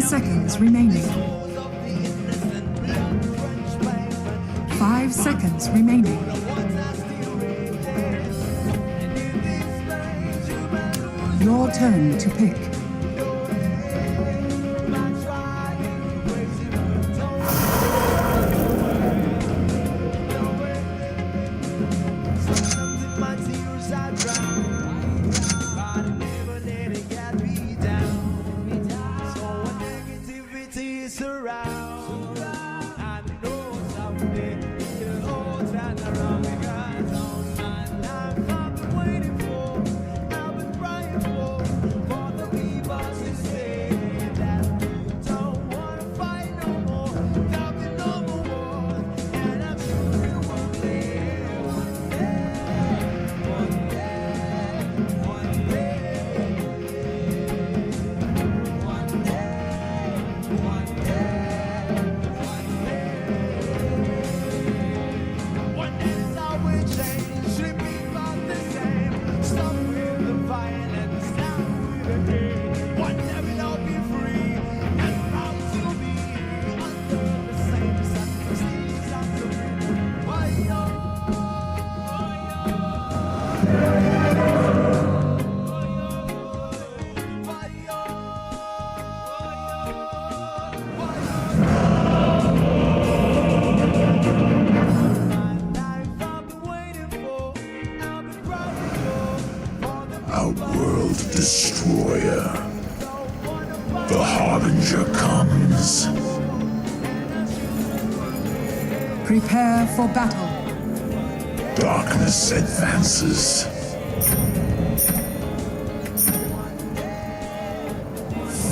Seconds remaining. 5 seconds remaining. Your turn to pick. Destroyer. The Harbinger comes. Prepare for battle. Darkness advances.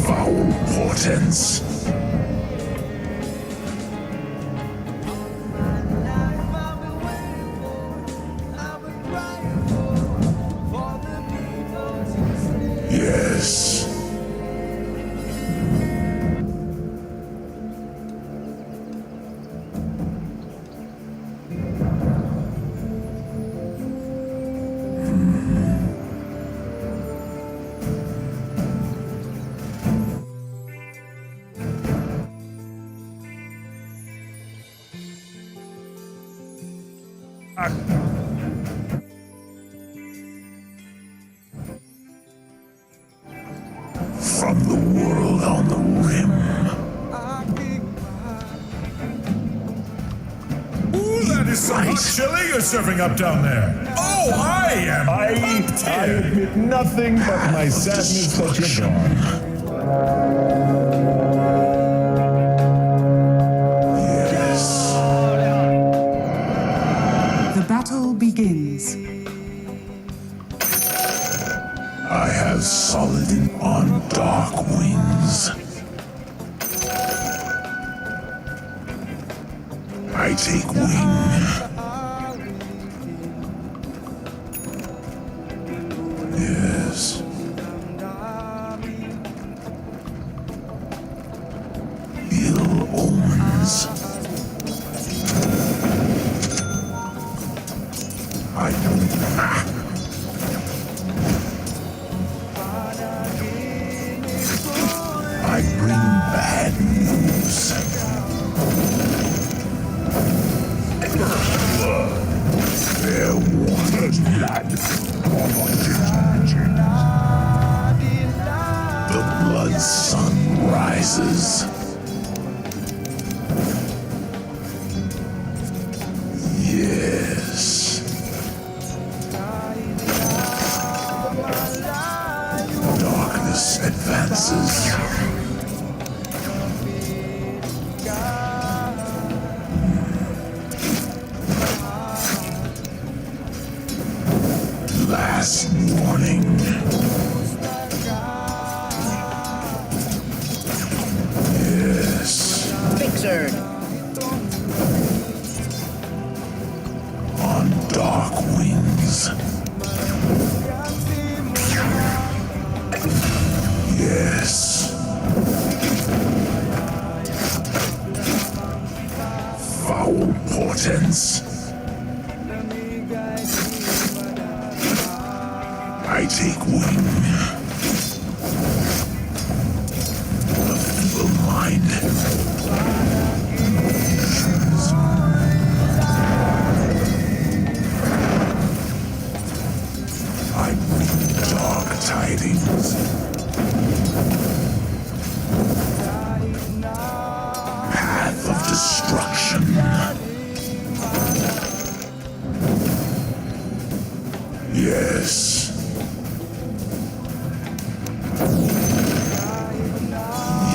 Foul portents. Yes. From the world on the rim. Ooh, that is some hot chili you're serving up down there. Oh, I am I admit nothing but my sadness that you're gone. Yes. The battle begins. I have solid on dark wings. I take wing. Yes. Ill omens. I don't. I bring bad news. Fair warning. The blood sun rises. Yes. Darkness advances. Last warning. Yes. Fixer. On dark wings. Yes. Foul portents. I take wing. The feeble mind. I bring dark tidings. Path of destruction. Yes.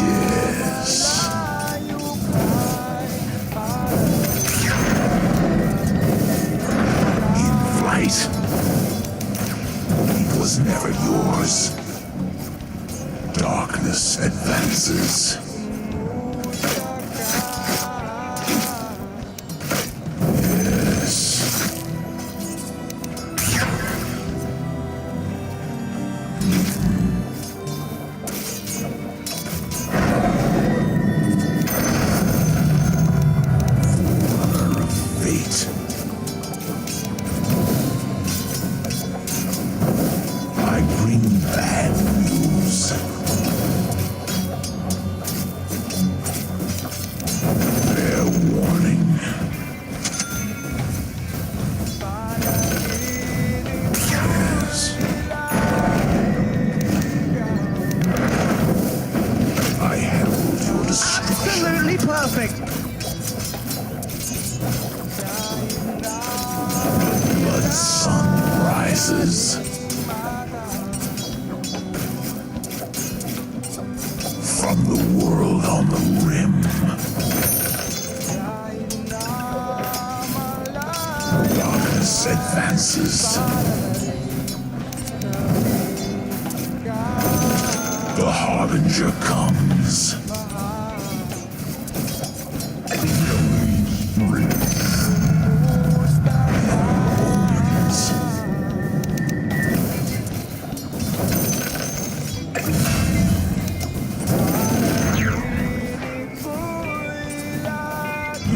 Yes. In flight. It was never yours. Darkness advances. Yes. Fate. I bring bad news. Fair warning. Yes. I herald your destruction. Absolutely perfect. Blood sun rises. From the world on the rim. Darkness advances. The harbinger comes. Omens.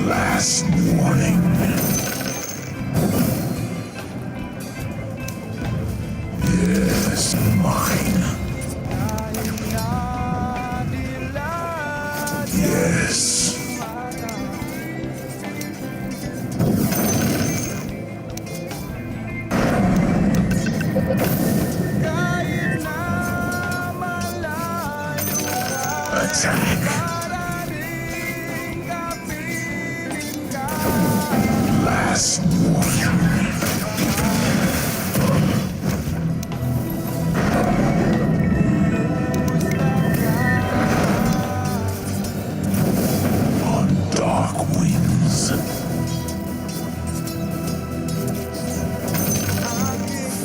Last warning. Yes, mine. Yes. Attack. Last warning. On dark wings.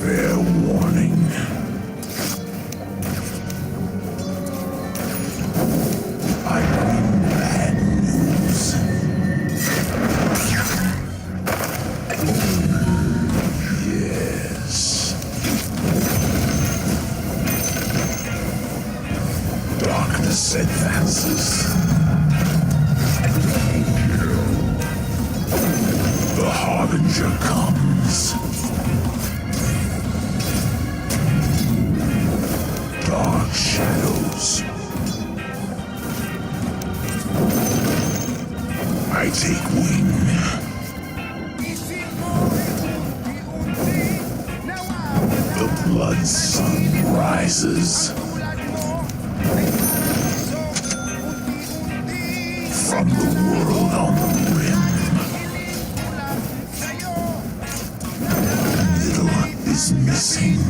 Fair warning. I bring bad news. Yes. Darkness advances. The harbinger comes. Dark shadows. I take wing. The blood sun rises. From the world on the rim. Middle is missing.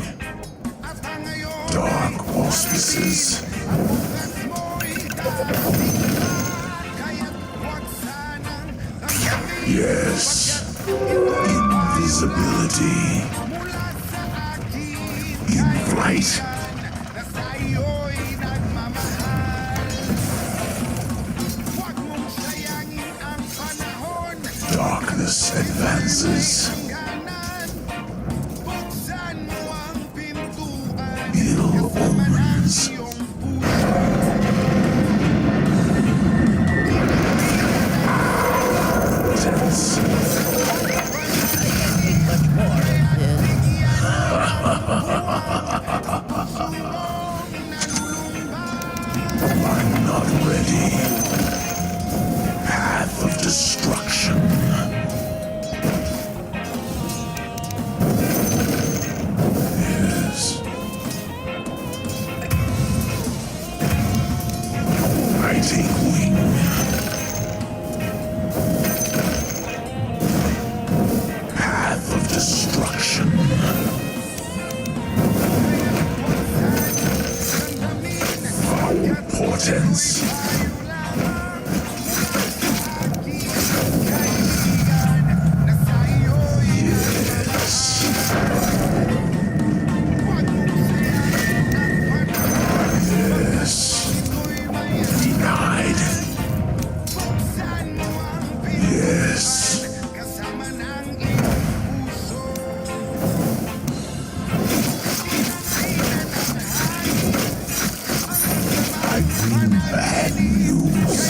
Dark auspices. Yes. Invisibility. In flight. Darkness advances. Ill omens. not ready. Path of destruction. Yes. I take wing. Path of destruction. Foul portents. Denied. Yes. I bring bad news.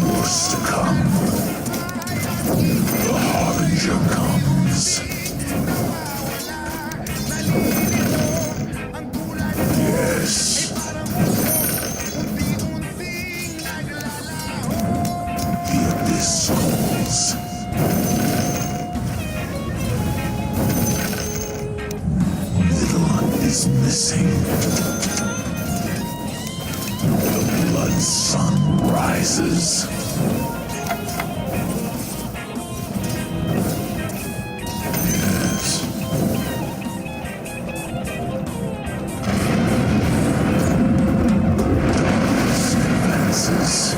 Worse to come. The Harbinger comes. Yes. The abyss calls. Middle is missing. The blood sun rises. Yes. Advances.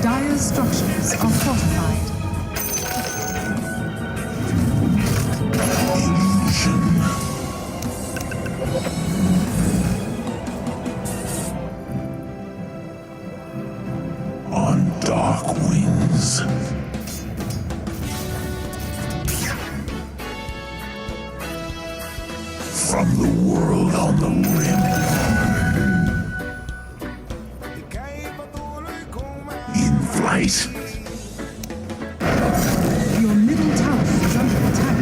Dire's structures are fortified. Illusion. On dark wings. From the world on the rim. In flight. Your middle tower is under attack.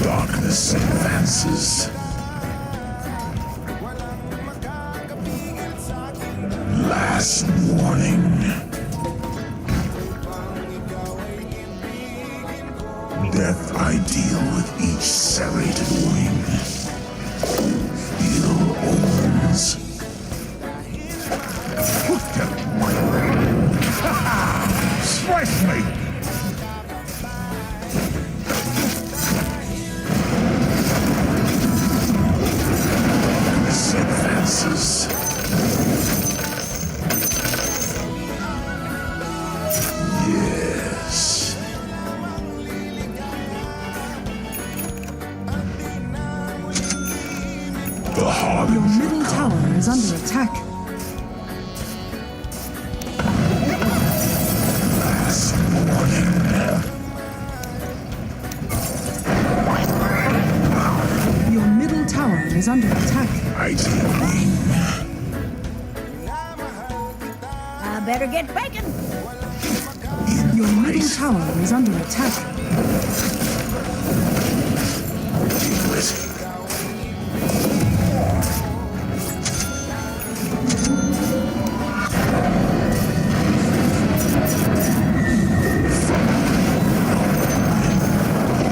Darkness advances. Last warning. Death I deal with each serrated wing. Ill omens. Strike me! Darkness advances. Yes. The Your Harbinger middle tower is under attack. last warning. Your middle tower is under attack. I take wing. I better get bacon. In Your middle flight. tower is under attack. Deal it.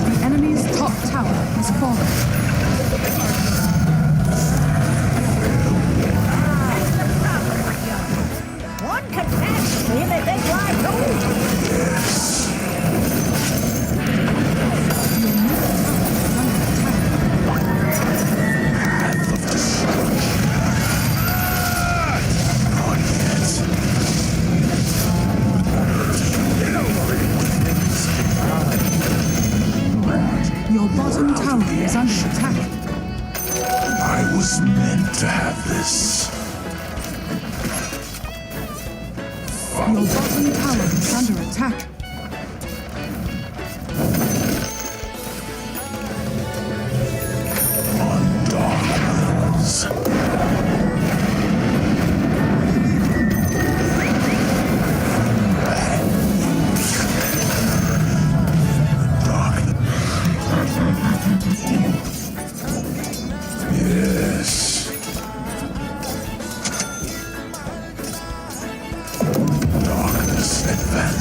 The enemy's top tower has fallen. One catastrophe and they think why don't. Yes. Your middle tower is under attack. Path of destruction. Not yet. Your bottom tower is under attack. I was meant to have this. Your bottom tower is under attack. On dark wings. Bad news.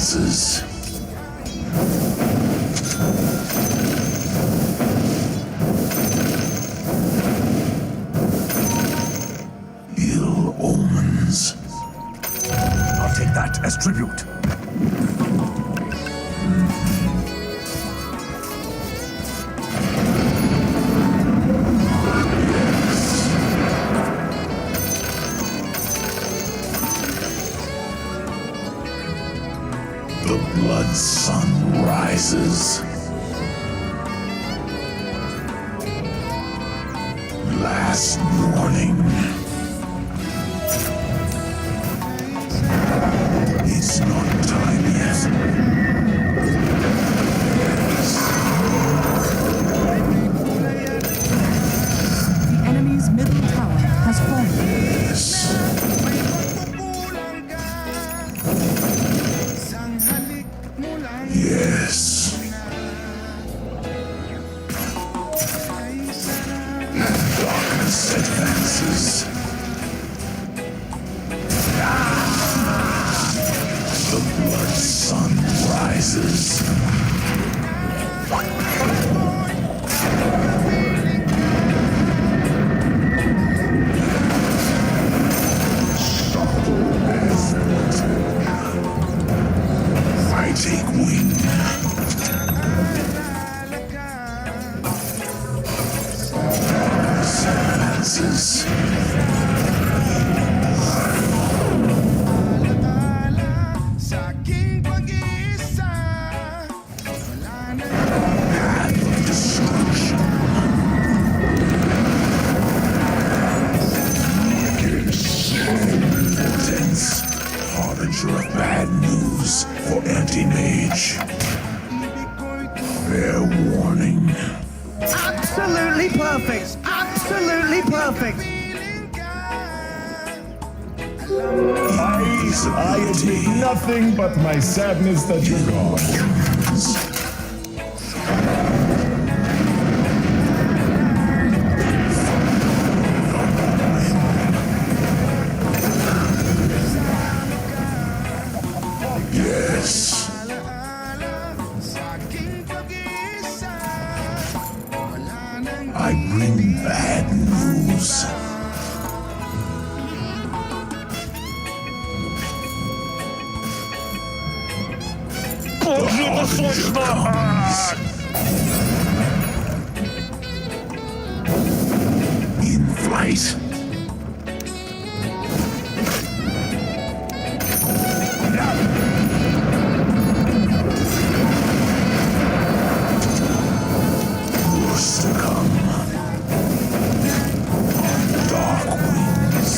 advances. Ill omens. I'll take that as tribute. The blood sun rises. Last warning. It's not time yet. The enemy's middle tower has fallen. Yes. Yes. Darkness advances. The blood sun rises. I take wing. Advances. Path of destruction. Portents. Harbinger of bad news for anti-mage. Fair warning. Absolutely perfect. Absolutely perfect. I admit nothing but my sadness that you're gone. Yes. I bring bad news. Harbinger comes. In flight. Worse to come. On dark wings.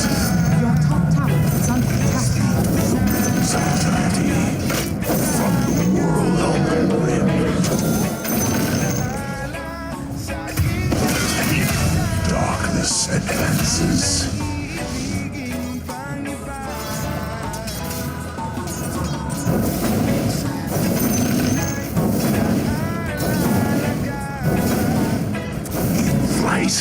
Your top tower is under attack. Winds of eternity. From the world of the wind. Darkness advances. In flight.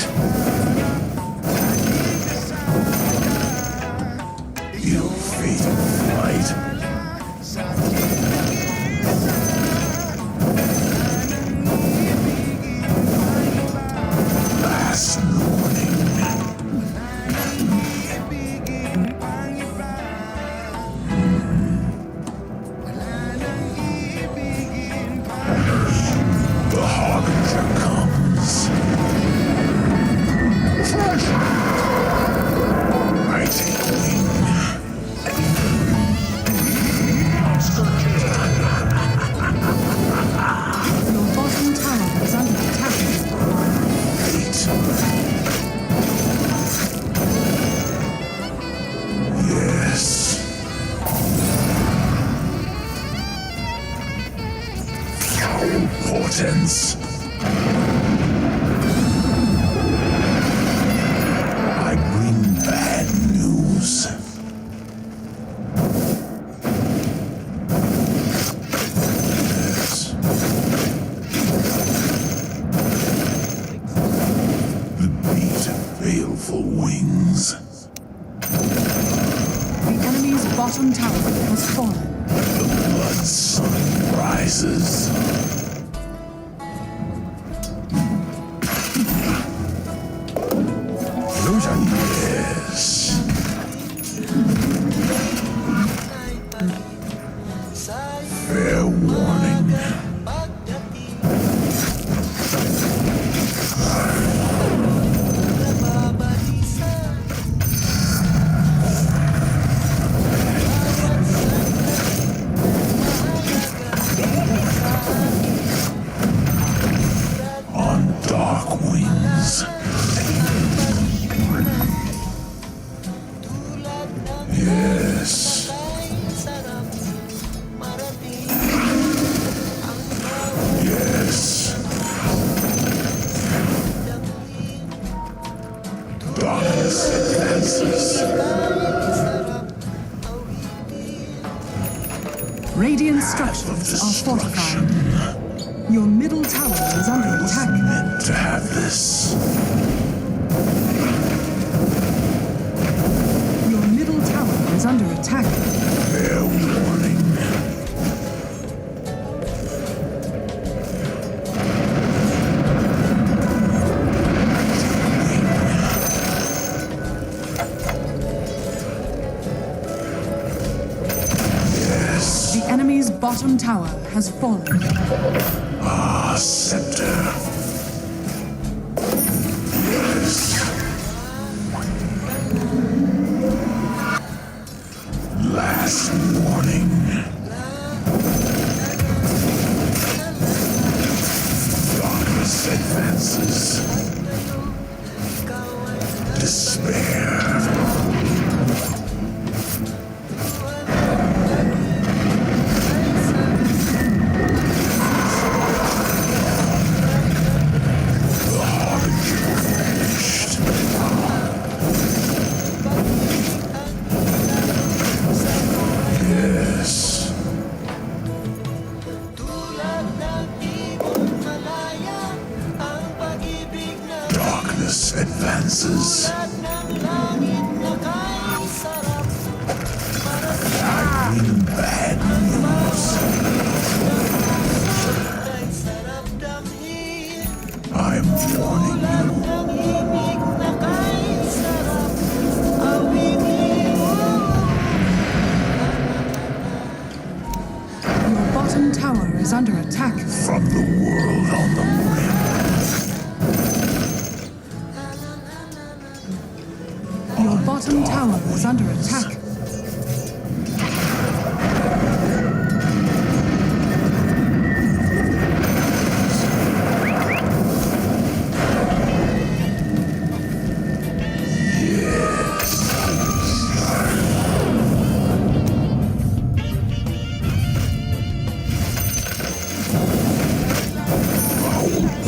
Ill-fated flight. Last warning. The Harbinger comes. I take wing. Your bottom tower is under attack. Fate. Yes. Foul portents. I bring bad news. Yes. The beat of baleful wings. The enemy's bottom tower has fallen. The blood rises. Illusion. Yes. Fair warning. On dark wings. Yes. Yes. Darkness advances. Radiant structures are fortified. Your middle tower is under attack. Meant to have this. Your middle tower is under attack. Fair warning. Yes. The enemy's bottom tower has fallen. Ah, scepter. Yes. Last warning. Darkness advances. Despair. The harbinger vanished. Yes. Darkness advances. I bring bad news. I'm warning you. Your bottom tower is under attack. From the world on the rim. Your bottom tower is under attack.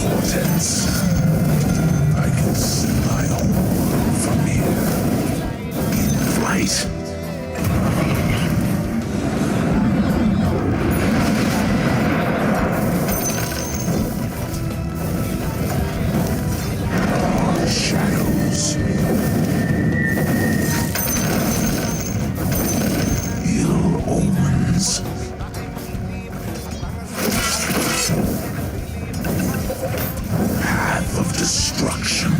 Portents. I can see my own world from here. In flight. Shadows. Ill omens. Path of destruction.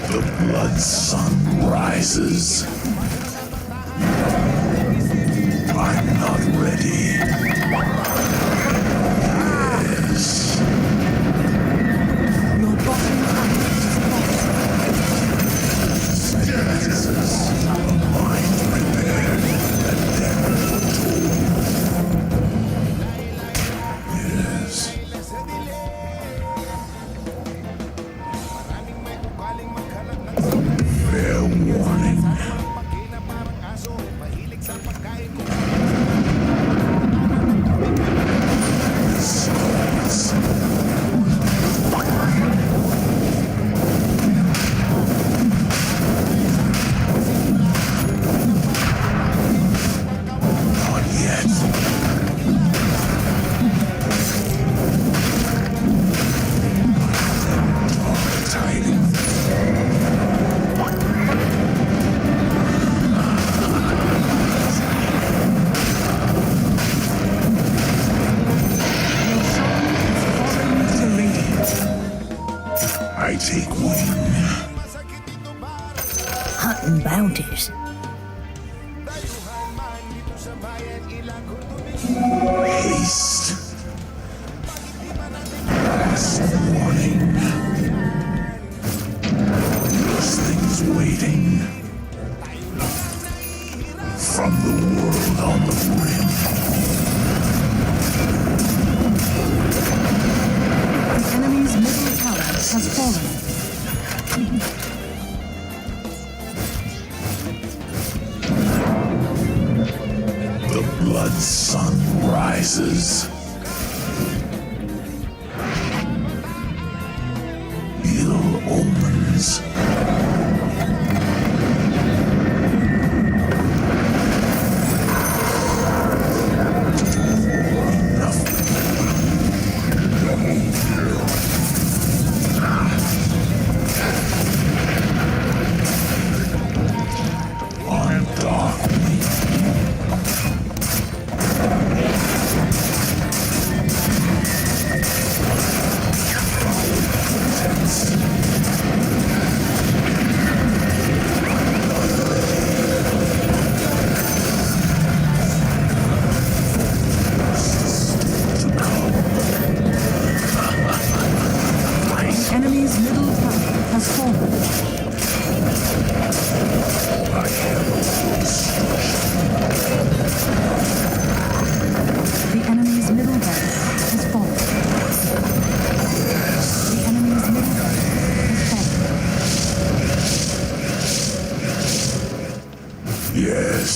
The blood sun rises. I'm not ready. Yes. Your bottom tower is lost. Advances. A mind prepared. A death foretold. Yes. Fair warning. bounties. Haste. Last warning. There's things waiting. From the world on the rim. The enemy's middle tower has fallen. The blood sun rises. Ill omens. On dark wing. The enemy's middle tower has fallen. I herald destruction. The enemy's middle barracks has fallen. The enemy's middle barracks has fallen. Yes.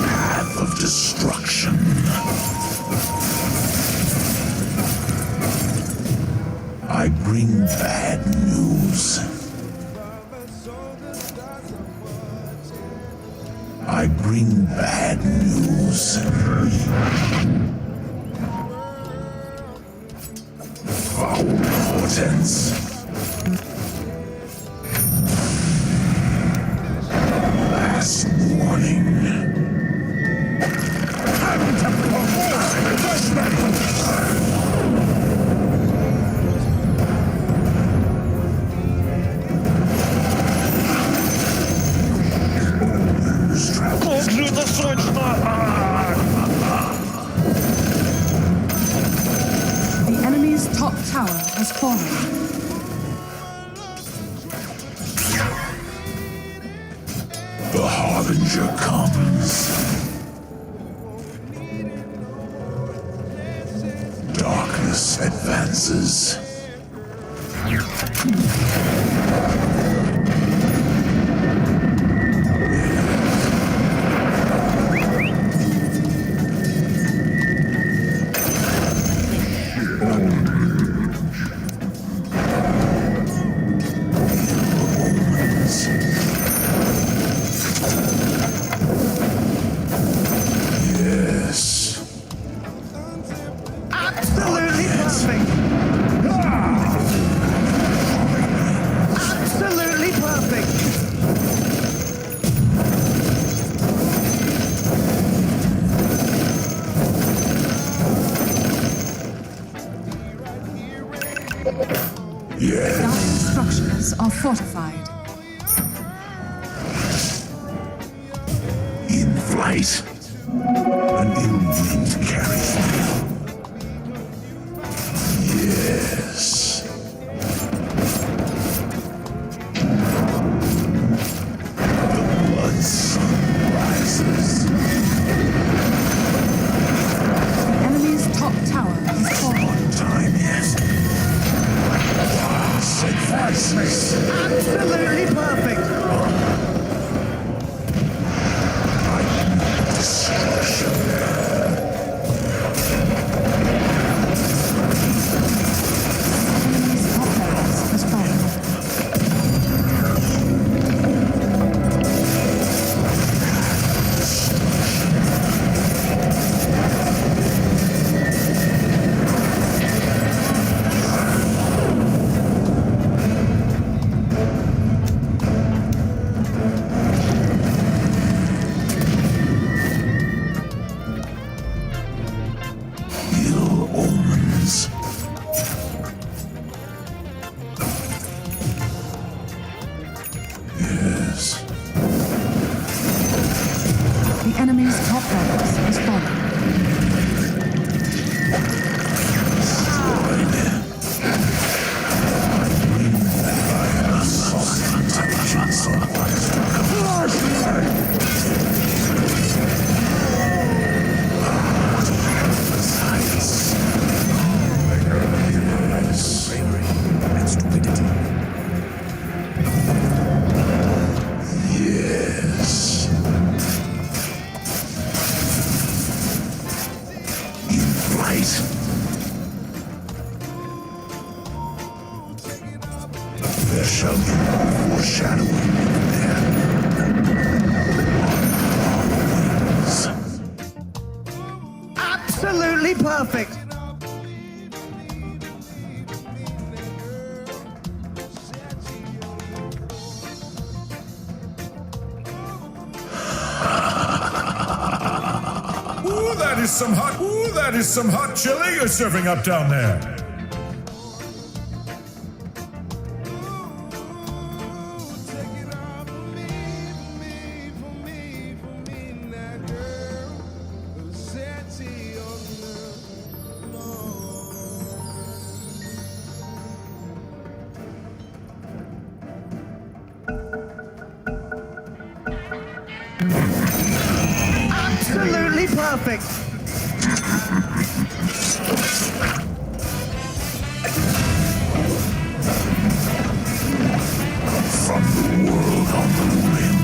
Path of destruction. I bring bad news. I bring bad news. Foul portents. Last warning. Time to perform judgment. Как же это сочно! The enemy's top tower has fallen. The Harbinger comes. Darkness advances. Yes. Absolutely perfect. Absolutely perfect. Yes. Dire structures are fortified. In flight. An ill wind carries me. Yes. The blood sun rises. The enemy's top tower has fallen. On time yet. Sacrifices. Absolutely perfect. Destruction. enemy's top barracks has fallen. There shall be no foreshadowing there. Absolutely perfect. Ooh, that is some hot chili you're serving up down there. Absolutely perfect. From the world on the rim,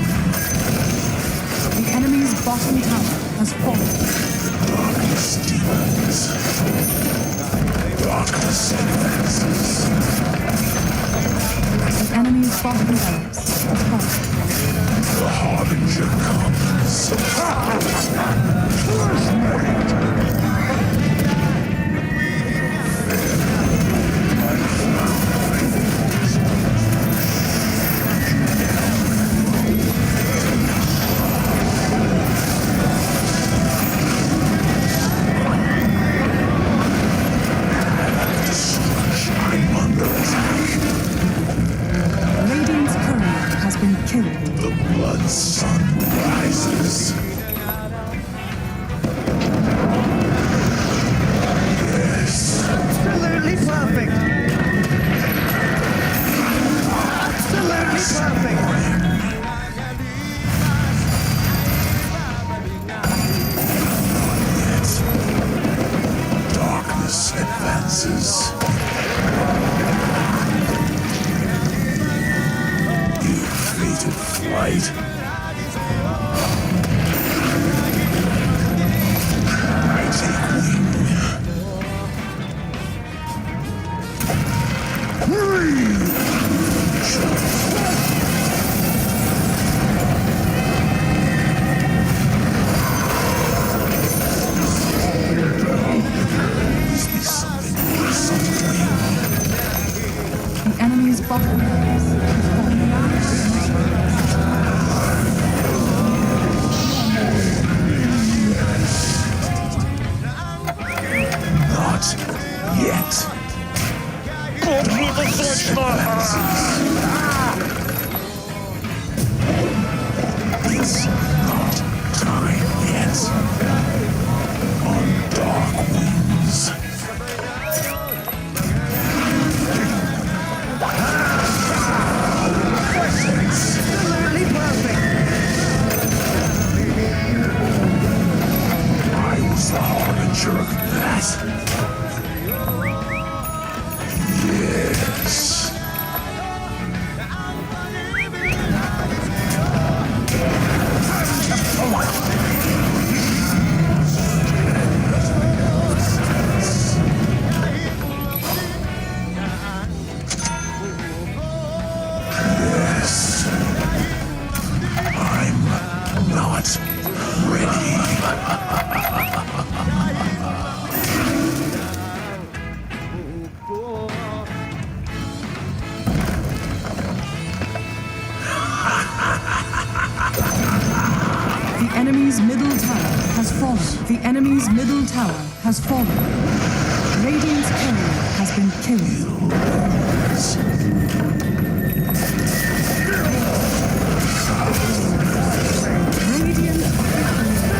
The enemy's bottom tower has fallen. darkness deepens. Darkness advances. The enemy's bottom barracks has fallen. The harbinger comes. I'm under attack. Radiant's courier has been killed. The blood sun rises. Yes. Absolutely perfect. Absolutely perfect. Darkness advances. Ill-fated flight. I take wing. Is this something or something? The enemy's bottom barracks has fallen. Not yet. Darkness advances. It's not time yet. On dark wings. Absolutely perfect. I was the harbinger of that. Yes. Yes. I'm not ready. The enemy's middle tower has fallen. The enemy's middle tower has fallen. Radiant's courier has been killed. Radiant victory.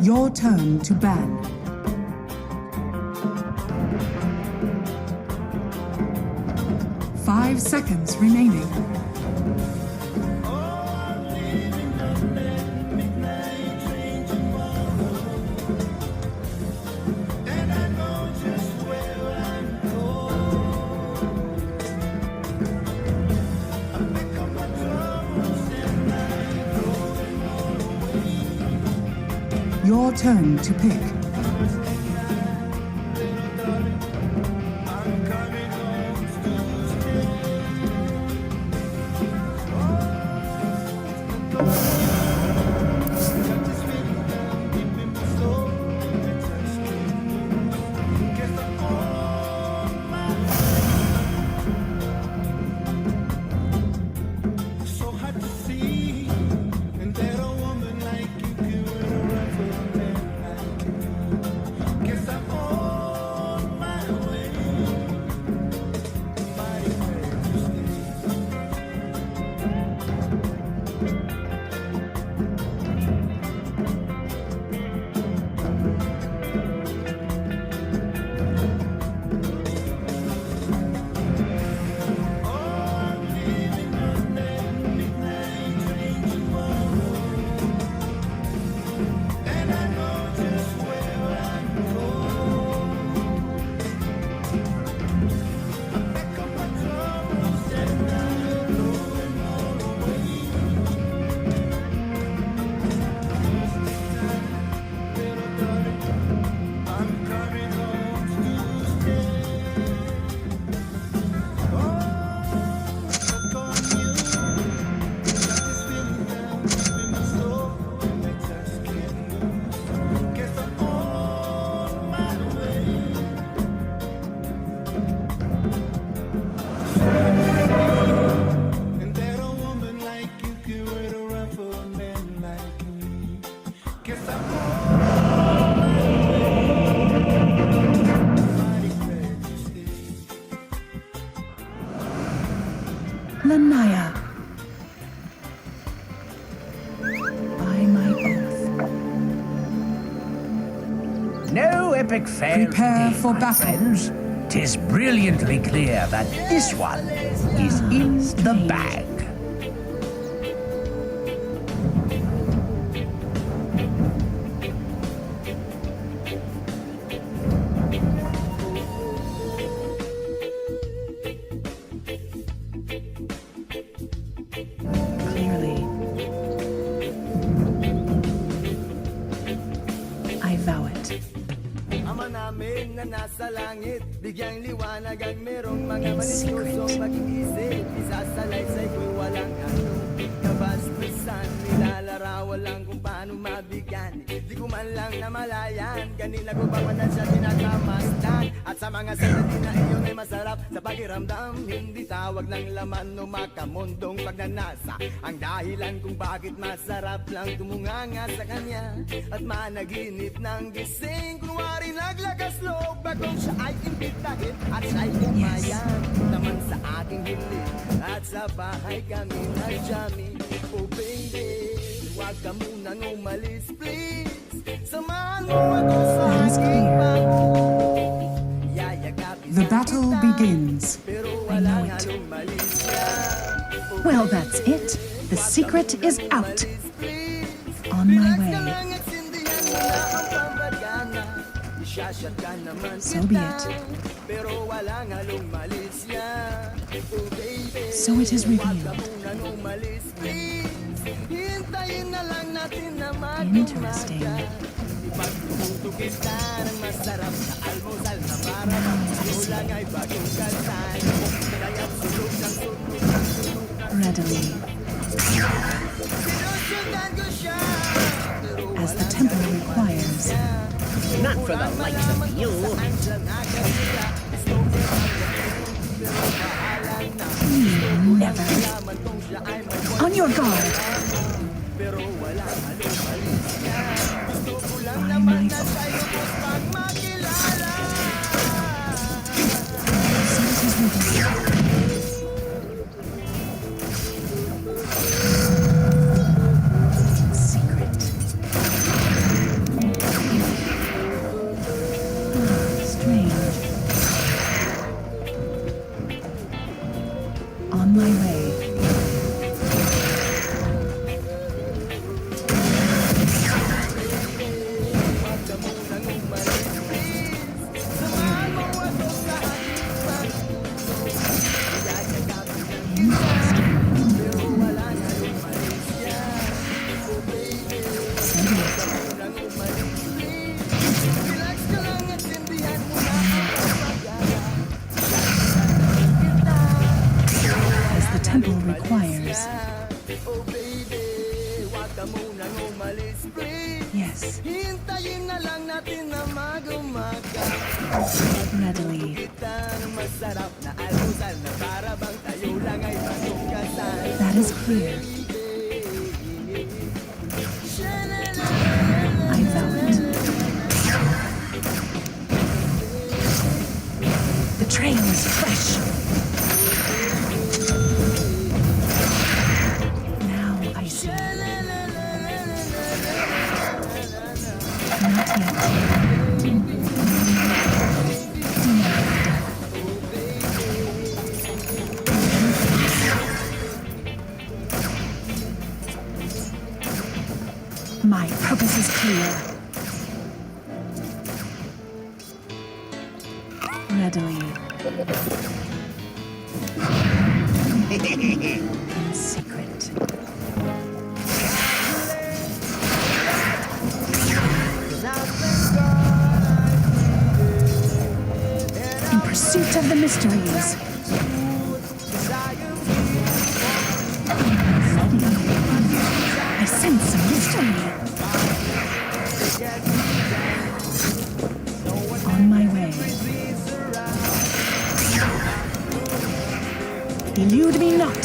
Your turn to ban. Five seconds remaining. Your turn to pick. Lanaya. By my oath. No epic fail Prepare today, for my battle. friends. 'Tis brilliantly clear that this one is in the bag. Clearly. I vow it. Ama namin na nasa langit, bigyang liwanag ang merong mga maniskusong mag-iisip. Isasalaysay ko'y walang ano, kabasbasan, nilalarawan lang kung paano mabigyan. Di ko man lang namalayan, kanina ko pa man siya tinakamasdan. At sa mga sandali na iyon ay masarap sa pakiramdam, hindi tawag ng laman o makamundong pagnanasa. Ang dahilan kung bakit masarap lang tumunganga sa kanya at managinip ng gising. Kunwari naglagas loob bagong siya ay imbitahin at siya'y umayan naman sa aking hiling. At sa bahay kami nag-jamming. Oh baby, huwag ka munang umalis please. Samahan mo ako sa aking bago. The battle begins. I know it. Well, that's it. The secret is out. On my way. So be it. So it is revealed. Interesting. Readily. As the temple requires. Not for the likes of you. Never. On your guard. By my oath. So it is revealed. Secret. ka munang umalis, please. Yes, Hintayin na lang natin na mag-umaga. readily. Kita ng masarap na almusal na para bang tayo lang ay magkasal. That is clear. I vow it. The train is fresh. Now I see. Not yet. My purpose is clear. Readily. In secret. In pursuit of the mysteries. I sense a mystery. On my way. Elude me not.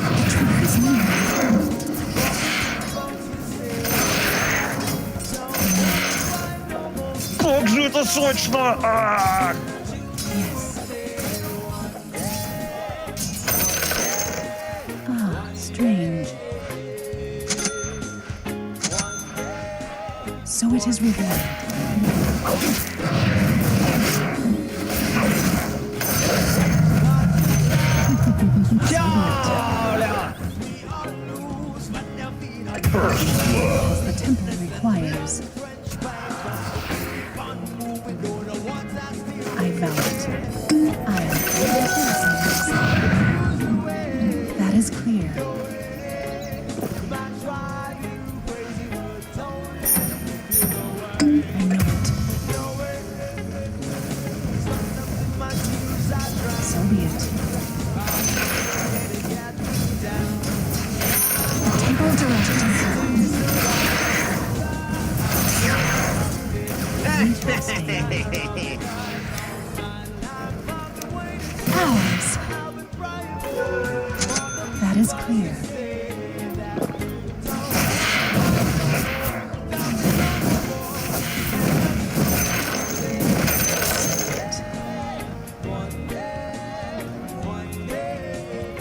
The truth is near. Как же это сочно! Yes. Ah, strange. So it is revealed. As the temple requires. I vow it. That is clear. I know it. So be it. The temple directions. Ours. That is clear.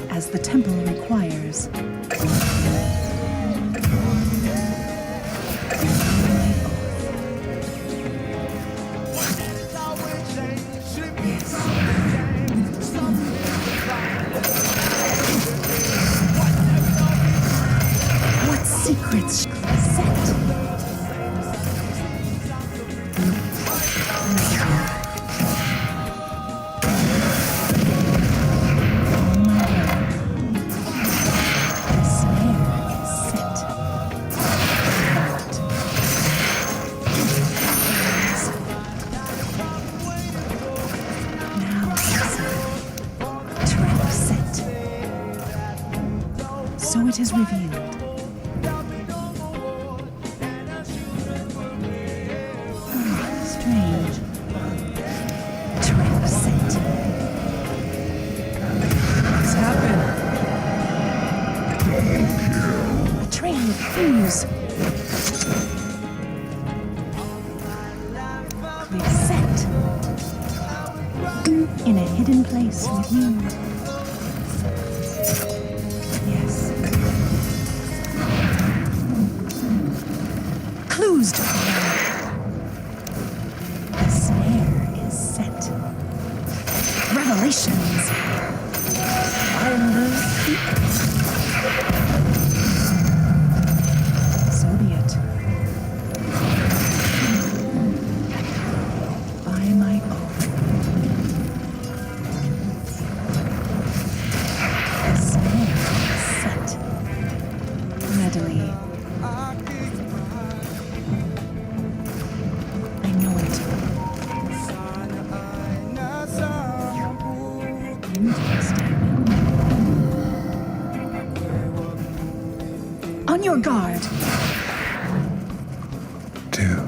As the temple requires. What secrets set? The snare is set. Now trap set. So it is revealed. Strange. Trap set. What's happened? A train of clues. We're set. In a hidden place with you. Yes. Clues to follow. The snare is set. Revelations. So be it. By my oath. On your guard. Do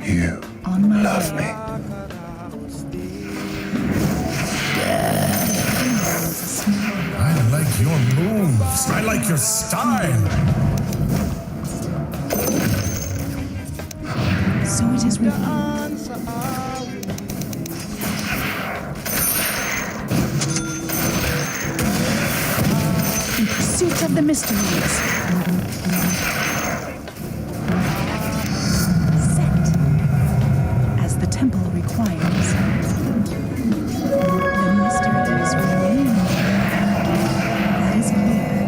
you On my love way. me? I like your moves. I like your style. So it is revealed. In pursuit of the mysteries. Set. As the temple requires. The mysteries remain. That is clear.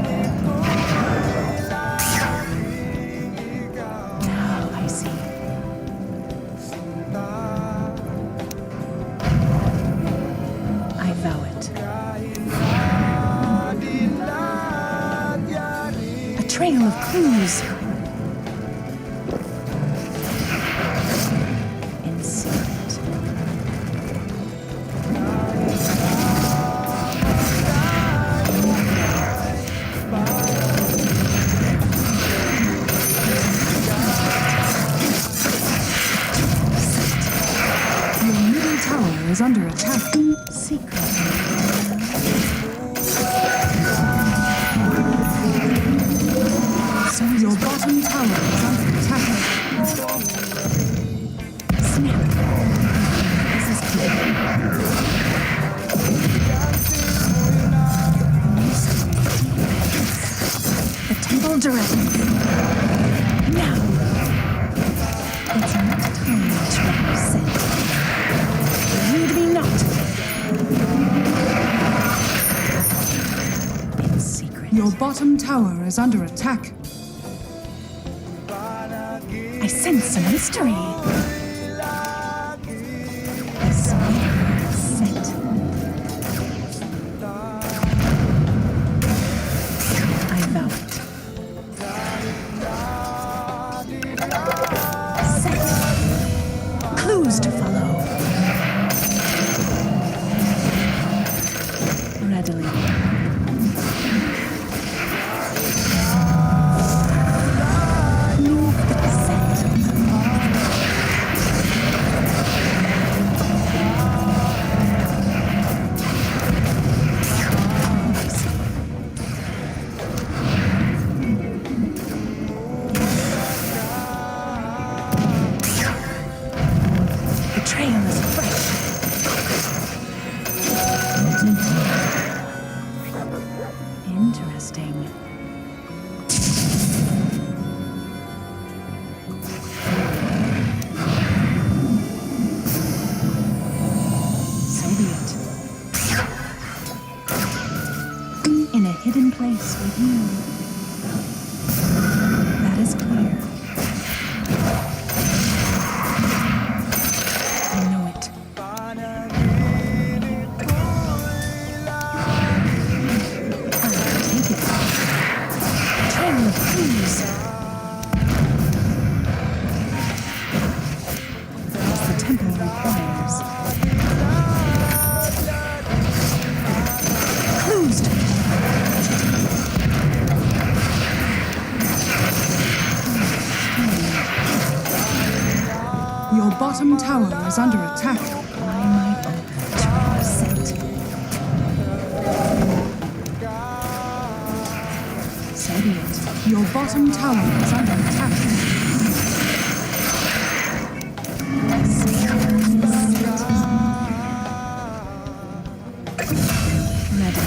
Now I see. I vow it. A trail of clues. In secret. Your middle tower is under attack. Secret. So your bottom tower is under attack. Snap. This is clear. The temple directs. Now. It's not time to represent. Heed me not. In secret. Your bottom tower is under attack. I sense a mystery. The snare is set. I vow it. Set. Clues to follow. Readily. The trail is fresh. Interesting. So be it. In a hidden place with you. That is clear. I know it. I'll take it. Trail of clues. As the temple requires. Clues to Your bottom tower is under attack. By my oath to reset. So be it. Your bottom tower is under attack. Ready.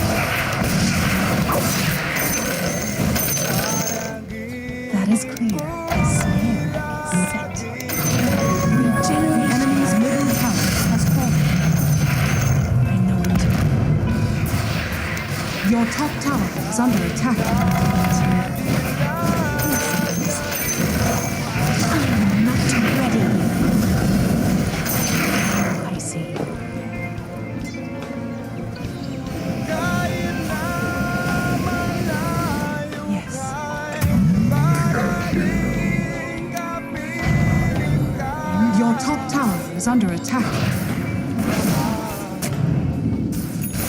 That is clear. The snare is set. The enemy's middle tower has fallen. I know it. Your top tower is under attack. I'm not ready. I see. Yes. Your top tower is under attack.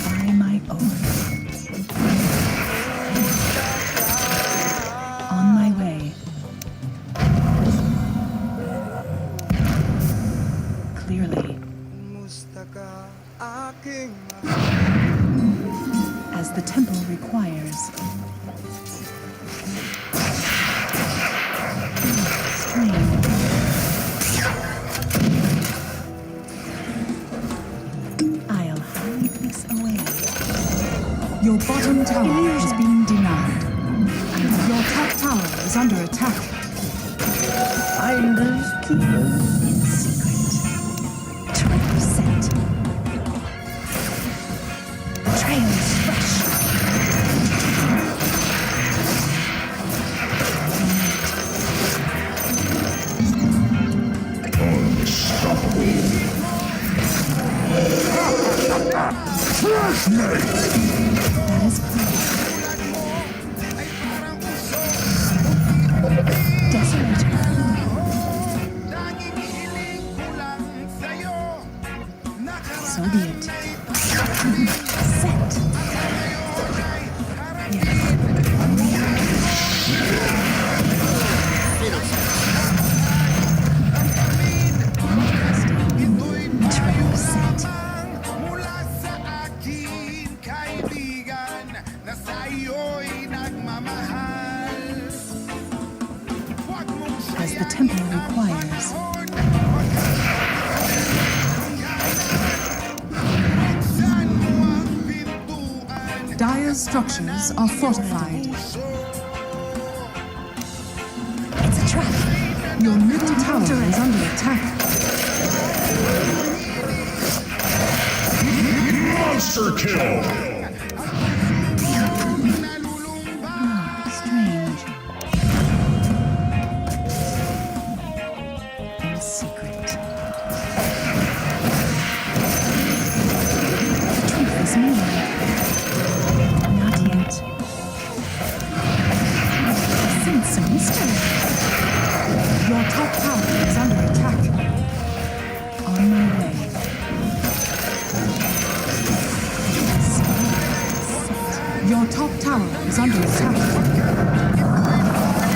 By my oath. On my way. temple requires. Strange. I'll hide this away. Your bottom tower has been denied. And your top tower is under attack. Finders keepers. In secret. Trap set. Trail is fresh. That is clear. Desolator. So be it. Set. Trap set. Mula sa aking kaibigan na sa'yo'y nagmamahal. Huwag mong As the temple requires. saan mo ang pintuan. Dire's structures are fortified. It's a trap. Your middle tower is under attack. Monster kill! Strange. In secret. Truth is near. Not yet. I sense some mystery. Your top tower is under attack. On my way. Your top tower is under attack.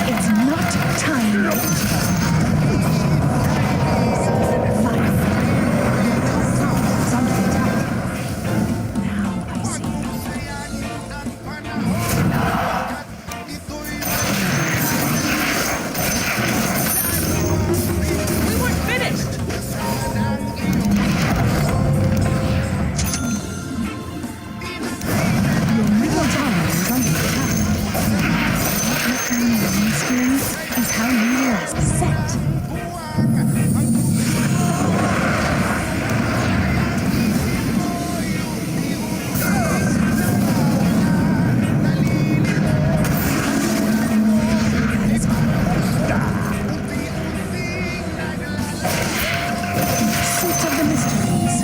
It's not time. Fire. Your top tower is under attack. Now I see. We weren't finished! Your middle tower is under attack. What mystery is how you last set. Pursuit of the mysteries.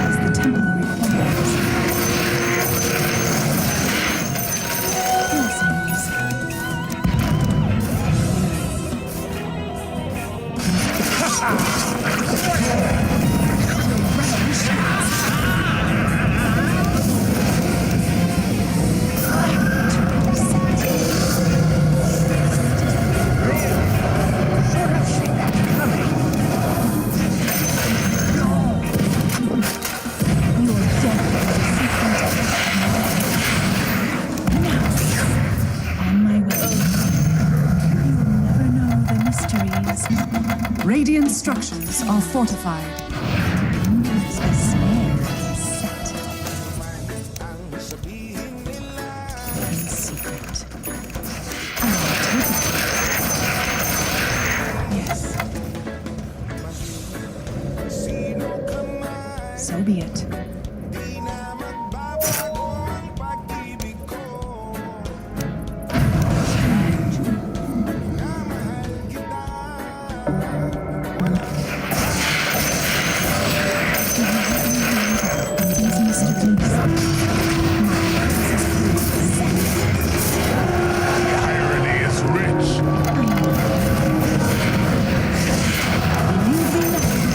As the temple requires. Blessings. Your death is now on my way. You will never know the mysteries. Radiant structures are fortified. The snare is set. In secret. I'll take it. Yes. So be it. These mysteries. Irony is rich.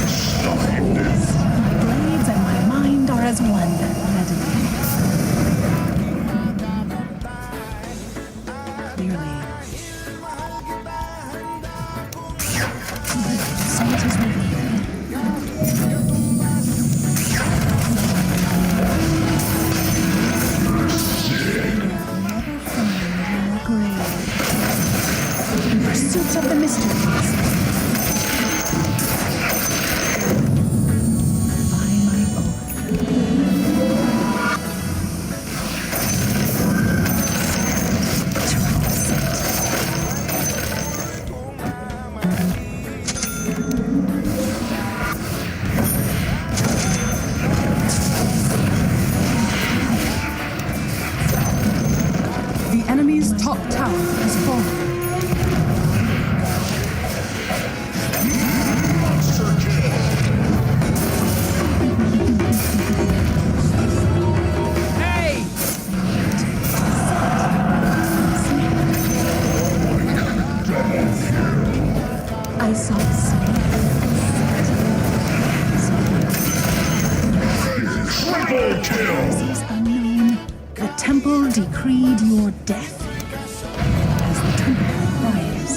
Stopping this. My blades and my mind are as one. Readily. Clearly. So it is revealed. enemy's top tower has fallen. Monster kill. Hey! I saw a snake. Triple kill. Is unknown. The temple decreed your death. As the temple requires.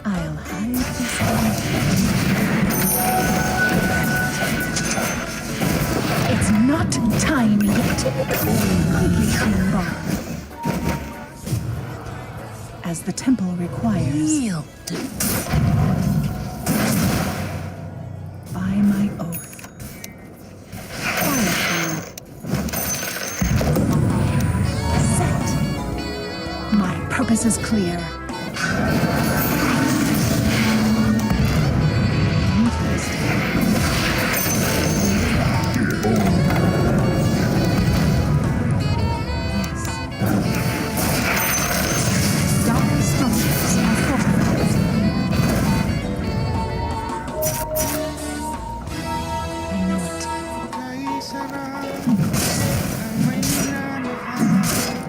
I'll hide this It's not time yet. As the temple requires. Yield. By my oath. Quietly. Set. My purpose is clear.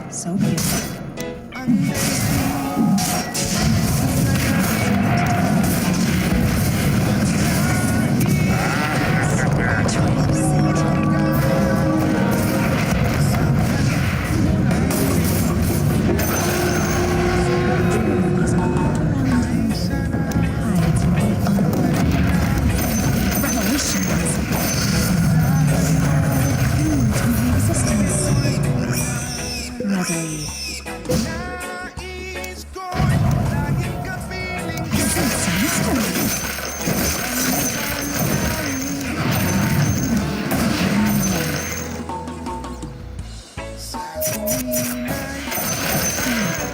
So be it. Ready.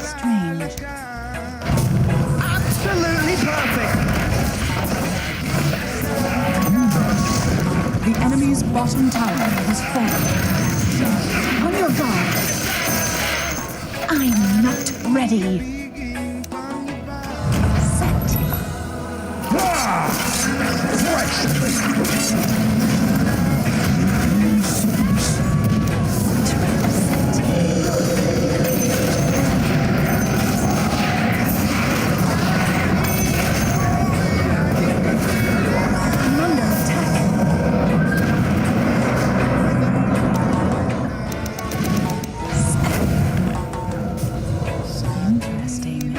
Strange. Absolutely perfect. The enemy's bottom tower has fallen. On your guard. I'm not ready. Set. I'm under attack. Interesting.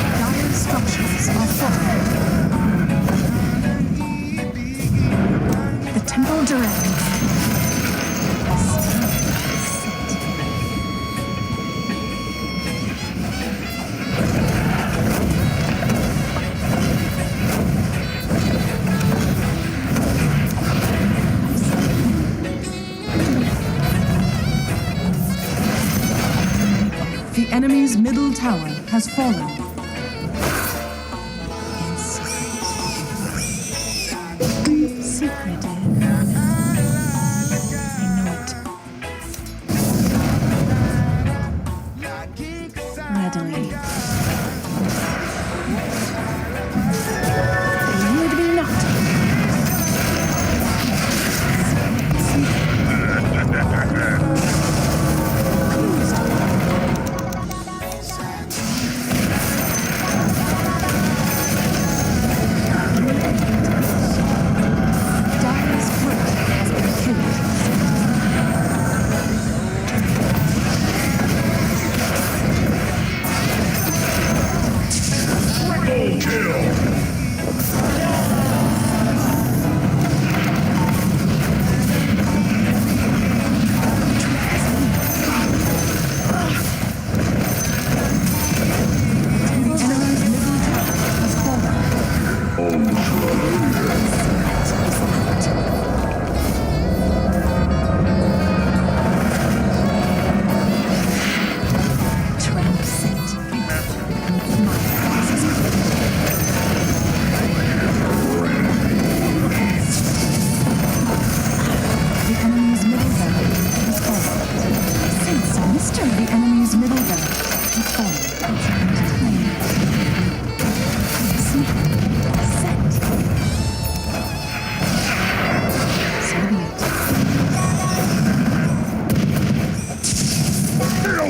Dire structures are falling. The temple directs. The enemy's middle tower has fallen. Secret. I know it. Readily. Elude me not.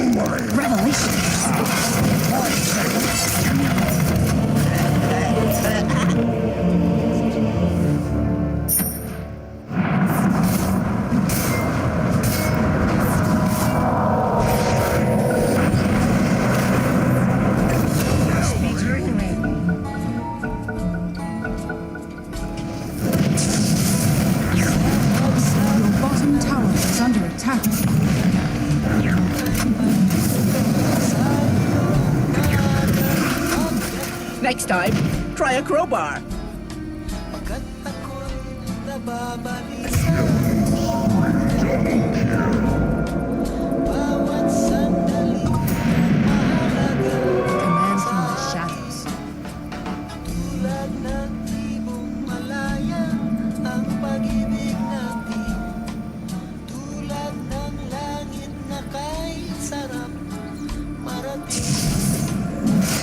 Your bottom tower is under attack. Next time, try a crowbar. Pagkat ako'y nababalisa bawat sandali mahalaga Command from the shadows. tulad ng ibong malaya ang pag-ibig natin tulad ng langit na kay sarap marating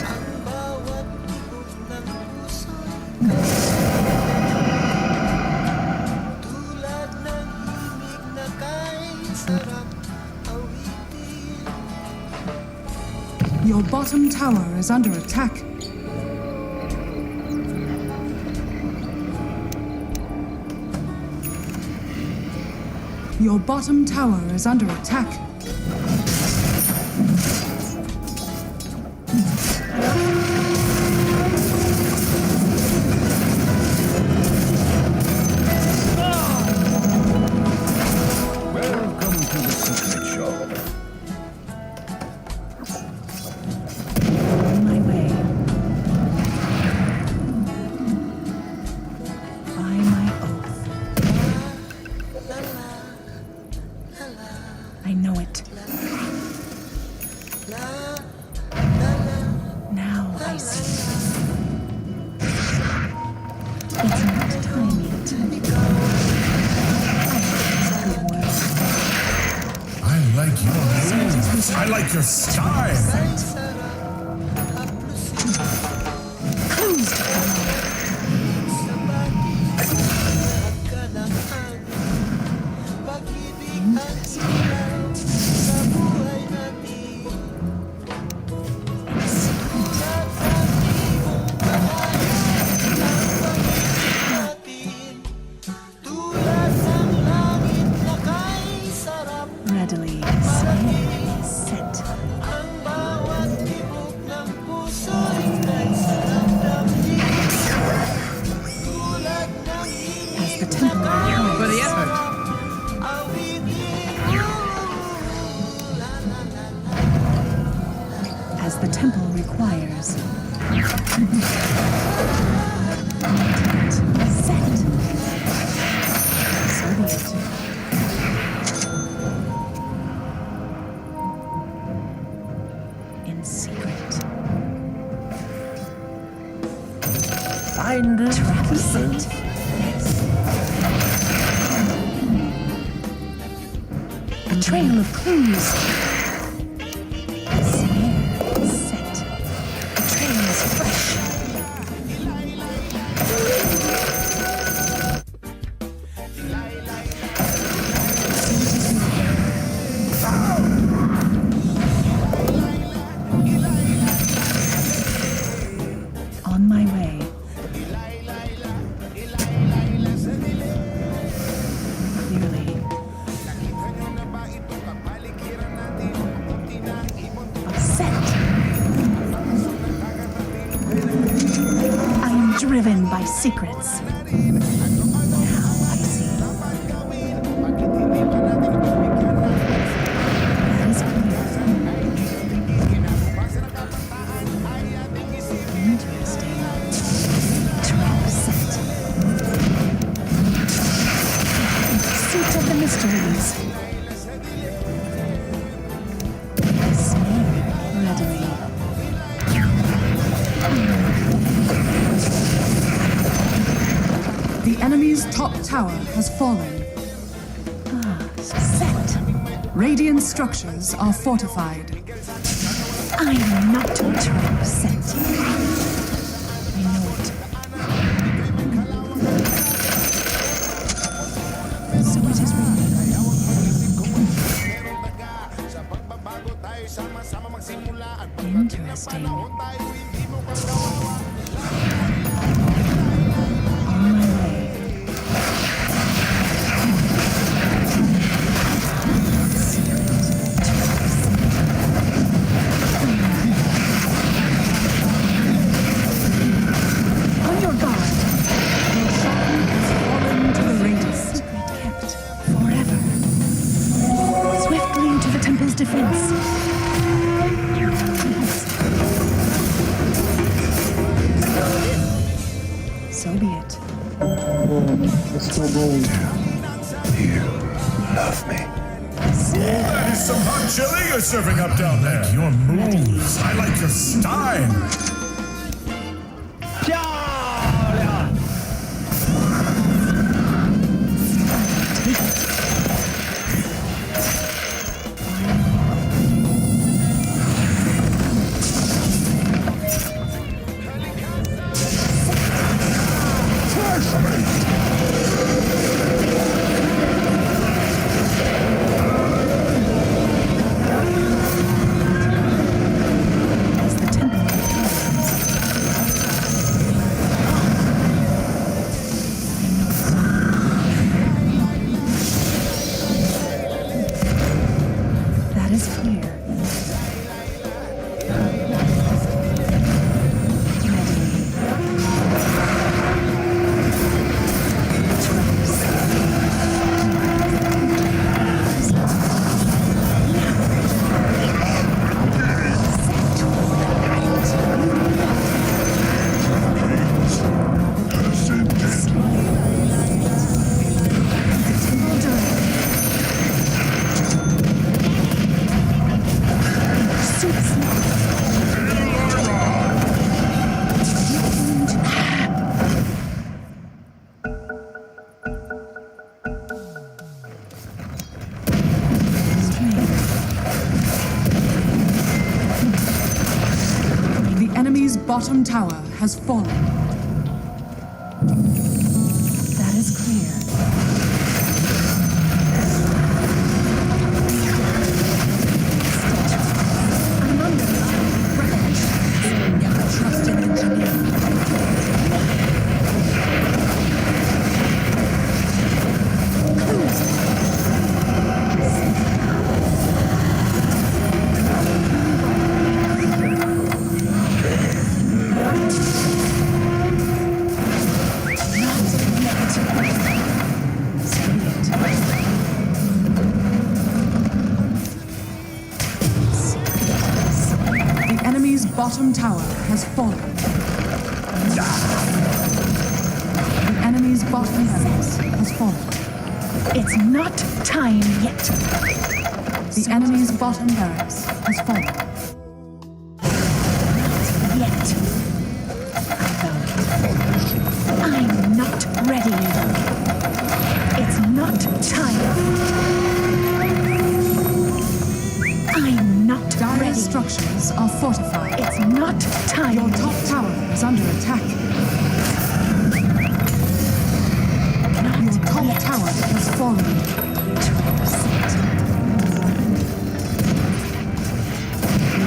ang bawat tibok ng puso'y tulad ng himig na kay sarap awitin. Your bottom tower is under attack. Your bottom tower is under attack. Welcome to the secret show. On my way. By my oath. I know it. Now I see. It's not time yet. Good work. I like your moves. I like your style. Closed. Readily set. As the temple For the effort. as the temple requires. Set. So be it. In secret. Find the Set. Yes. A trail of clues. A snare set. The trail is fresh. On my way. Clearly. Set. I am driven by secrets. Now I see. That is clear. Interesting. Trap set. Seat of the mysteries. Snare readily. The enemy's top tower has fallen. Set. Radiant structures are fortified. I am not a trap set. I know it. So it is written. tayo sama-sama magsimula at Interesting. panahon tayo hindi mo pagkawawa. On my way. On your guard. Your shaman has fallen to the radiant. Secret kept forever. Swiftly to the temple's defense. So be it. You love me. That is some hot chili you're serving up down there. Your moves. I like your style. As the temple returns. That is clear. The enemy's bottom tower has fallen. That is clear. I'm under trust in engineering. The enemy's bottom tower has fallen. The enemy's bottom barracks has fallen. It's not time yet. The enemy's bottom barracks has fallen. Yet. I'm not ready. It's not time. I'm not Dire ready. structures are fortified. It's not time. Your top tower is under attack. Your top tower has fallen.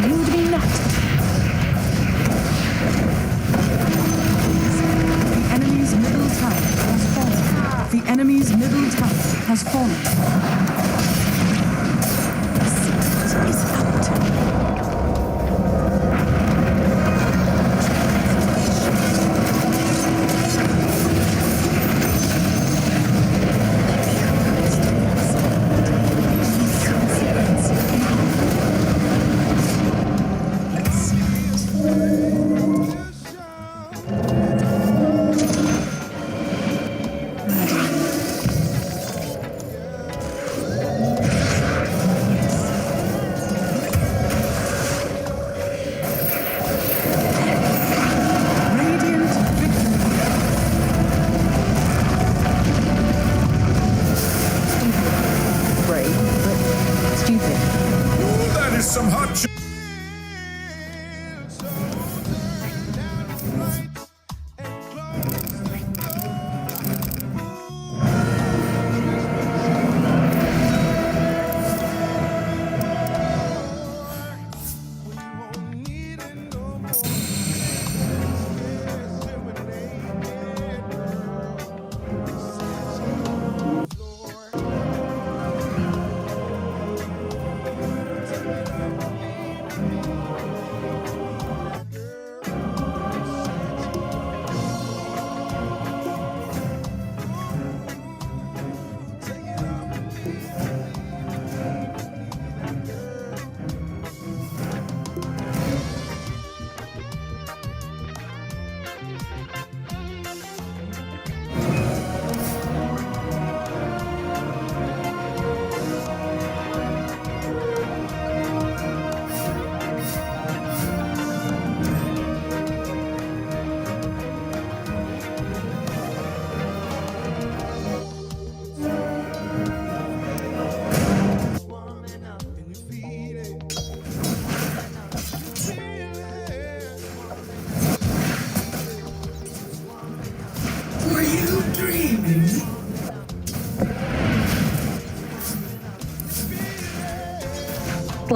Elude me not. The enemy's middle tower has fallen. The enemy's middle tower has fallen. Is out.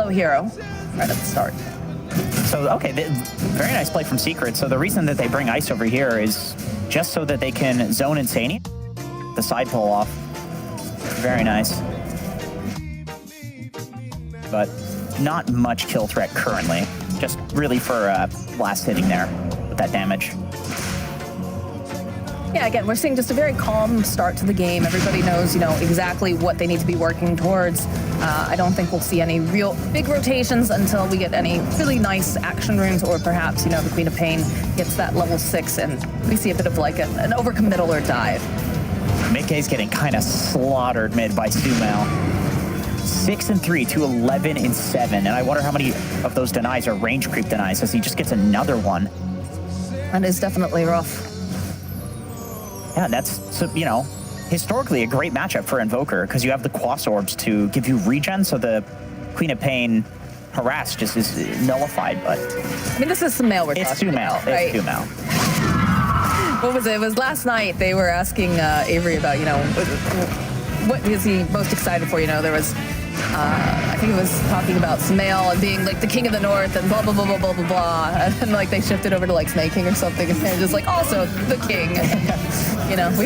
slow hero right at the start. So, okay, very nice play from Secret. So the reason that they bring Ice over here is just so that they can zone Insania. The side pull off. Very nice. But not much kill threat currently. Just really for last hitting there with that damage. Yeah, again, we're seeing just a very calm start to the game. Everybody knows, exactly what they need to be working towards. I don't think we'll see any real big rotations until we get any really nice action runes, or perhaps, the Queen of Pain gets that level 6 and we see a bit of like an overcommittal or dive. Mickey's getting kind of slaughtered mid by Sumail. 6-3 to 11-7, and I wonder how many of those denies are range creep denies as he just gets another one. That is definitely rough. Yeah, that's, historically a great matchup for Invoker because you have the Quas Orbs to give you regen, so the Queen of Pain harass just is nullified, but... I mean, this is Sumail we're talking about, right? It's Sumail. What was it? It was last night they were asking Avery about, what is he most excited for? There was, I think it was talking about Sumail and being like the king of the north and blah, blah, blah, blah, blah, blah, blah. And then like they shifted over to like Snake King or something and they're just like, also the king.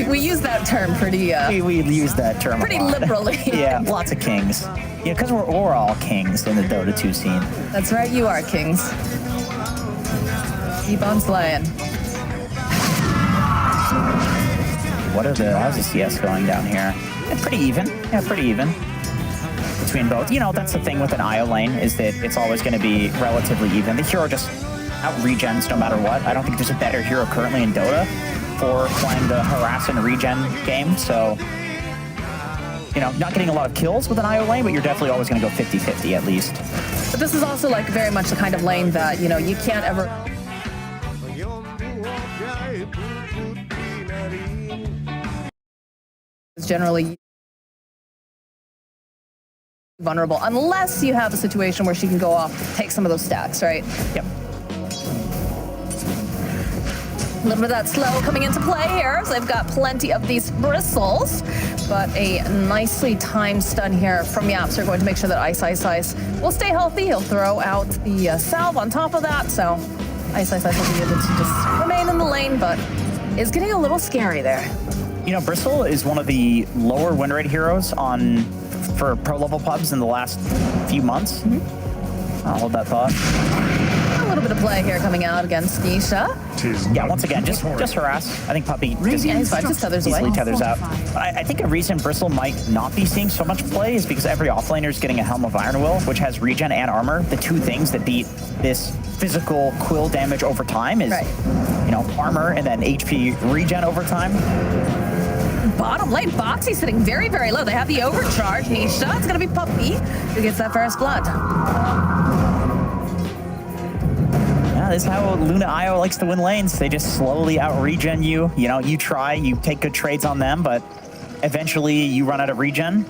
We use that term pretty... we use that term pretty a lot. liberally. Yeah, lots of kings. Yeah, because we're all kings in the Dota 2 scene. That's right, you are kings. Keep on slaying. How's the CS going down here? Yeah, pretty even. Yeah, pretty even. Between both. That's the thing with an IO lane, is that it's always going to be relatively even. The hero just out-regens no matter what. I don't think there's a better hero currently in Dota for playing the harass and regen game, so... not getting a lot of kills with an IO lane, but you're definitely always going to go 50-50 at least. But this is also like very much the kind of lane that, you can't ever... It's generally vulnerable, unless you have a situation where she can go off, take some of those stacks, right? Yep. A little bit of that slow coming into play here, so they've got plenty of these bristles, but a nicely timed stun here from Yaps. They're going to make sure that Ice will stay healthy. He'll throw out the salve on top of that, so Ice will be able to just remain in the lane, but is getting a little scary there. Bristle is one of the lower win rate heroes for pro level pubs in the last few months. I'll hold that thought. A little bit of play here coming out against Nisha. Yeah, once again, just harass. I think Puppy just easily tethers out. I think a reason Bristle might not be seeing so much play is because every offlaner is getting a Helm of Iron Will, which has regen and armor. The two things that beat this physical quill damage over time is, armor and then HP regen over time. Bottom lane, Boxy sitting very, very low. They have the overcharge. Nisha, it's going to be Puppy who gets that first blood. Yeah, this is how Luna IO likes to win lanes. They just slowly out-regen you. You try, you take good trades on them, but eventually you run out of regen.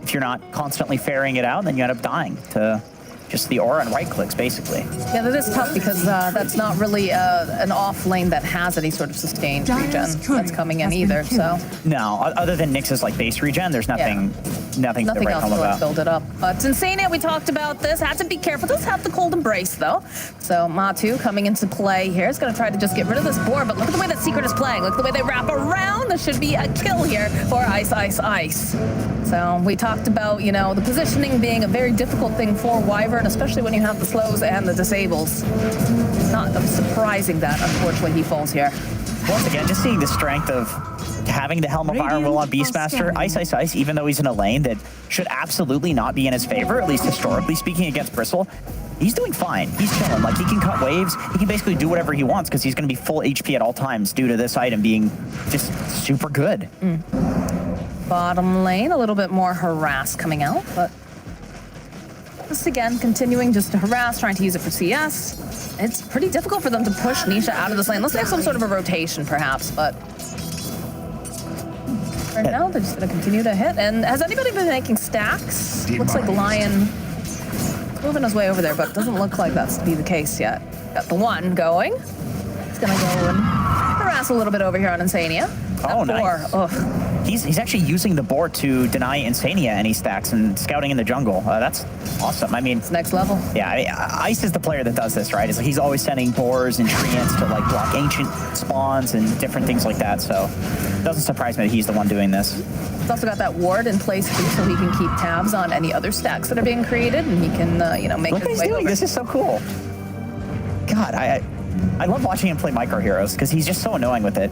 If you're not constantly ferrying it out, then you end up dying to just the aura and right clicks, basically. Yeah, that is tough because that's not really an off lane that has any sort of sustained regen that's coming in either. So no, other than Nyx's like base regen, there's nothing to write home about. Build it up. But Insania, we talked about this. Had to be careful. Does have the cold embrace though. So Matu coming into play here is going to try to just get rid of this board. But look at the way that Secret is playing. Look at the way they wrap around. There should be a kill here for Ice. So we talked about the positioning being a very difficult thing for Wyvern, especially when you have the slows and the disables. It's not surprising that, unfortunately, he falls here. Once again, just seeing the strength of having the Helm of Iron Will on Beastmaster. Ice, even though he's in a lane that should absolutely not be in his favor, at least historically speaking against Bristle, he's doing fine. He's chilling. Like, he can cut waves. He can basically do whatever he wants because he's going to be full HP at all times due to this item being just super good. Bottom lane, a little bit more harass coming out, but just again, continuing just to harass, trying to use it for CS. It's pretty difficult for them to push Nisha out of this lane unless they have some sort of a rotation, perhaps, but right now they're just going to continue to hit. And has anybody been making stacks? Looks like Lion moving his way over there, but it doesn't look like that's to be the case yet. Got the one going. It's going to go and harass a little bit over here on Insania. Oh, nice. Ugh. He's actually using the board to deny Insania any stacks and scouting in the jungle. That's awesome. I mean, It's next level. yeah, I mean, Ice is the player that does this, right? It's like he's always sending boars and treants to like block ancient spawns and different things like that. So it doesn't surprise me that he's the one doing this. He's also got that ward in place too, so he can keep tabs on any other stacks that are being created, and he can, make Look what his he's way doing. over. This is so cool. God, I love watching him play Micro Heroes because he's just so annoying with it.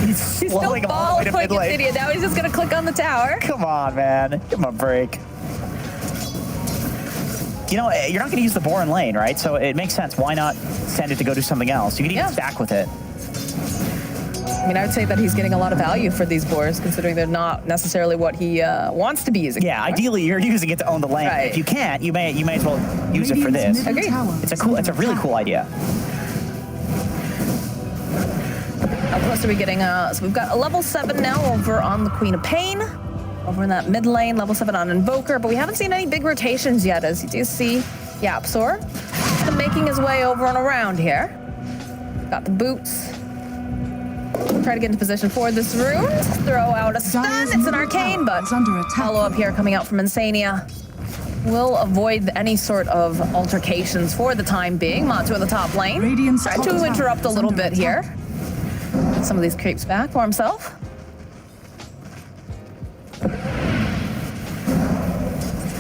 He's He's still slowing all the way to following mid lane. Insidia. Now he's just gonna click on the tower. Come on, man. Give him a break. You know, you're not going to use the boar in lane, right? So it makes sense. Why not send it to go do something else? You can even stack with it. I mean, I would say that he's getting a lot of value for these boars, considering they're not necessarily what he wants to be using. Yeah, ideally you're using it to own the lane. Right. If you can't, you may as well use it for Radiant's this. middle Agreed. tower It's a really cool idea. How close are we getting? So we've got a level 7 now over on the Queen of Pain. Over in that mid lane, level 7 on Invoker, but we haven't seen any big rotations yet, as you do see Yapsor kind of making his way over and around here. Got the boots. Try to get into position for this rune. Throw out a stun. It's an arcane, but follow up here coming out from Insania. Will avoid any sort of altercations for the time being. Matu in the top lane. Try to interrupt a little bit here. Some of these creeps back for himself.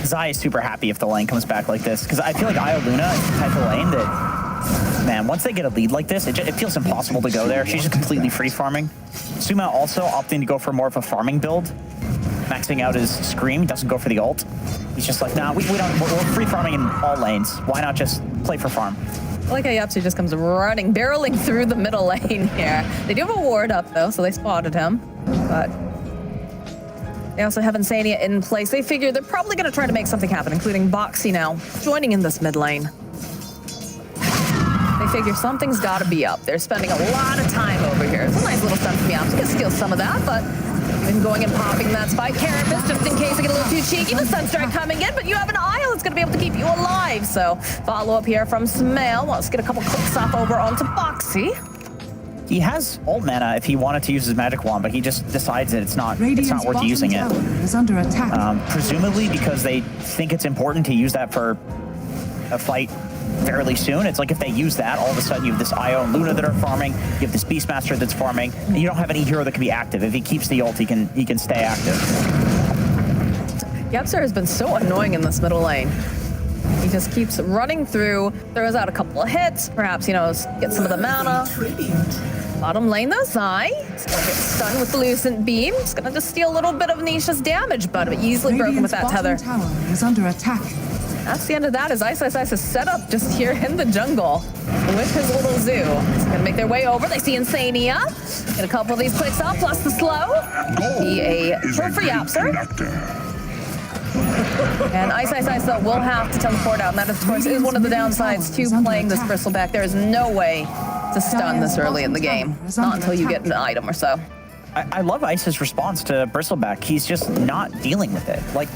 Zai is super happy if the lane comes back like this, because I feel like Io Luna is the type of lane that, man, once they get a lead like this, it feels impossible to go there. She's just completely free farming. Suma also opting to go for more of a farming build, maxing out his Scream. He doesn't go for the ult. He's just like, nah, we're free farming in all lanes. Why not just play for farm? I like how Yapsu just comes running, barreling through the middle lane here. They do have a ward up, though, so they spotted him. But they also have Insania in place. They figure they're probably going to try to make something happen, including Boxy now joining in this mid lane. They figure something's got to be up. They're spending a lot of time over here. It's a nice little stun from Yapsu. You can steal some of that, but even going and popping that spike. Carapace, just in case they get a little too cheeky. The Sunstrike coming in, but you have an Isle that's going to be able to keep you alive. So follow up here from Smale. Let's get a couple clicks off over onto Boxy. He has ult mana if he wanted to use his magic wand, but he just decides that it's not worth using it. Is under attack. Presumably because they think it's important to use that for a fight fairly soon. It's like if they use that, all of a sudden you have this Io and Luna that are farming, you have this Beastmaster that's farming, and you don't have any hero that can be active. If he keeps the ult, he can stay active. Yapsar has been so annoying in this middle lane. He just keeps running through, throws out a couple of hits, perhaps, get some of the mana. Bottom lane, though, Zai. He's gonna get stunned with the Lucent Beam. He's gonna just steal a little bit of Nisha's damage, but easily broken with that tether. Tower is under attack. That's the end of that, as Ice is set up just here in the jungle with his little zoo. He's gonna make their way over. They see Insania. Get a couple of these clicks off, plus the slow. Be a pull for Yapsar. And Ice, though, will have to teleport out, and that, of course, is one of the downsides to playing this Bristleback. There is no way to stun this early in the game, not until you get an item or so. I love Ice's response to Bristleback. He's just not dealing with it. Like,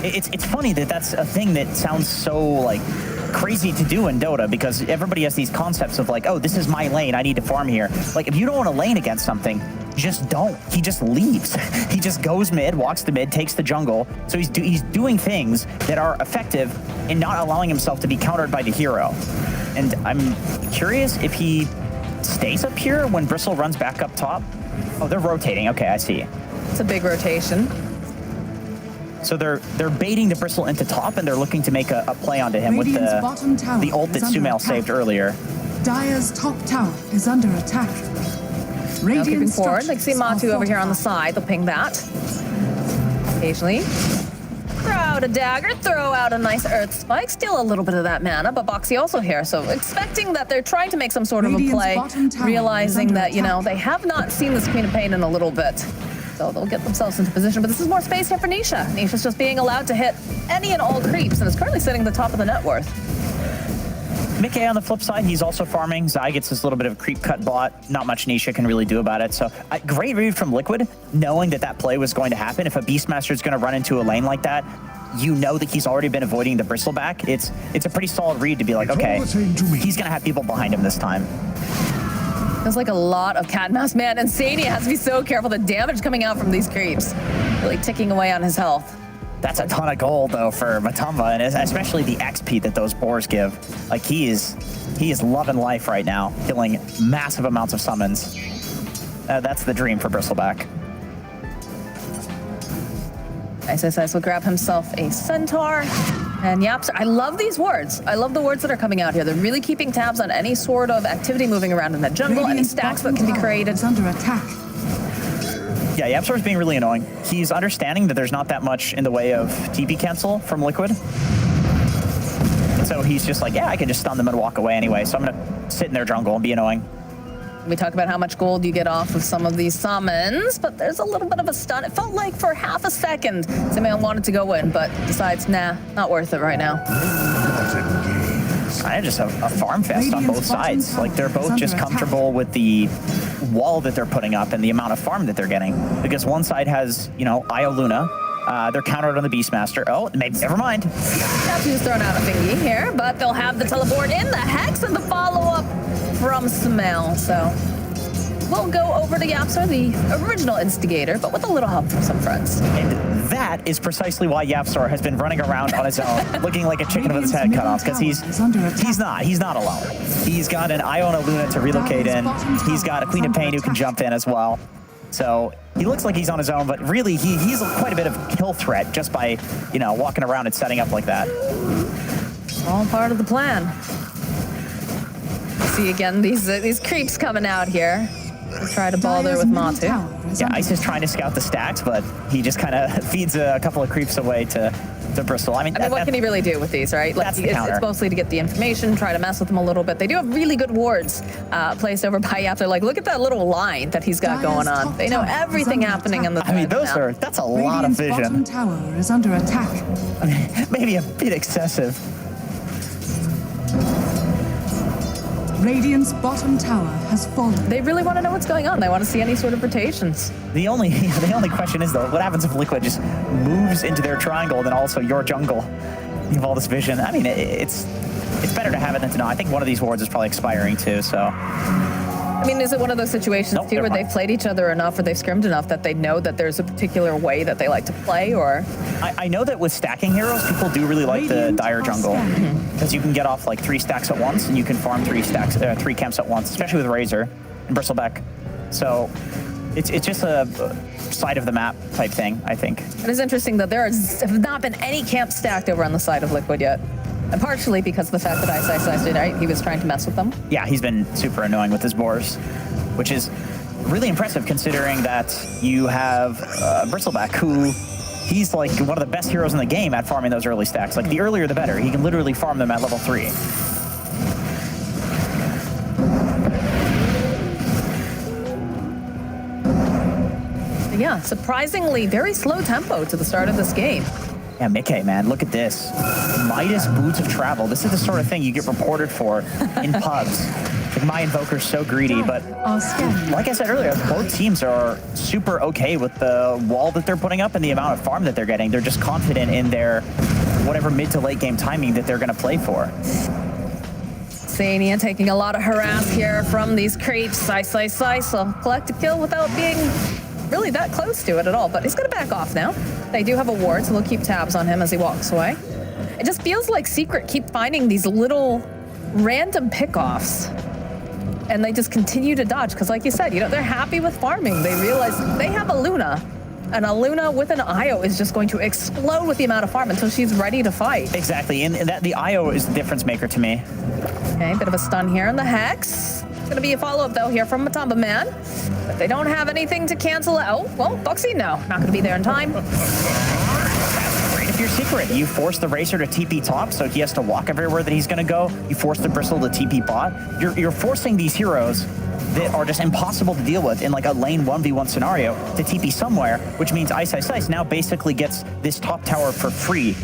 it's funny that that's a thing that sounds so, like, crazy to do in Dota, because everybody has these concepts of like, oh, this is my lane, I need to farm here. Like, if you don't want to lane against something, just don't. He just leaves. He just goes mid, walks the mid, takes the jungle. So he's doing things that are effective in not allowing himself to be countered by the hero. And I'm curious if he stays up here when Bristle runs back up top. Oh, they're rotating. Okay, I see. It's a big rotation. So they're baiting the Bristle into top, and they're looking to make a play onto him with the ult that Sumail saved earlier. Dire's top tower is under attack. Now keeping forward. Like, see Matu over here on the side. They'll ping that. Occasionally. Throw out a dagger, throw out a nice earth spike, steal a little bit of that mana, but Boxy also here. So expecting that they're trying to make some sort of a play, realizing that, they have not seen this Queen of Pain in a little bit. So they'll get themselves into position, but this is more space here for Nisha. Nisha's just being allowed to hit any and all creeps, and is currently sitting at the top of the net worth. Mickey on the flip side, he's also farming. Zai gets this little bit of a creep cut bot. Not much Nisha can really do about it. So great read from Liquid, knowing that play was going to happen. If a Beastmaster is going to run into a lane like that, you know that he's already been avoiding the Bristleback. It's a pretty solid read to be like, okay, he's going to have people behind him this time. Feels like a lot of cat and mouse. Man, Insania has to be so careful. The damage coming out from these creeps. Really ticking away on his health. That's a ton of gold, though, for Matumba, and especially the XP that those boars give. Like, he is loving life right now, killing massive amounts of summons. That's the dream for Bristleback. Ice will grab himself a centaur. And Yaps, I love these wards. I love the wards that are coming out here. They're really keeping tabs on any sort of activity moving around in that jungle, any stacks that can be created. Is under attack. Yeah, Yapsor's being really annoying. He's understanding that there's not that much in the way of TP cancel from Liquid. And so he's just like, yeah, I can just stun them and walk away anyway. So I'm gonna sit in their jungle and be annoying. We talk about how much gold you get off of some of these summons, but there's a little bit of a stun. It felt like for half a second, Simeon wanted to go in, but decides, nah, not worth it right now. I just have a farm fest on both sides. Like, they're both just comfortable with the wall that they're putting up and the amount of farm that they're getting. Because one side has, you know, Io Luna. They're countered on the Beastmaster. Oh, maybe, never mind. He's throwing out a thingy here, but they'll have the teleport in, the Hex, and the follow-up from Smell. So we'll go over to Yapsor, the original instigator, but with a little help from some friends. And that is precisely why Yapsor has been running around on his own, looking like a chicken with his head cut off, because he's not alone. He's got an Iona Luna to relocate in. He's got a Queen of Pain who can jump in as well. So he looks like he's on his own, but really he's quite a bit of kill threat just by, you know, walking around and setting up like that. All part of the plan. See again these creeps coming out here. We'll try to ball there with Matu. Yeah, Ice is trying to scout the stacks, but he just kind of feeds a couple of creeps away to Bristle. I mean, what can he really do with these, right? Like, it's mostly to get the information, try to mess with them a little bit. They do have really good wards placed over by Yap. They're like, look at that little line that he's got going on. They know everything happening in the. I mean, that's a lot of vision. Bottom tower is under attack. Maybe a bit excessive. Radiant's bottom tower has fallen. They really want to know what's going on. They want to see any sort of rotations. The only question is, though, what happens if Liquid just moves into their triangle and then also your jungle? You have all this vision. I mean, it's better to have it than to know. I think one of these wards is probably expiring too, so. I mean, is it one of those situations too where they've played each other enough or they've scrimmed enough that they know that there's a particular way that they like to play, or? I know that with stacking heroes, people do really like the Dire jungle because you can get off like 3 stacks at once and you can farm 3 camps at once, especially with Razor and Bristleback. So it's just a side of the map type thing, I think. It is interesting that there have not been any camps stacked over on the side of Liquid yet. And partially because of the fact that Ice did, right? He was trying to mess with them. Yeah, he's been super annoying with his boars, which is really impressive considering that you have Bristleback, who he's like one of the best heroes in the game at farming those early stacks. Like, the earlier the better. He can literally farm them at level 3. Yeah, surprisingly very slow tempo to the start of this game. Yeah, Mickey, man, look at this. Midas Boots of Travel. This is the sort of thing you get reported for in pubs. Like, my Invoker's so greedy, but like I said earlier, both teams are super okay with the wall that they're putting up and the amount of farm that they're getting. They're just confident in their whatever mid to late game timing that they're going to play for. Sania taking a lot of harass here from these creeps. Ice will collect a kill without being really that close to it at all, but he's going to back off now. They do have a ward, so they'll keep tabs on him as he walks away. It just feels like Secret keep finding these little random pickoffs, and they just continue to dodge, because like you said, you know, they're happy with farming. They realize they have a Luna, and a Luna with an Io is just going to explode with the amount of farm until she's ready to fight. Exactly, and that the Io is the difference maker to me. Okay, bit of a stun here in the Hex. It's gonna be a follow-up though here from Matumba Man. But they don't have anything to cancel out. Oh, well, Buxy, no. Not gonna be there in time. Great if you're Secret. You force the Racer to TP top, so he has to walk everywhere that he's gonna go. You force the Bristle to TP bot. You're forcing these heroes that are just impossible to deal with in like a lane 1v1 scenario to TP somewhere, which means Ice now basically gets this top tower for free.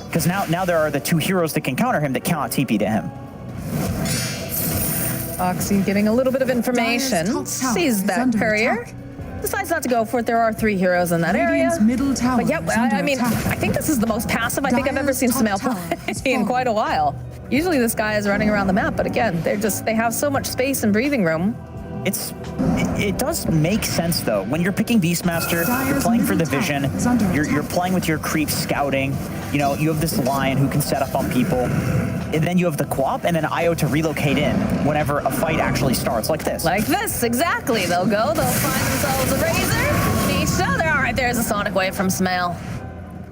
Because now there are the 2 heroes that can counter him that cannot TP to him. Oxy giving a little bit of information, sees that courier, decides not to go for it. There are 3 heroes in that area. Middle tower but yeah, I mean, I think this is the most passive I think I've ever seen Sumail play in quite a while. Usually this guy is running around the map, but again, they have so much space and breathing room. It does make sense though. When you're picking Beastmaster, you're playing for the vision. You're playing with your creep scouting. You know, you have this lion who can set up on people, and then you have the Quap and then Io to relocate in whenever a fight actually starts, like this. Like this, exactly. They'll find themselves a Razor, each other. All right, there's a Sonic Wave from Smale.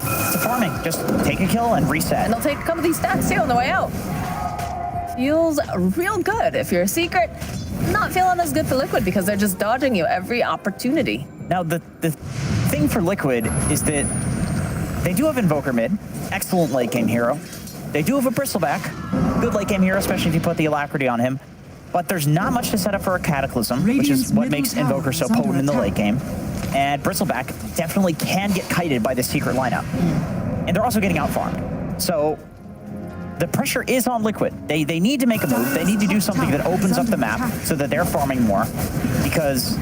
It's farming. Just take a kill and reset. And they'll take a couple of these stacks too on the way out. Feels real good if you're a Secret. Not feeling as good for Liquid because they're just dodging you every opportunity. Now, the thing for Liquid is that they do have Invoker mid, excellent late game hero. They do have a Bristleback, good late game hero, especially if you put the Alacrity on him. But there's not much to set up for a Cataclysm, which is what makes Invoker so potent in the late game. And Bristleback definitely can get kited by the Secret lineup. And they're also getting out-farmed. So the pressure is on Liquid. They need to make a move. They need to do something that opens up the map so that they're farming more, because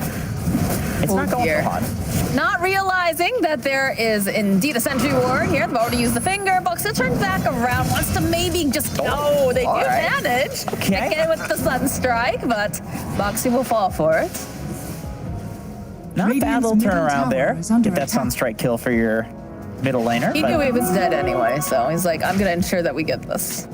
it's not going so hot. Not realizing that there is indeed a Sentry Ward here. They've already used the finger. Buxton turns back around, wants to maybe just go. They do manage. Okay. Again with the Sunstrike, but Boxy will fall for it. Not a bad little turnaround there. Get that Sunstrike kill for your middle laner. He knew he was dead anyway, so he's like, I'm going to ensure that we get this.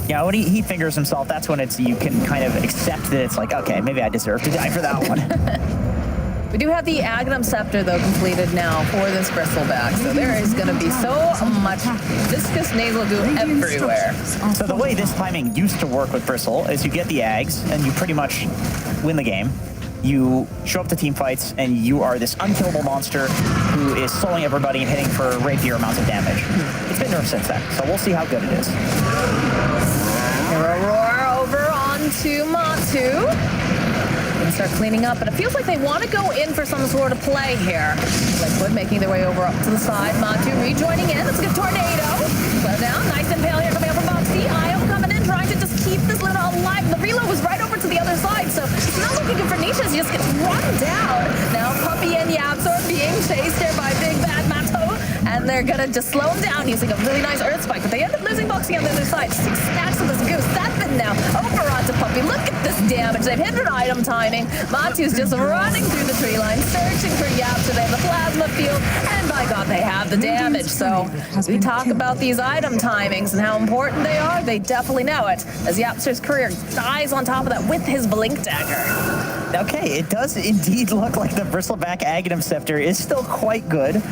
Yeah, when he fingers himself, that's when you can kind of accept that it's like, okay, maybe I deserve to die for that one. We do have the Aghanim Scepter, though, completed now for this Bristleback, so there is going to be so much viscous nasal goo everywhere. So the way this timing used to work with Bristle is you get the Ags, and you pretty much win the game. You show up to team fights, and you are this unkillable monster who is slowing everybody and hitting for rapier amounts of damage. It's been nerfed since then, so we'll see how good it is. Aurora over onto Matu. Gonna start cleaning up, but it feels like they want to go in for some sort of play here. Liquid making their way over up to the side. Matu rejoining in. Let's get Tornado. Slow down. Nice impale here coming up from Boxy. Io coming in, trying to just keep this little alive. The reload was right over to the other side, so it's not looking good for Nisha. He just gets run down. Now Puppy and Yapsor being chased here by Big Bad Mato, and they're gonna just slow him down using a really nice Earth Spike, but they end up losing Boxy on the other side. 6 stacks of this goo. 7 now. Over onto Puppy. Look at this damage. They've hit an item timing. Matu's just running through the tree line, searching for Yapsor. They have the plasma field, and by God, they have the damage. So we talk about these item timings and how important they are. They definitely know it, as Yapsor's career dies on top of that with his Blink Dagger. Okay, it does indeed look like the Bristleback Aghanim Scepter is still quite good.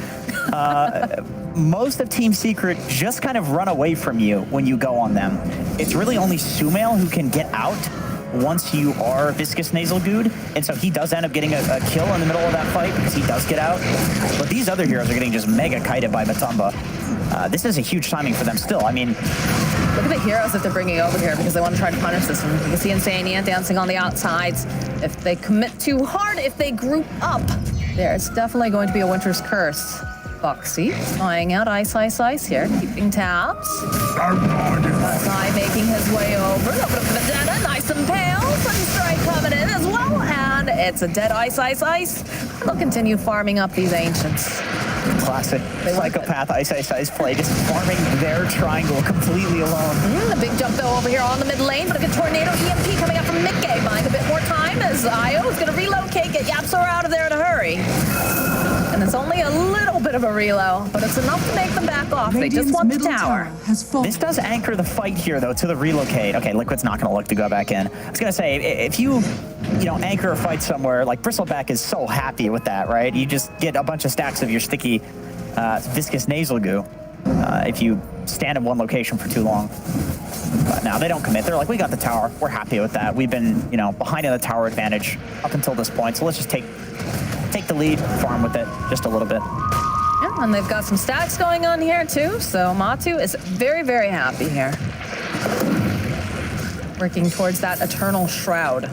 Most of Team Secret just kind of run away from you when you go on them. It's really only Sumail who can get out once you are Viscous Nasal Good, and so he does end up getting a kill in the middle of that fight because he does get out. But these other heroes are getting just mega kited by Matumba. This is a huge timing for them still. I mean, look at the heroes that they're bringing over here because they want to try to punish this one. You can see Insania dancing on the outsides. If they commit too hard, if they group up, there's definitely going to be a Winter's Curse. Foxy flying out, ice here, keeping tabs. Guy making his way over. Open up the vendetta, nice and pale. Sunstrike coming in as well, and it's a dead ice. They'll continue farming up these ancients. Classic psychopath ice play, just farming their triangle completely alone. A big jump though over here on the mid lane, but a good tornado EMP coming up from Mickey, buying a bit more time as Io is going to relocate, get Yapsor out of there in a hurry. And it's only a little bit of a reload, but it's enough to make them back off. They just want the tower. This does anchor the fight here, though, to the relocate. Okay, Liquid's not going to look to go back in. I was going to say, if you anchor a fight somewhere, like Bristleback is so happy with that, right? You just get a bunch of stacks of your sticky viscous nasal goo if you stand in one location for too long. But now they don't commit. They're like, we got the tower. We're happy with that. We've been, behind in the tower advantage up until this point, so let's just take the lead, farm with it just a little bit. Yeah, and they've got some stacks going on here too, so Matu is very, very happy here. Working towards that Eternal Shroud.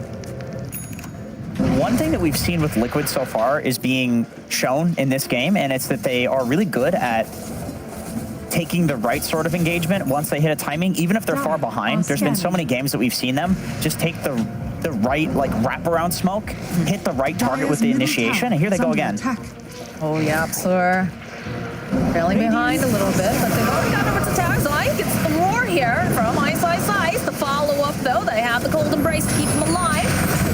One thing that we've seen with Liquid so far is being shown in this game, and it's that they are really good at taking the right sort of engagement once they hit a timing, even if they're far behind. There's been so many games that we've seen them just take the right, wraparound smoke, hit the right target with the initiation, and here they go again. Oh, Yapsor trailing behind a little bit, but they've already got over to tower, so I think it's the war have the cold embrace to keep him alive.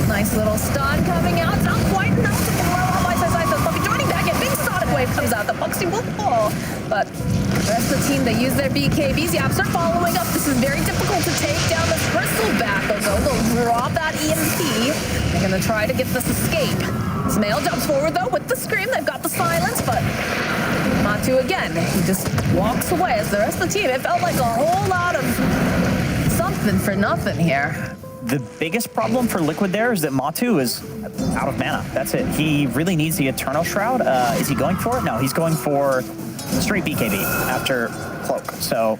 Nice little stun coming out. It's not quite enough to blow up my side. So Puppy joining back in. Big Sonic Wave comes out. The Foxy will fall. But the rest of the team, they use their BKBs. The Apps are following up. This is very difficult to take down this Bristleback. They'll drop that EMP. They're going to try to get this escape. Smail jumps forward, though, with the scream. They've got the silence, but Matu again. He just walks away as the rest of the team. It felt like a whole lot of something for nothing here. The biggest problem for Liquid there is that Matu is out of mana. That's it. He really needs the Eternal Shroud. Is he going for it? No, he's going for straight BKB after Cloak. So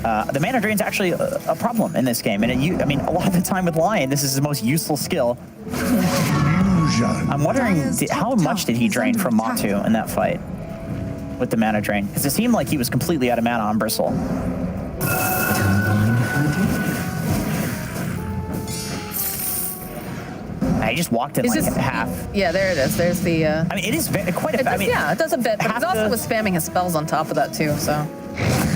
the mana drain's actually a problem in this game. And I mean, a lot of the time with Lion, this is his most useful skill. I'm wondering, how much did he drain from Matu in that fight with the mana drain? Because it seemed like he was completely out of mana on Bristle. I just walked in like half. Yeah, there it is. There's the... I mean, it is quite a... I mean, yeah, it does a bit, but he's also was spamming his spells on top of that too, so...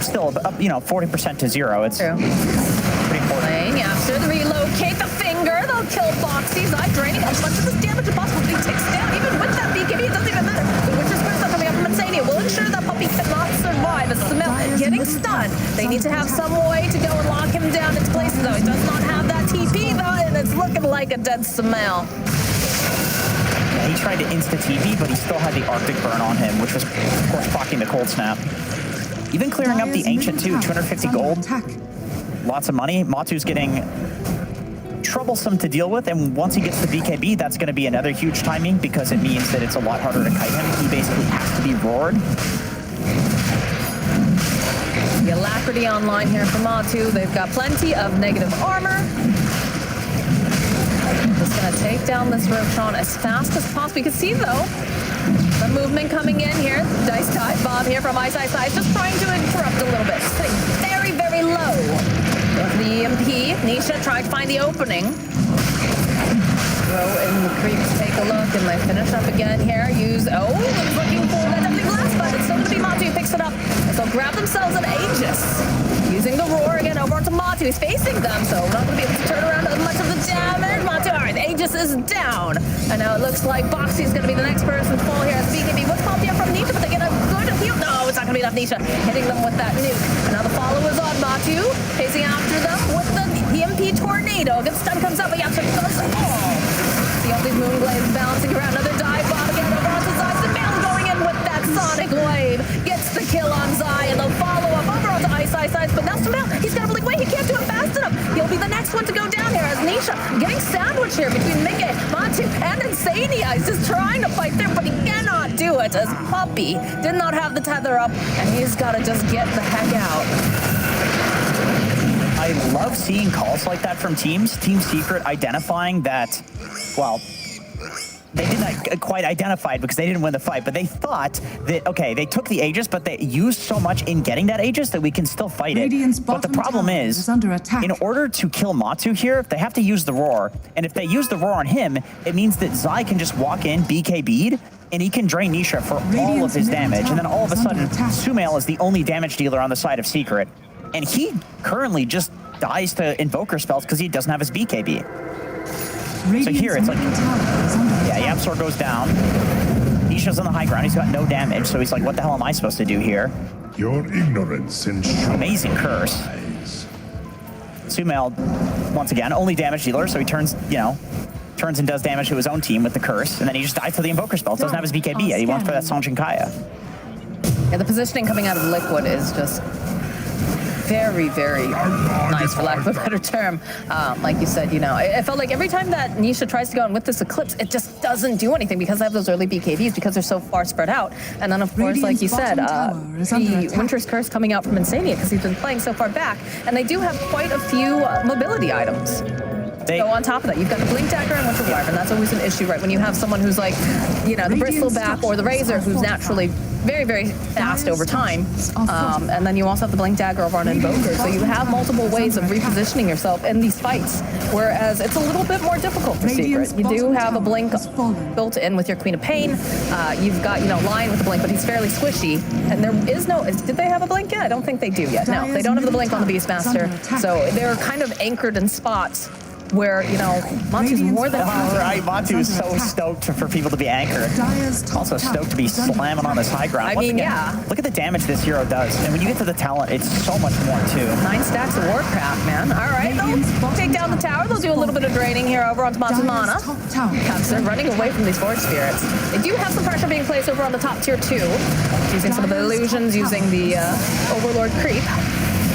Still, you know, 40% to 0. It's true. Pretty important. Playing after the relocate the finger. They'll kill Foxy's eye, draining as much of this damage as possible. He takes down, even with that BKB, it doesn't even matter. The Witcher's Curse coming up from Insania will ensure that Puppy cannot survive. As Smell getting stunned. They need to have some way to go and lock him down in place, though. He does not have that TP, though, and it's looking like a dead Smell. Yeah, he tried to insta-TP, but he still had the Arctic Burn on him, which was, of course, blocking the Cold Snap. Even clearing up the Ancient, too, 250 gold. Lots of money. Matu's getting troublesome to deal with, and once he gets the BKB, that's going to be another huge timing, because it means that it's a lot harder to kite him. He basically has to be roared. The Alacrity online here for Matu. They've got plenty of negative armor. Just going to take down this Roshan as fast as possible. You can see, though, the movement coming in here. Dice Dive Bomb here from Ice, just trying to interrupt a little bit. Sitting very, very low. With the EMP, Nisha tried to find the opening. Throw in the creeps, take a look, and they finish up again here. Use, looking for that empty glass, but it's still going to be Matu who picks it up. And so grab themselves an Aegis. Using the roar again over onto Matu. He's facing them, so we're not going to be able to turn around much of the damage. Matu, all right, the Aegis is down. And now it looks like Boxy is going to be the next person to fall here as BKB. What's popping up from Nisha, but they get a good heal. No, it's not going to be enough. Nisha hitting them with that nuke. And now the follow is on Matu, chasing after them with the EMP Tornado. A good stun comes up, but Yamcha goes all. See all these Moonblades bouncing around. Another dive bomb again over onto Zai. The Mail going in with that Sonic Wave. Gets the kill on Zai, and they'll follow up over onto Ice. But now Samel, he's got to blink. Wait, he can't do it fast enough. He'll be the next one to go down here as Nisha getting sandwiched here between Mige, Matu, and Insania. He's just trying to fight there, but he cannot do it as Puppy did not have the tether up, and he's got to just get the heck out. I love seeing calls like that from teams. Team Secret identifying that, well, they didn't quite identify it because they didn't win the fight, but they thought that, okay, they took the Aegis, but they used so much in getting that Aegis that we can still fight it. But the problem is, in order to kill Matu here, they have to use the Roar. And if they use the Roar on him, it means that Zai can just walk in, BKB'd, and he can drain Nisha for all of his damage. And then all of a sudden, Sumail is the only damage dealer on the side of Secret. And he currently just dies to Invoker spells because he doesn't have his BKB. So here, it's like, yeah, Yapsor goes down. Nisha's on the high ground. He's got no damage, so he's like, what the hell am I supposed to do here? Your ignorance ensures. Amazing curse. Sumail, once again, only damage dealer, so he turns, turns and does damage to his own team with the curse, and then he just dies to the Invoker spell. Doesn't have his BKB yet. He wants for that Sanjin Kaya. Yeah, the positioning coming out of Liquid is just very, very nice, for lack of a better term. Like you said, it felt like every time that Nisha tries to go in with this Eclipse, it just doesn't do anything because they have those early BKBs, because they're so far spread out. And then, of course, like you said, the Winter's Curse coming out from Insania because he's been playing so far back. And they do have quite a few mobility items. So on top of that, you've got the Blink Dagger and Winter Wyvern. That's always an issue, right? When you have someone who's like, the Bristleback or the Razor, who's naturally very, very fast over time. And then you also have the Blink Dagger over on Invoker. So you have multiple ways of repositioning yourself in these fights, whereas it's a little bit more difficult for Secret. You do have a Blink built in with your Queen of Pain. You've got, Lion with the Blink, but he's fairly squishy. And there is no, did they have a Blink yet? I don't think they do yet. No, they don't have the Blink on the Beastmaster. So they're kind of anchored in spots where, you know, Matu's more than Radiant's All right, Matu is so stoked for people to be anchored. Dire's top Also tower stoked to be is under slamming on this high ground. I Once mean, again, yeah. Look at the damage this hero does. And when you get to the talent, it's so much more too. 9 stacks of Warcraft, man. All right, they'll take down the tower. They'll do a little bit of draining here over onto Matu's mana. Dire's top tower. Caps, they're running away from these Forge Spirits. They do have some pressure being placed over on the top tier 2, using some of the illusions, using the Overlord creep.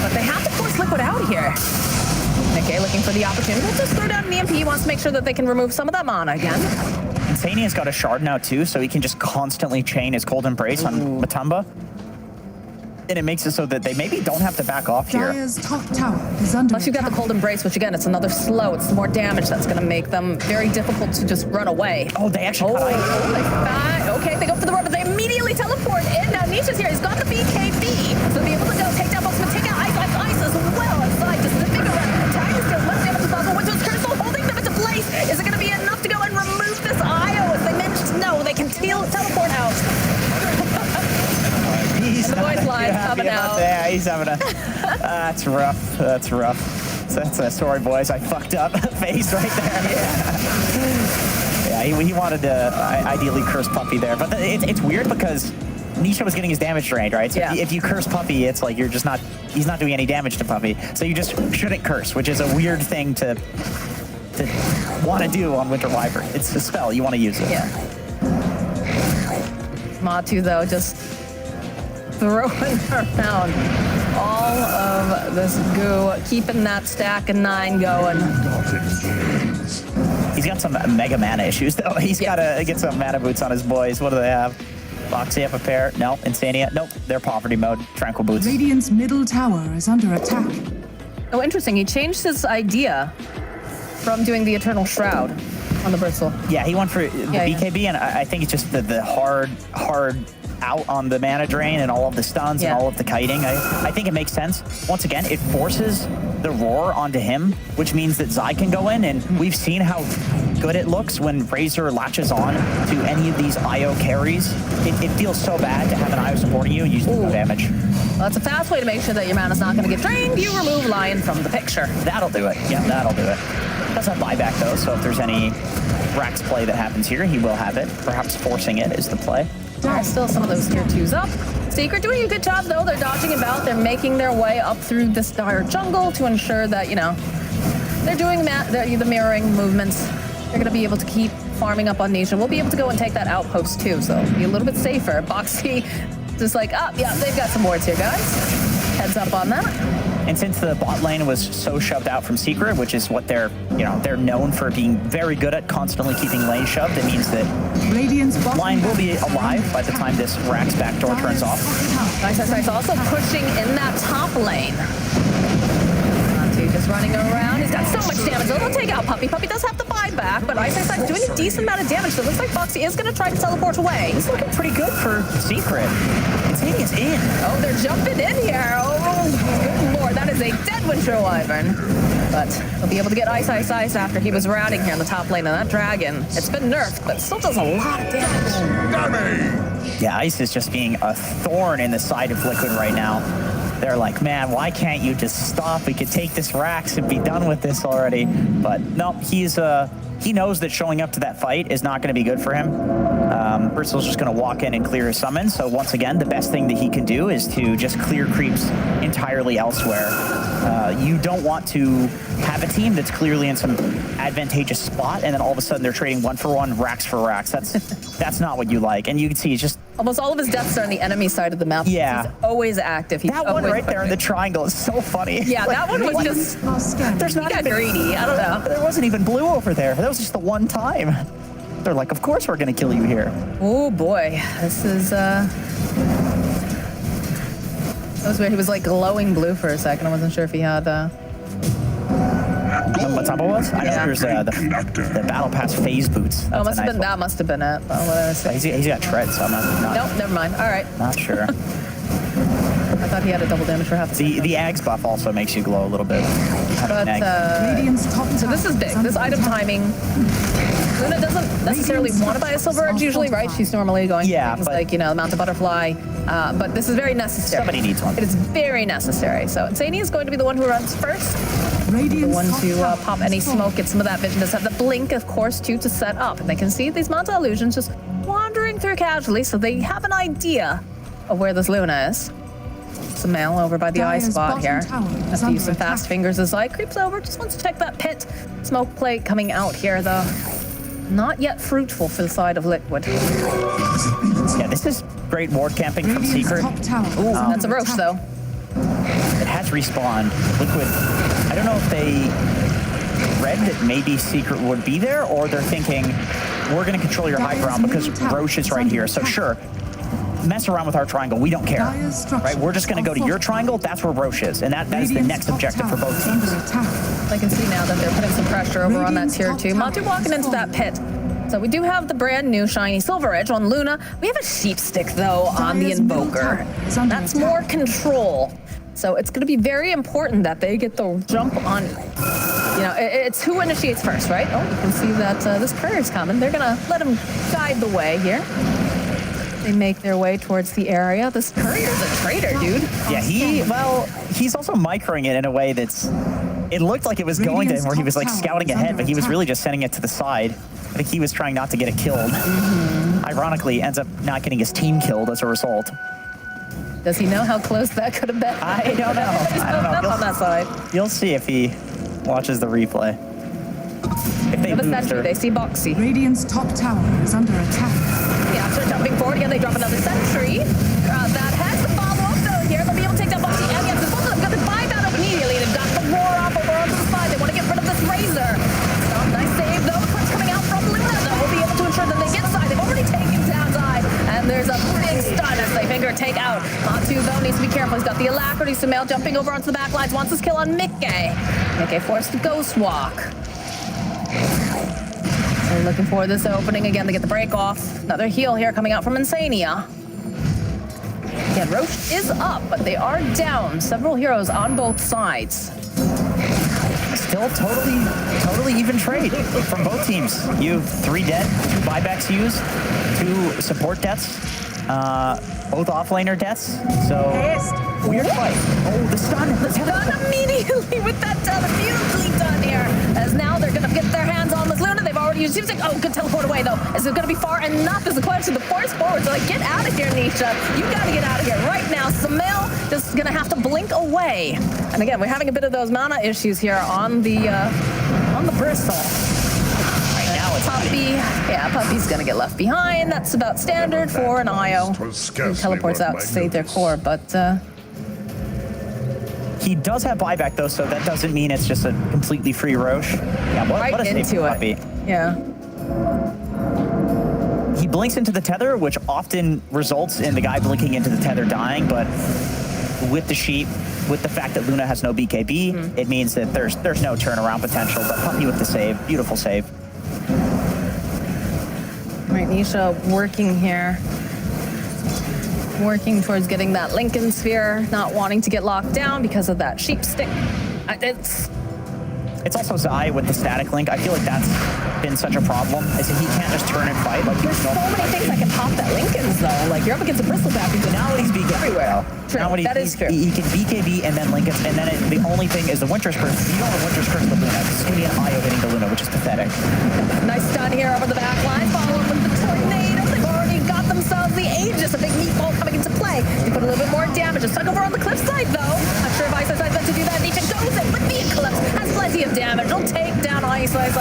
But they have to force Liquid out here. Okay, looking for the opportunity. We'll just throw down an EMP. He wants to make sure that they can remove some of that mana again. Insania's got a shard now too, so he can just constantly chain his Cold Embrace on Matumba. And it makes it so that they maybe don't have to back off here. Dire's top tower is under Plus you've got the attack. Cold Embrace, which again, it's another slow. It's more damage that's going to make them very difficult to just run away. Oh, they actually cut ice. Okay, they go for the run, but they immediately teleport in. Now Nisha's here. He's got the BKB, so they'll be able to go take down both, but take out Ice as well. Aside just the bigger attack is still much damage as possible. Window's Crystal holding them into place. Is it going to be enough to go and remove this IO? If they manage to know, they can teleport out. He's The voice line coming out. Yeah, he's having a... That's rough. That's rough. So that's a sorry, boys. I fucked up face right there. Yeah, he wanted to ideally curse Puppy there. But it's weird because Nisha was getting his damage drained, right? So Yeah. if you curse Puppy, it's like you're just not... He's not doing any damage to Puppy. So you just shouldn't curse, which is a weird thing to want to do on Winter Wyvern. It's a spell. You want to use it. Yeah. Matu, though, just throwing around all of this goo, keeping that stack of 9 going. He's got some mega mana issues, though. He's got to get some mana boots on his boys. What do they have? Foxy up a pair. No. Insania. Nope. They're poverty mode. Tranquil boots. Radiant's middle tower is under attack. Oh, interesting. He changed his idea from doing the Eternal Shroud on the Bristle. Yeah, he went for the Yeah, BKB, and I think it's just the hard out on the mana drain and all of the stuns and all of the kiting. I think it makes sense. Once again, it forces the roar onto him, which means that Zai can go in, and we've seen how good it looks when Razor latches on to any of these IO carries. It feels so bad to have an IO supporting you and you do no damage. Well, that's a fast way to make sure that your mana's not going to get drained. You remove Lion from the picture. That'll do it. Yeah, that'll do it. Does have buyback, though, so if there's any Rax play that happens here, he will have it. Perhaps forcing it is the play. There's still some of those tier 2s up. Secret doing a good job, though. They're dodging about. They're making their way up through this dire jungle to ensure that, you know, they're doing the mirroring movements. They're going to be able to keep farming up on Nisha. We'll be able to go and take that outpost, too, so be a little bit safer. Boxy just like, yeah, they've got some wards here, guys. Heads up on that. And since the bot lane was so shoved out from Secret, which is what they're known for being very good at, constantly keeping lane shoved, it means that Radiant's bottom line will be tower is alive under by the attack. time this Rax backdoor turns off. Nice. Also pushing in that top lane. Monty just running around. He's got so much damage. They'll take out Puppy. Puppy does have the buyback, but Ice doing a decent amount of damage. So it looks like Foxy is going to try to teleport away. He's looking pretty good for Secret. Insania's in. Oh, they're jumping in here. Oh, good lord. That is a dead Winter Wyvern. But he'll be able to get Ice after he was routing here in the top lane. And that dragon, it's been nerfed, but still does a lot of damage. Yeah, Ice is just being a thorn in the side of Liquid right now. They're like, man, why can't you just stop? We could take this Rax and be done with this already. But no, he knows that showing up to that fight is not going to be good for him. Bristle's just going to walk in and clear his summon. So once again, the best thing that he can do is to just clear creeps entirely elsewhere. You don't want to have a team that's clearly in some advantageous spot, and then all of a sudden they're trading 1-for-1, Rax for Rax. That's not what you like. And you can see it's just... Almost all of his deaths are on the enemy side of the map. Yeah. He's always active. He's that one right there in the triangle is so funny. Yeah, that one was just... There's not got even, greedy. I don't know. There wasn't even blue over there. That was just the one time. They're like, of course we're going to kill you here. Oh, boy. This is... That was weird. He was like glowing blue for a second. I wasn't sure if he had... Matumba was? I know there's the Battle Pass phase boots. That must have been it. He's got tread, so I'm not... Nope, never mind. All right. Not sure. I thought he had a double damage for half a second. The Ags buff also makes you glow a little bit. But, Radiant's top so this is big. This item timing Luna doesn't necessarily want to buy a Silver Edge usually, right? She's normally going Yeah, for things but- like, you know, Mount a Butterfly. But this is very necessary. Somebody needs one. It is very necessary. So Insania is going to be the one who runs first. The Radiant's one top to tower pop is any falling. smoke, get some of that vision. Does have the blink, of course, too, to set up. And they can see these Manta illusions just wandering through casually, so they have an idea of where this Luna is. Sumail over by the eye Dire's spot bottom here. tower is Has to use some under fast attack. fingers as I creeps over. Just wants to check that pit. Smoke plate coming out here, though. Not yet fruitful for the side of Liquid. Yeah, this is great ward camping from Radiant's Secret. top tower Ooh, is that's a under Roche, attack. though. It has respawned. Liquid, I don't know if they read that maybe Secret would be there, or they're thinking, we're going to control your high Dire's ground because middle tower Roche is is right under here. So attack. sure, mess around with our triangle. We don't care. Dire's structures Right? We're just going to go to are your fortified. triangle. That's where Roche is. And that is the Radiant's next top objective for tower both is teams. under attack. I can see now that they're putting some pressure over on that Radiant's tier top 2. tower Matu walking is into that pit. So we do have the brand new shiny Silver Edge on Luna. We have a sheep stick, though, on the Dire's middle Invoker. tower is under That's attack. more control. So it's going to be very important that they get the jump on. You know, it's who initiates first, right? Oh, you can see that this courier's coming. They're going to let him guide the way here. They make their way towards the area. This courier's a traitor, dude. Yeah, he's also microing it in a way that's. It looked like it was going to him where he was like scouting ahead, but he was really just sending it to the side. I think he was trying not to get it killed. Ironically, ends up not getting his team killed as a result. Does he know how close that could have been? I don't know. Everybody's I don't know. spoken up on that side. You'll see if he watches the replay. If they Have a lose, sentry. they're- They see Boxy. Radiant's top tower is under attack. Yeah, so jumping forward again, they drop another sentry. That has the follow-up though here. They'll be able to take down Boxy and yes, both of them got the buy that up immediately. They've got the roar off over onto the side. They want to get rid of this Razor. Nice save though. The clip's coming out from Luna though. We'll be able to ensure that they get side. They've already taken down side. And there's a big stun as they finger take out. Matu though needs to be careful. He's got the Alacrity. Sumail jumping over onto the back lines. Wants his kill on Mickey. Mickey forced to ghost walk. They're looking for this opening again to get the break off. Another heal here coming out from Insania. Again, Roche is up, but they are down. Several heroes on both sides. Still totally even trade from both teams. You have 3 dead, 2 buybacks used, 2 support deaths, both offlaner deaths. So weird fight. Oh, the stun. The stun immediately with that beautifully done here. As now they're gonna get their hands on this Luna. They've already used music. Oh, good teleport away though. Is it gonna be far enough? Is the question. The force forward. So like, get out of here, Nisha. You gotta get out of here right now. Sumail just gonna have to blink away. And again, we're having a bit of those mana issues here on the bristle. Right now it's Puppy, yeah, Puppy's gonna get left behind. That's about standard for an IO. Who teleports out to save their core, but he does have buyback though, so that doesn't mean it's just a completely free Roche. Yeah, what right a save into from it. Puppy. Yeah. He blinks into the tether, which often results in the guy blinking into the tether dying, but with the sheep, with the fact that Luna has no BKB, it means that there's no turnaround potential, but Puppy with the save, beautiful save. Right, Nisha working here. Working towards getting that Lincoln Sphere, not wanting to get locked down because of that sheep stick. It's also Zai with the static link. I feel like that's been such a problem, is that he can't just turn and fight like There's so many things that can pop that Lincoln's though. Like you're up against a bristle back, but now he's BKB everywhere. True, Now that is true. He can BKB and then Lincoln's, and then the only thing is the Winter's Curse. You don't have Winter's Curse with Luna. It's going to be an IO hitting the Luna, which is pathetic. Nice stun here over the back line. Follow up with the tornado. They've already got themselves the Aegis. A big meatball coming into play. They put a little bit more damage. Just stuck over on the cliffside though. Not sure if Ice Ice meant to do that. Nisha goes in with the Eclipse. Has plenty of damage. He'll take down Ice Ice.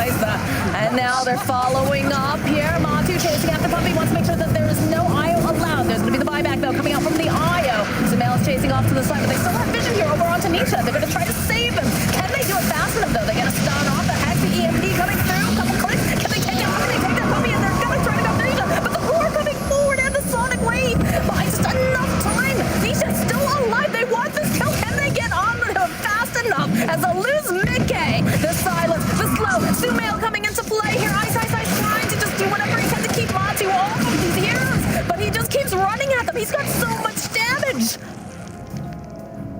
And now they're following up here. Matu chasing after Puppy. Wants to make sure that there is no IO allowed. There's going to be the buyback though coming out from the IO. Sumail is chasing off to the side, but they still have vision here over onto Nisha. They're going to try to save him. Can they do it fast enough though? They get a stun off. That has the EMP coming through. A couple clicks. Can they take down Puppy? They take down Puppy and they're going to try to go for Nisha. But the roar coming forward and the sonic wave buys just enough time. Nisha's still alive. They want this kill. Can they get on with him fast enough as they lose Mickey? The silence, the slow. Sumail coming into play here. Ice trying to just do whatever he can to keep Matu off of these heroes. But he just keeps running at them. He's got so much damage.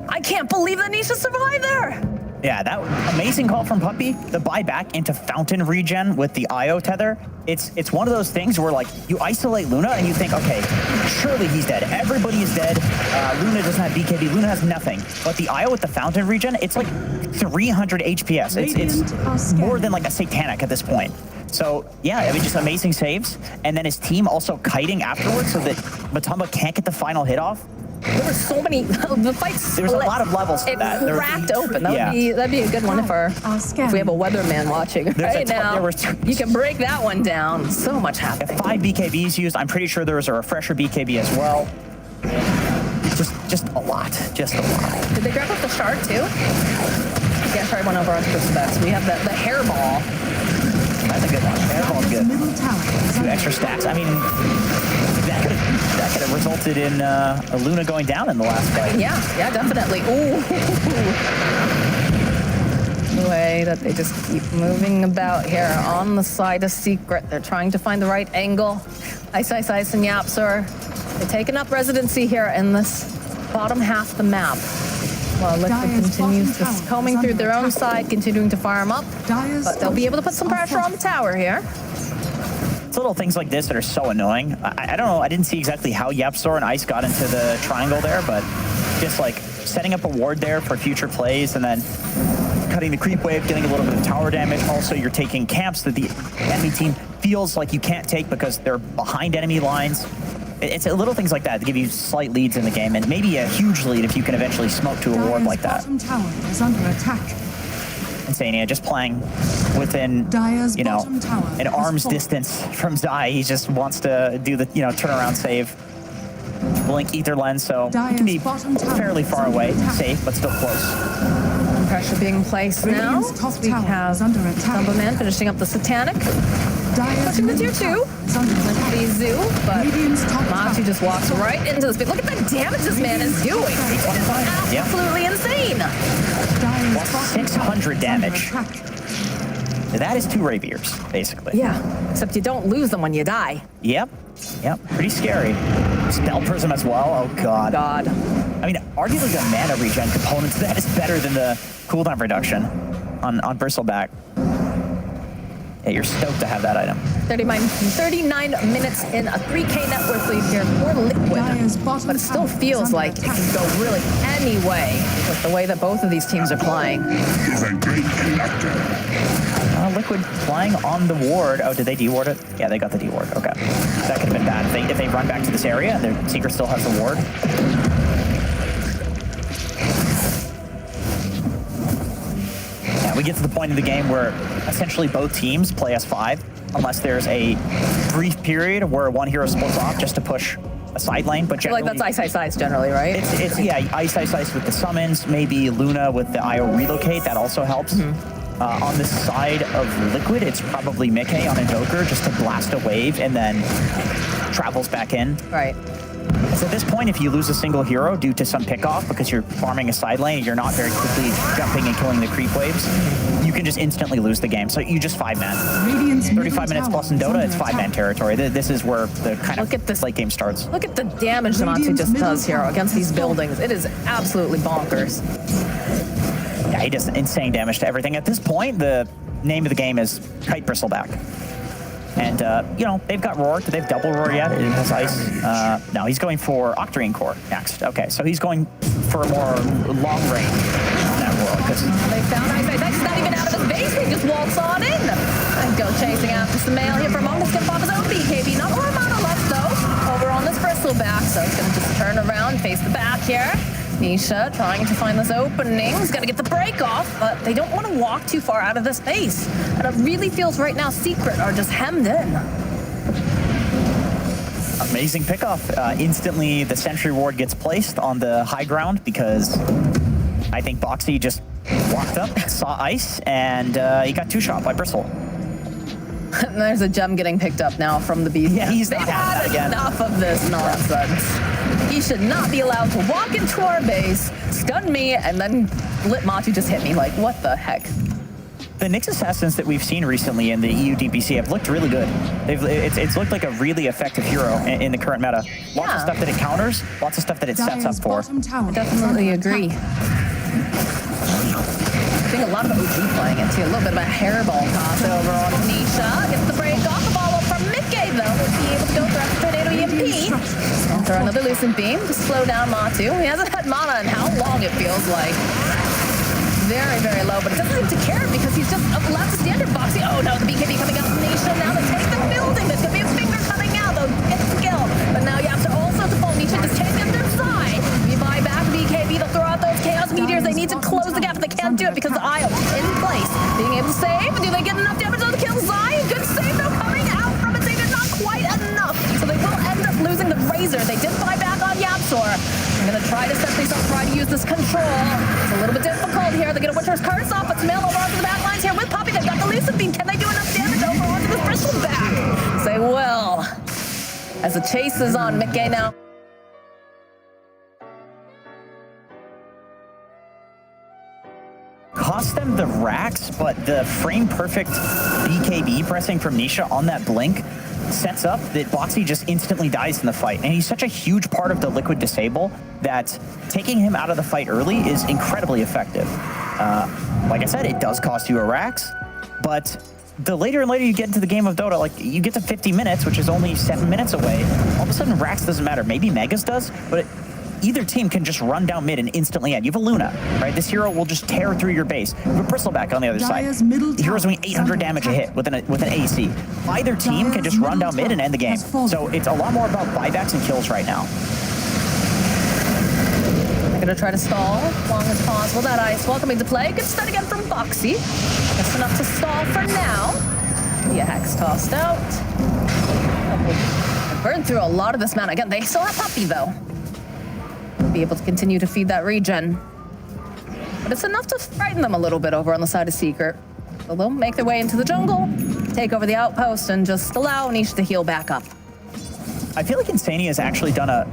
I can't believe that Nisha survived there. Yeah, that amazing call from Puppy. The buyback into Fountain regen with the IO tether. It's one of those things where like you isolate Luna and you think, okay, surely he's dead. Everybody is dead. Luna doesn't have BKB. Luna has nothing. But the IO with the Fountain regen, it's like 300 HPS. It's more than like a Satanic at this point. So yeah, I mean, just amazing saves. And then his team also kiting afterwards so that Matumba can't get the final hit off. There were so many. The fight split. There's a lot of levels to that. It cracked open. That'd be a good one if we have a weatherman watching right now. You can break that one down. So much happening. 5 BKBs used. I'm pretty sure there was a refresher BKB as well. Just a lot. Just a lot. Did they grab up the shard too? Yeah, sorry, went over on Crystal Best. We have the hairball. That's a good one. Hairball's good. 2 extra stacks. I mean, that could have resulted in Luna going down in the last fight. Yeah, definitely. Ooh. The way that they just keep moving about here on the side of Secret. They're trying to find the right angle. Ice, and Yapsor. They're taking up residency here in this bottom half of the map. While Liquid continues just combing through their own side, continuing to farm up. But they'll be able to put some pressure on the tower here. It's little things like this that are so annoying. I don't know. I didn't see exactly how Yapsor and Ice got into the triangle there, but just like setting up a ward there for future plays and then cutting the creep wave, getting a little bit of tower damage. Also, you're taking camps that the enemy team feels like you can't take because they're behind enemy lines. It's little things like that that give you slight leads in the game, and maybe a huge lead if you can eventually smoke to a ward like that. Tower is under attack. Insania just playing within, you know, an arm's distance from Zai. He just wants to do the, turnaround save. Blink Ether Lens, so he can be fairly far away, safe, but still close. Pressure being placed now. We have Thumberman finishing up the Satanic. Pushing the tier 2. The Zoo, but Matu just walks right into this. Look at the damage this man is doing. It's absolutely insane. Plus 600 damage. That is 2 Rapiers, basically. Yeah, except you don't lose them when you die. Yep, pretty scary. Spell Prism as well, oh god. I mean, arguably the mana regen component to that is better than the cooldown reduction on Bristleback. Yeah, you're stoked to have that item. 39 minutes in a 3K net worth lead here for Liquid. But it still feels like it can go really any way with the way that both of these teams are playing. Liquid playing on the ward. Oh, did they deward it? Yeah, they got the deward. Okay. That could have been bad if they run back to this area and their Secret still has the ward. We get to the point of the game where essentially both teams play S5 unless there's a brief period where one hero splits off just to push a side lane. But like that's Ice generally, right? It's Ice with the summons, maybe Luna with the IO relocate, that also helps. On the side of Liquid, it's probably Mickey on Invoker just to blast a wave and then travels back in. Right. So at this point, if you lose a single hero due to some pickoff because you're farming a side lane and you're not very quickly jumping and killing the creep waves, you can just instantly lose the game. So you just 5-man. 35 minutes plus in Dota, it's 5-man territory. This is where the kind of late game starts. Look at the damage Zamatu just does here against these buildings. It is absolutely bonkers. Yeah, he does insane damage to everything. At this point, the name of the game is Kite Bristleback. And, they've got Roar. Do they have double Roar yet? It has Ice. No, he's going for Octarine Core next. Okay, so he's going for a more long range on that Roar. They found Ice. Ice is not even out of his base. They just waltz on in. And go chasing after some mail here for a moment. He's going to pop his own BKB. Not a lot of mana left, though, over on this Bristleback. So he's going to just turn around, face the back here. Nisha trying to find this opening. He's got to get the break off, but they don't want to walk too far out of this base. And it really feels right now Secret are just hemmed in. Amazing pickoff. Instantly, the Sentry Ward gets placed on the high ground because I think Boxy just walked up, saw Ice, and he got 2-shot by Bristle. There's a gem getting picked up now from the beast. Yeah, he's They've had enough of this nonsense. He should not be allowed to walk into our base, stun me, and then Matu just hit me. Like, what the heck? The Nyx Assassins that we've seen recently in the EU DPC have looked really good. It's looked like a really effective hero in the current meta. Lots of stuff that it counters, lots of stuff that it sets up for. I definitely agree. The thing lot of OG playing it too. A little bit of a hairball toss over on Nisha. Gets the break off. The follow up from Mickey though. Will be able to go for a tornado EMP. And throw another Lucent Beam to slow down Matu. He hasn't had mana in how long it feels like. Very, very low, but it doesn't seem to care because he's just left the standard boxy. Oh no, the BKB coming out from Nisha. Now they take the building. There's gonna be a finger coming out though. Gets the kill. But now you have to also default Nisha just take them to the side. You buy back BKB, they'll throw out those Chaos Meteors. They need to close the gap, but they can't do it because the Io is in place. Being able to save. Do they get enough damage on the kill? Zai, good save though coming out from it. They did not quite enough. So they will end up losing the Razor. They did buy back on Yapsor. I'm gonna try to set these up, try to use this control. It's a little bit difficult here. They get a Winter's Curse off, but Smell over onto the back lines here with Poppy. They've got the Lucent Beam. Can they do enough damage over onto this Bristleback? They will. As the chase is on Mickey now. Cost them the racks, but the frame perfect BKB pressing from Nisha on that blink sets up that Boxy just instantly dies in the fight. And he's such a huge part of the Liquid disable that taking him out of the fight early is incredibly effective. Like I said, it does cost you a racks, but the later and later you get into the game of Dota, like you get to 50 minutes, which is only 7 minutes away, all of a sudden racks doesn't matter. Maybe Megas does, but either team can just run down mid and instantly end. You have a Luna, right? This hero will just tear through your base. You have a Bristleback on the other side. The hero's doing 800 damage a hit with an AC. Either team can just run down mid and end the game. So it's a lot more about buybacks and kills right now. They're gonna try to stall as long as possible. That Ice Wall coming to play. Good start again from Boxy. That's enough to stall for now. The Hex tossed out. Burned through a lot of this mana. Again, they still have Puppy though. Be able to continue to feed that regen. But it's enough to frighten them a little bit over on the side of Secret. So they'll make their way into the jungle, take over the outpost, and just allow Nisha to heal back up. I feel like Insania has actually done a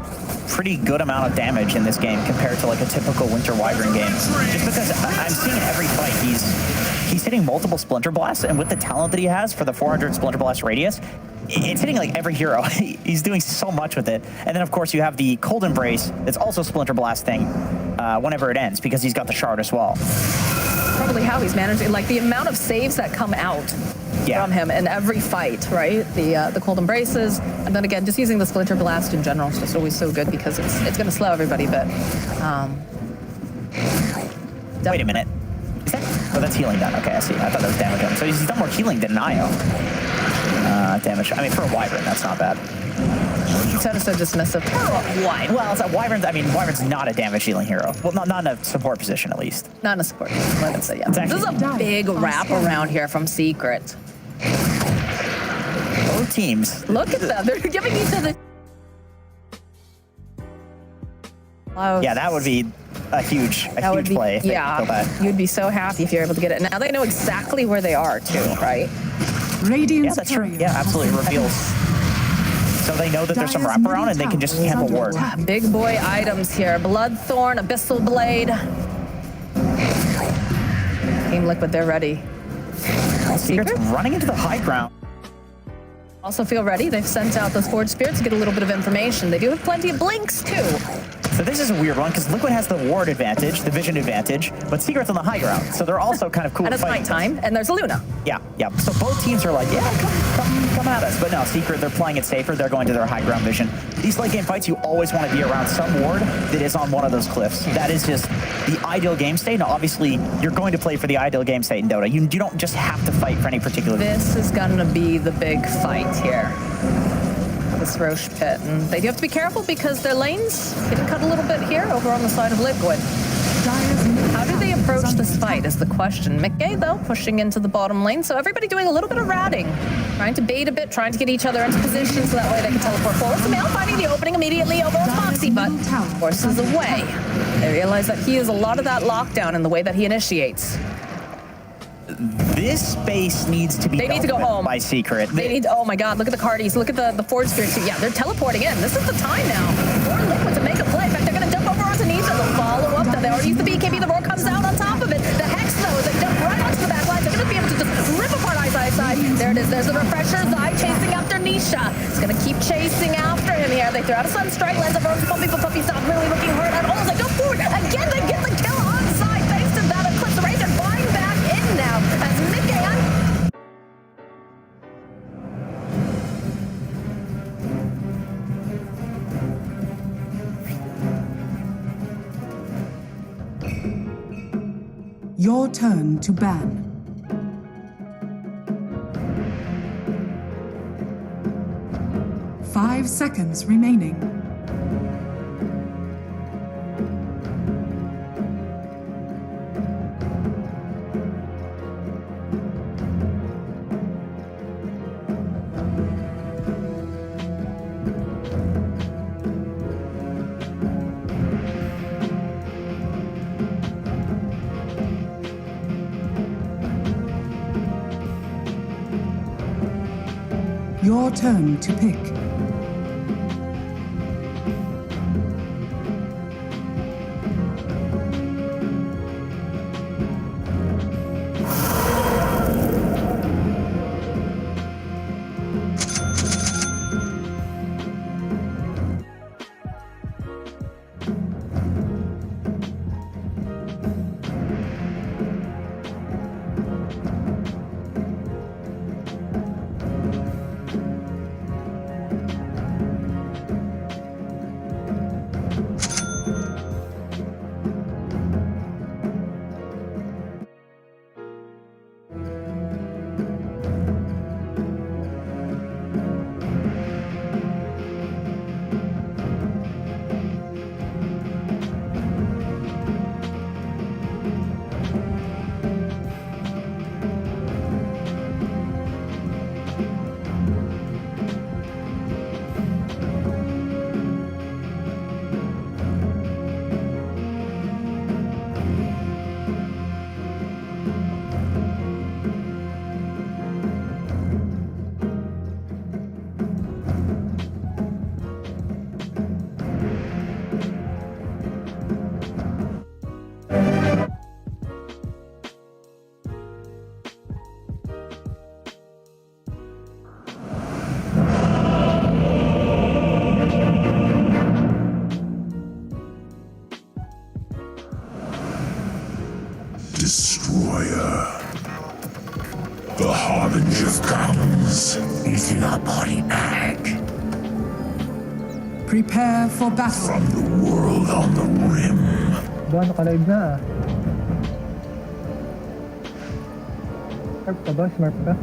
pretty good amount of damage in this game compared to like a typical Winter Wyvern game. Just because I'm seeing in every fight he's hitting multiple Splinter Blasts, and with the talent that he has for the 400 Splinter Blast radius, it's hitting like every hero. He's doing so much with it. And then of course you have the Cold Embrace that's also Splinter Blast thing whenever it ends because he's got the shard as well. Probably how he's managing, like the amount of saves that come out from him in every fight, right? The Cold Embraces, and then again, just using the Splinter Blast in general is just always so good because it's going to slow everybody a bit. Wait a minute. Is that, oh, that's healing done. Okay, I see. I thought that was damage on. So he's done more healing than an Io. Damage. I mean, for a Wyvern, that's not bad. So dismissive. Why? Well, it's a Wyvern's. I mean, Wyvern's not a damage healing hero. Well, not in a support position, at least. Not in a support position. Let's say, yeah. Exactly. This is a big wrap around here from Secret. Both teams. Look at them. They're giving each other. Yeah, that would be a huge play. If yeah, you'd be so happy if you're able to get it. Now they know exactly where they are too, right? Yeah, that's true. Yeah, absolutely. Reveals. So they know that there's some wraparound and they can just handle ward. Big boy items here. Bloodthorn, Abyssal Blade. Team Liquid, they're ready. Secret's running into the high ground. Also feel ready. They've sent out those Forge Spirits to get a little bit of information. They do have plenty of blinks too. So this is a weird one because Liquid has the ward advantage, the vision advantage, but Secret's on the high ground. So they're also kind of cool. And it's nighttime, and there's a Luna. Yeah. So both teams are like, yeah, come at us. But no, Secret, they're playing it safer. They're going to their high ground vision. These late game fights, you always want to be around some ward that is on one of those cliffs. That is just the ideal game state. Now, obviously, you're going to play for the ideal game state in Dota. You don't just have to fight for any particular. This is going to be the big fight here. This Roche pit, and they do have to be careful because their lanes getting cut a little bit here over on the side of Liquid. How do they approach this fight is the question. Mickey, though, pushing into the bottom lane, so everybody doing a little bit of ratting, trying to bait a bit, trying to get each other into position so that way they can teleport forward. Sumail finding the opening immediately over on Foxy, but forces away. They realize that he is a lot of that lockdown in the way that he initiates. This space needs to be. They need to go home by Secret. They need. Oh my God! Look at the Cardis. Look at the Forge Spirits. Yeah, they're teleporting in. This is the time now for Liquid to make a play. In fact, they're going to jump over onto Nisha. They'll follow up. They already used the BKB. The roar comes out on top of it. The Hex though, as they jump right onto the back line, they're going to be able to just rip apart I's side. There it is. There's the refresher. Zai chasing after Nisha. It's going to keep chasing after him here. They throw out a Sunstrike. Lands up over Puppy, but Puppy's not really looking hurt at all. As they go forward again, they get the kill on side thanks to that Eclipse. The Razor buying back Your turn to ban. Five seconds remaining. Your turn to pick. Destroyer. The harbinger comes. Is in a body bag. Prepare for battle. From the world on the rim. Ba, naka-live na ah. Smart ka ba? Smart ka?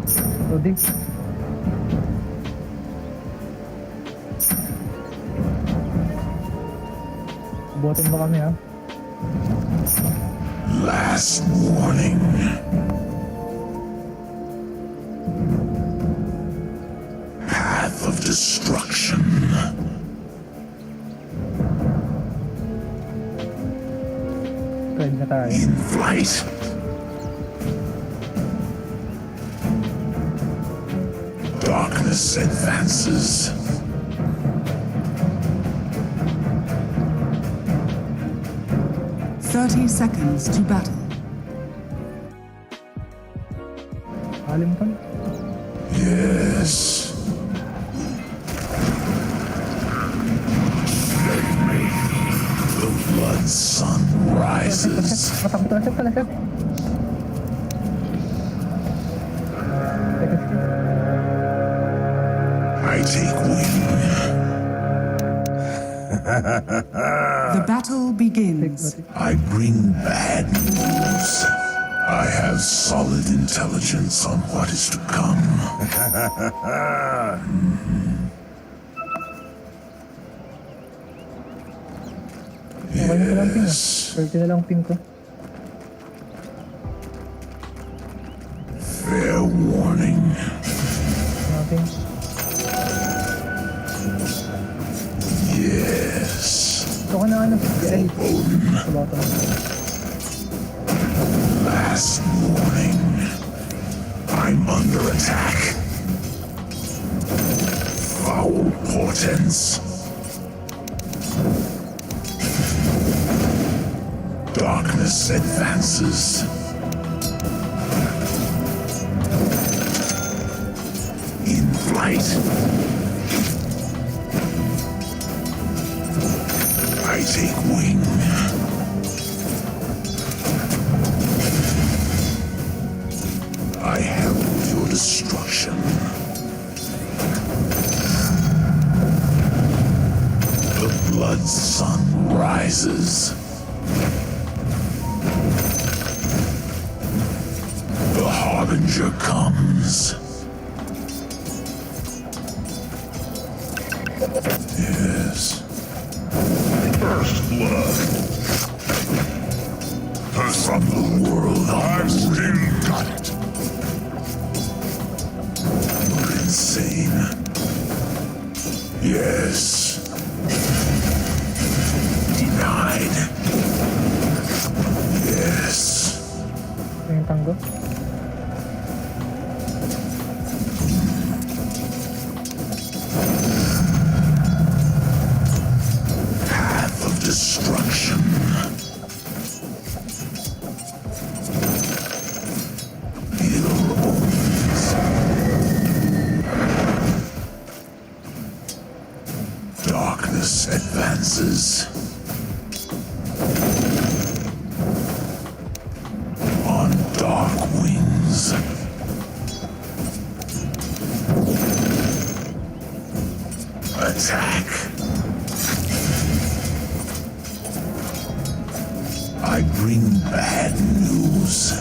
Loading. Buhatin mo kami ha. Last warning. Path of destruction. Pwede na tayo. In flight. Darkness advances. Seconds to battle. Alim ka? Yes. The blood sun rises. Matakot pala siya. I take wing. The battle begins. I bring bad news. I have solid intelligence on what is to come. Yes. Pwede na lang pin ko. Fair warning. Nothing. Yes. Ito ka na ano. Ay. Sa bottom. Last warning. I'm under attack. Foul portents. Darkness advances. In flight. I take wing. I herald your destruction. The blood sun rises. harbinger comes. Yes. First blood. From the world I've still got it. You're insane. Yes. Denied. Yes. Ito yung tango. Path of destruction. Darkness advances. On dark wings. Attack. I bring bad news.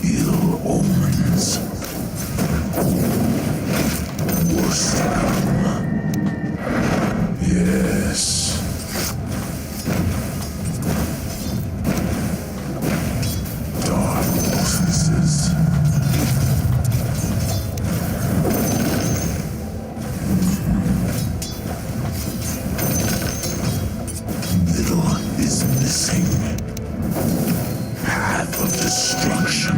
Ill omens. Worst come. Yes. Dark auspices. Middle is missing. Path of destruction.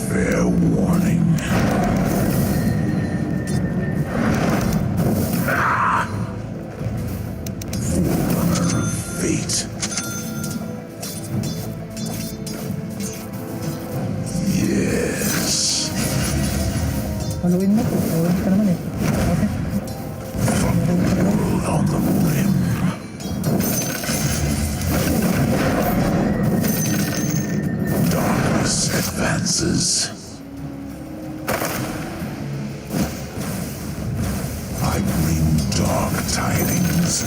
Fair warning. Forerunner of fate. Yes. Haluin mo po. Haluin ka naman eh. Okay. From the world on the rim. Darkness advances. I bring dark tidings.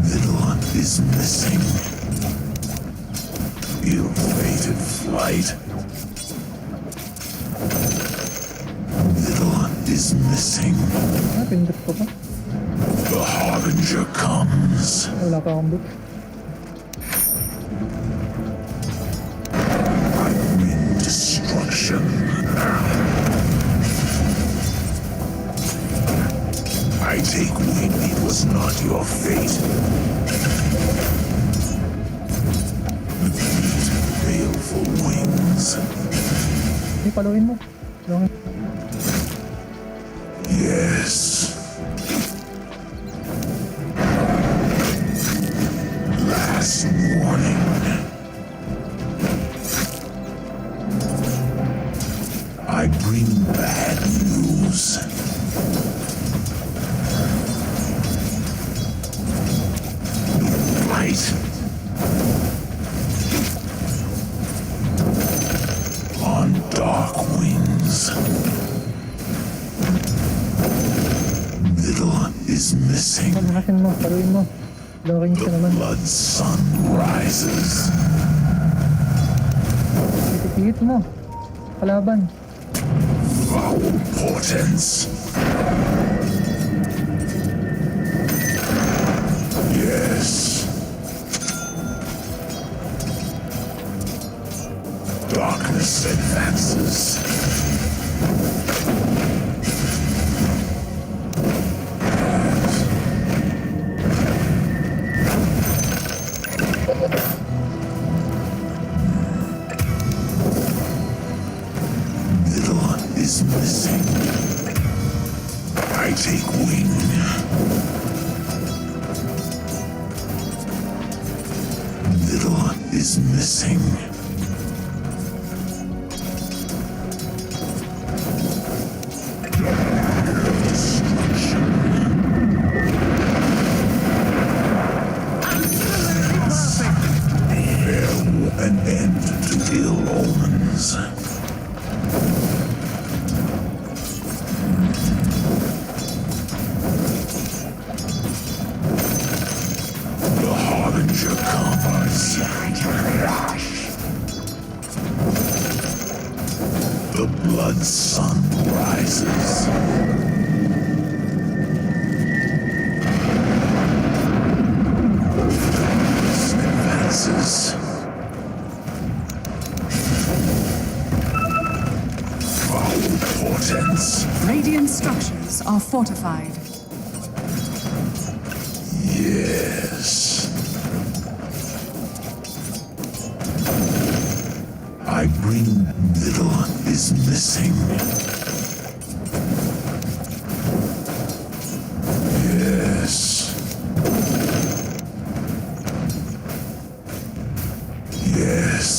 Middle is missing. Ill-fated flight. Middle is missing. Ah, pindot ko pa. The harbinger comes. Wala pa akong boot. I bring destruction. I take wing. It was not your fate. Defeat baleful wings. Hey, paluin mo. Long. Yes. Last warning. I bring bad news. Light. On dark wings. Middle is missing. Pagmakasin mo. Paluin mo. Loking siya The naman. blood sun rises. Pipipihit mo. Kalaban. Foul portents. Yes. Darkness advances. Middle is missing. I take wing. Middle is missing. Destruction. Absolutely perfect. Fair An end to ill omens. The Harbinger comes. The blood sun rises. Advances. Foul portents. Radiant structures are fortified. Yes. I bring little is missing. Yes. Yes.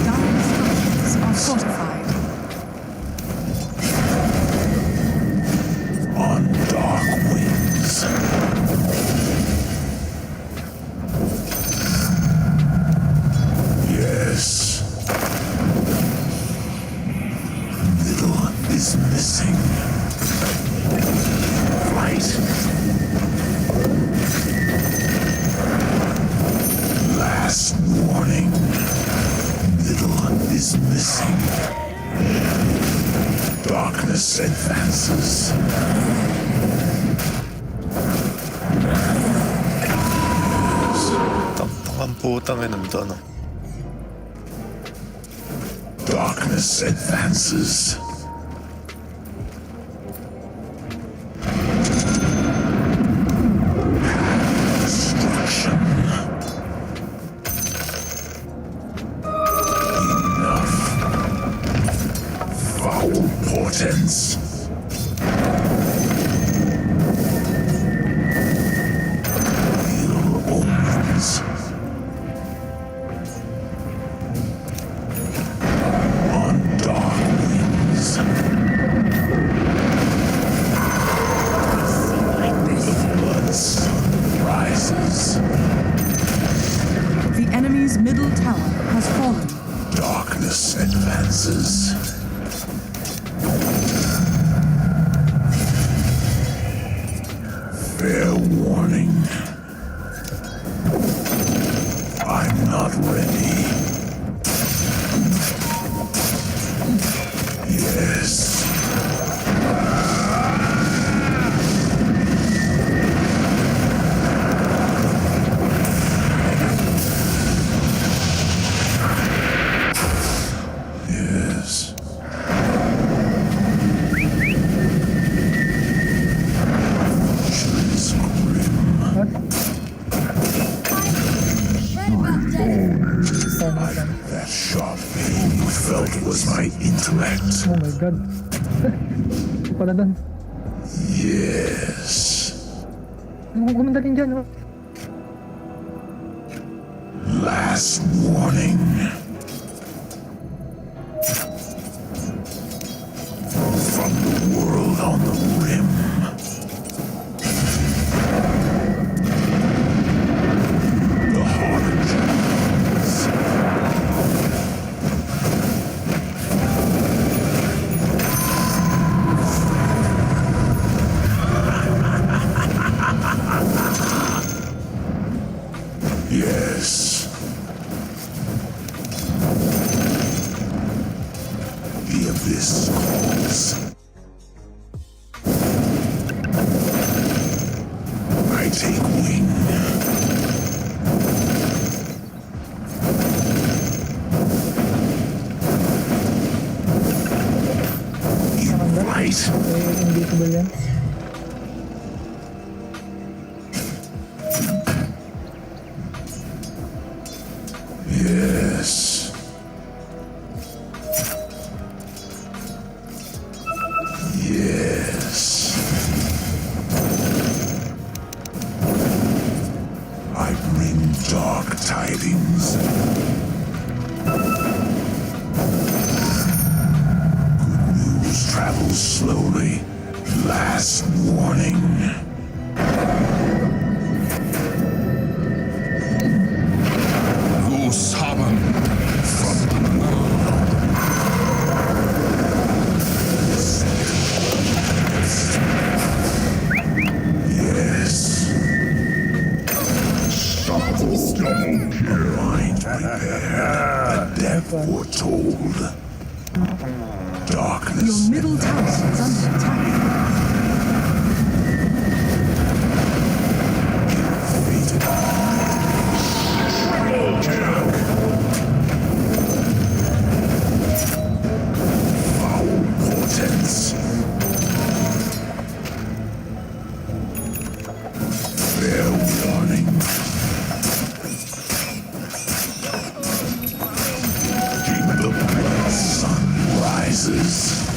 Dire structures are fortified. On dark wings. Yes. Little is missing. Right. Last warning. Little is missing. Darkness advances. Ang putang ina nito, no? Darkness advances. Destruction. Enough. Foul portents. Ill omens. On dark wings. The blood sun rises. The enemy's middle tower has fallen. Darkness advances. Fair warning. I'm not ready. Yes. Yes. Fortune's grim. That sharp pain you felt was my intellect. Oh my god. Pala doon. Yes. Gumanda rin dyan, oh. Last warning. From the world on the rim. The Harbingers. Yes. The abyss calls. I take wing. Right. Invisible yan. Yes. Yes. I bring dark tidings. Good news travels slowly. Last warning. Double kill. Mind prepared. A death foretold. Darkness. Your middle tower is under attack. Fated. Foul portents. Fair warning. The blood sun rises.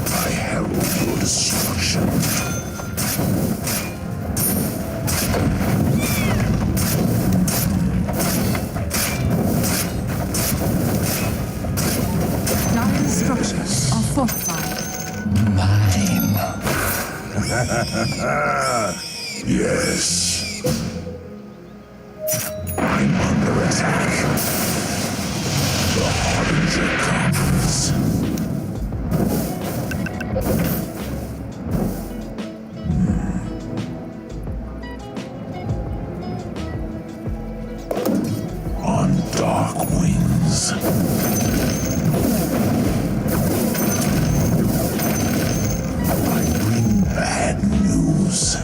I herald your destruction. Dire structures are fortified. Mine. Yes. I'm under attack. The Harbinger comes. On dark wings. I bring bad news.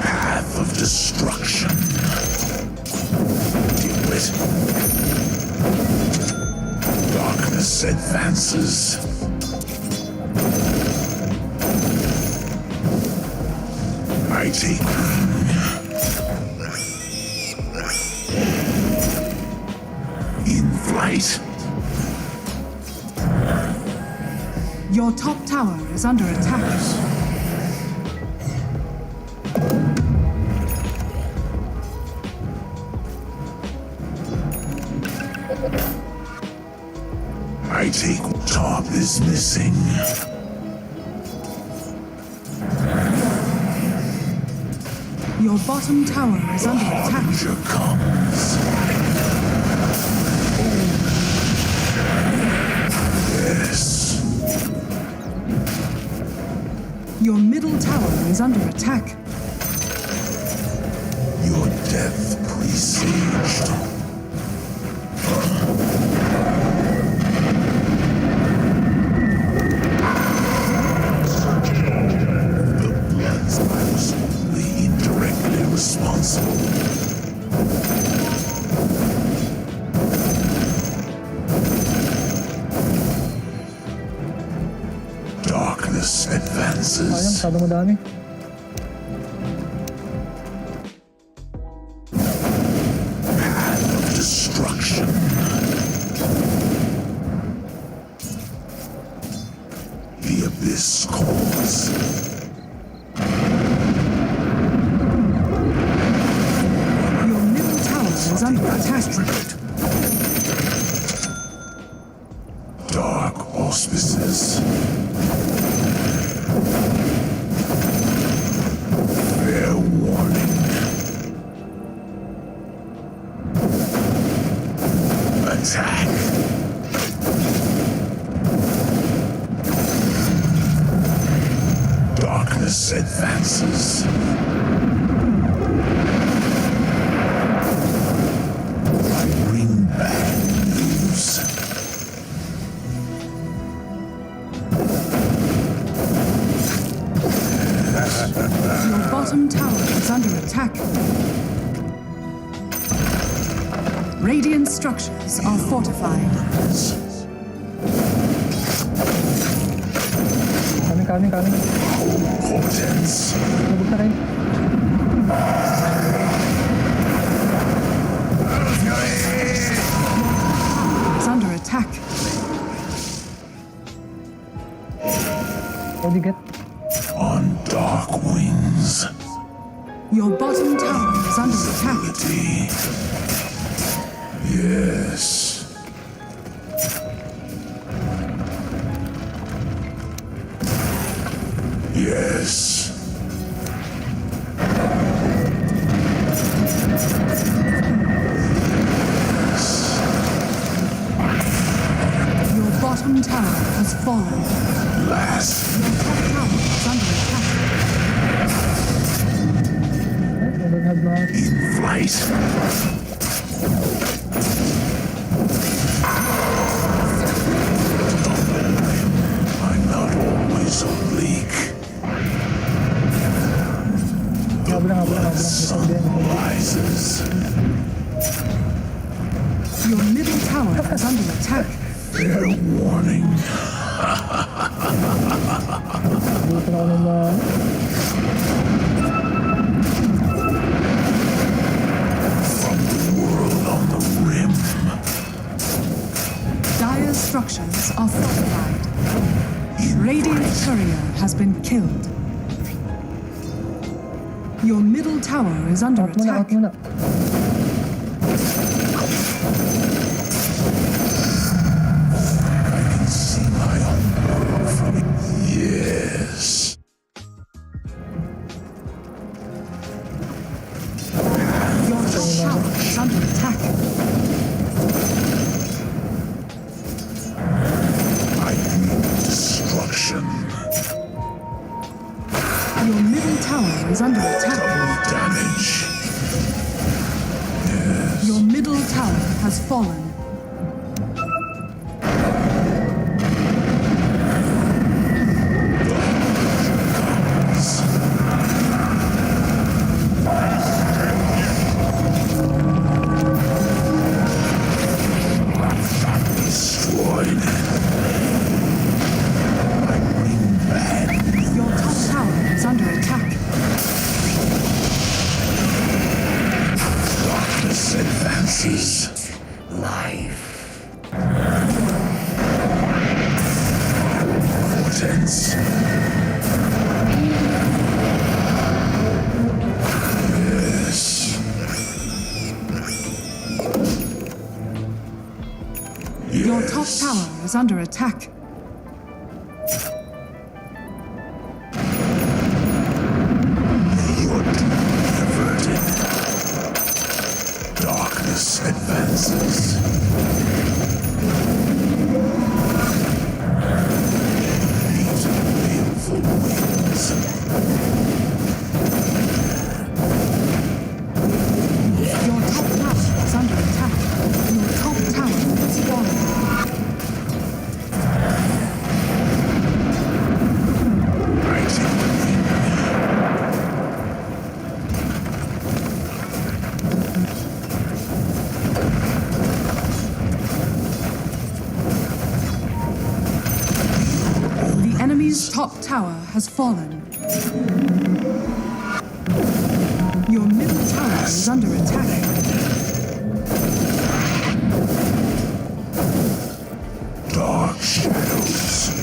Path of destruction. Deal it. Darkness advances. I take wing. In flight. Your top tower is under attack. I take top is missing. Your bottom tower is under attack. Harbinger comes. Yes. Your middle tower is under attack. Your death presaged. The Bloods, I was only indirectly responsible. Darkness Sayang, advances. masyado madami. Path of destruction. The abyss calls. Your middle tower is under attack. Dark auspices. Fair warning. Attack. Darkness advances. I bring bad news. Your bottom tower is under attack. Radiant structures are fortified. Coming. Portents. Nabog na rin. Is under attack. What do you get? On dark wings. Your bottom tower is under attack. Ability. Yes. Yes. light. I'm not always oblique. The sun rises. Your middle tower is under attack. Fair warning. From the world on the rim. Dire's structures are fortified. Radiant courier has been killed. Your middle tower is under attack. I can see my own world from it. Yes. Your top tower is under attack. I bring destruction. Your middle tower is under attack. Damage. Your middle tower has fallen. Destroyed. I bring bad. Your top tower is under attack. Darkness advances. Life. Vortex. Yes. Your top tower is under attack. Your doom averted. Darkness advances. Meet baleful winds. Your top tower is under attack. Your top tower is falling. The enemy's top tower has fallen. Your middle tower is under attack. Dark shadows.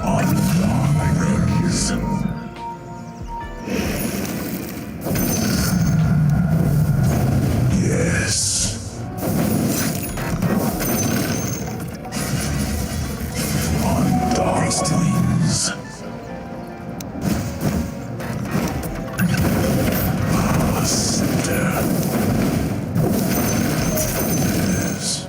On dark rings. Yes. On dark wings. Scepter. Yes.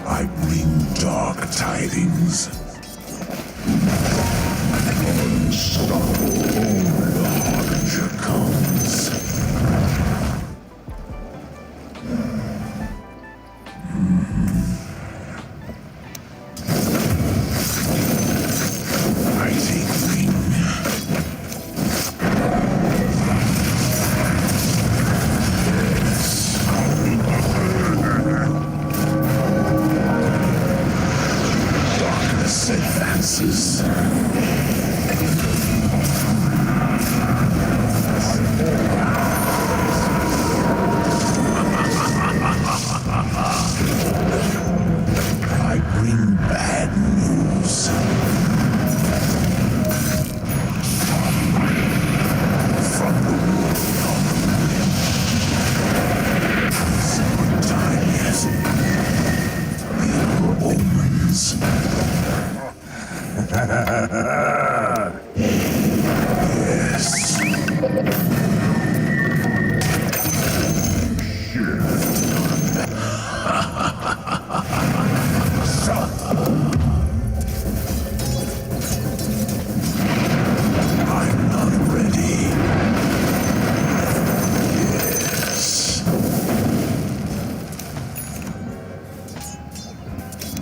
I bring dark tidings. Unstoppable, the harbinger comes. I take wing. Darkness advances.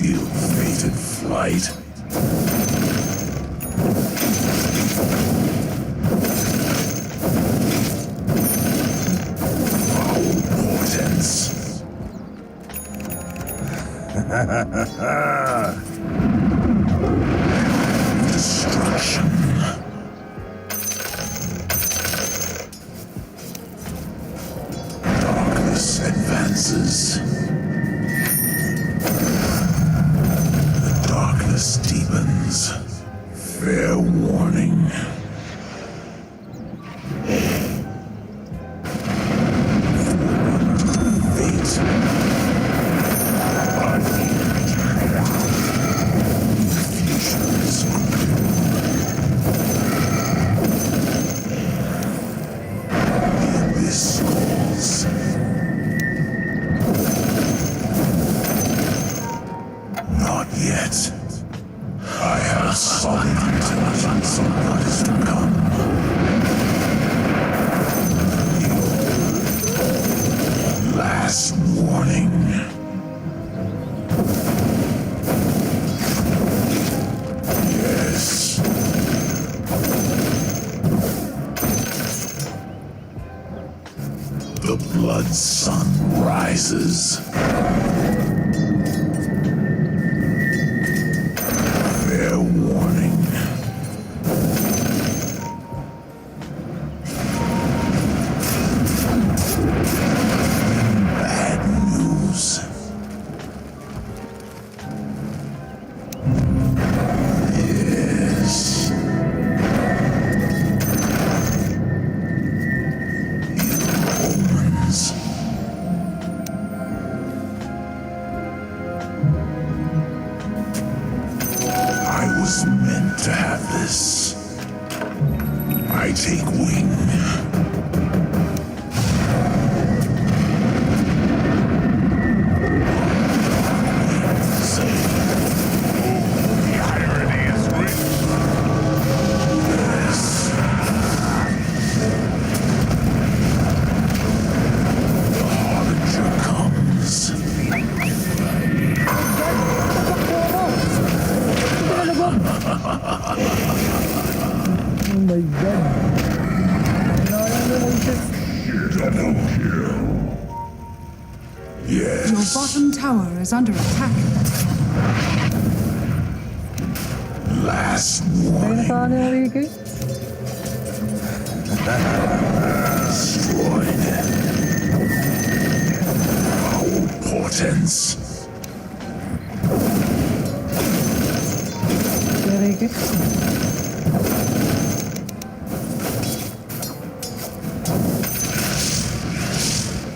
Ill-fated flight. Foul portents. Destruction. Darkness advances. The darkness deepens. Fair warning. Fate. Not yet. I have solid intelligence on what is to come. Last warning. Yes. The blood sun rises. Fair warning. Bad news. Yes. Ill omens. I was meant to have this. I take wing. The irony is rich. Yes. The harbinger comes. Oh my god. Double kill. Yes. Your bottom tower is under attack. Last Kaya warning. na paano yung Ricky? Destroyed. Foul portents. Kaya Ricky?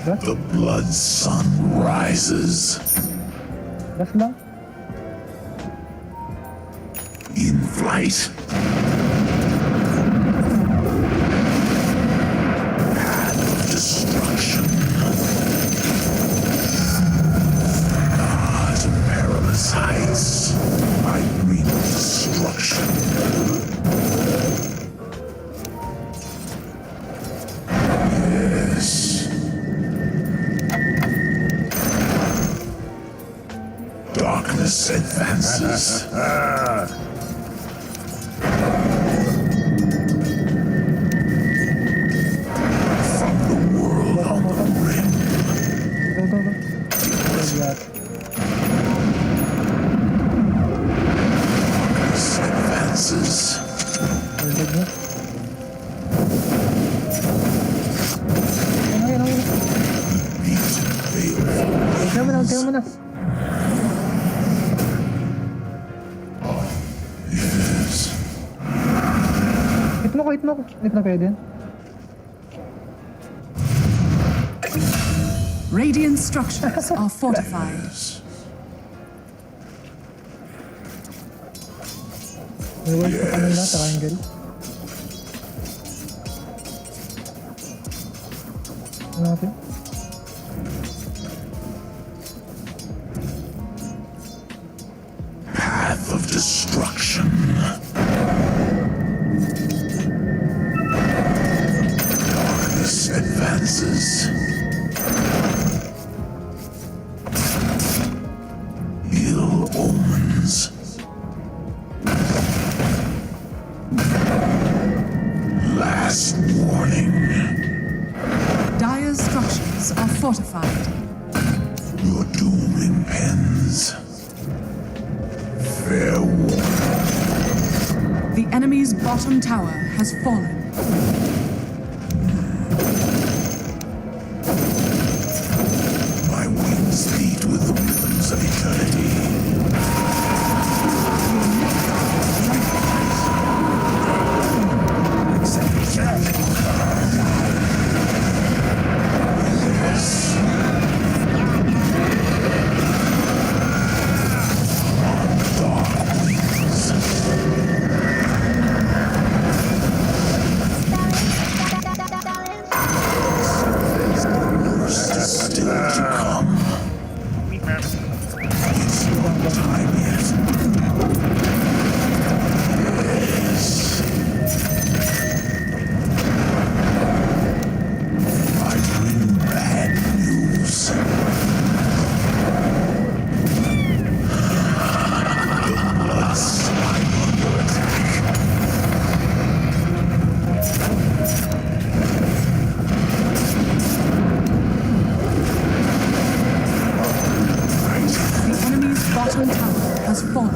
The blood sun rises. Last lang? In flight. Path of destruction. Ah, to perilous heights. I bring destruction. Yes. Darkness advances. From the world on the rim. Go, go, go. Good. Darkness advances. Good na. Okay. Beat baleful. Tignan mo na. Yes. Hit mo ko. Hit na pwede. Radiant structures are fortified. Yes. May word pa kanila sa angle. Ano natin? Path of destruction. Darkness advances. Ill Your doom impends. Fair warning. The enemy's bottom tower has fallen. My wings beat with the rhythms of eternity. Worst is still to come. It's not time yet. Yes. I bring bad news. The blood slime under attack. The enemy's bottom tower has fallen.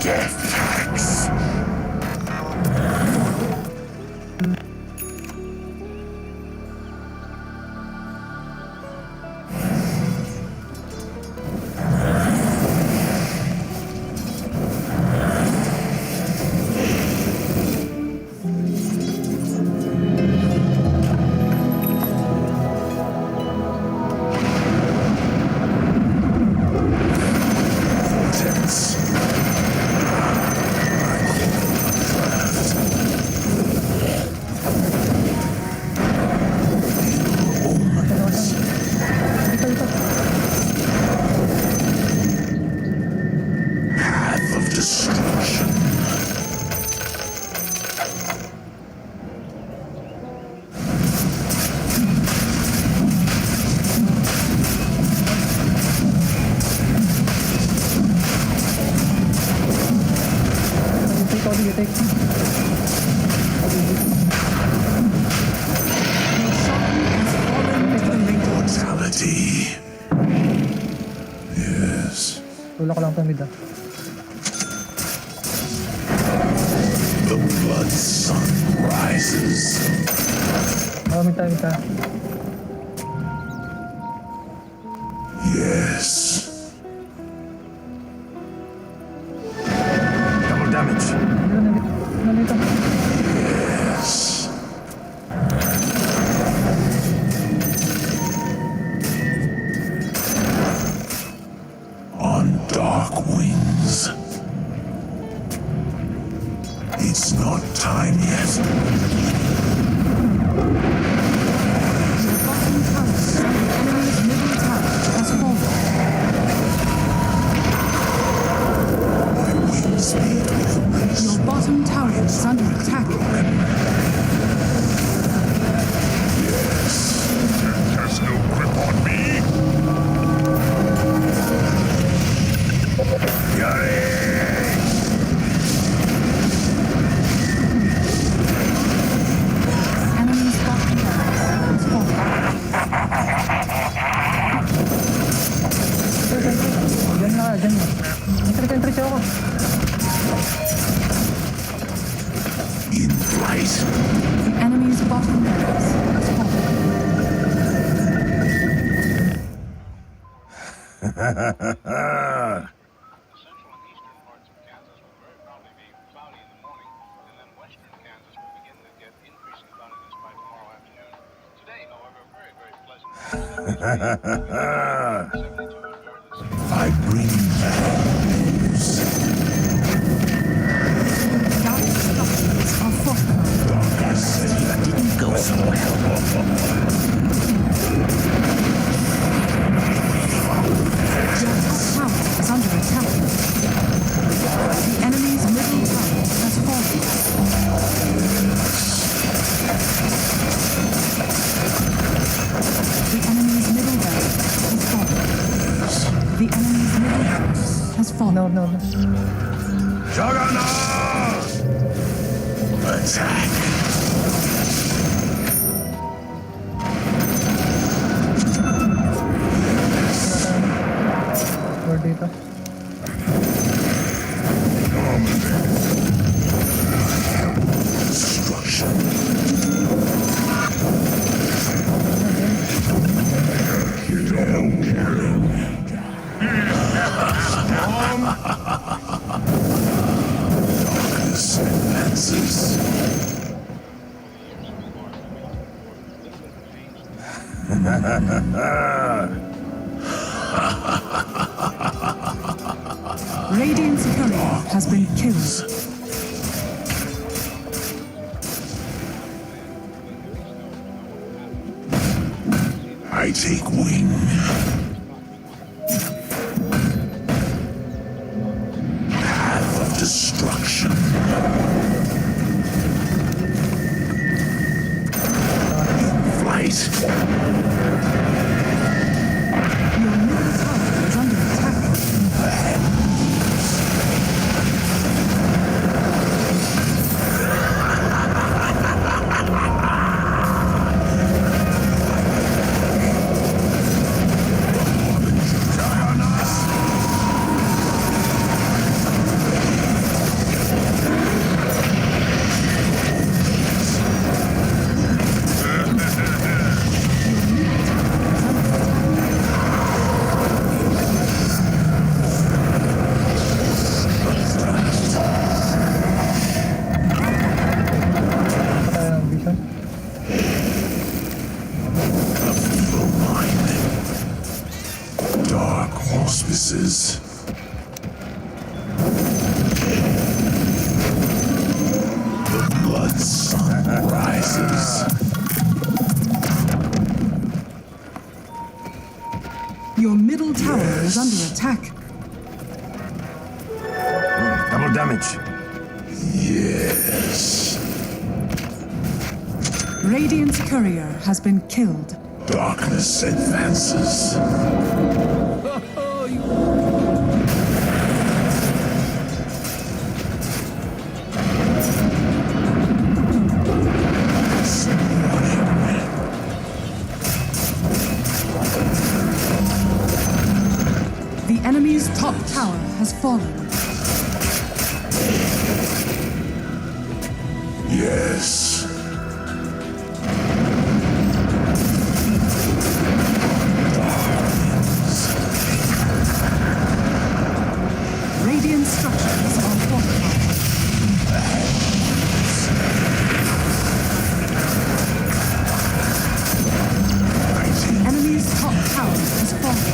Death tax. Path of destruction. Mortality. Yes. Tulak ko lang ito mid ah. The blood sun rises. Oh, mid tayo. Yes. Double damage. Nandito. Yes. I bring bad news. Dark structures are fortified. I said that didn't go so well. Your top tower is under attack. The enemy's middle tower has fallen. The enemy's middle barracks has fallen. The enemy's middle barracks has fallen. No. Juggernaut! Attack! More data. Destruction. Darkness advances. Radiant's courier has been killed. I take wing. Path of destruction. Flight. Your middle tower is under attack. Dark auspices. The blood sun rises. Your middle tower is under attack. Double damage. Yes. Radiant's courier has been killed. Darkness advances. The enemy's top tower has fallen. Yes. Radiant structures are fortified. The enemy's top tower has fallen.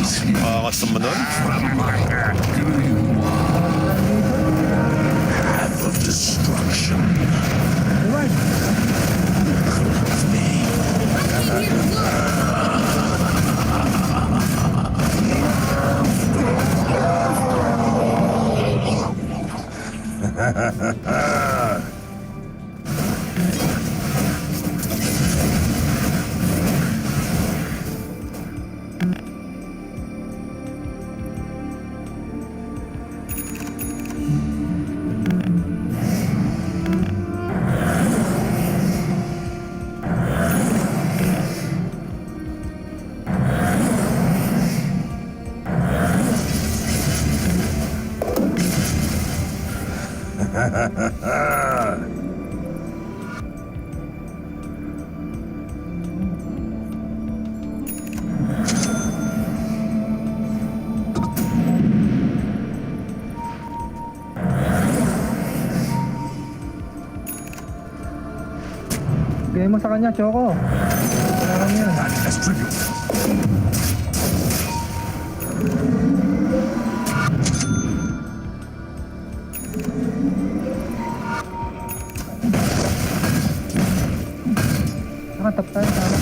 Angas naman nun. Path of destruction. Bigay mo sa kanya, Choco. Kailangan niya. Nakatap tayo, tama.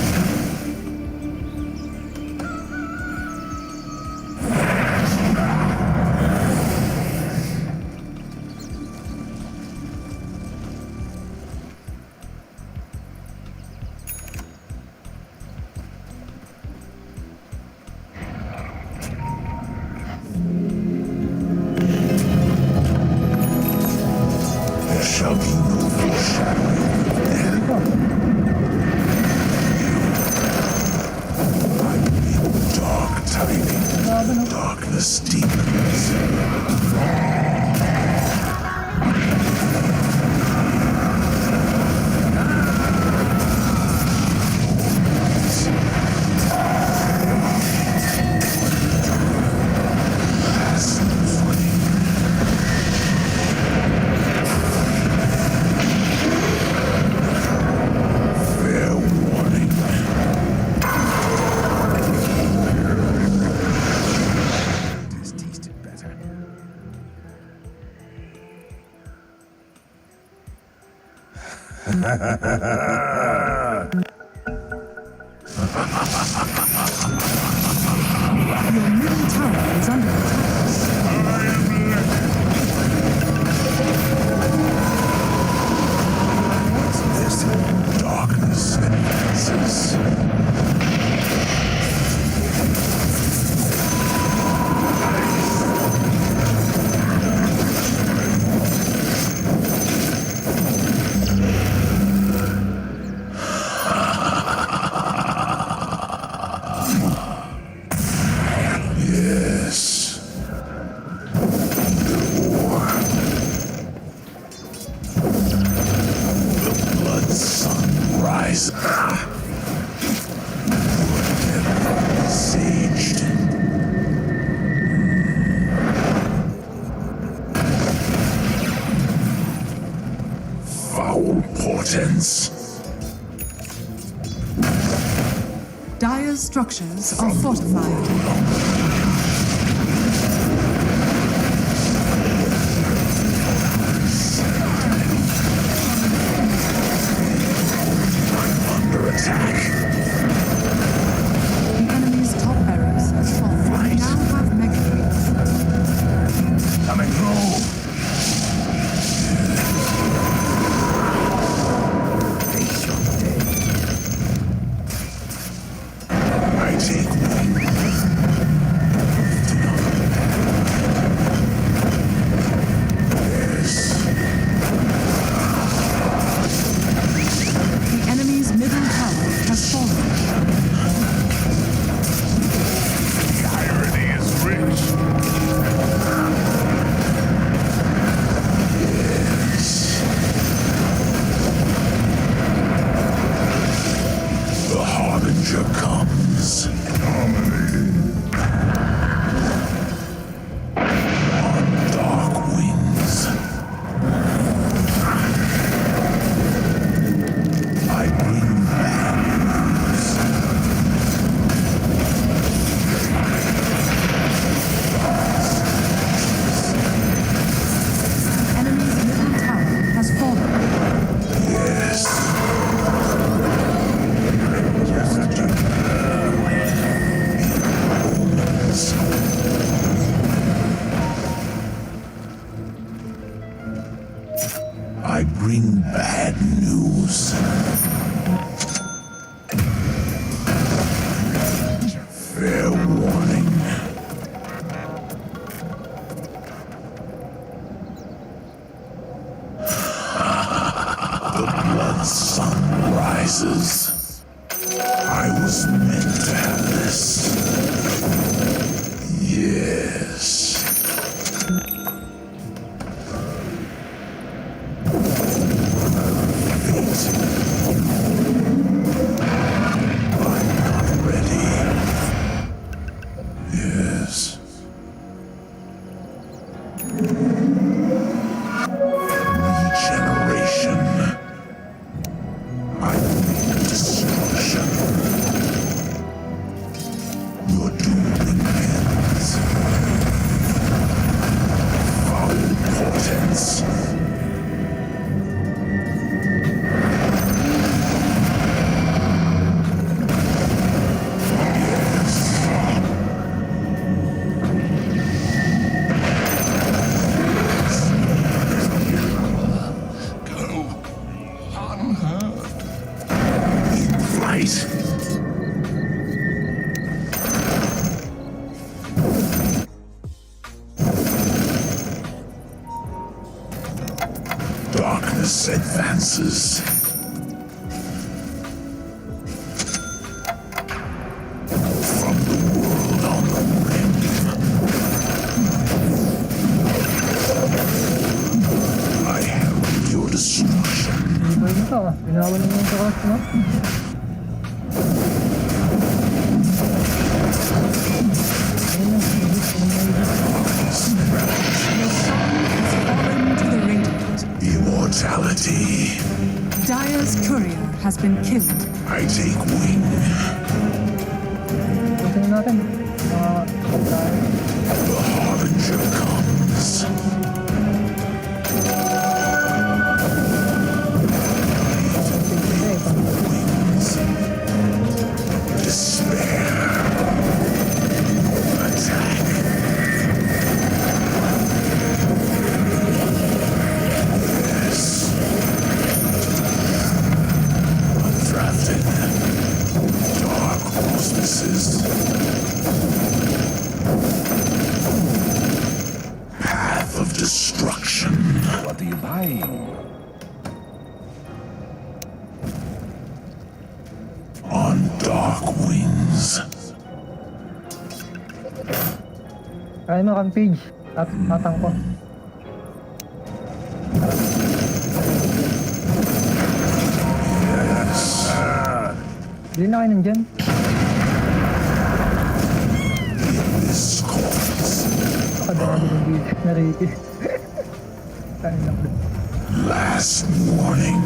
There shall be no foreshadowing. Dark tidings. Darkness deepens. Fair warning. This tasted better. Your middle tower is under attack. This darkness advances. Yes. War. The blood sun rises. Saged. Foul portents. Dire's structures are fortified. Under attack. The enemy's top barracks has fallen. We now have mega creeps. Coming through. Face your day. I take wing. Yes. The enemy's middle tower has fallen. The irony is rich. Yes. The harbinger comes. On dark wings. I bring bad news. sun rises. I was meant to have this. Yes. Fate. I'm not ready. Yes. Regeneration. I need destruction. Your doom impends. Foul portents. Right. Darkness advances. From the world on the rim. I herald your destruction. Hindi ba yun ito? Binawan naman yung kakas, no? Fallen to the radiant. Immortality. Dire's courier has been killed. I take wing. Pusin natin. Mga pagkain. The harbinger comes. Wings. Despair. Attack. Yes. Undrafted. Dark auspices. Path of destruction. What are you buying? On dark wings. Kaya mo rampage. At atang ko. Hindi na kayo nandyan. This cause. Nakadami ng basic na reiki. Kaya lang. Last warning.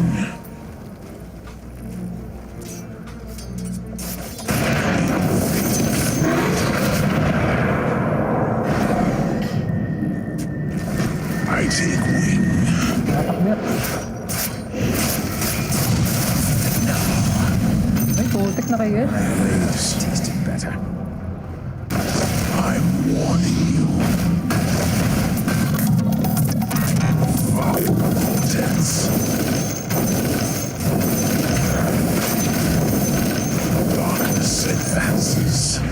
I take wing. Natakbet. Ay, putik na kayo eh. Tasted better. I'm warning you. Foul portents. Darkness advances.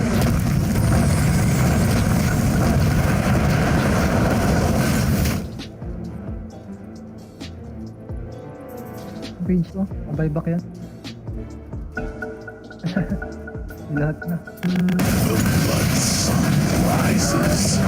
Page ko. Mabay back yan. Lahat na. The blood sun rises.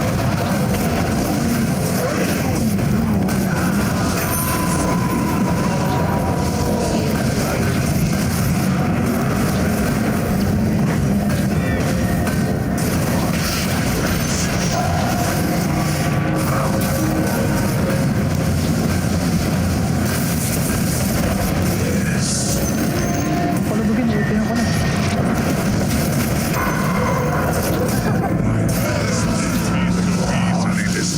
Palubugin, ultihan ko na. This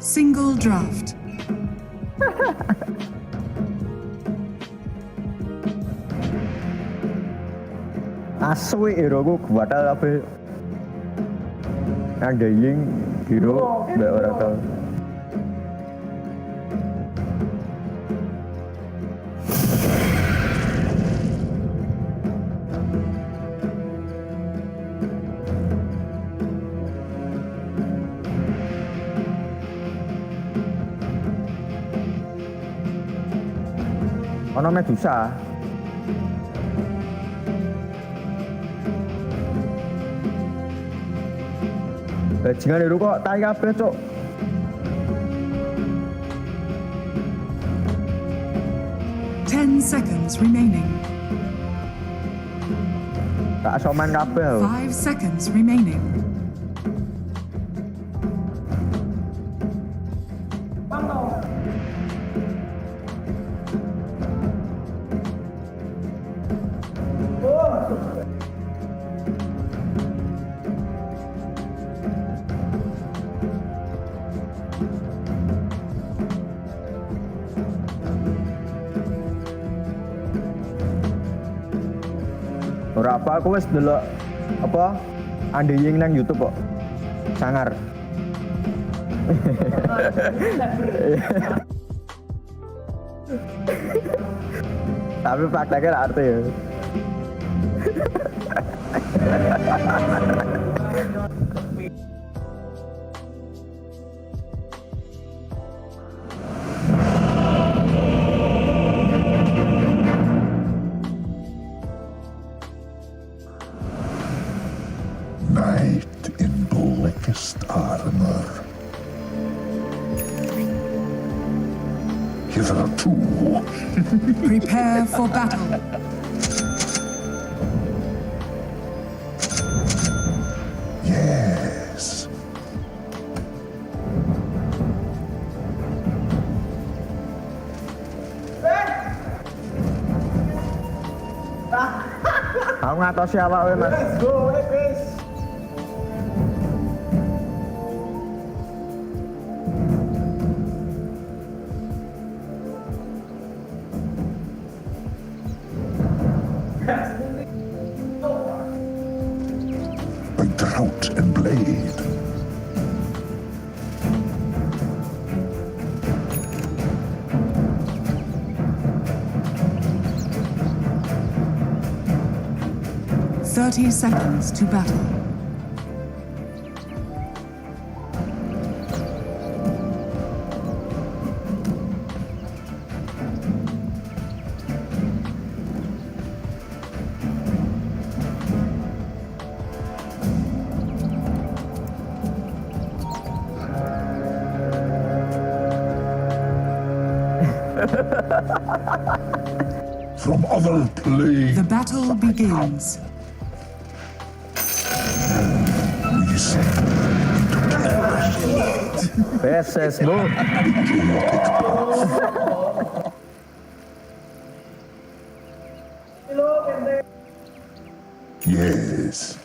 Single draft. Asu hero ku batal apa? Ada yang hero nggak orang tahu. Ono Medusa. Bajingan itu kok tai kabeh, Cuk. Ten seconds remaining. Tak soman kabeh. 5 seconds remaining. Ora apa aku wis delok apa andeying nang YouTube kok. Sangar. Tapi prakteknya ada arti ya. Knight in blackest armor. Hitherto. Prepare for battle. Yes. Aku ngatosi awak kowe, Mas. Let's go, guys. By drought and blade. Thirty seconds to battle. From other planes. The battle begins. We send into chaos. Beses, Bu. Yes.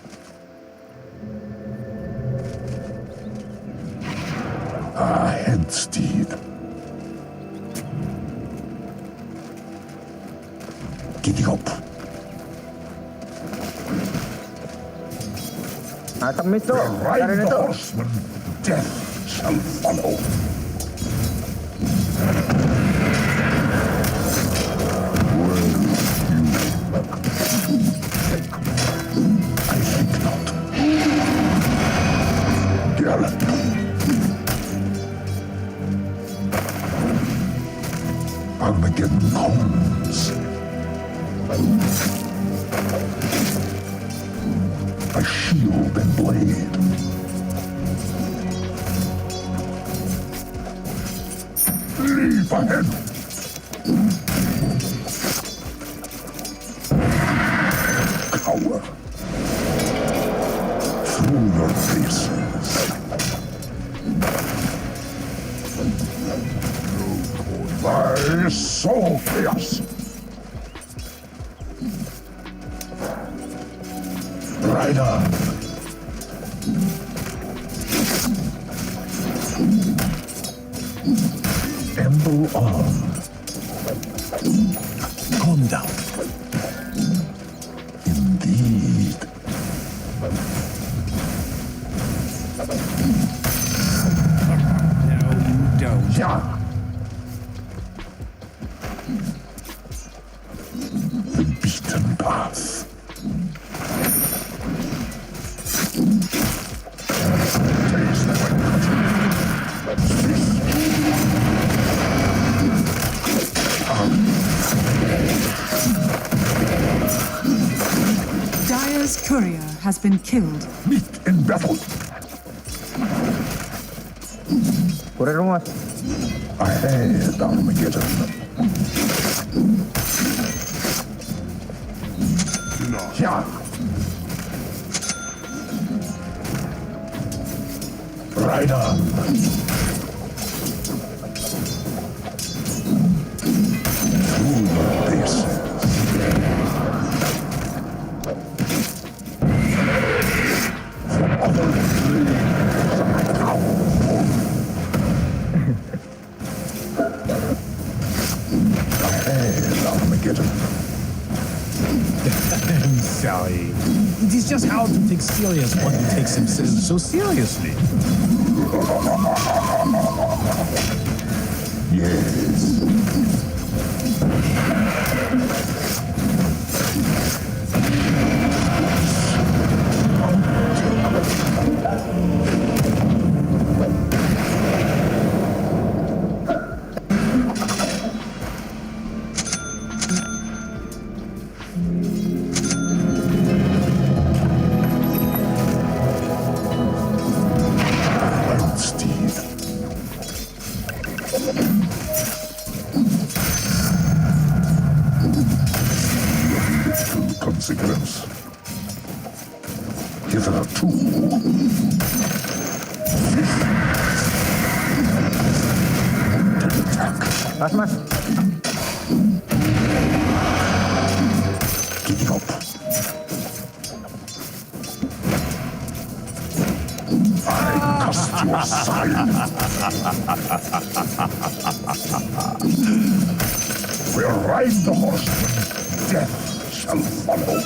A headsteed. Giddy up. Temis tuh. Ride Cari the itu. horseman. Death shall follow. I think not. Gallop. Armageddon comes. A shield and blade. Leap ahead. Cower. Through your faces. Thy soul chaos. Right on. Emble on. Calm down. Indeed. No, you don't. Yeah. The beaten path. Dire's courier has been killed. Meet in battle. Kurir mo, Mas. Ahead, Armageddon. Yeah. Right on. Through the bases. From other flames I come. Ahead, Armageddon. I'm sorry. It is just hard to take serious one who takes himself so seriously. Yes. Consequence. Hitherto. Mas. Keep up. I cast your silence. We'll ride the horse. Death shall follow.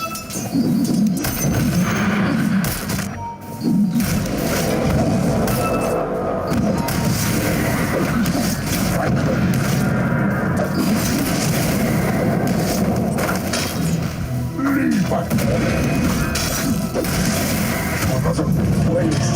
Lead my to another place.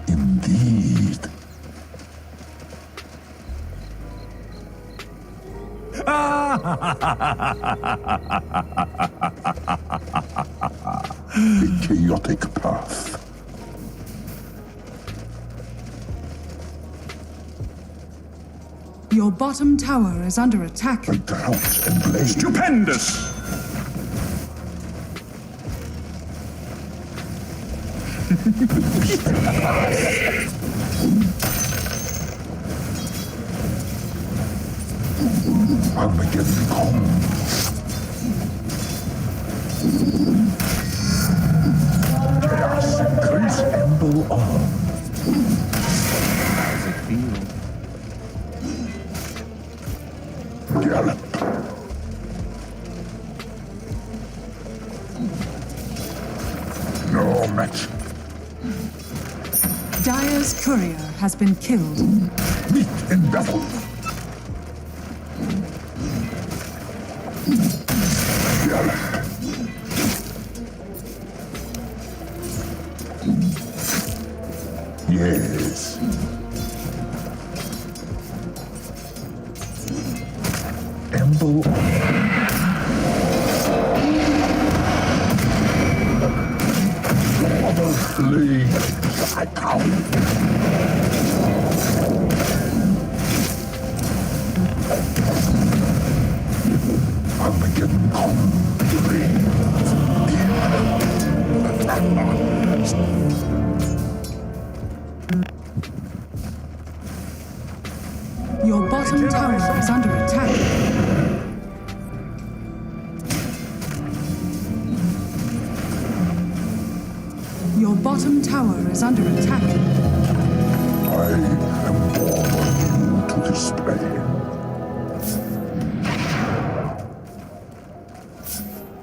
Indeed. The chaotic path. Your bottom tower is under attack. The drought and blaze. Stupendous! Armageddon comes. Chaos increase Emble on. How's it feel? Gallop. No match. Dire's courier has been killed. Meet in battle. Gallop. Yes. Emble other flames I come. Armageddon come. Your bottom tower is under attack. Your bottom tower is under attack. I am born anew to this plane.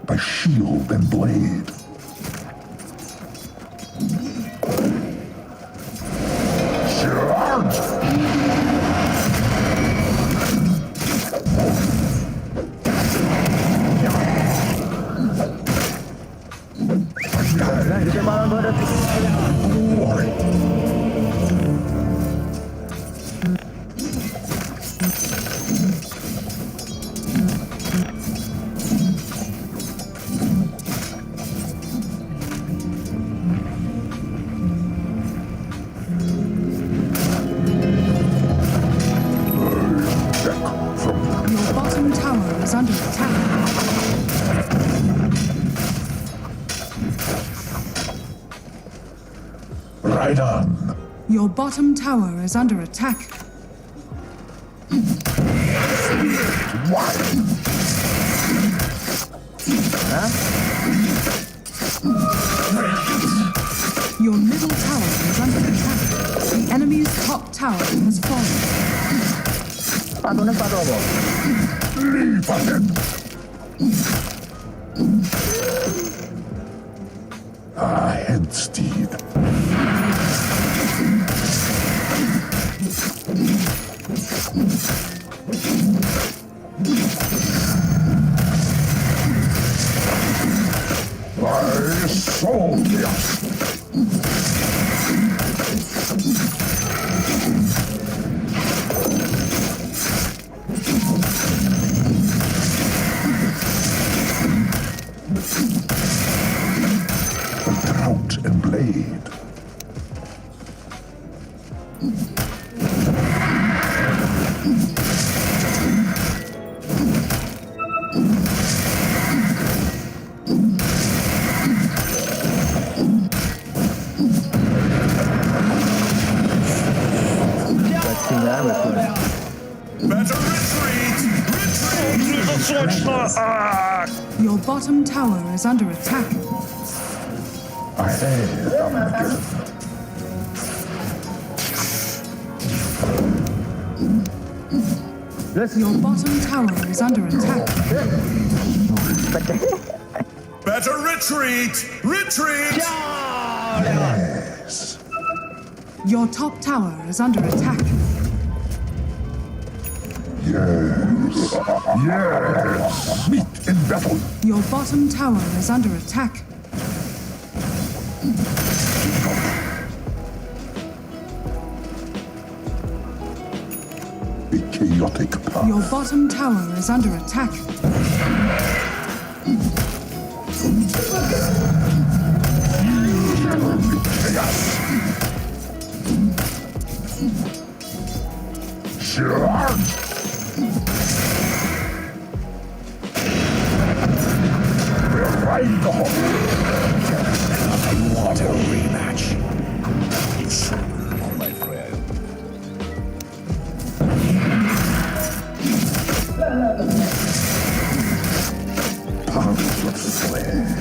By shield and blade. Charge! Your bottom tower is under attack. Right on. Your bottom tower is under attack. Your middle tower is under attack. The enemy's top tower has fallen. Leave again. Head steed. My soldiers. Drought and blade. Better retreat! Retreat! Your bottom tower is under attack. I am Your bottom tower is under attack. Better retreat! Retreat! Yes. Your top tower is under attack. Yes. Yes. Meet in battle. Your bottom tower is under attack. A chaotic path. Your bottom tower is under attack. Chaos. Charge. We'll ride the horse. What a rematch. You should, my friend. Pounds of flesh.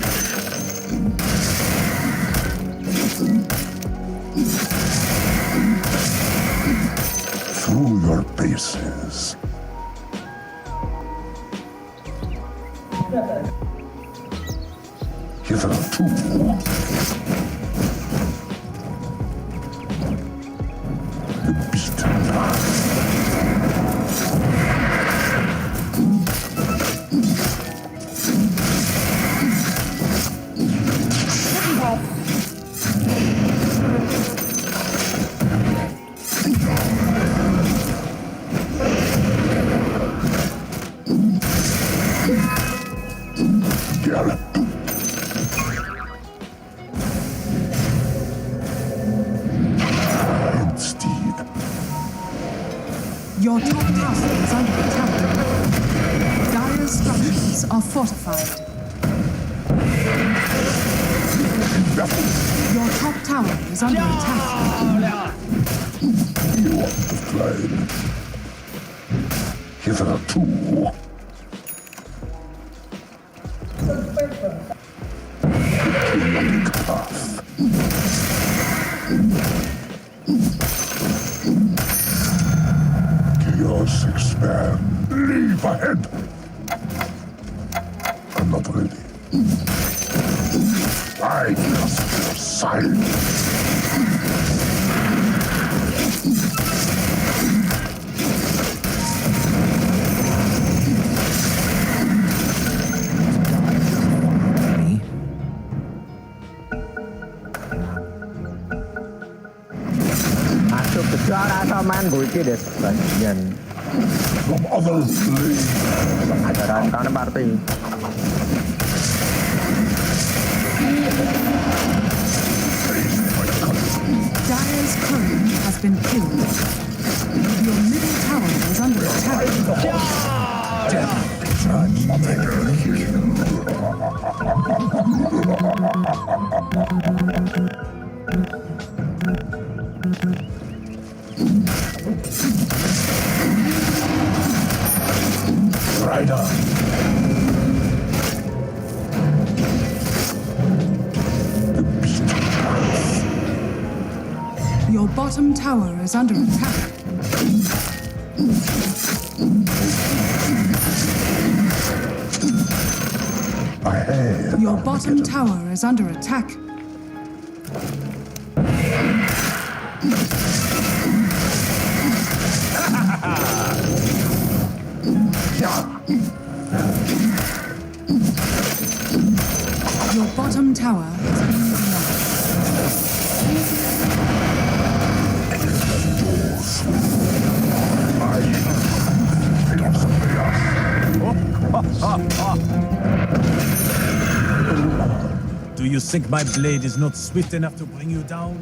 Through your paces. Hitherto. The beaten path. Gallop. Head steed. Your top tower is under attack. Dire structures are fortified. Your top tower is under attack. You want to flame. hitherto. Chaotic path. Chaos expand. Leave ahead. I'm not ready. I trust your silence. Masuk ke suara samaan gue deh bagian From other planes. ajaran kanan party. Dire's courier has been killed. Your middle tower is under attack. Rider. Your bottom tower is under attack. Ahead. Your bottom tower is under attack. Your bottom tower has been lost. Do you think my blade is not swift enough to bring you down?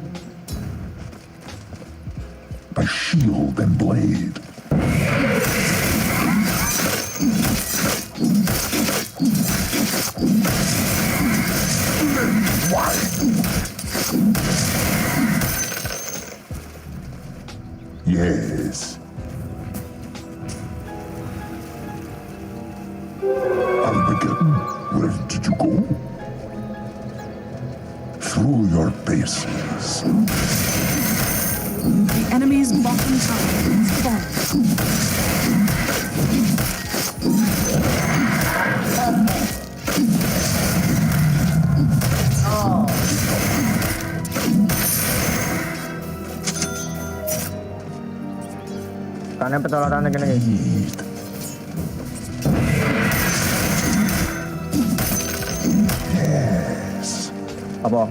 My shield and blade. Yes. Armageddon, where did you go? Through your bases. The enemy's bottom tower is fallen. Kanan petolotan kene iki. Yes. Apa?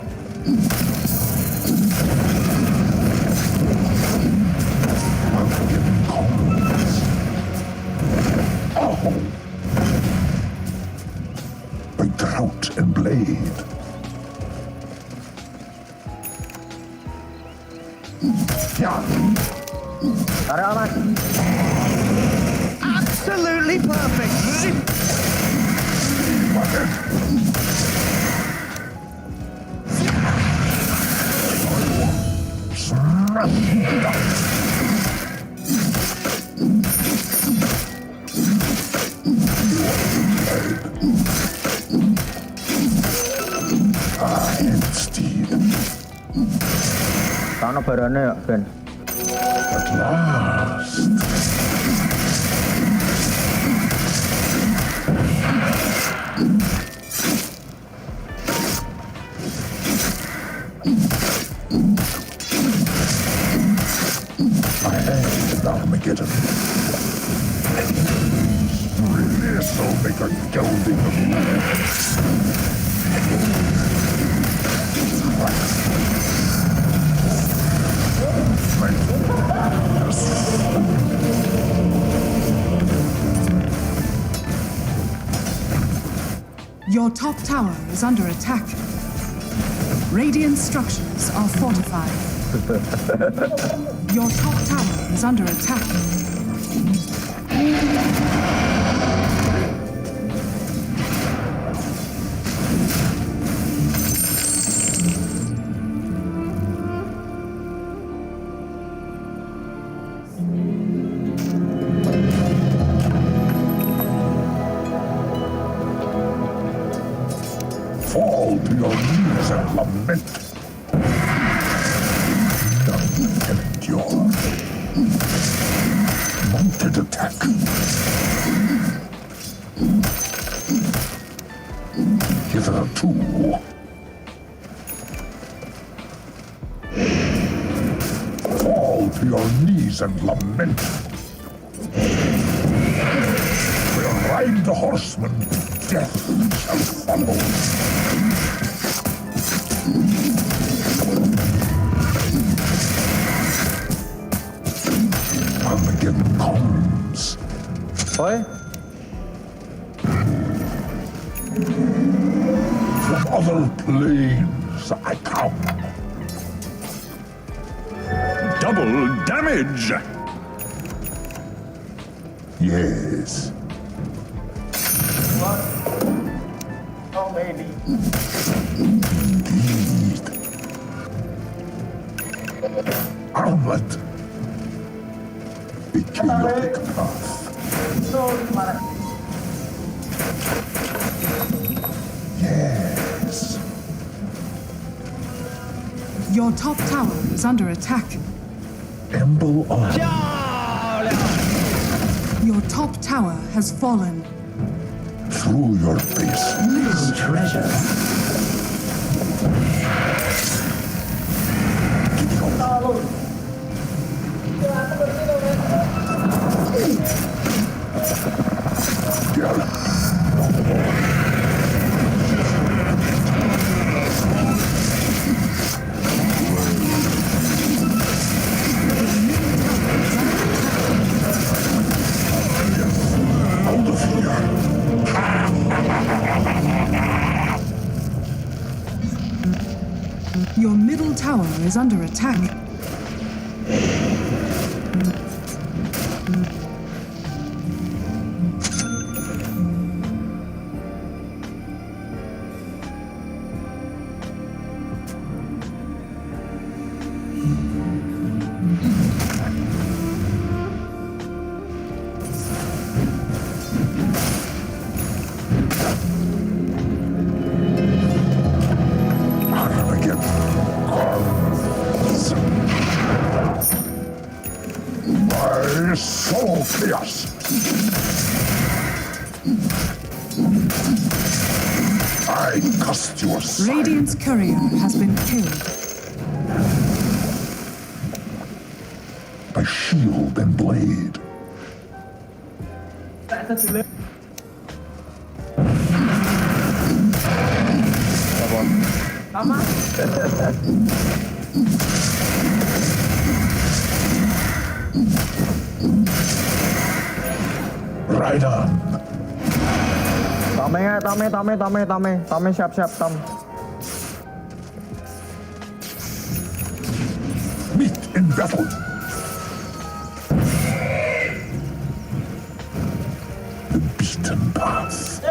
Armageddon calls. Oh. By drought and blade. Yeah. Tarik Mas. Absolutely perfect. Steed. Sono barane ya, Ben. At last. I had Armageddon. Release will make a gelding of you. Your top tower is under attack. Radiant structures are fortified. Your top tower is under attack. and lament. None can endure. Mounted attack. Hitherto. Fall to your knees and lament. We'll ride the horseman. Death shall follow. Armageddon comes. Oi. From other planes I come. Double damage! Yes. Oh, maybe. Indeed. Armored. A chaotic path. Yes. Your top tower is under attack. Emble on. Your top tower has fallen. Through your face. Treasure. Out of here. Your middle tower is under attack. My soul chaos. I cast you aside. Radiant's courier has been killed. By shield and blade. Right on. Tommy, siap, Tom. Meet in battle. The beaten path.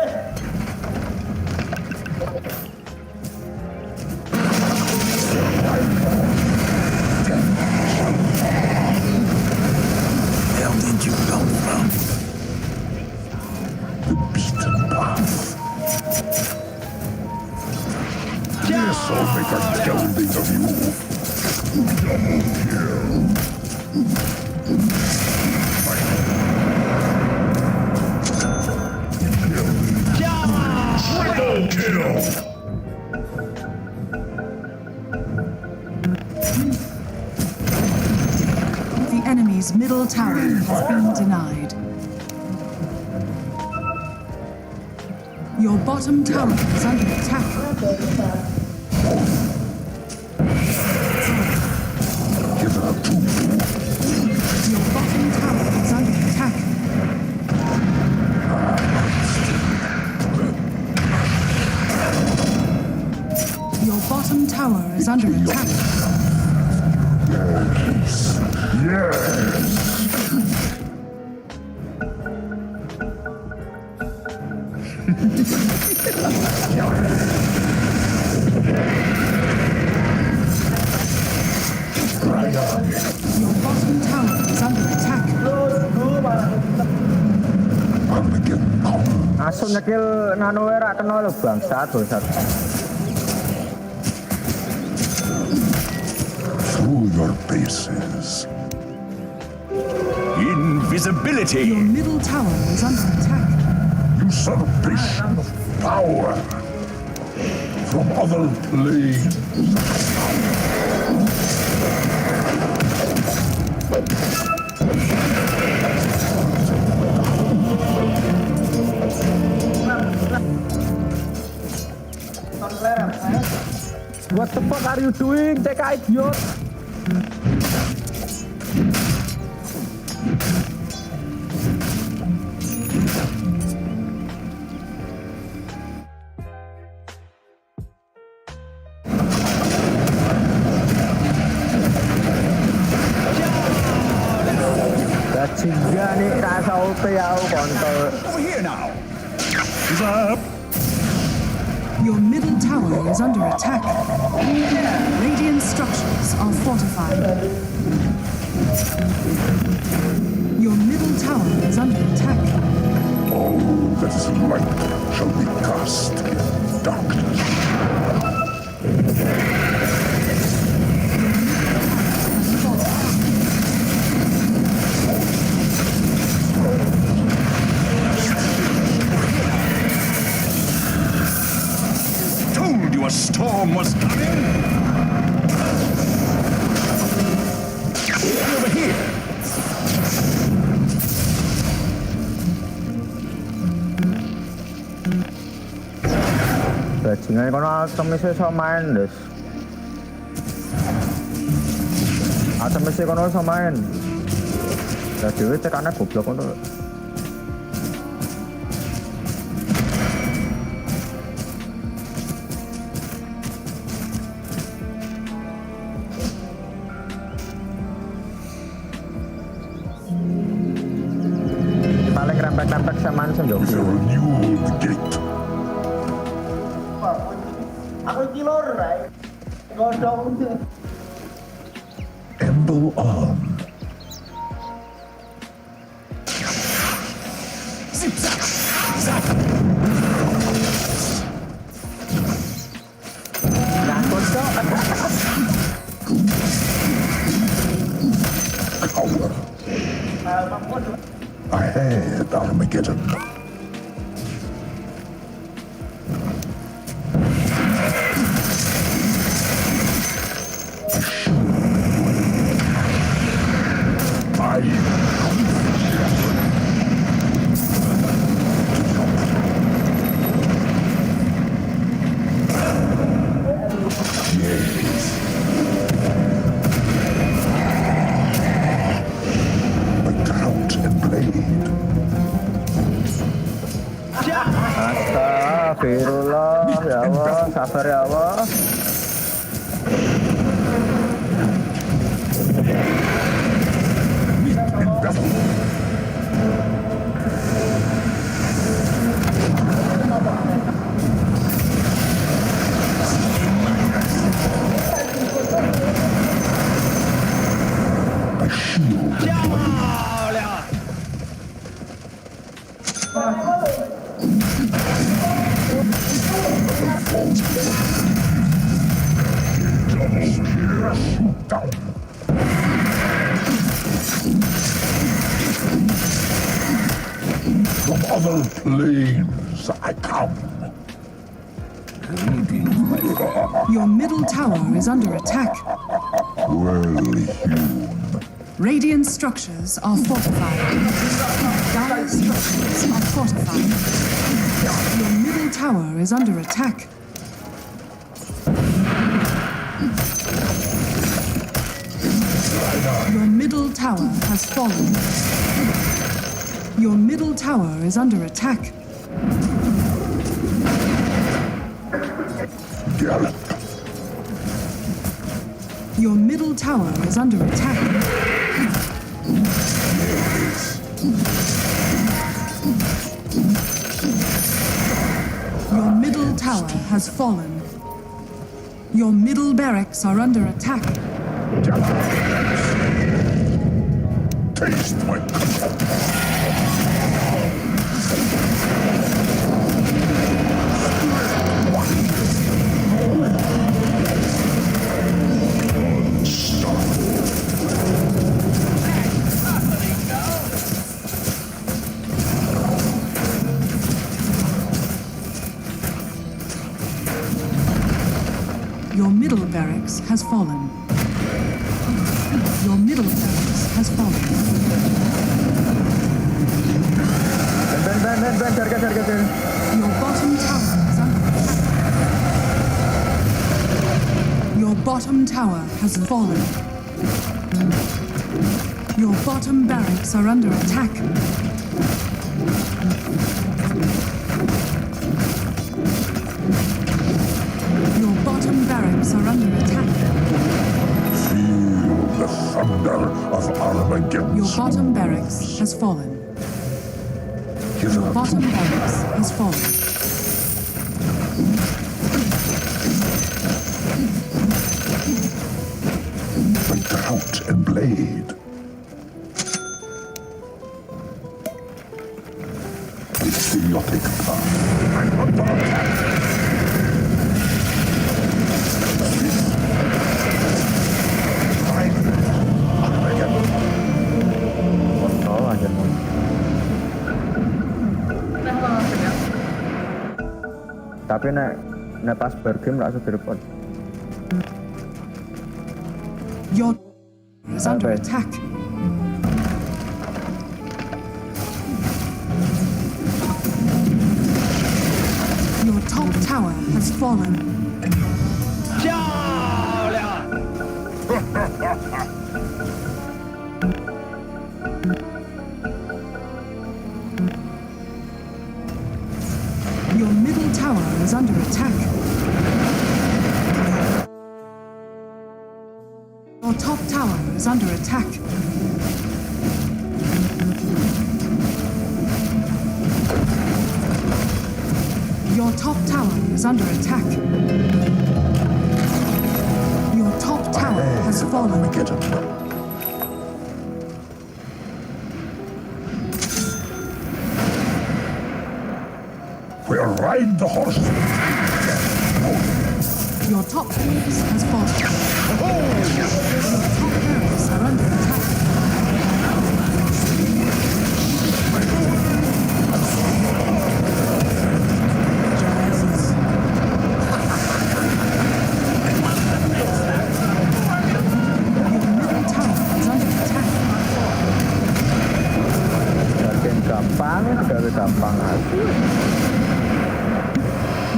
Where did you come from? The beaten path. Yes, I'll make a gelding of you. Double kill. Triple kill. The enemy's middle tower has been denied. Your bottom tower is under attack. Hitherto. Your bottom tower is under attack. Your bottom tower is under attack. Yes. Right on. Your bottom tower is under attack. Armageddon comes. Asun nyekil nganu era kena lo bangsat. through your bases. Invisibility! Your middle tower is under attack. Usurpation of power from other planes. What the fuck are you doing, TK idiot? Tiga nih rasa ulti aku kontol. Over here now! He's up! Your middle tower is under attack. Radiant structures are fortified. Your middle tower is under attack. All that is light shall be cast in darkness. Told you a storm was coming! Over here! Bajingan kono temise iso main, Des. Temise kono iso main. Lah dhewe tekane goblok ngono. Paling rempek-rempek samaan sendok. With a renewed gate. Aku kilor, right? Godong. Emble on. Zip zap! Zap! Coward. Ahead, Armageddon. Astagfirullah, ya Allah, sabar ya Allah. From other planes I come. Your middle tower is under attack. Well hewn. Radiant structures are fortified. Dire structures are fortified. Your middle tower is under attack. Your middle tower has fallen. Your middle tower is under attack. Gallop. Your middle tower is under attack. Your middle tower has fallen. Your middle barracks are under attack. Taste my Unstoppable. middle barracks has fallen. Your middle barracks has fallen. Your bottom tower is under attack. Your bottom tower has fallen. Your bottom barracks are under attack. Your bottom barracks are under attack. Feel the thunder of Armageddon. Your bottom barracks has fallen. Your bottom barracks has fallen. The drought and blade. The semiotic path. I'm under attack. Tapi nek pas bergame langsung direport. Your is under attack. Your top tower has fallen. Your middle tower is under attack. Your top tower is under attack. Your top tower is under attack. Your top tower has fallen. We'll ride the horse. Your top barracks has fallen. Your top barracks are under attack.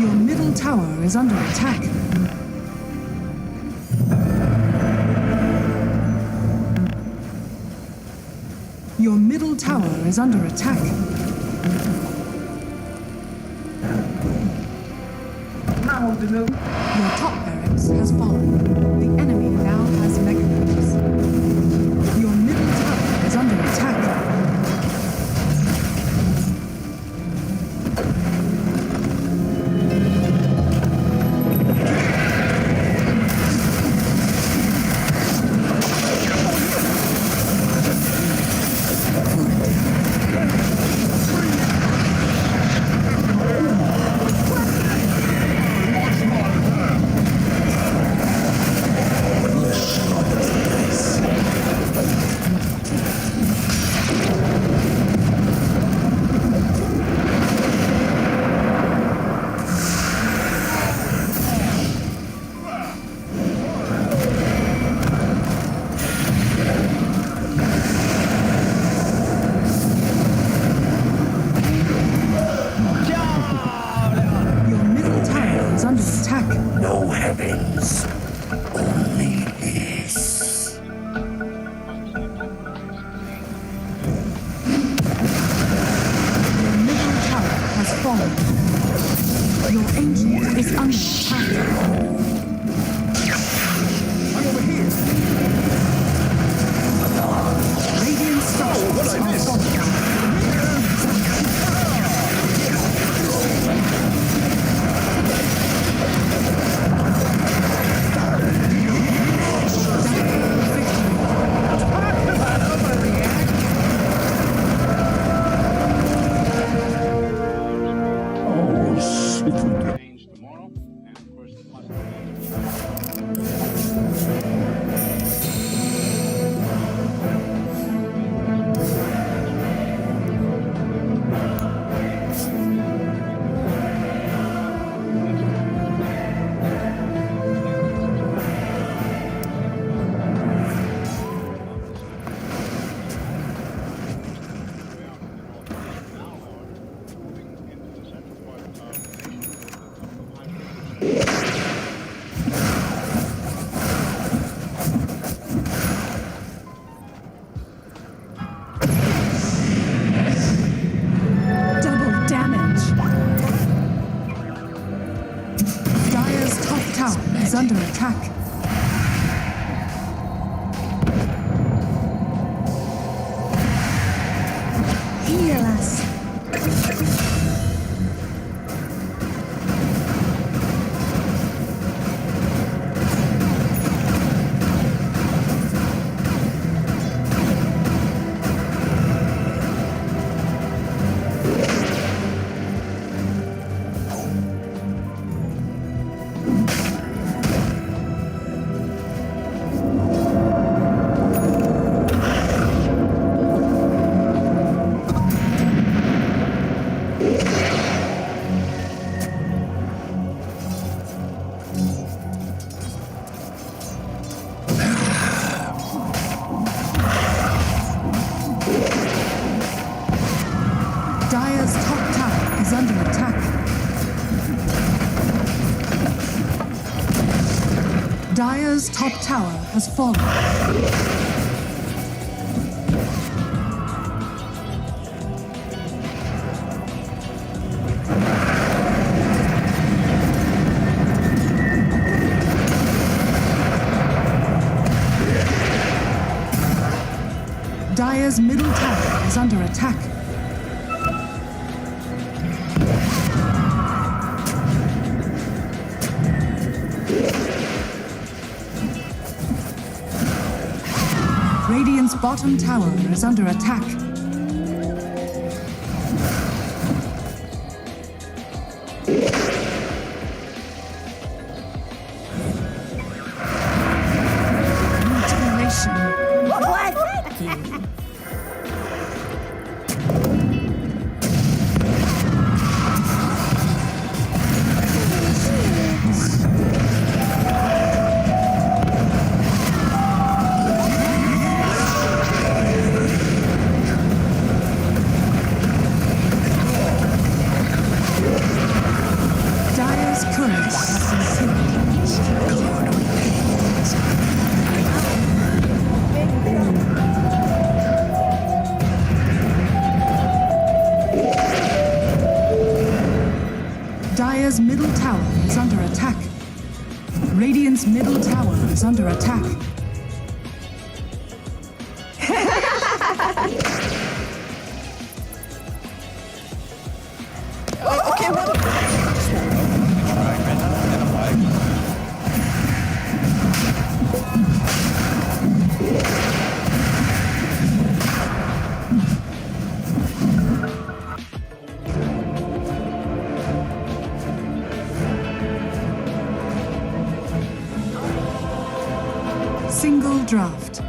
Your middle tower is under attack. Your middle tower is under attack. Your top barracks has fallen. The enemy now has mechanisms. Your middle tower is under attack. No heavens, only this. Your middle tower has fallen. Your ancient is under attack. I'm over here. Radiant structures are fortified. Oh, sweet. Tomorrow, and of course, attack. Heal us. Dire's top tower is under attack. Dire's top tower has fallen. Dire's middle tower is under attack. Radiant's bottom tower is under attack. Mutilation. What? Dire's turret has been killed. Dire's middle tower is under attack. Radiant's middle tower is under attack. Single draft.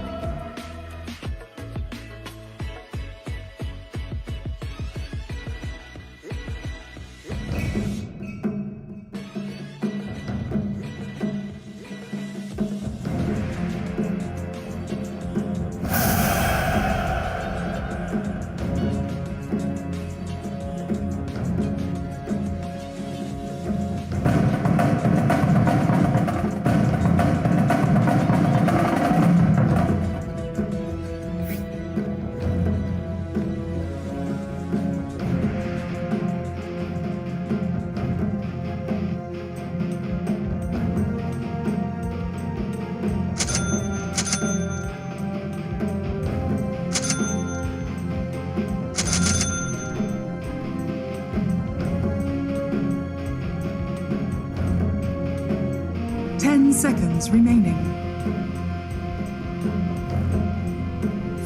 Seconds remaining.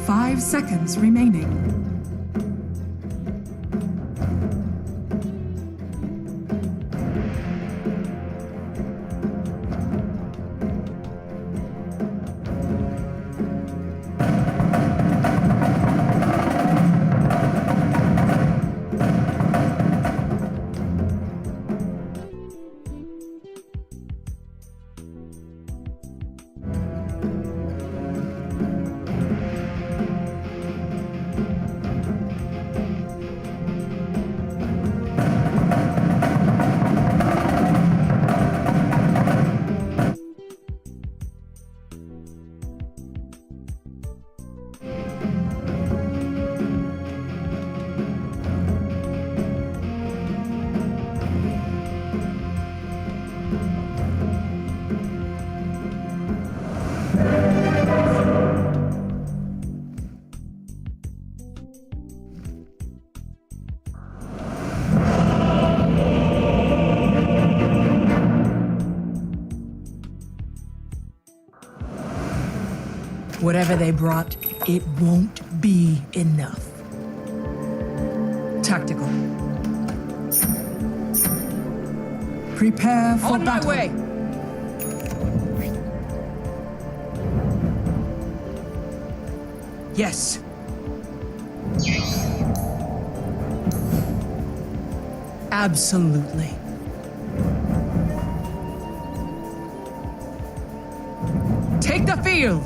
5 seconds remaining. Whatever they brought, it won't be enough. Tactical. Prepare for battle. On my way! Yes. Absolutely. Take the field!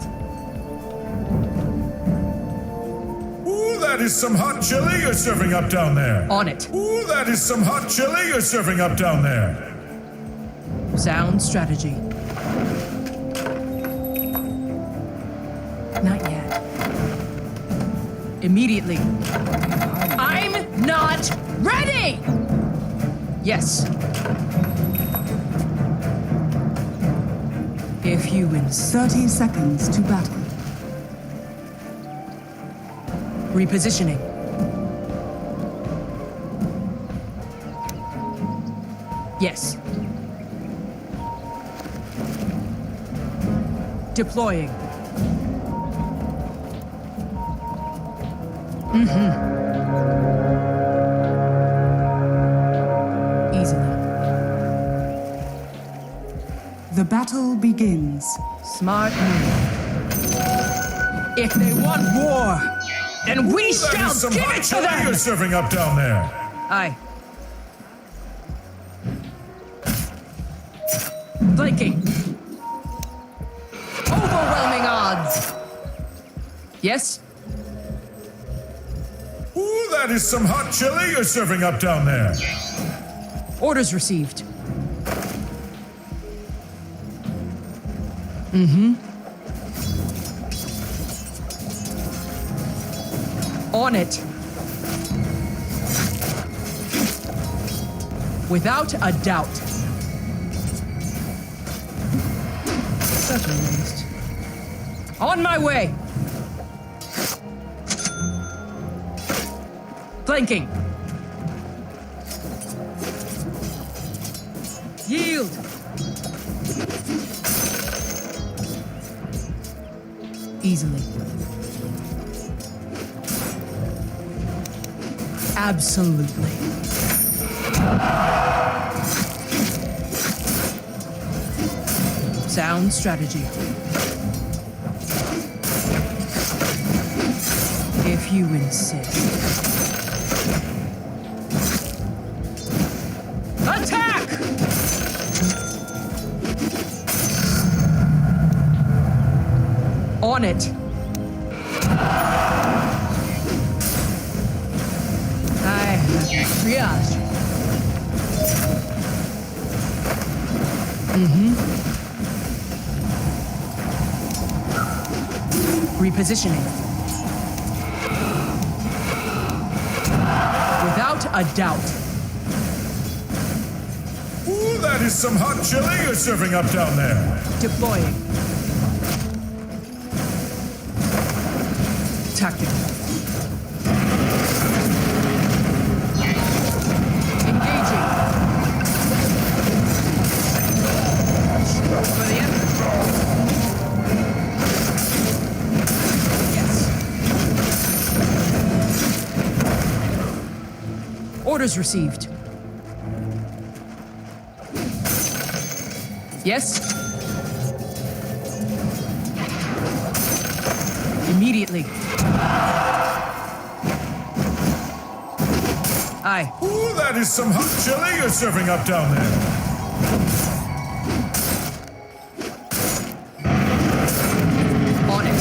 Ooh, that is some hot chili you're serving up down there. On it. Ooh, that is some hot chili you're serving up down there. Sound strategy. Not yet. Immediately. I'm not ready! Yes. If you win 30 seconds to battle. Repositioning. Yes. Deploying. Easily. The battle begins. Smart move. If they want war, then we That shall is some give hot it to chili them! you're serving up down there. Aye. Blinking. Overwhelming odds. Yes? Ooh, that is some hot chili you're serving up down there. Orders received. On it. Without a doubt. Such a waste. On my way! Flanking. Yield. Easily. Absolutely. Sound strategy. If you insist. Attack! On it. I have triage. Repositioning. Without a doubt. Ooh, that is some hot chili you're serving up down there. Deploying. Tactical. Engaging. For the enemy. Yes. Orders received. Yes? Immediately. Aye. Ooh, that is some hot chili you're serving up down there. On it.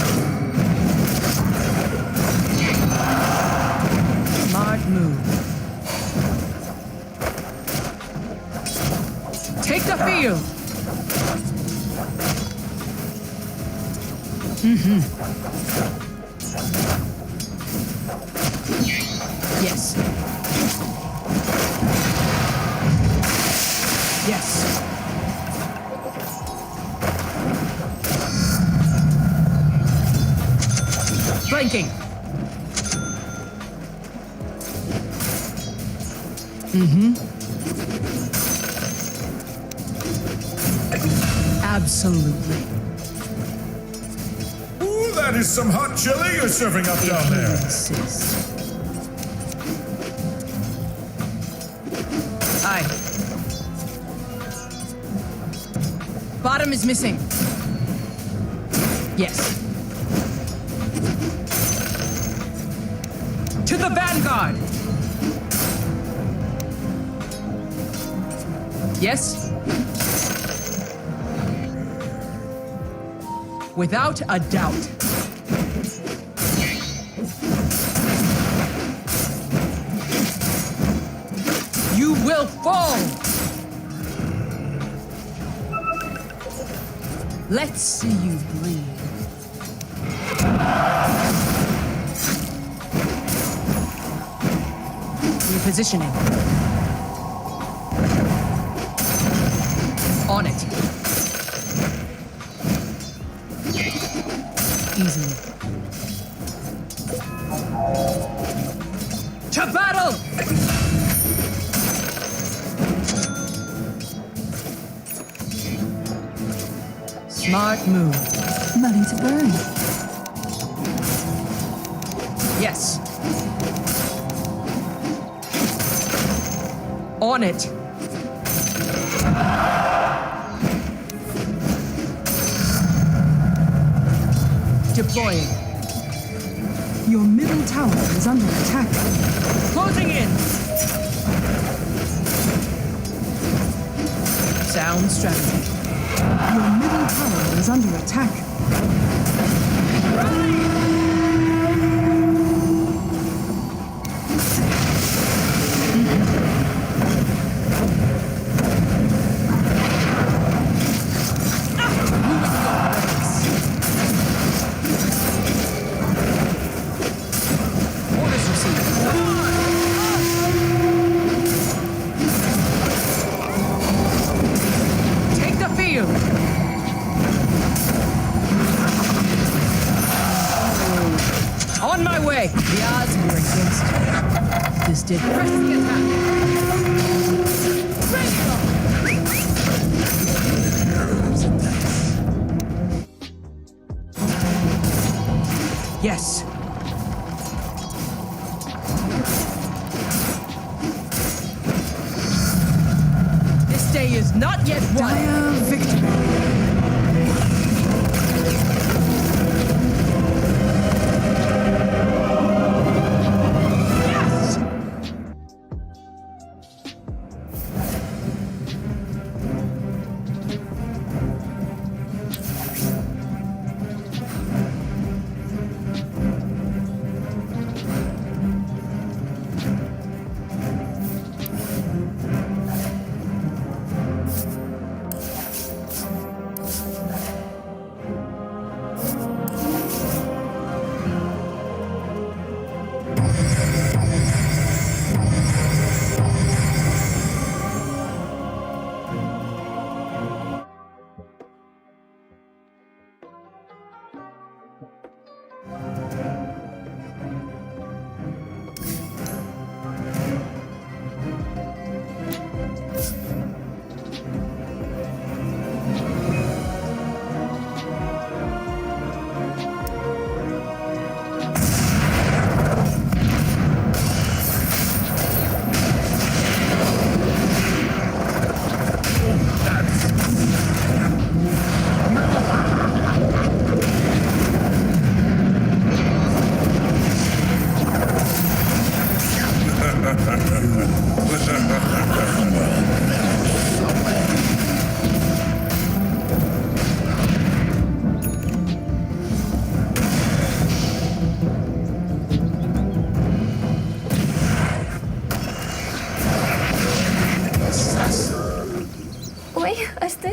Smart move. Take the field. Yes. Yes. Flanking. Absolutely. Ooh, that That is some hot chili you're serving up down there. Insist. Aye. Bottom is missing. Yes. To the vanguard! Yes? Without a doubt. You will fall! Let's see you bleed. Repositioning. On it. Easily. To battle! Smart move. Money to burn. Yes. On it. Deploying. Your middle tower is under attack. Closing in. Sound strategy. Your middle tower is under attack. Orders received. Take the field. On my way! The odds were against me. This did press the attack. Yes. This day is not yet won. Dire victory.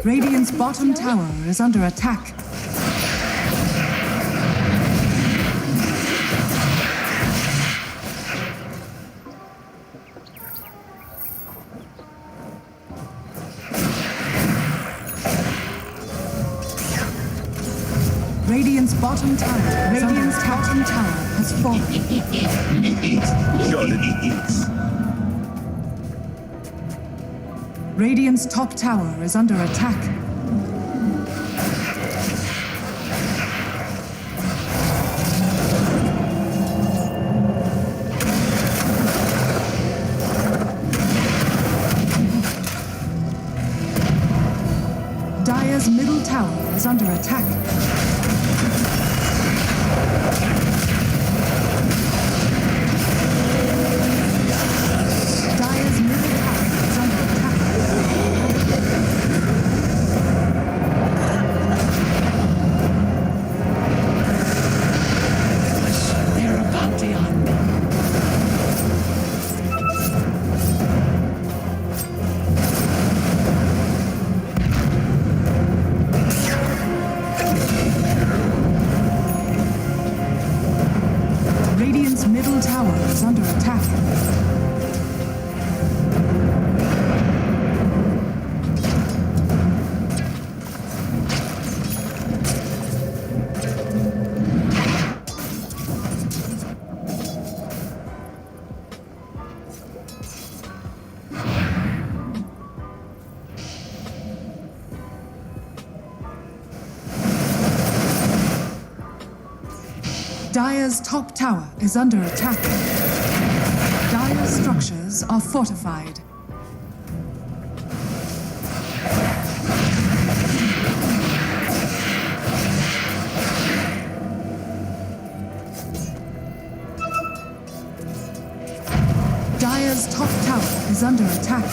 Radiant's bottom tower is under attack. Radiant's bottom tower has fallen. Radiant's top tower is under attack. is under attack. Dire's middle tower is under attack. They're a bounty on me. Radiant's middle tower is under attack. Dire's top tower is under attack. Dire's structures are fortified. Dire's top tower is under attack.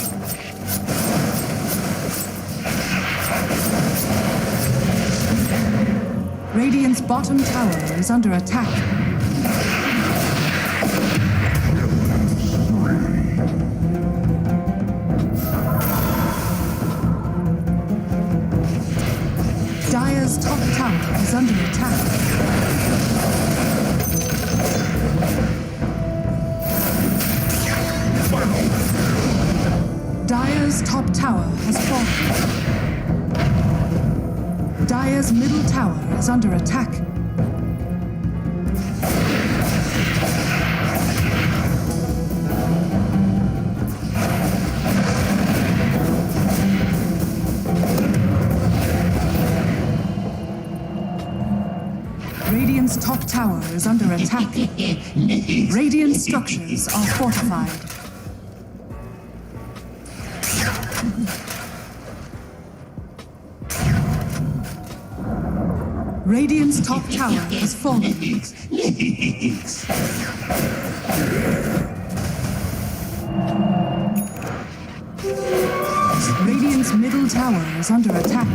Radiant's bottom tower is under attack. Dire's top tower is under attack. Dire's top tower has fallen. Dire's middle tower is under attack. Radiant's top tower is under attack. Radiant structures are fortified. Radiant's top tower has fallen. Radiant's middle tower is under attack.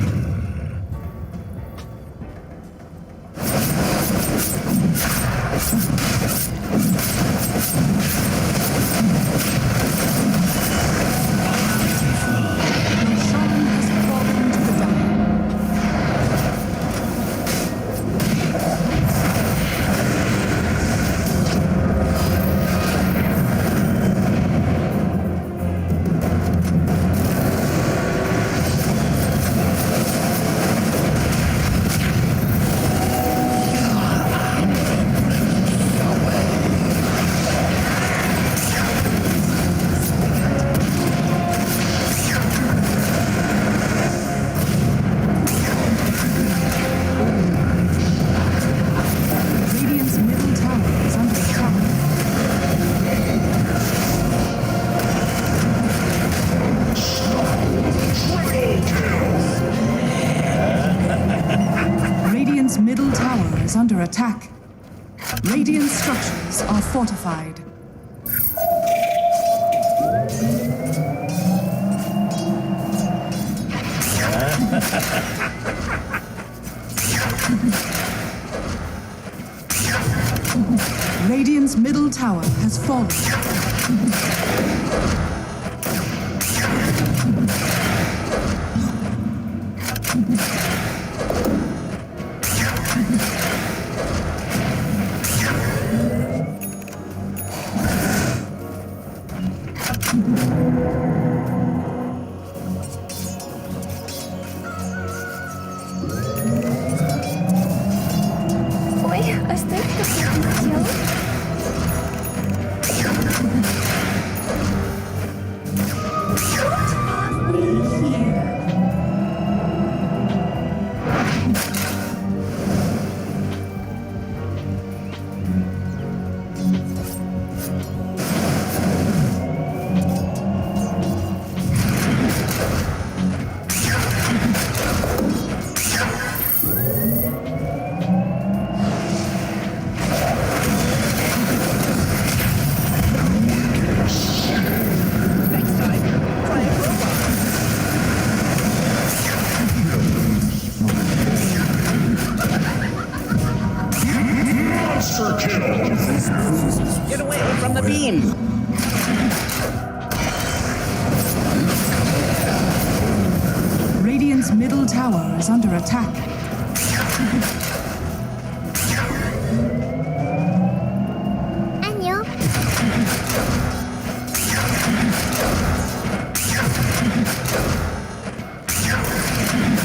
Under attack. Radiant structures are fortified. Radiant's middle tower has fallen. from the beam. Radiant's middle tower is under attack. 안녕.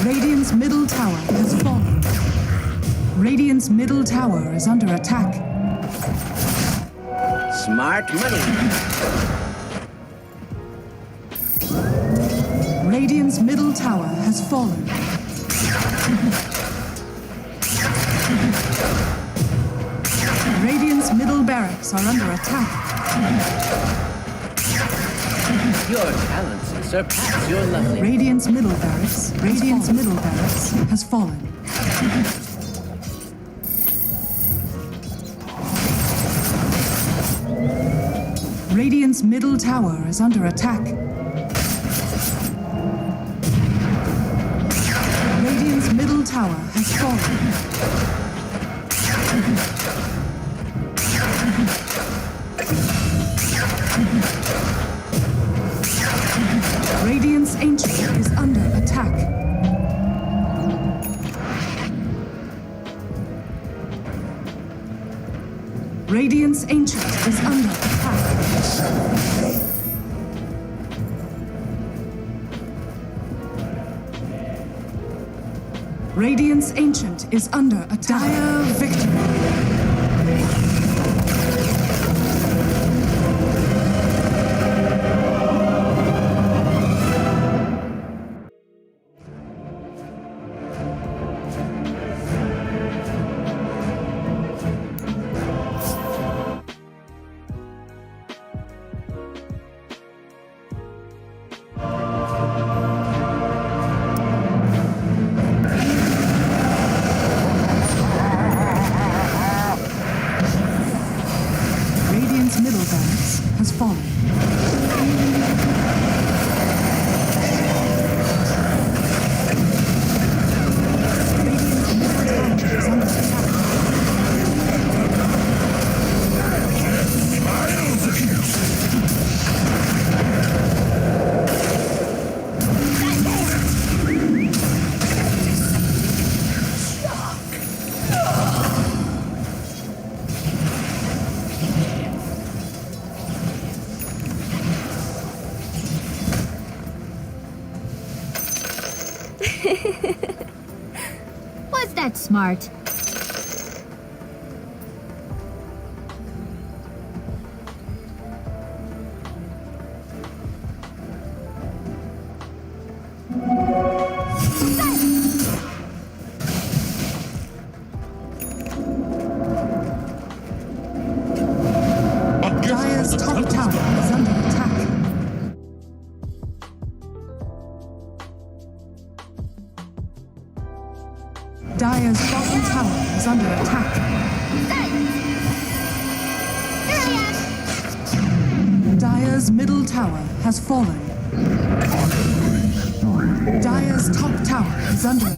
Radiant's middle tower has fallen. Radiant's middle tower is under attack. Smart money. Radiant's middle tower has fallen. Radiant's middle barracks are under attack. Your talents surpass your lovely. Radiant's middle barracks has fallen. Radiant's middle tower is under attack. Radiant's middle tower has fallen. Radiant's ancient is under attack. Radiant's ancient is under attack. Radiant's ancient is under attack. Dire victory. Radiant's middle barracks has fallen. Radiant's middle tower is under attack. Was that smart? Dire's top tower is under attack. Dire's bottom tower is under attack. Dire's middle tower has fallen. Dire's top tower is under attack.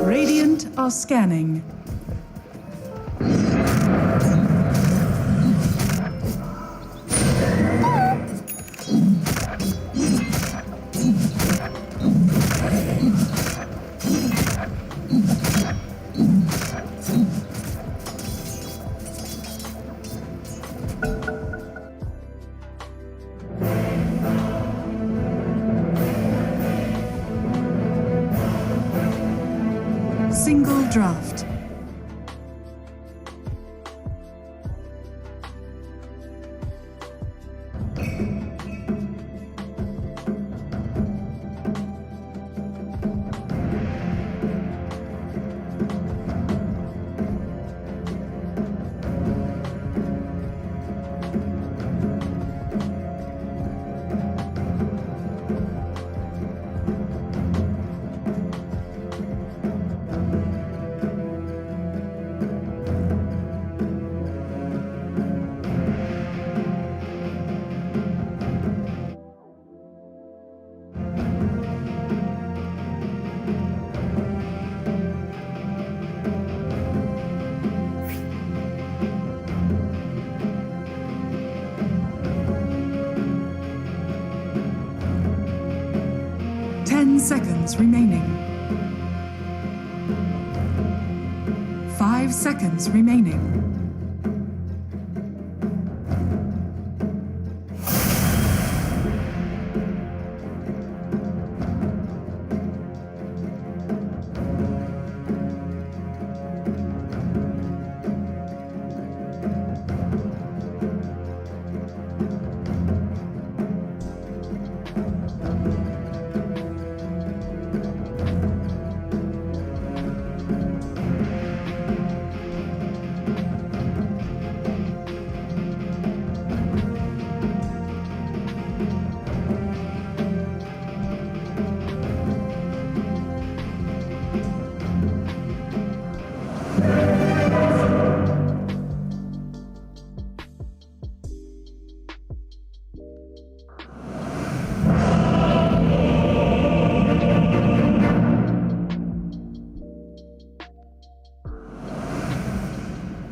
Radiant are scanning. Single draft. Seconds remaining. 5 seconds remaining.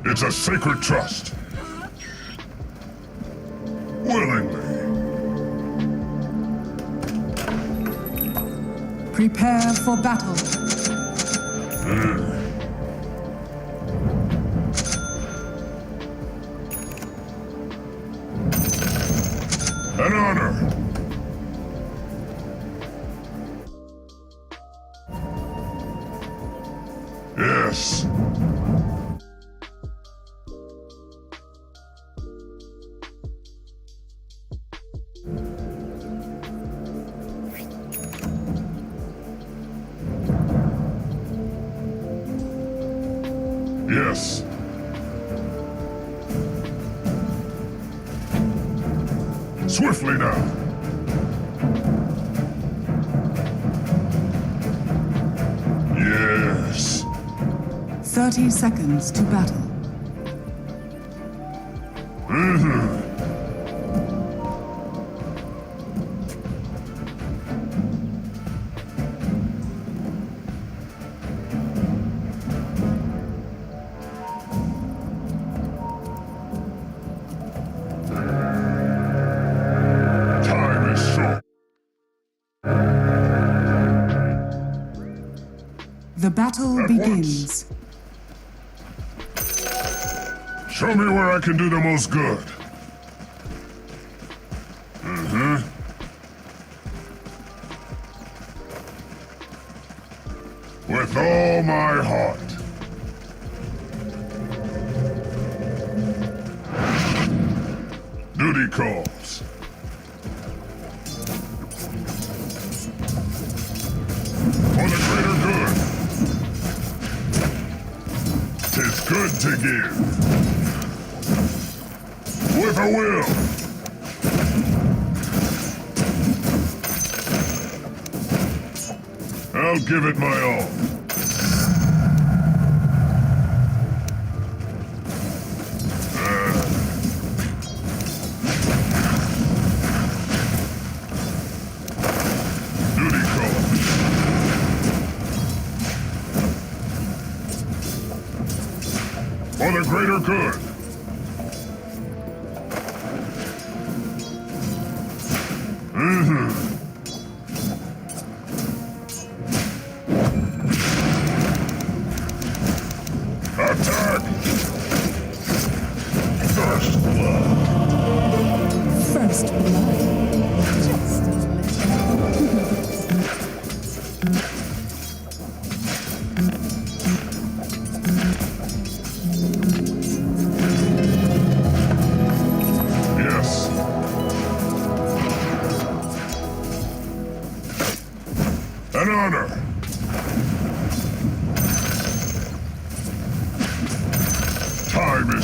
It's a sacred trust. Willingly. Prepare for battle. An honor. Yes. Yes. Swiftly now. Yes. 30 seconds to battle. The battle begins. Show me where I can do the most good. With all my heart. Duty calls. For the greater good. 'Tis good to give. With a will. I'll give it my all. Duty calls. For the greater good. Attack! First blood.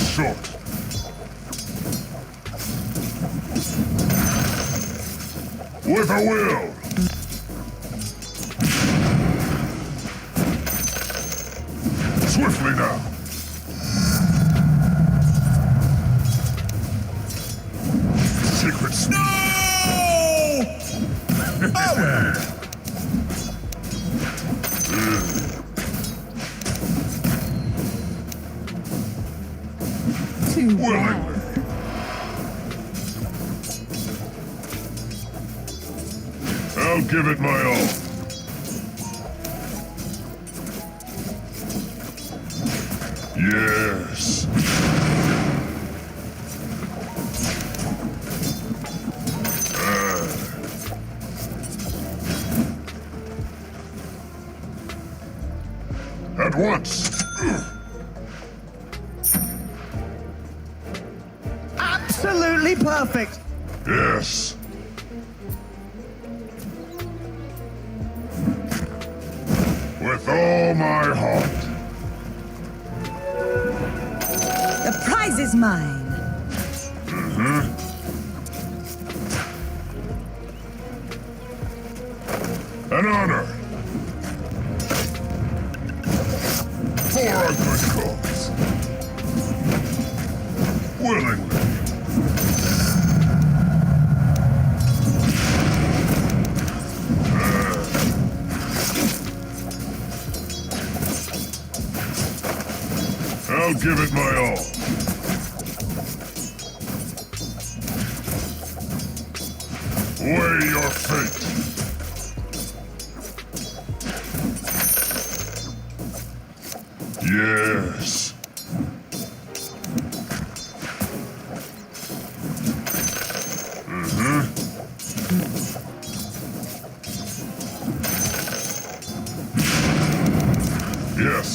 short. With a will. Swiftly now. Secrets. No! Too bad. Willingly. I'll give it my all. Yes. At once. Absolutely perfect. Yes. With all my heart. The prize is mine. An honor. For a good cause. Willingly. I'll give it my all. Weigh your fate. Yes. Yes.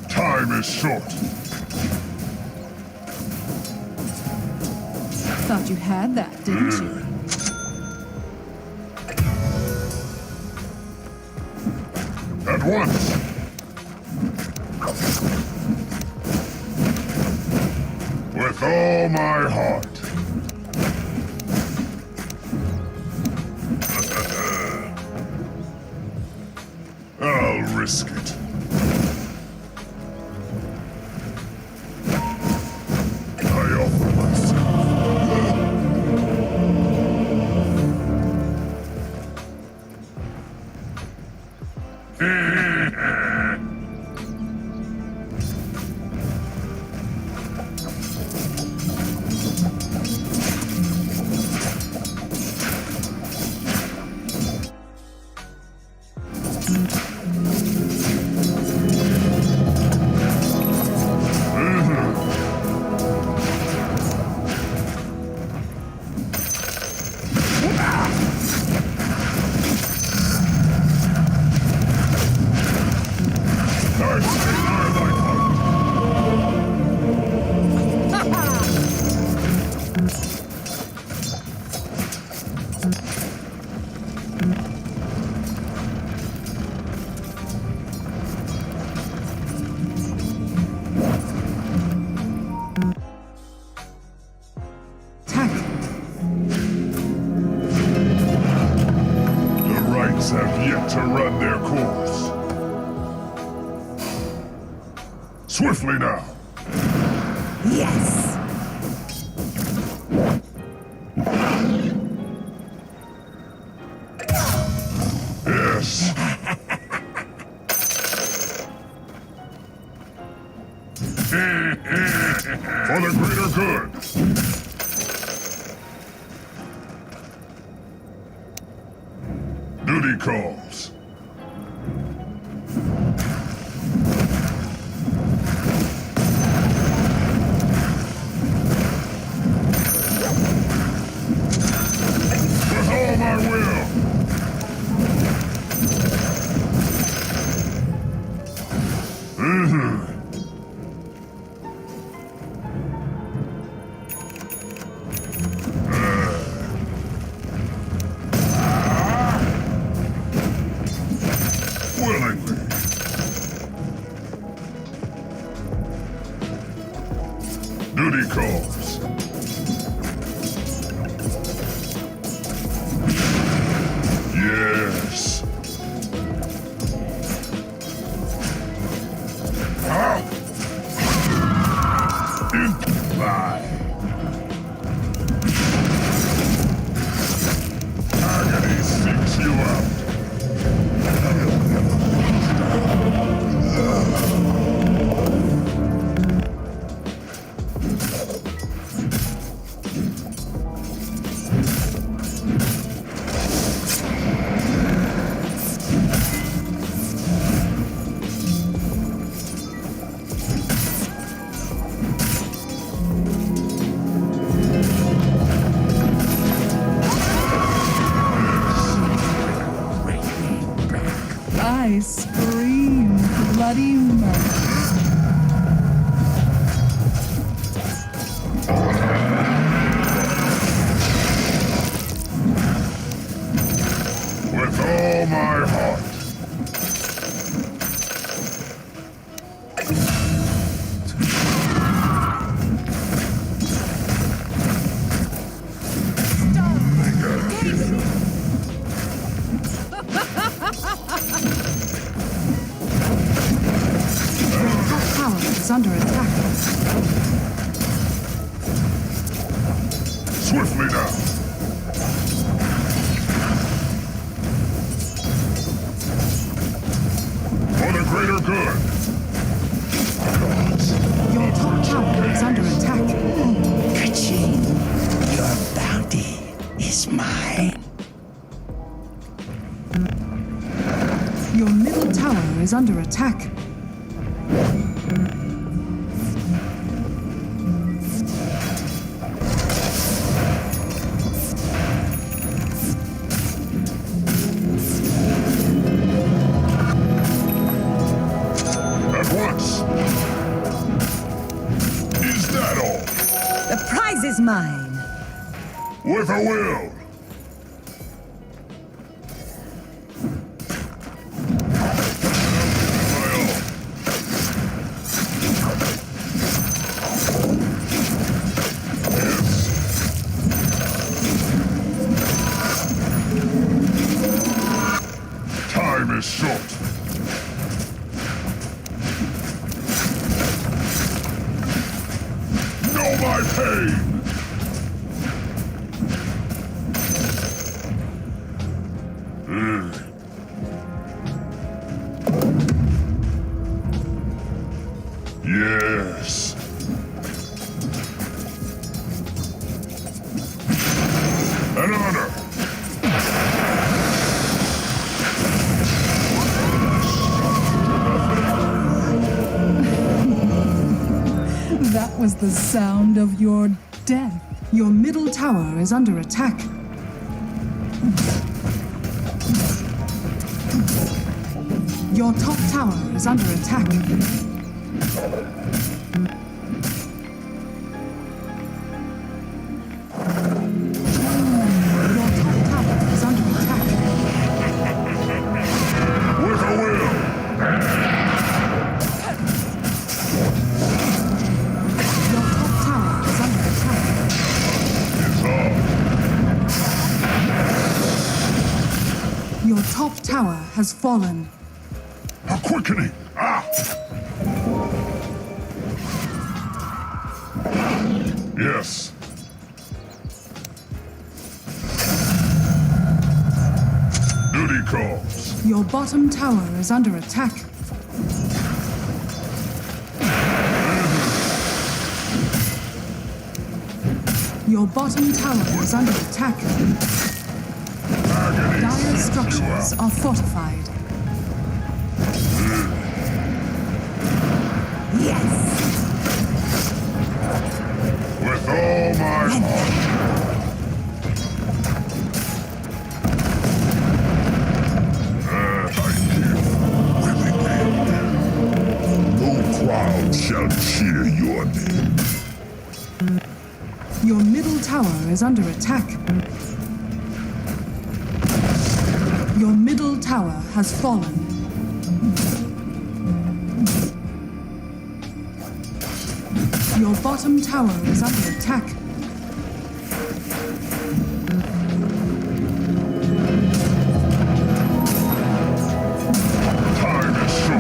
Time is short. Thought you had that, didn't you? At once. With all my heart. I'll risk it. I offer myself. Have yet to run their course. Swiftly now. Yes. Yes. For the greater good. Duty calls. With all my will. Duty calls. Yes. Out. In line. Agony seeks you out. I scream bloody murder. With all my heart. Is under attack. Swiftly now. For the greater good. Your top tower is under attack. Ka-ching! Your bounty is mine. Your middle tower is under attack. Is mine. With a will. Time is short. Know my pain. Yes. An honor. That was the sound of your death. Your middle tower is under attack. Your top tower is under attack. Your top tower has fallen. A quickening! Ah! Yes. Duty calls. Your bottom tower is under attack. Your bottom tower is under attack. Dire structures are fortified. Yes. With all my heart. I give willingly. No crowd shall cheer your name. Your middle tower is under attack. Your middle tower has fallen. Your bottom tower is under attack.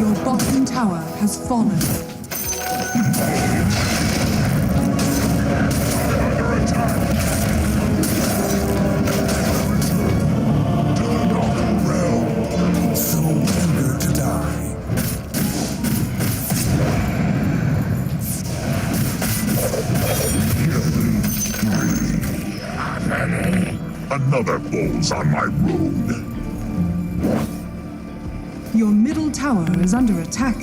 Your bottom tower has fallen. Under attack. To the Dark Realm. So eager to die. Another falls on my road. Your middle tower is under attack.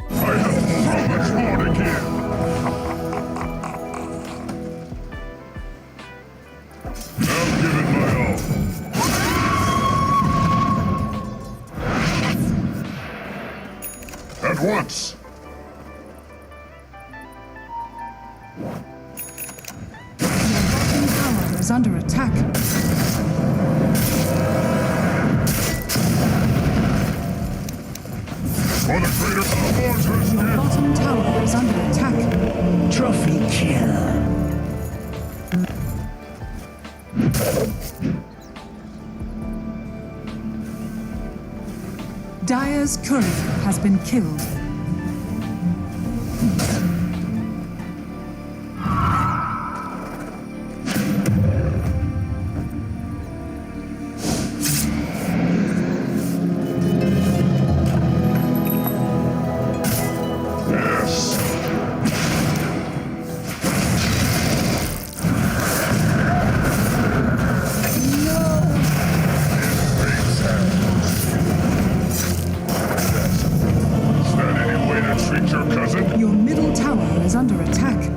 I have so much more to give. I'll give it my all. At once. Is under attack. For the greater cause. Your bottom tower is under attack. Trophy kill. Dire's courier has been killed. Your middle tower is under attack.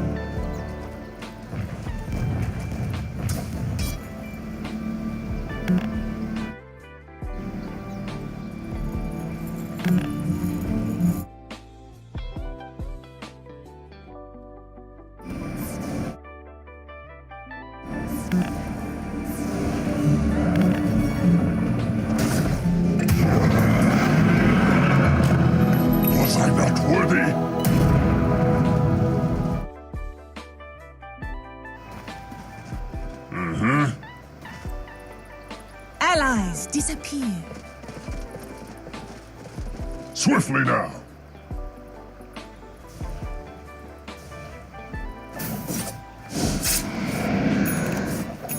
Was I not worthy? Allies disappear. Swiftly now.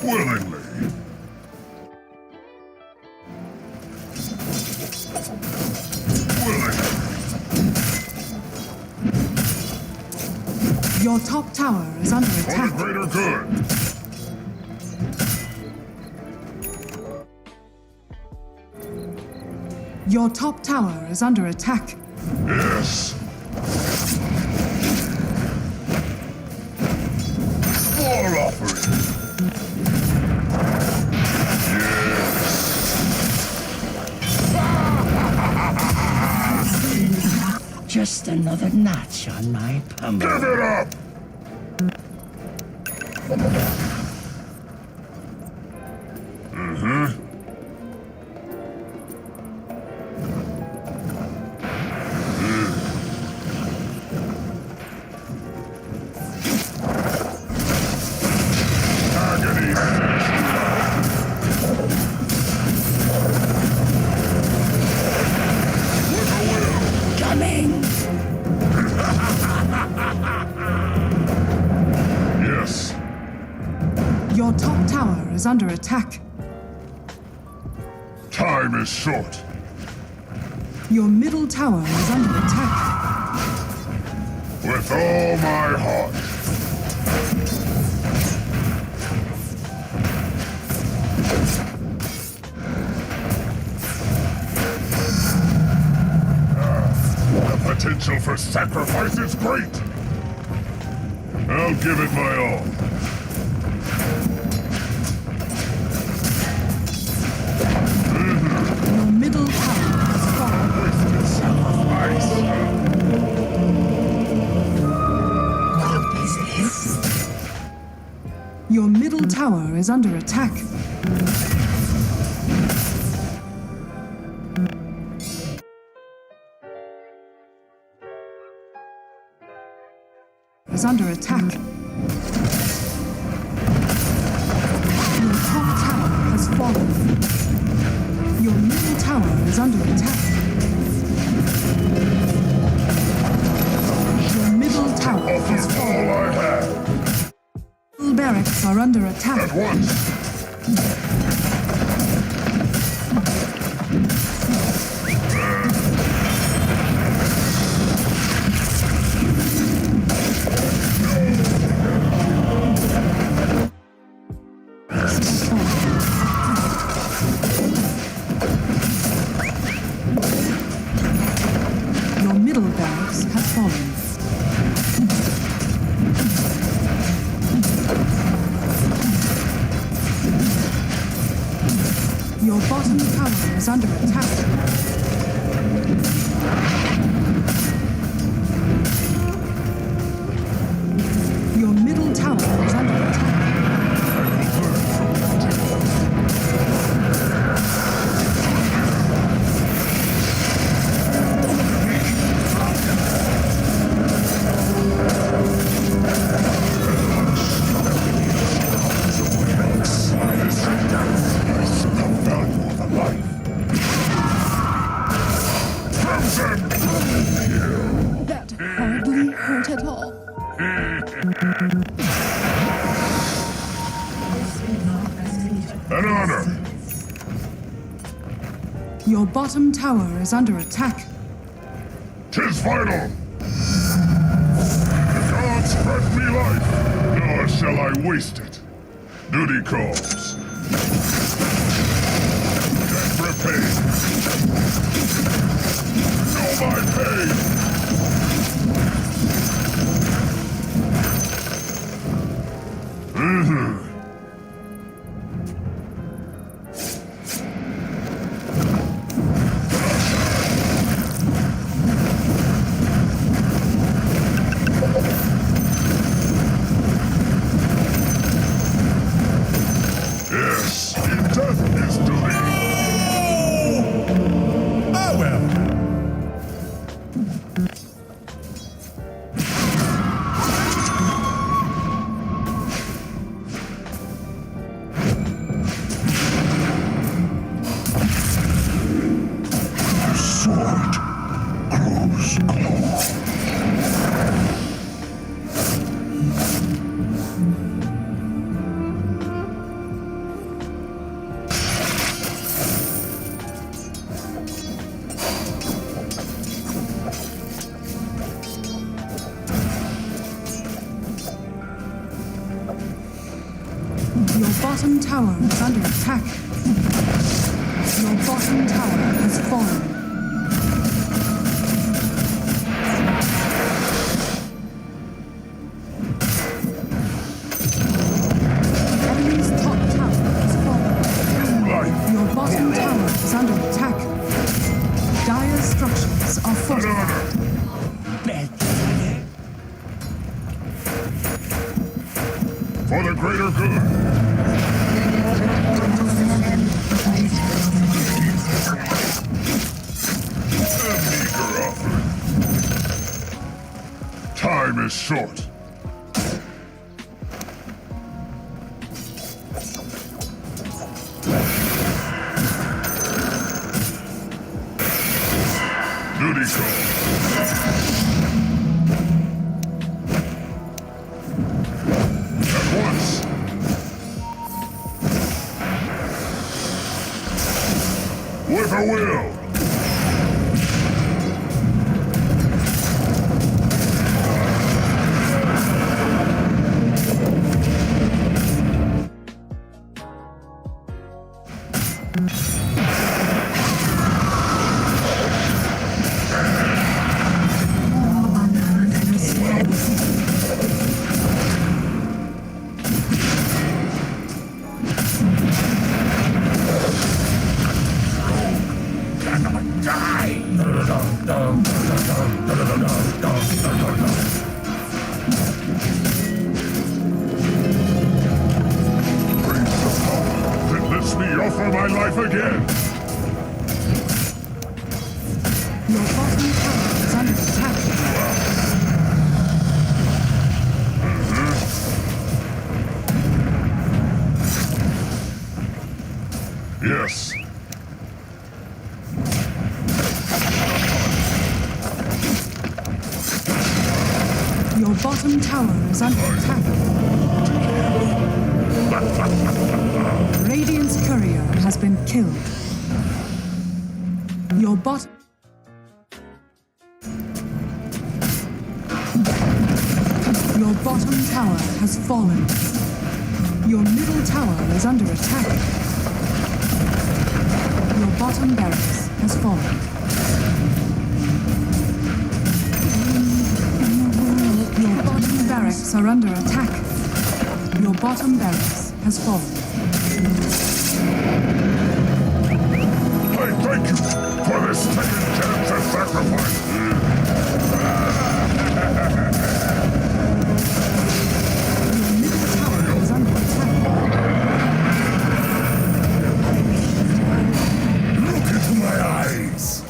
Willingly. Willingly. Your top tower is under For the attack. greater good. Your top tower is under attack. Yes. More offering. Just another notch on my pummel. Give it up! Yes. Your top tower is under attack. Time is short. Your middle tower is under attack. With all my heart. The potential for sacrifice is great. I'll give it my all. Your middle tower has fallen. Wasted sacrifice. What is this? Your middle tower is under attack. is under attack. Your top tower has fallen. Your middle tower is under attack. Your middle tower has fallen. All I have. Middle barracks are under attack. At once. Your middle barracks have fallen. Your bottom tower is under attack. Your middle tower is under attack. That hardly hurt at all. An honor. Your bottom tower is under attack. 'Tis final. The gods grant me life, nor shall I waste it. Duty calls. Death repaid. Know my pain. Yes, in death is duty. Ah, well. Sword grows close. Your bottom tower is under attack. Your bottom tower has fallen. Enemy's top tower has fallen. Your bottom tower is under attack. Dire structures are fortified. For the greater good. A meager offering. Time is short. Duty call. At once. With a will. Offer my life again. Your bottom tower is under attack. Yes. Your bottom tower is under attack. Radiant's courier has been killed. Your bottom tower has fallen. Your middle tower is under attack. Your bottom barracks has fallen. Your bottom barracks are under attack. Your bottom barracks has fallen. I thank you for this taken chance to sacrifice. Your middle tower is under attack. Look into my eyes.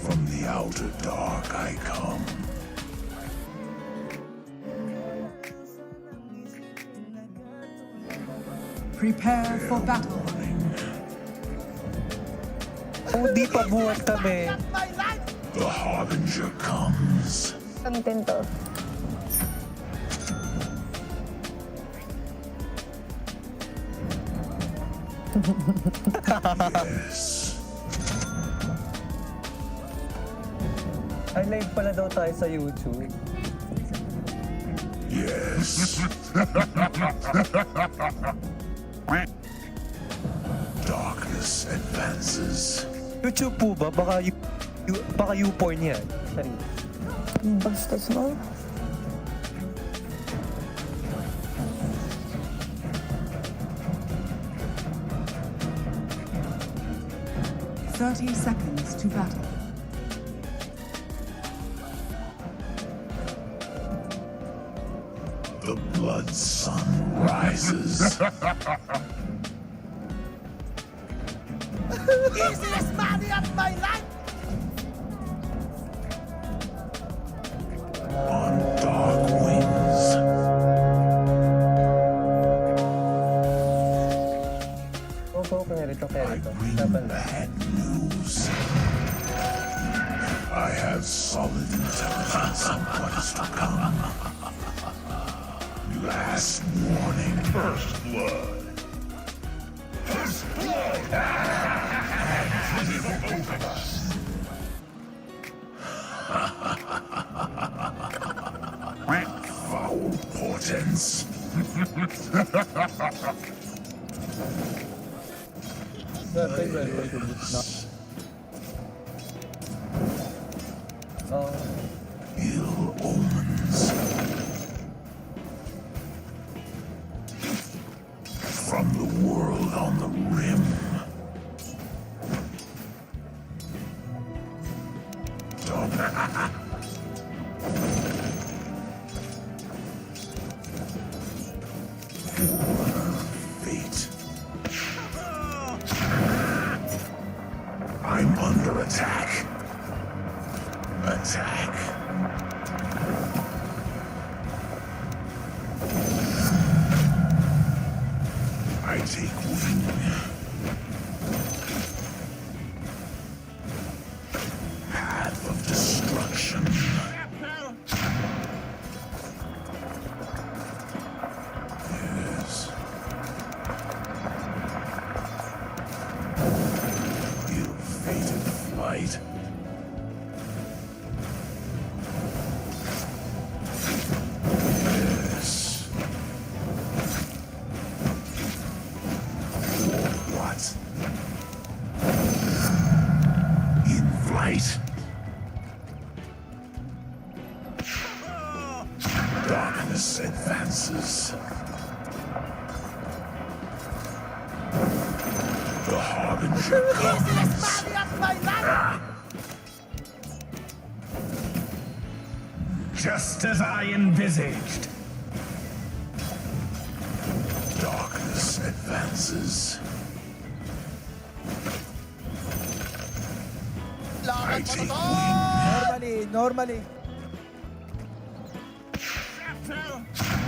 From the outer dark I come. Prepare for battle. Oh, di pa buhat kami. The Harbinger comes. Gamitin to. Yes. Ay, live pala daw tayo sa YouTube. Yes. Darkness advances. YouTube po ba? Baka YouPorn yan. Sorry. Bastos mo. Seconds to battle. The blood sun rises. Easiest money of my life! On dark wings. Go, carry to. I bring bad news. I have solid intelligence on what is to come. Last warning. First blood. First blood! For both of us. Foul portents. Ill omens. From the world on the rim. Fate. I'm under attack. Attack. I take wing. Path of destruction. Yes. Ill-fated flight. Yes. What? In flight. Darkness advances. The harbinger comes. Just as I envisaged. Darkness advances. I take wing. Normally.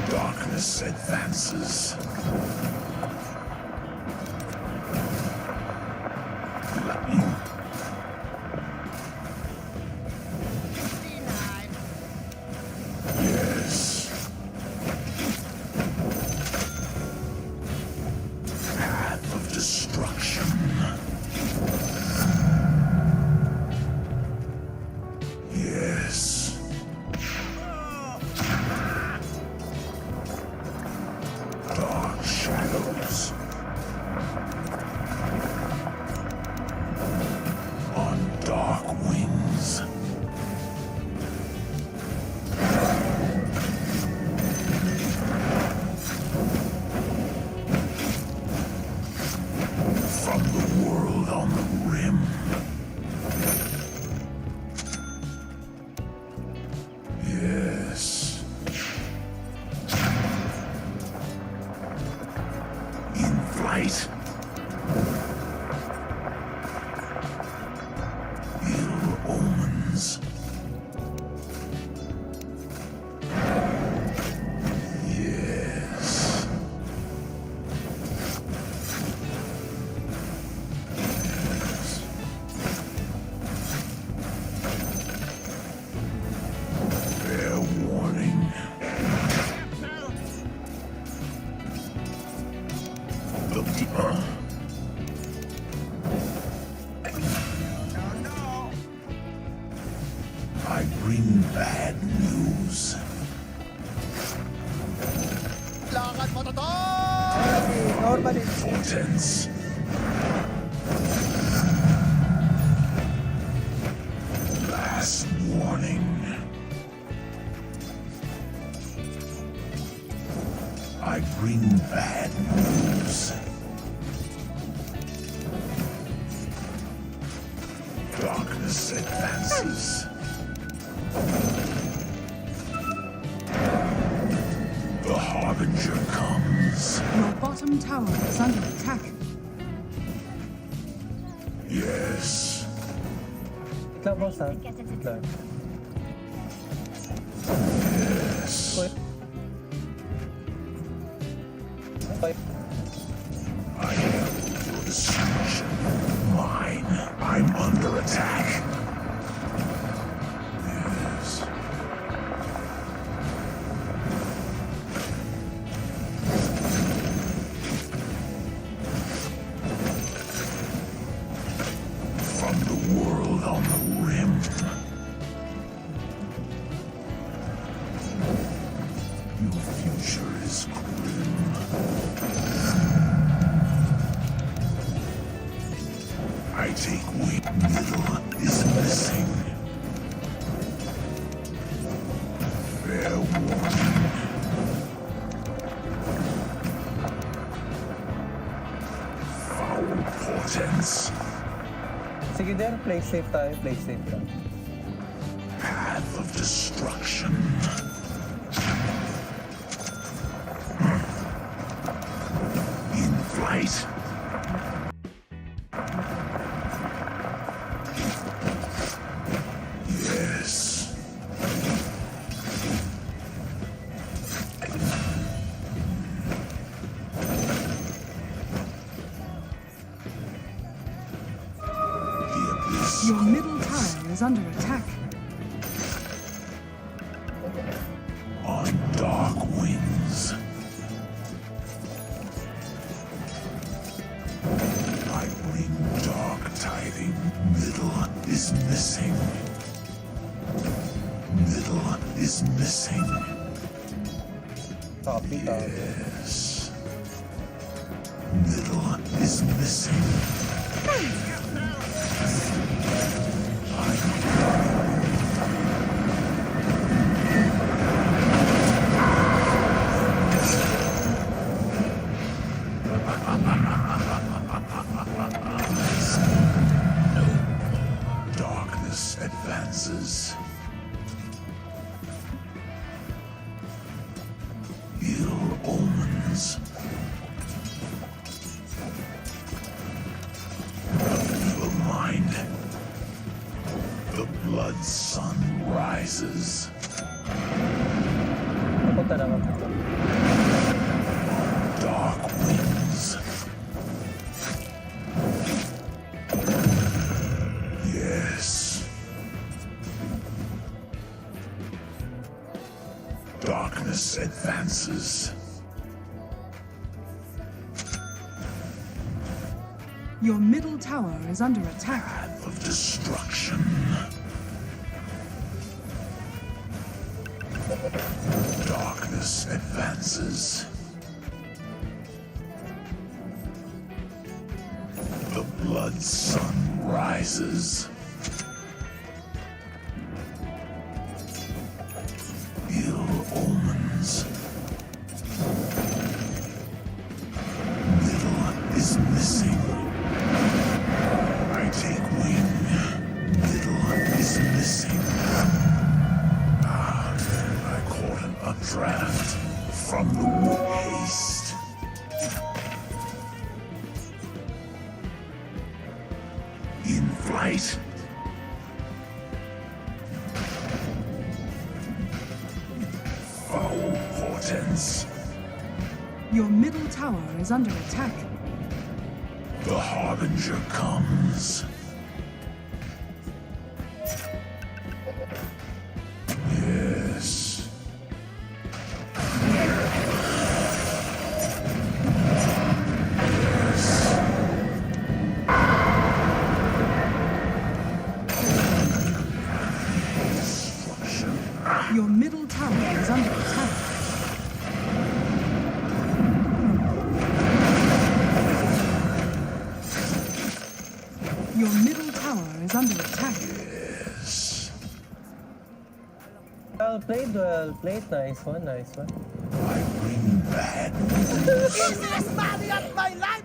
Darkness advances. Yes. Path of destruction. Yes. Dark shadows. On dark wings. From the world on the rim. Yes. In flight. Ill omens. Yes. Fair warning. I bring bad news. Normally. Portents. Last warning. I bring bad news. Darkness advances. The harbinger comes. Your bottom tower is under attack. Yes. Yes. I have your destruction. Mine. I'm under attack. Yes. From the world on the rim. Your future is grim. I take wing. Middle is missing. Fair warning. Foul portents. Sige din, play safe tayo, play safe lang. Path of destruction. under attack. On dark wings. I bring dark tidings. Middle is missing. Middle is missing. Yes. Middle is missing. Darkness advances. Ill omens. Evil mind. The blood sun rises. Dark winds. Yes. Darkness advances. Your middle tower is under attack. Path of destruction. Darkness advances. The blood sun rises. Ill omens. Middle is missing. I take wing. Middle is missing. I caught an updraft from the wood haste. In flight. Foul portents. Your middle tower is under attack. The harbinger comes. Yes. Destruction. Your middle tower is under attack. Your middle tower is under attack. Yes. Well played, nice one, nice one. I bring bad news. Easiest money of my life!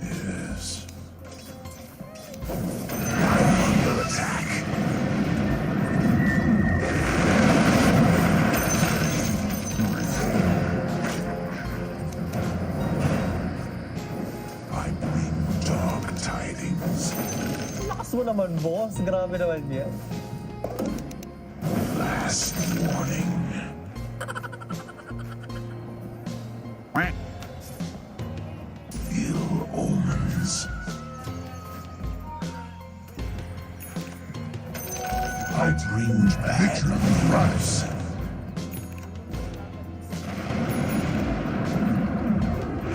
Yes. I'm under attack. I bring dark tidings. Lakas mo naman, boss. Grabe naman yan. Last warning. Ill omens. I bring bad news.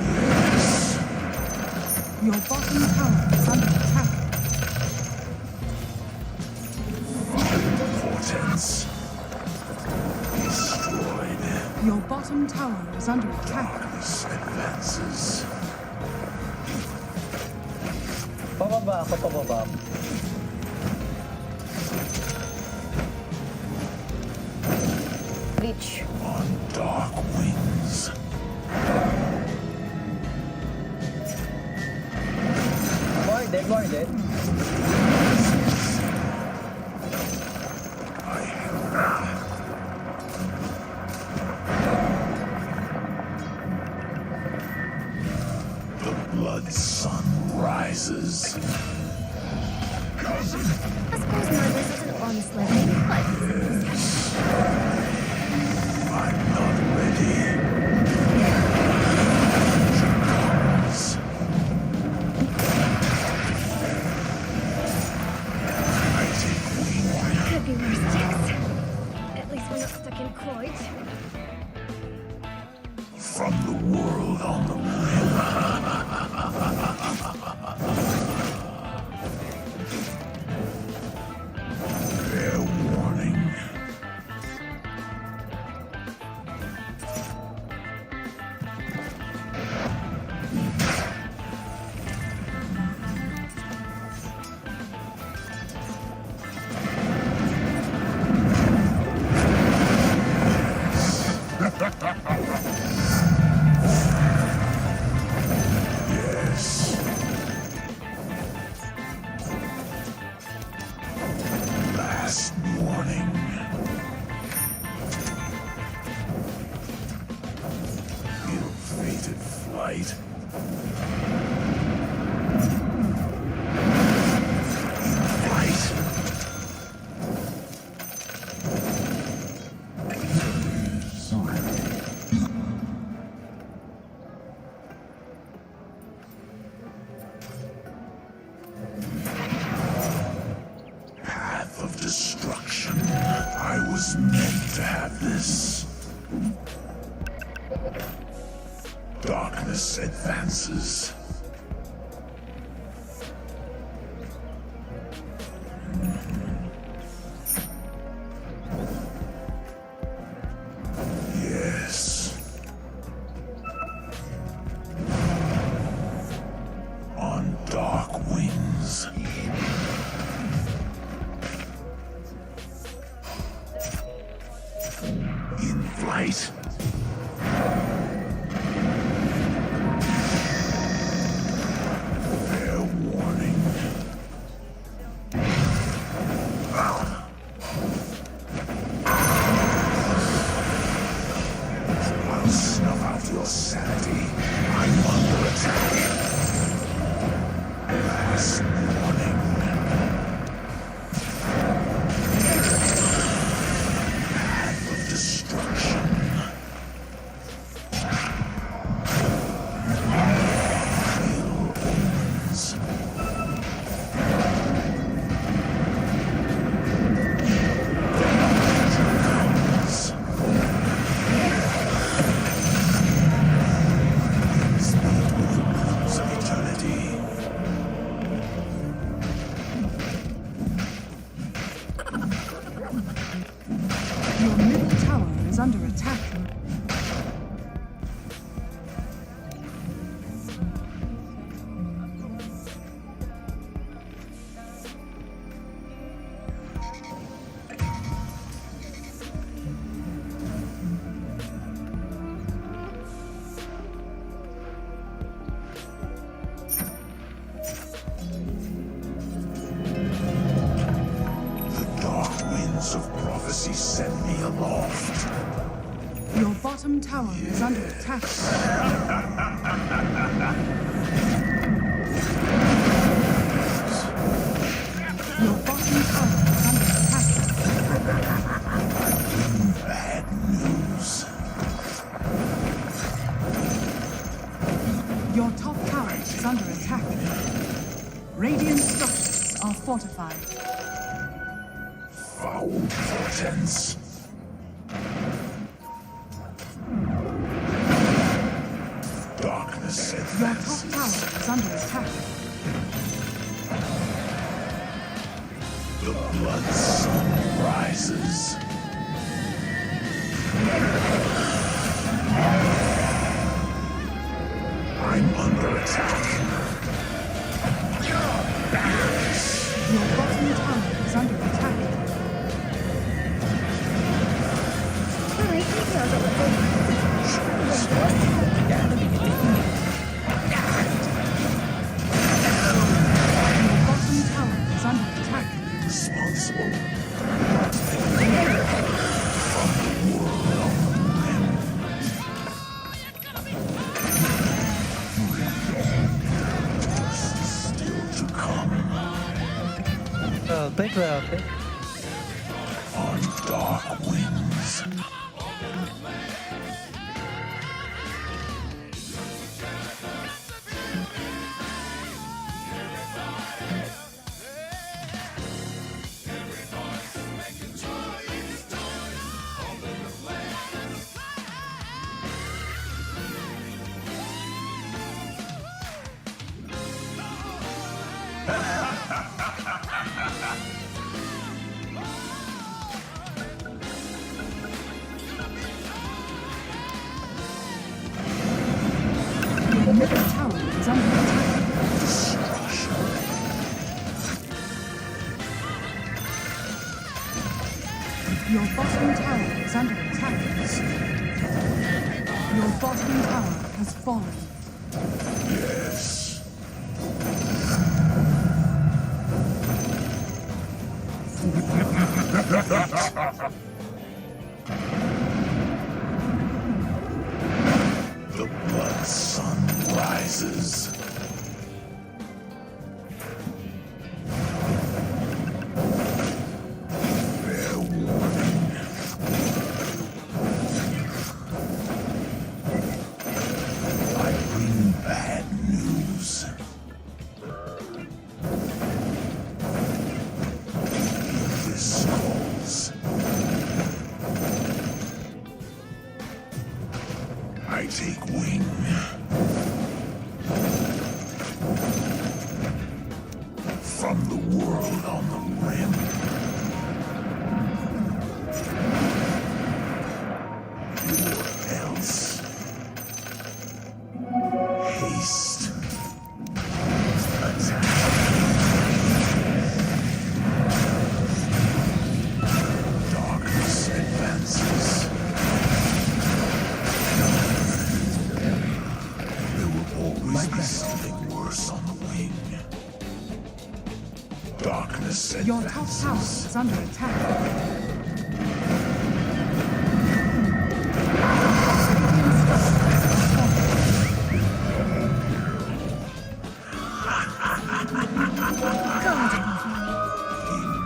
Yes. Your bottom tower is under attack. Portents. Destroyed. Your bottom tower is under attack. Darkness advances. Pababa ako, pababa ako. Reach. On dark wings. More dead. I have the blood sun rises. I suppose murder's such an honest living, but Yes. I'm not ready. destruction. I was meant to have this. Darkness advances. Yes. On dark wings. In flight. Fair warning. I'll snuff out your sanity. I'm under attack. Last warning. Path of destruction. Ill omens. Comes. Speed with the rhythms of eternity. Your middle tower is under attack. The dark winds of prophecy send me aloft. Your bottom tower is under attack. Your bottom tower is under attack. Bad news. Your top tower is under attack. Radiant structures are fortified. Foul portents. Darkness Your top advances. tower is under attack. The blood sun rises. I'm under attack. Your bottom tower is under attack. Your bottom tower is under attack. Responsible. From the world of still to come. Thank you, okay. On dark winds. Your middle tower is under attack. Your bottom tower is under attack. Your bottom tower has fallen. Yes. The blood sun rises. Fair warning. I bring bad news. From the world on the rim. Or else. Haste. Attack. Darkness advances. There will always be something worse on the wing. Darkness advances. Your top tower is under attack.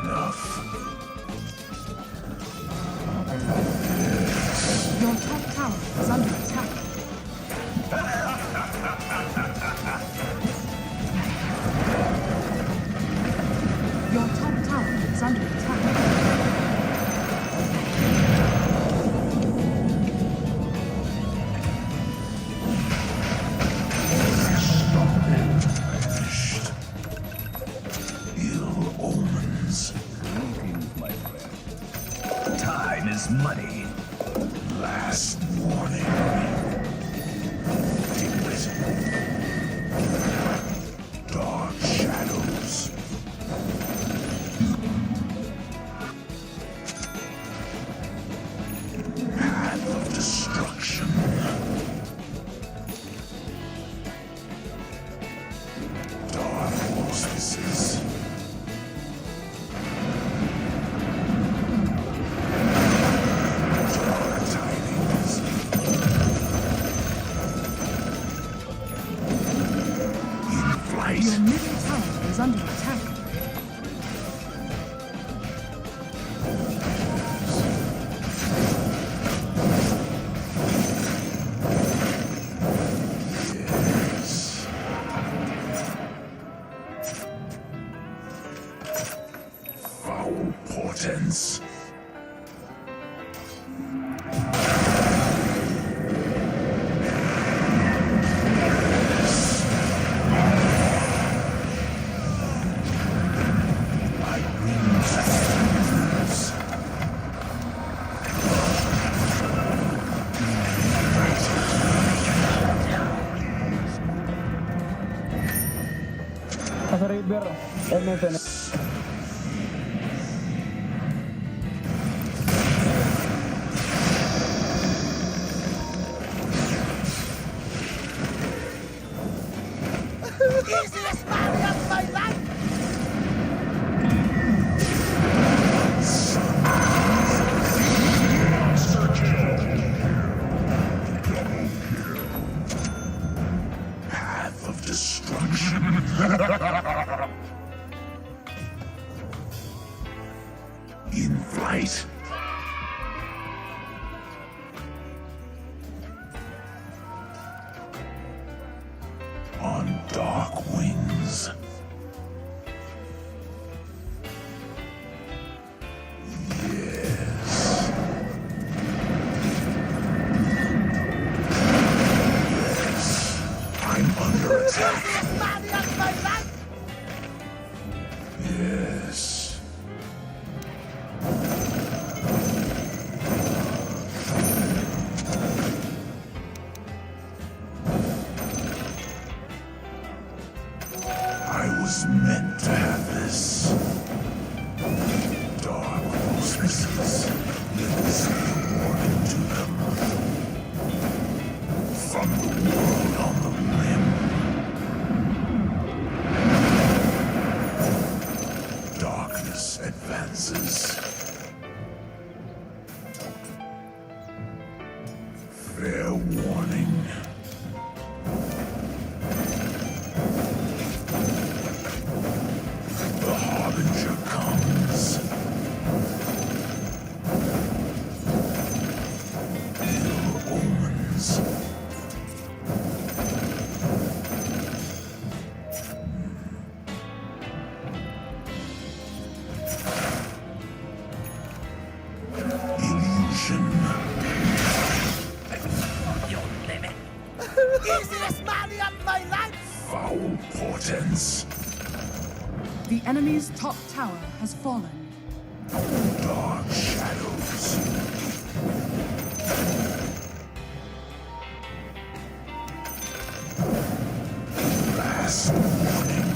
Enough. Your top tower is under attack. Your top tower is under attack. Finished. Ill omens. Greetings, my friend. Time is money. Last warning. Deal it. Dark shadows. Path of destruction. Dark auspices. Dark tidings. In flight. Your middle tower is under attack. Yes. Foul portents. My wings fuse. Sa river. MFN. Easiest money of my life! Monster kill. Double kill. Path of destruction. In flight. On dark wings. Yes. Yes. I'm under attack. Easiest money of my life! Yes. I was meant to have this. Dark auspices. Let me say a warning to them. From the world on the rim. Darkness advances. Fair warning. The Harbinger comes. Ill omens. Illusion. Easiest money of my life! Foul portents. The enemy's top tower has fallen. Dark shadows. Last warning.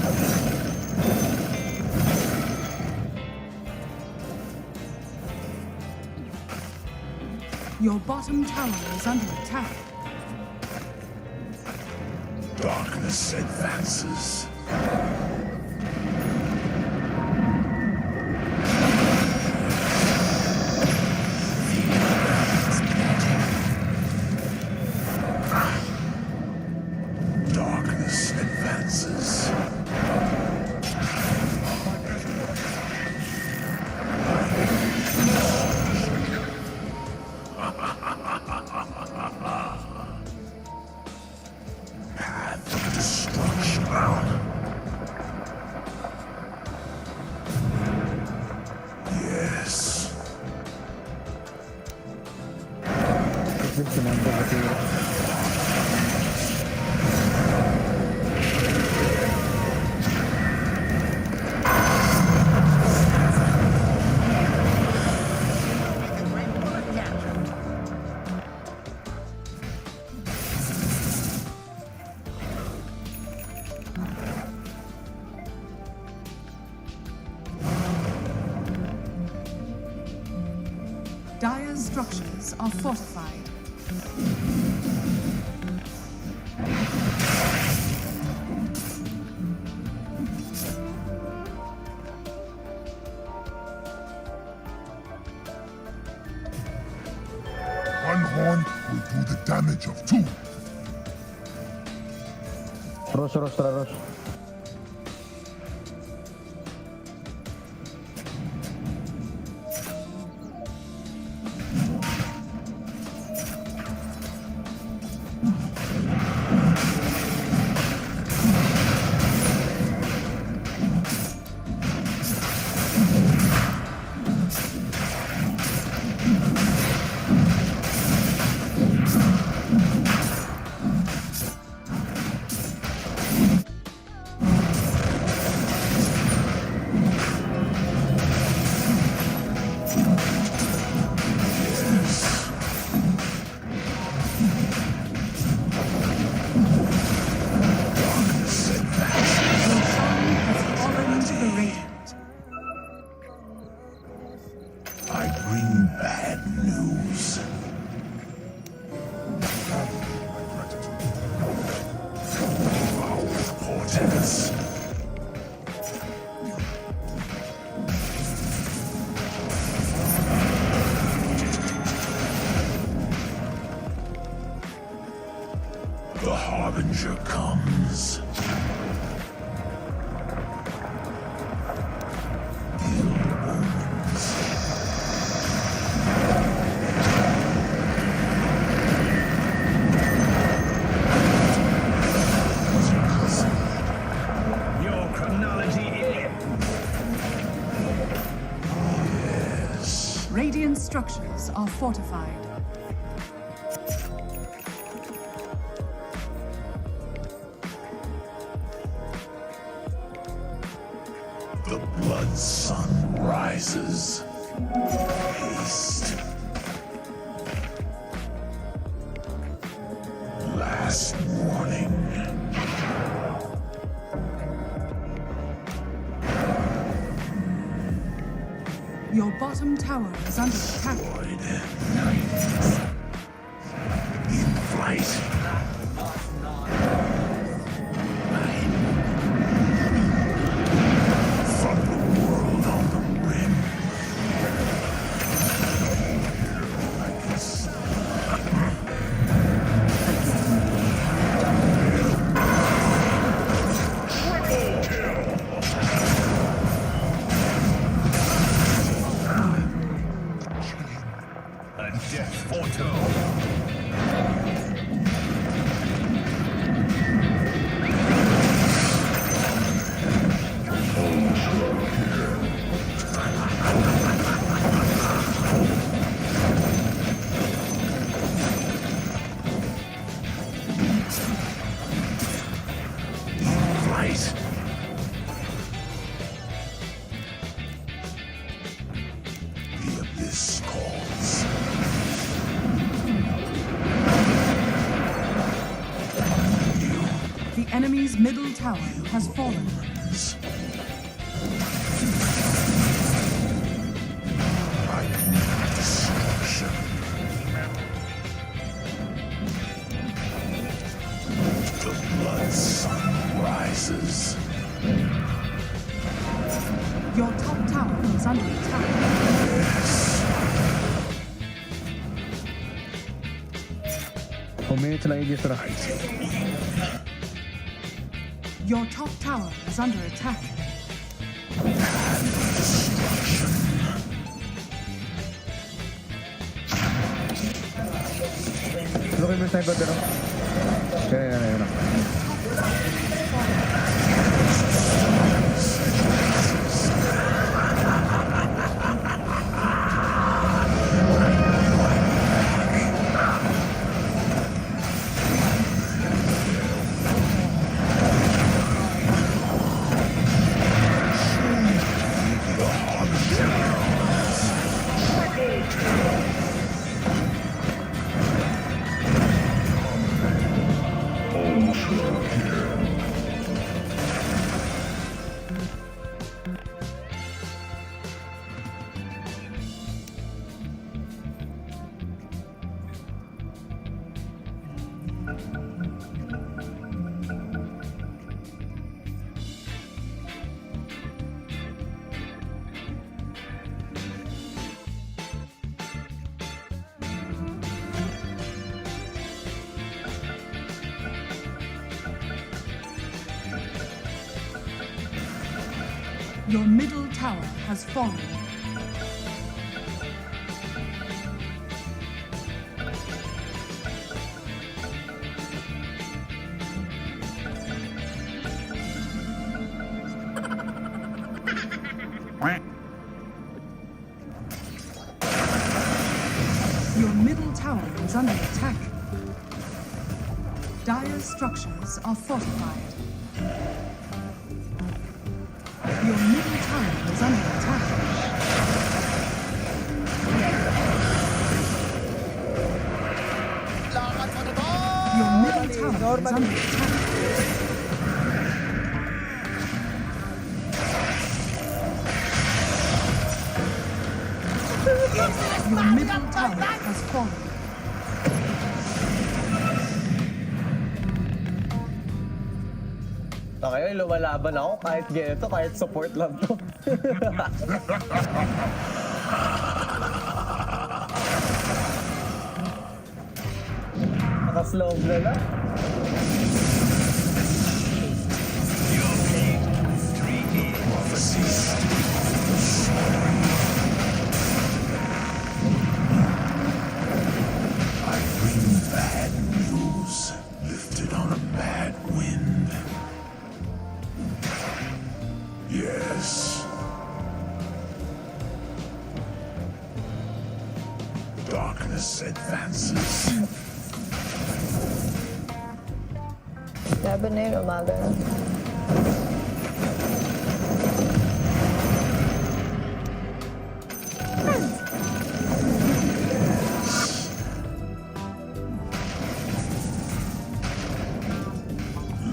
Your bottom tower is under attack. Darkness advances. Darkness advances. Path of destruction. Yes. Dire's structures are fortified. One horn will do the damage of two. Terus. I bring bad news. Foul portents. The Harbinger comes. Radiant structures are fortified. The blood sun rises. Haste. Last warning. Your bottom tower is under attack. In flight. From the world on the rim. A death photo. enemy's middle tower has fallen. The blood sun rises. Your top tower is under attack. Your top tower is under attack. Look at the sniper there. Yeah. Your middle tower has fallen. Your middle tower is under attack. Dire structures are fortified. Your middle tower is under attack. Your middle tower is under attack. Your middle tower has fallen. Okay, lumalaban ako kahit ganito, kahit support lang to. Naka-slow na lang. I bring bad news, lifted on a bad wind. Yes. Darkness advances. Grabe na yun, umaga na.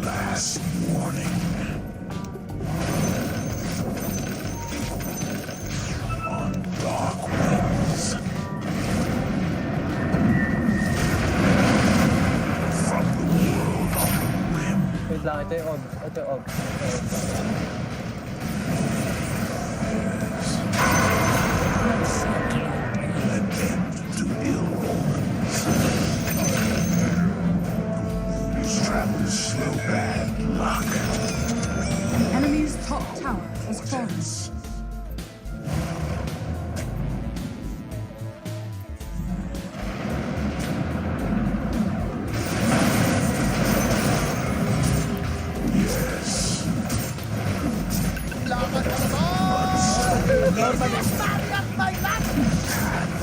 Last warning. On dark winds. From the world on the rim. Wait lang, ito yung og. Ito yung og. An end to ill omens. Travelers slow bad luck. The enemy's top tower has fallen. Yes.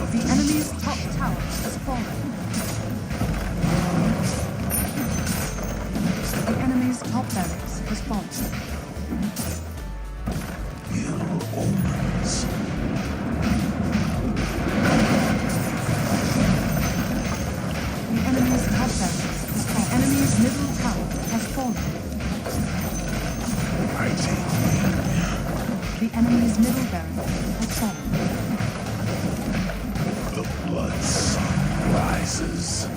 The enemy's top tower has fallen. The enemy's top barracks has fallen. Ill omens. The enemy's top barracks has fallen. Enemy's middle tower has fallen. The enemy's middle barracks has fallen. The blood sun rises.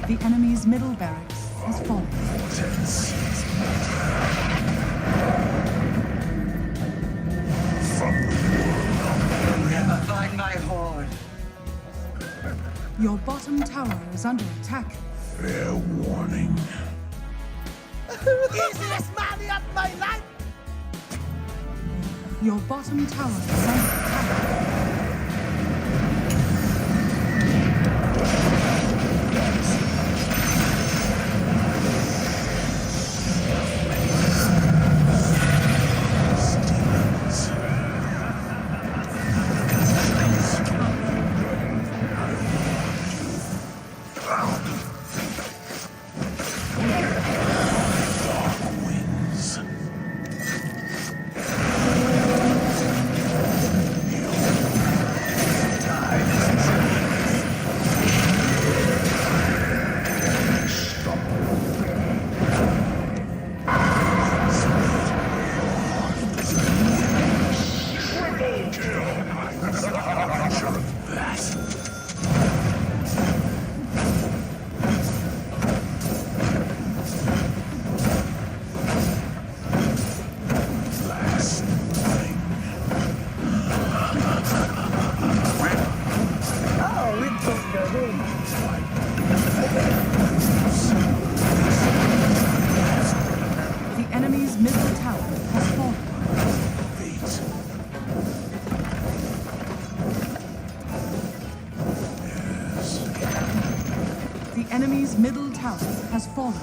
The enemy's middle barracks has fallen. Tense. From the world. Never find my horn. Your bottom tower is under attack. Fair warning. Easiest money of my life! Your bottom tower is under attack. The enemy's middle tower has fallen.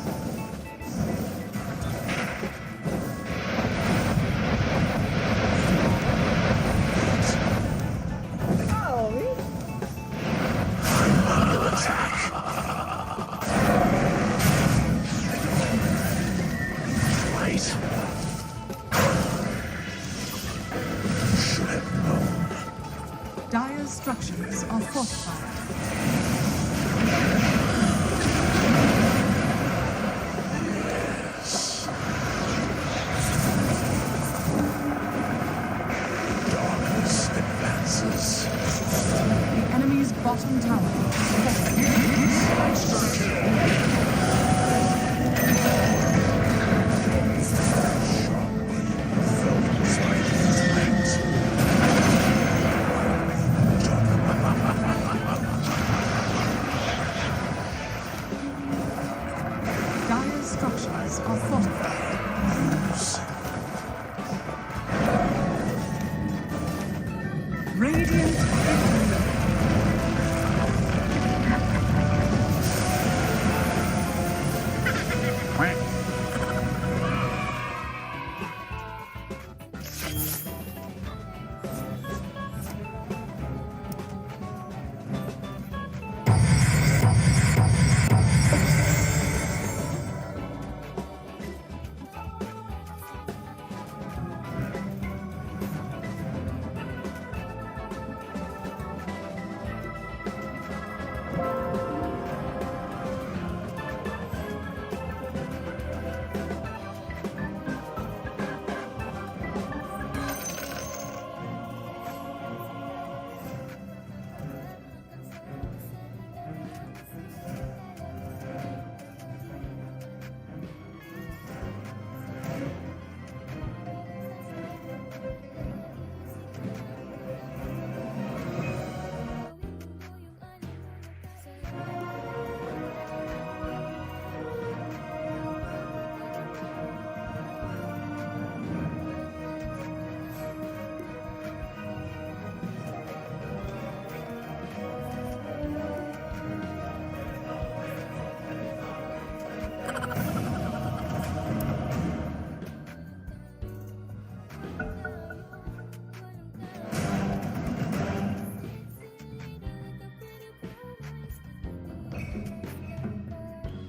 Dire's structures are fortified. The enemy's bottom tower Dire's structures are fortified. Radiant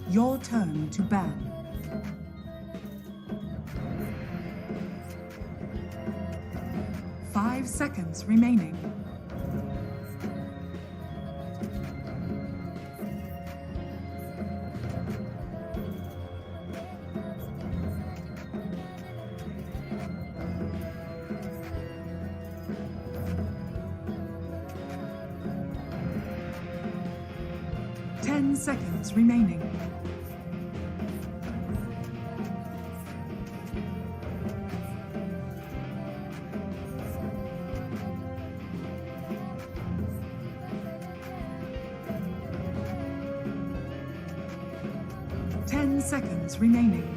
Your turn to ban. Five seconds remaining. 10 seconds remaining. Seconds remaining.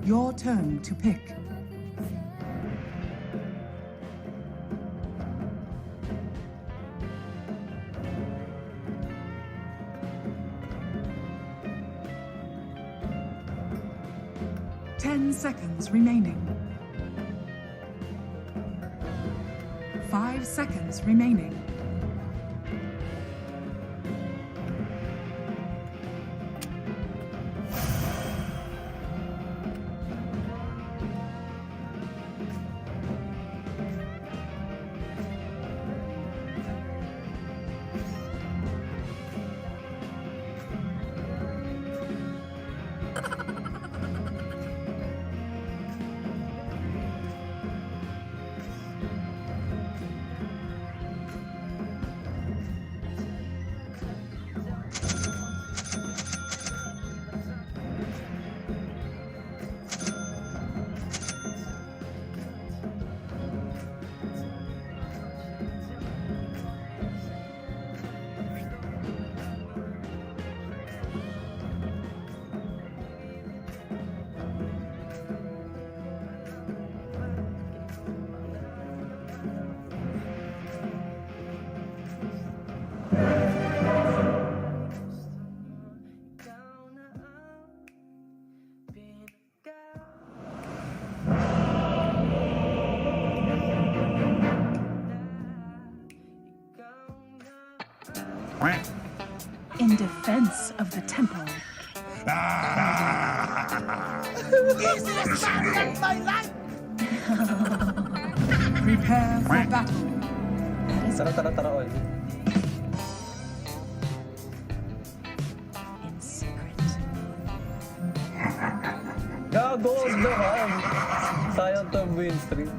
Your turn to pick. Ten seconds remaining. 5 seconds remaining. In defense of the temple. Easiest battle of my life! Prepare for battle. Tara, oy. In secret. Gago, dahan. Sayang to win stream.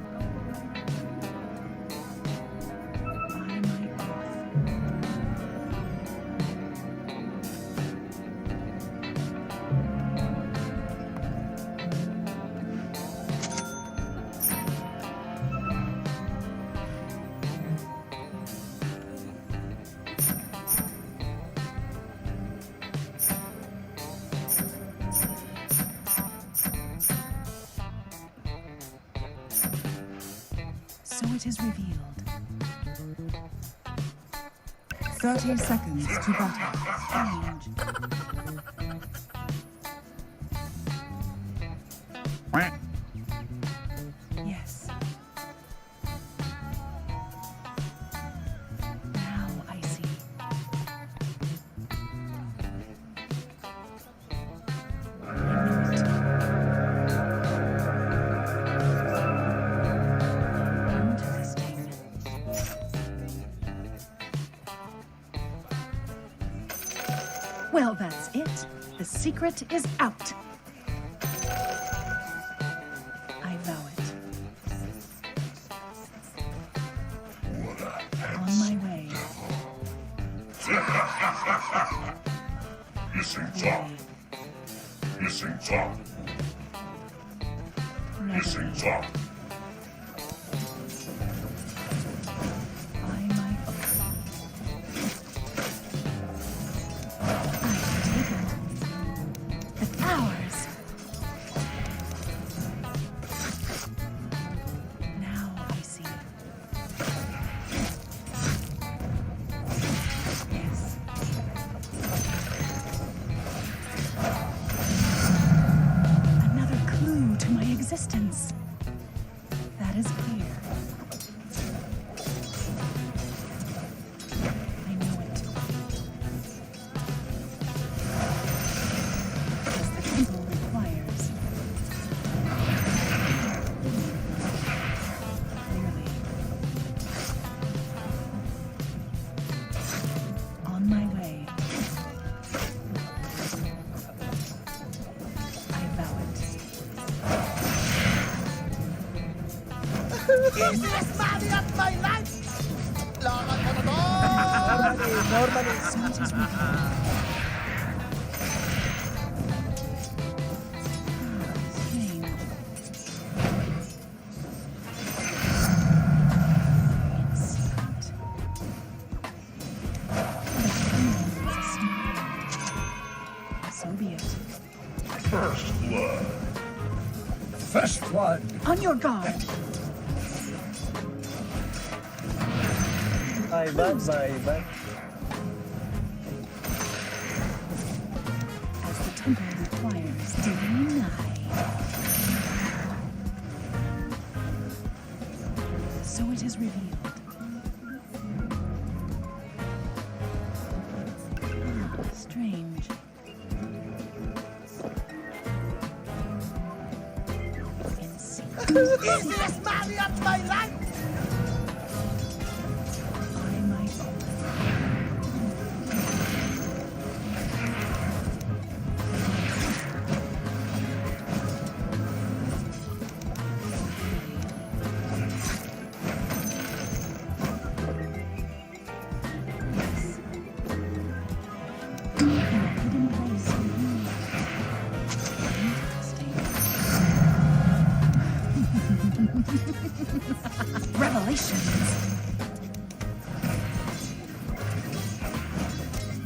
So it is revealed. 30 seconds to battle. Change. Yes. Now I see. Well, that's it. The secret is out. I vow it. On my way. Missing top. Missing top. Missing top. Another clue to my existence. Easiest money of my life! Lakad mo na to! Normally. So be it. First blood. First blood. On your guard. My bad, my bad. As the temple requires, deny. So it is revealed. Ah, strange. In secret. Easiest money of my life! I might Revelations.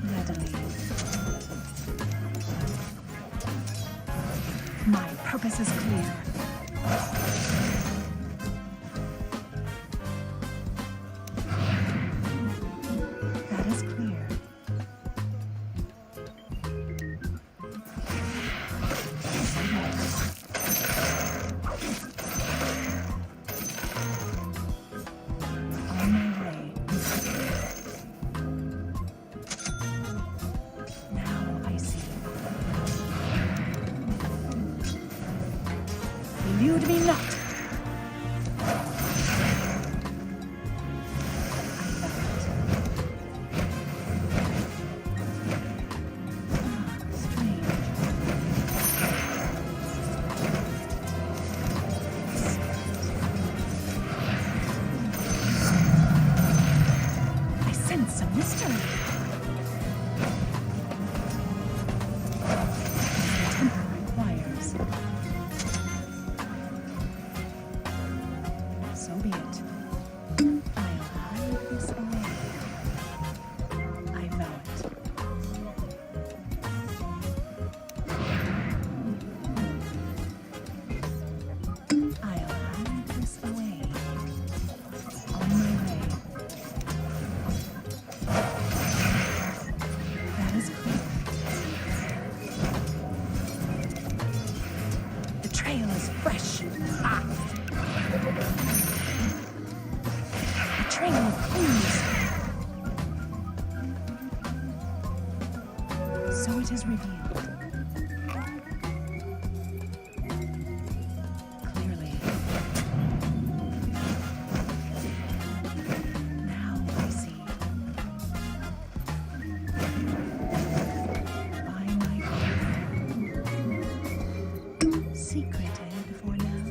Readily. My purpose is clear. That is clear. On my way. Now I see. Elude me not. I sense a mystery. The temple requires. So be it. I'll hide this away. I vow it. I'll hide this away. On my way. That is clear. The trail is fresh. Ah! A trail of clues. So it is revealed. Clearly. Now I see. By my God. Secreted for now.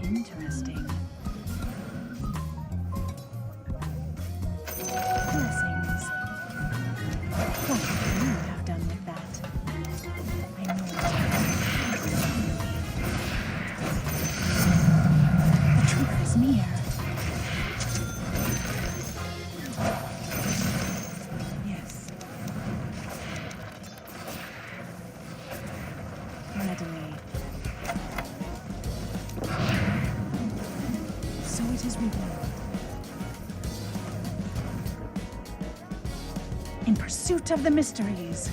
Interesting. Blessings. What could you have done with that? I know it. The truth is near. Yes. Readily. So it is revealed. In pursuit of the mysteries.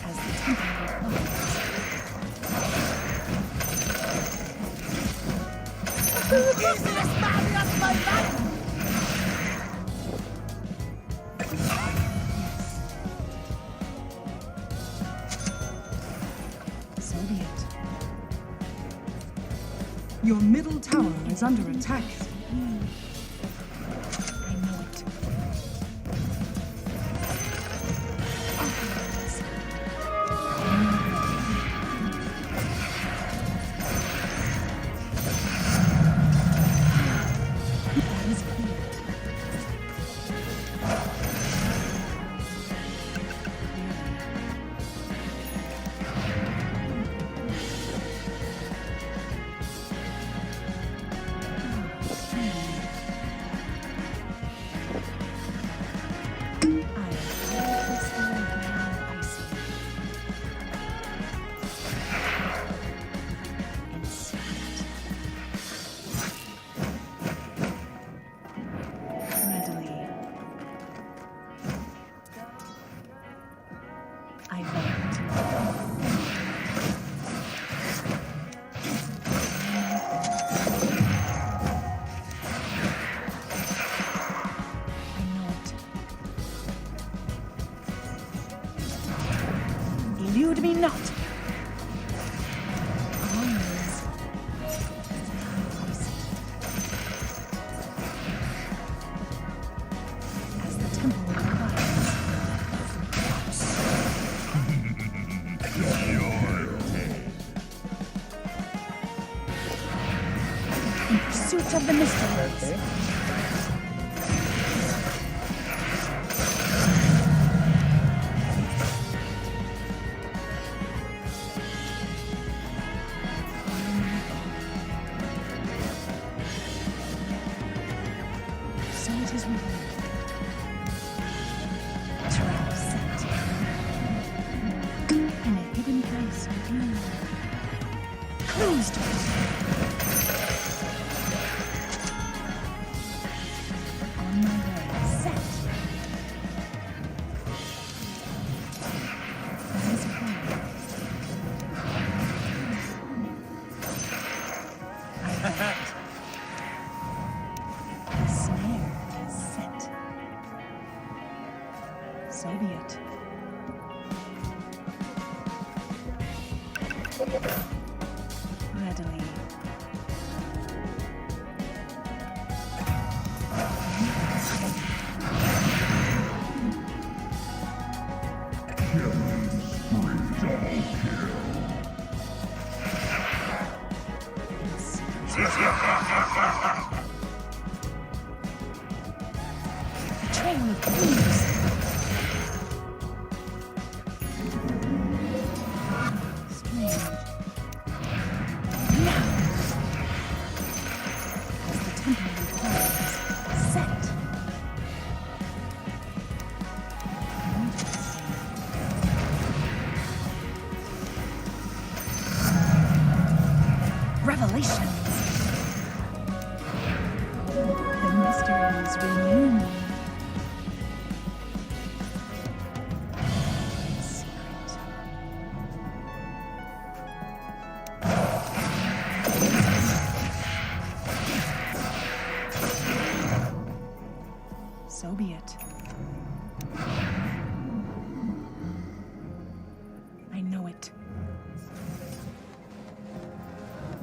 As the temple requires. Easiest money of my life! So be it. Your middle tower is under attack. I know it. me not. Always. As the temple requires. In pursuit of the mysteries. So it is revealed. Trap set. In a hidden place within. Clues to it. On my way. Set. That is planned. I got it. The snare is set. So be it. Readily. A trail of clues. Strange. Now, as the temple requires, set. Revelations. The mysteries remain. Secret. So be it. I know it.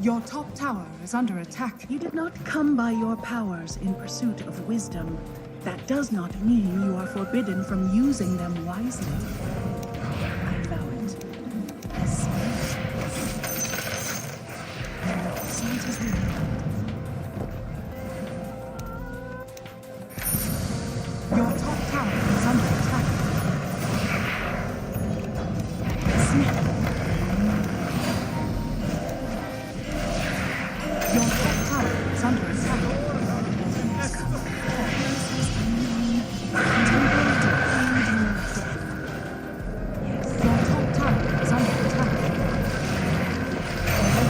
Your top tower is under attack. You did not come by your powers in pursuit of wisdom. That does not mean you are forbidden from using them wisely. I vow it. As so it is revealed. Your top tower is under attack. Snap. Your top tower is under attack. Please come. Yes, your top tower is under attack.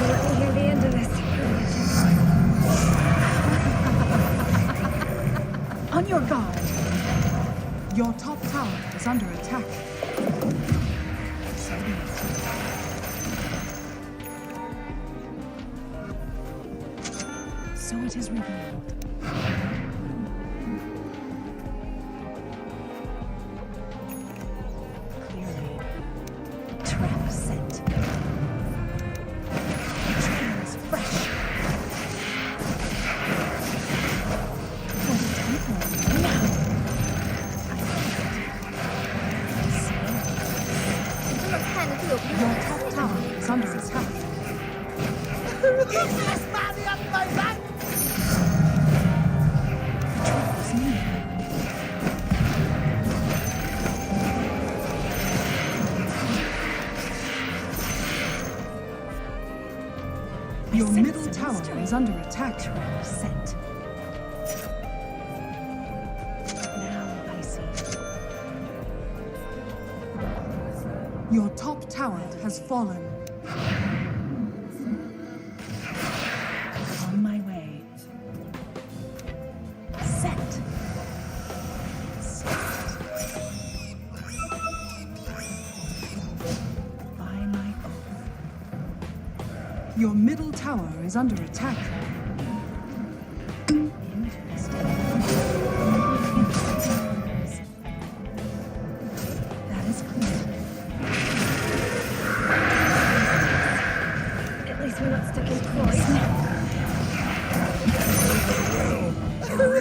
Let me hear the end of this. On your guard. Your top tower is under attack. So be it. So it is revealed. Clearly. Trap set. Trail is fresh. For the temple. Now. Your top tower is under attack. Trap is near. Your middle tower is under attack. Trap set. Now I see. Your top tower has fallen. On my way. Set. By my oath. Your middle tower is under attack. Interesting. That is clear.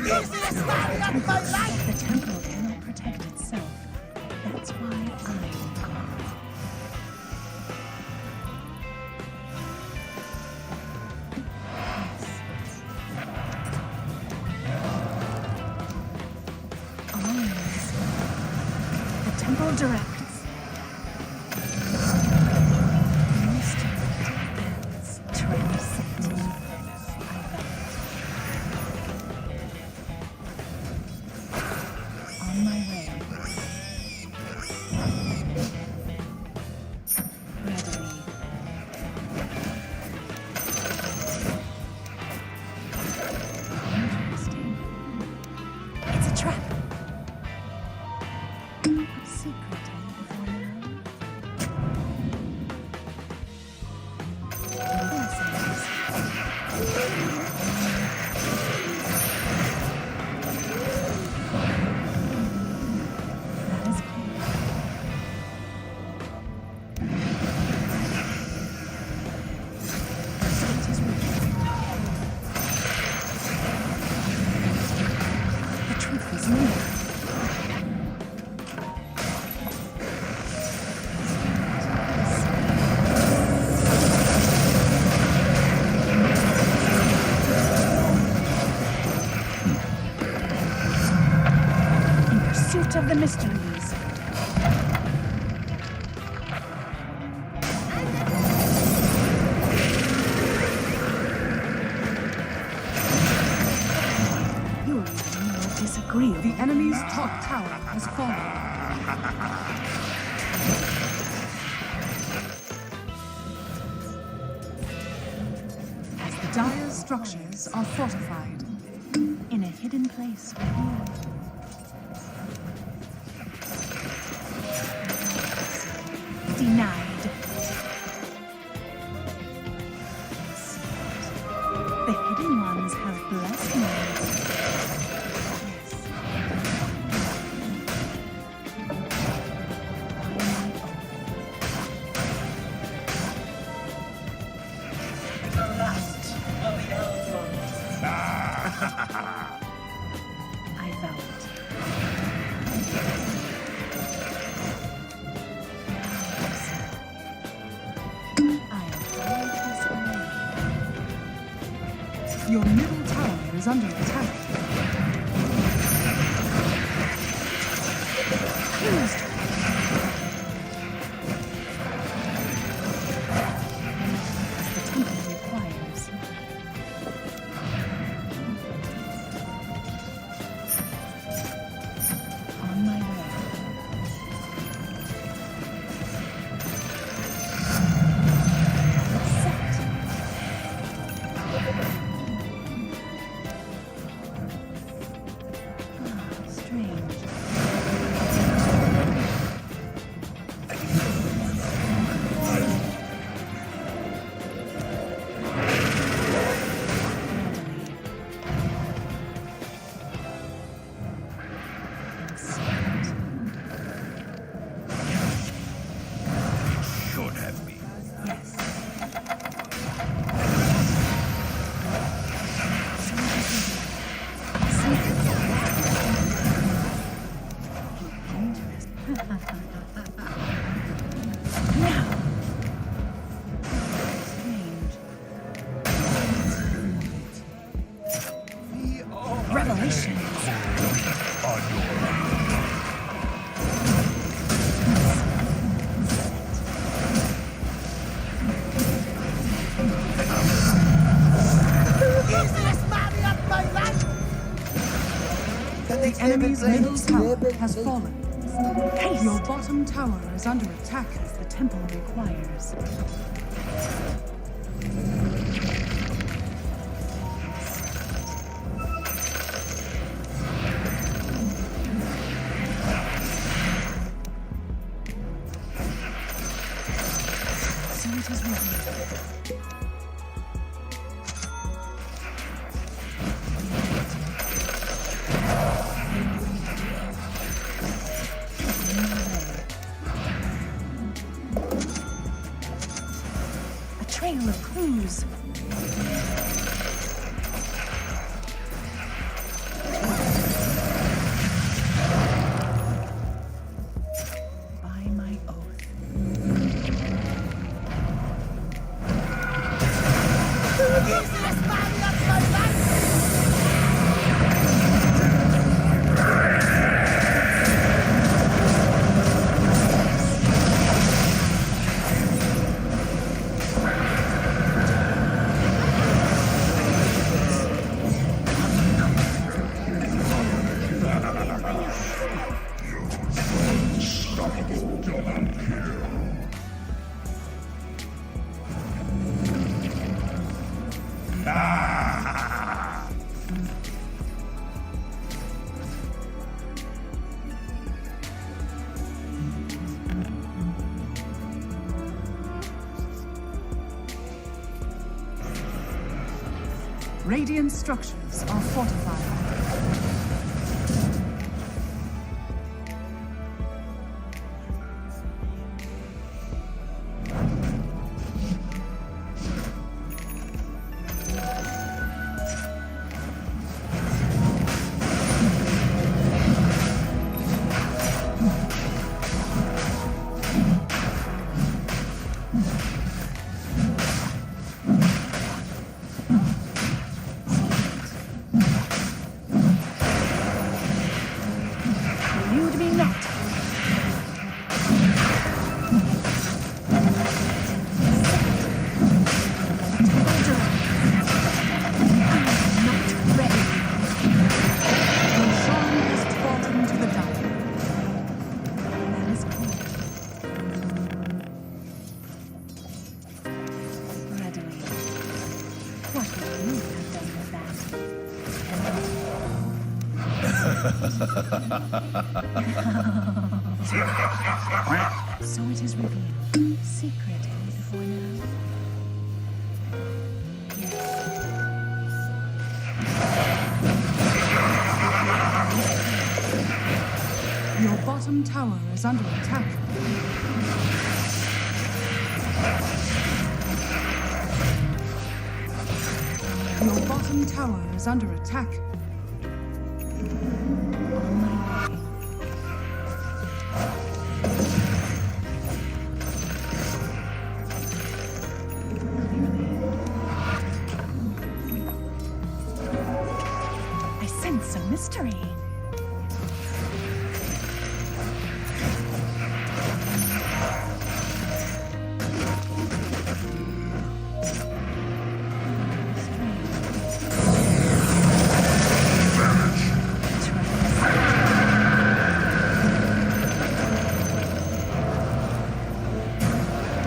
easiest man in my life! The temple cannot protect itself. That's why I come. The temple directs. Transcending. On my way. Readily. Interesting. It's a trap. What secret are you before now? Blessings. That is clear. It is written. The truth is near. In pursuit of the mysteries. You and me disagree. The enemy's top tower has fallen. As the Dire's structures are fortified in a hidden place here. Denied. The hidden ones have blessed me. I vow it. Your middle tower is under attack. Used. The temple requires. On my way. Should have been. Yes. Now. Strange. Revelations. Easiest man in my life! The enemy's middle tower has fallen. Haste. Your bottom tower is under attack as the temple requires. So it is written. Radiant structures are fortified. Elude me not. So it is revealed. Secret before now. Yes. Your bottom tower is under attack. Your bottom tower is under attack. Some mystery.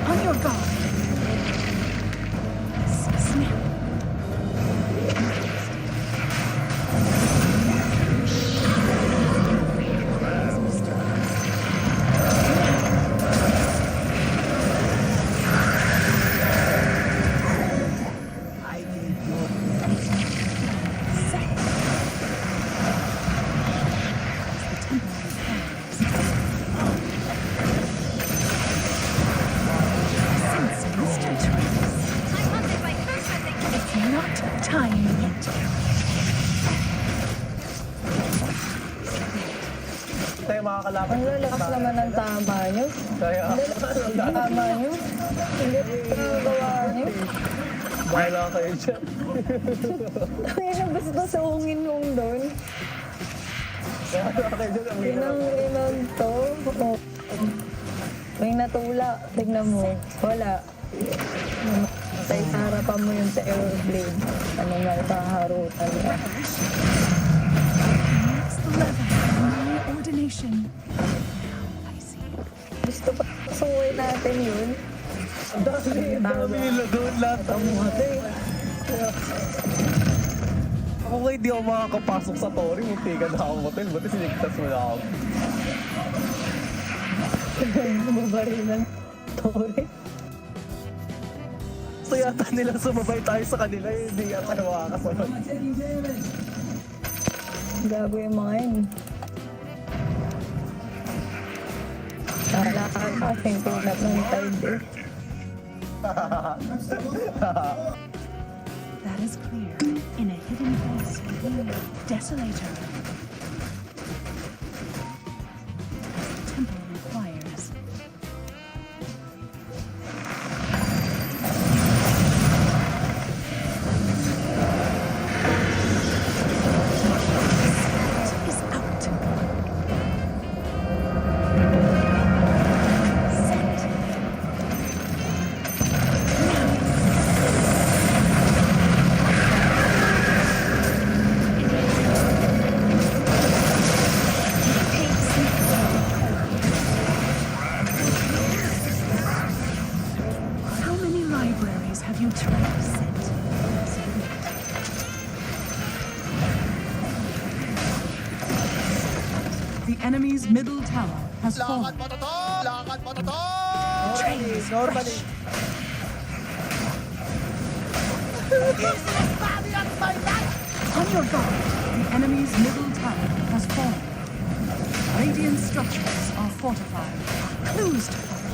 On your guard. Snap. Time yet. Tayo makakalaban. Ang lalakas naman ng tama nyo. Kaya, Ang lalakas ng tama nyo. Hindi ko nagawa nyo. bahala kayo dyan. Kaya na basta suungin mong doon. Bahala kayo dyan. Ang hirap. Inang to. Oh. May natula. Tignan mo. Wala. Sa harapan mo yung terror blade. Ano nga ikaharutan niya. Next level. My ordination. Now I see. Gusto pa suway natin yun. Ang dami nila doon lahat. Ang matay. Ako nga hindi ako makakapasok sa Tori. Muntikan na ako motel. Buti sinigtas mo na ako. Mabaril ng Tori. Gusto yata nila sumabay tayo sa kanila. Hindi yata na makakasunod. Gago yung mga yun. Nalakad kasing tulad ng tide eh. That is clear. In a hidden place within Desolator. As the temple requires. The enemy's middle tower has fallen. Lakad mo to! Normally. Easy body at my On your guard, the enemy's middle tower has fallen. Radiant structures are fortified. Clues to follow.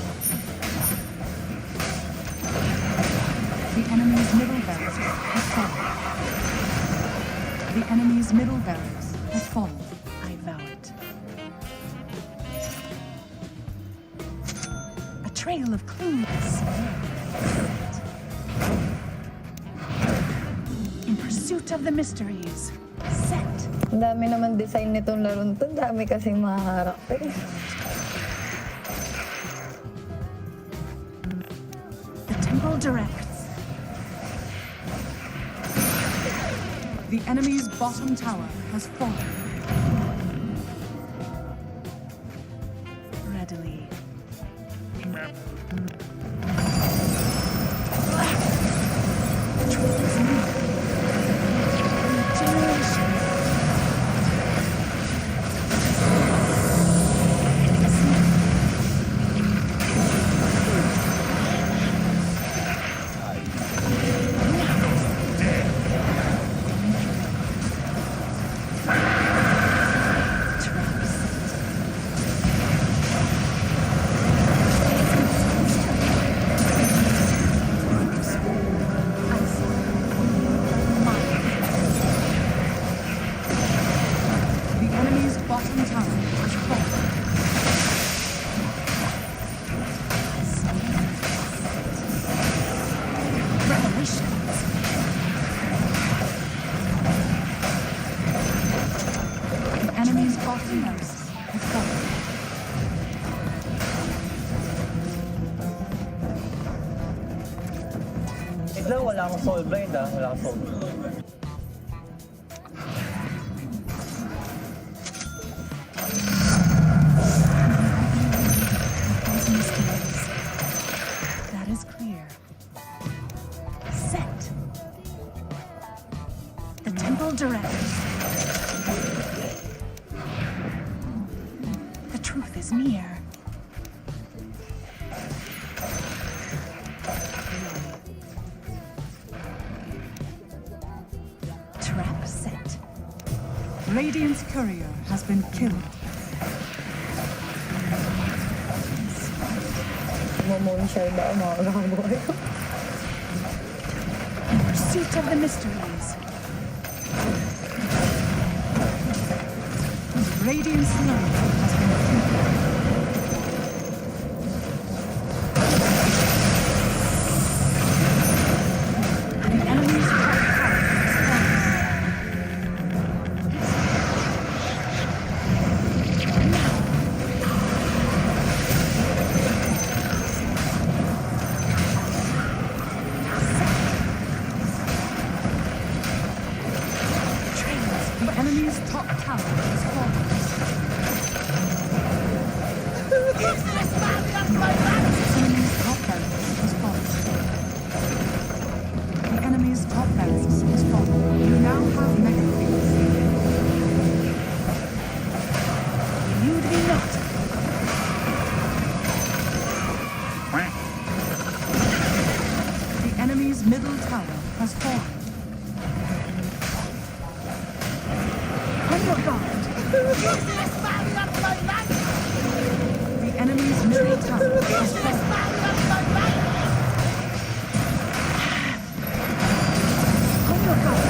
The enemy's middle barracks has fallen. The enemy's middle barracks has fallen. I vow it. A trail of clues. In pursuit of the mysteries. Set. Ang dami naman design nitong laron to. Ang dami kasing mga karakter. The temple directs. The enemy's bottom tower has fallen. Readily. Lang, wala akong soul blind ah. Wala akong soul blind. That is clear. Set. The temple directs. The truth is near. Trap set. Radiant's courier has been killed. Mamonshare ba ang mga kaboy? In pursuit of the mysteries. Radiant's love has been killed. The enemy's top tower is the enemy's top tower is fallen. Enemy's top barracks is fallen. The enemy's top barracks is fallen. You now have mega creeps. Elude me not. The enemy's middle tower has fallen. On your guard. The enemy's middle tower has fallen. On your guard.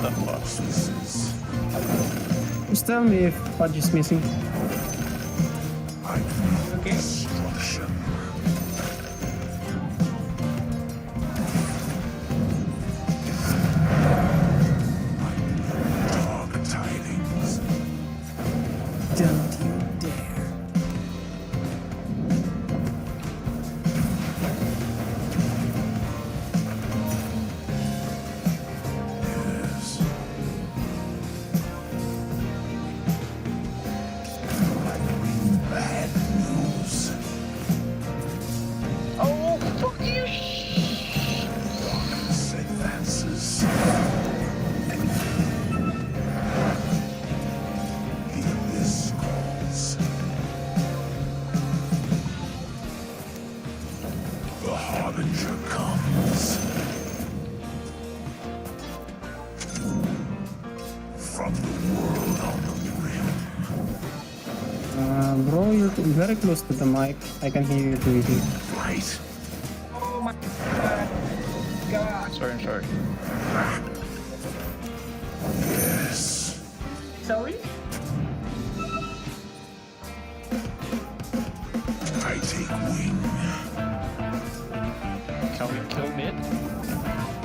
the fuck? Just tell me if Fudge is missing. Okay. Destruction. Dark tidings. Don't you dare. Yes. Bad news. Oh, fuck you! Darkness advances. The abyss calls. The harbinger comes. From the world on the rim. Bro, you're very close to the mic. I can hear you breathing. Right. Oh my god. Sorry, I'm sorry. Yes. Sorry? I take wing. Can we kill mid?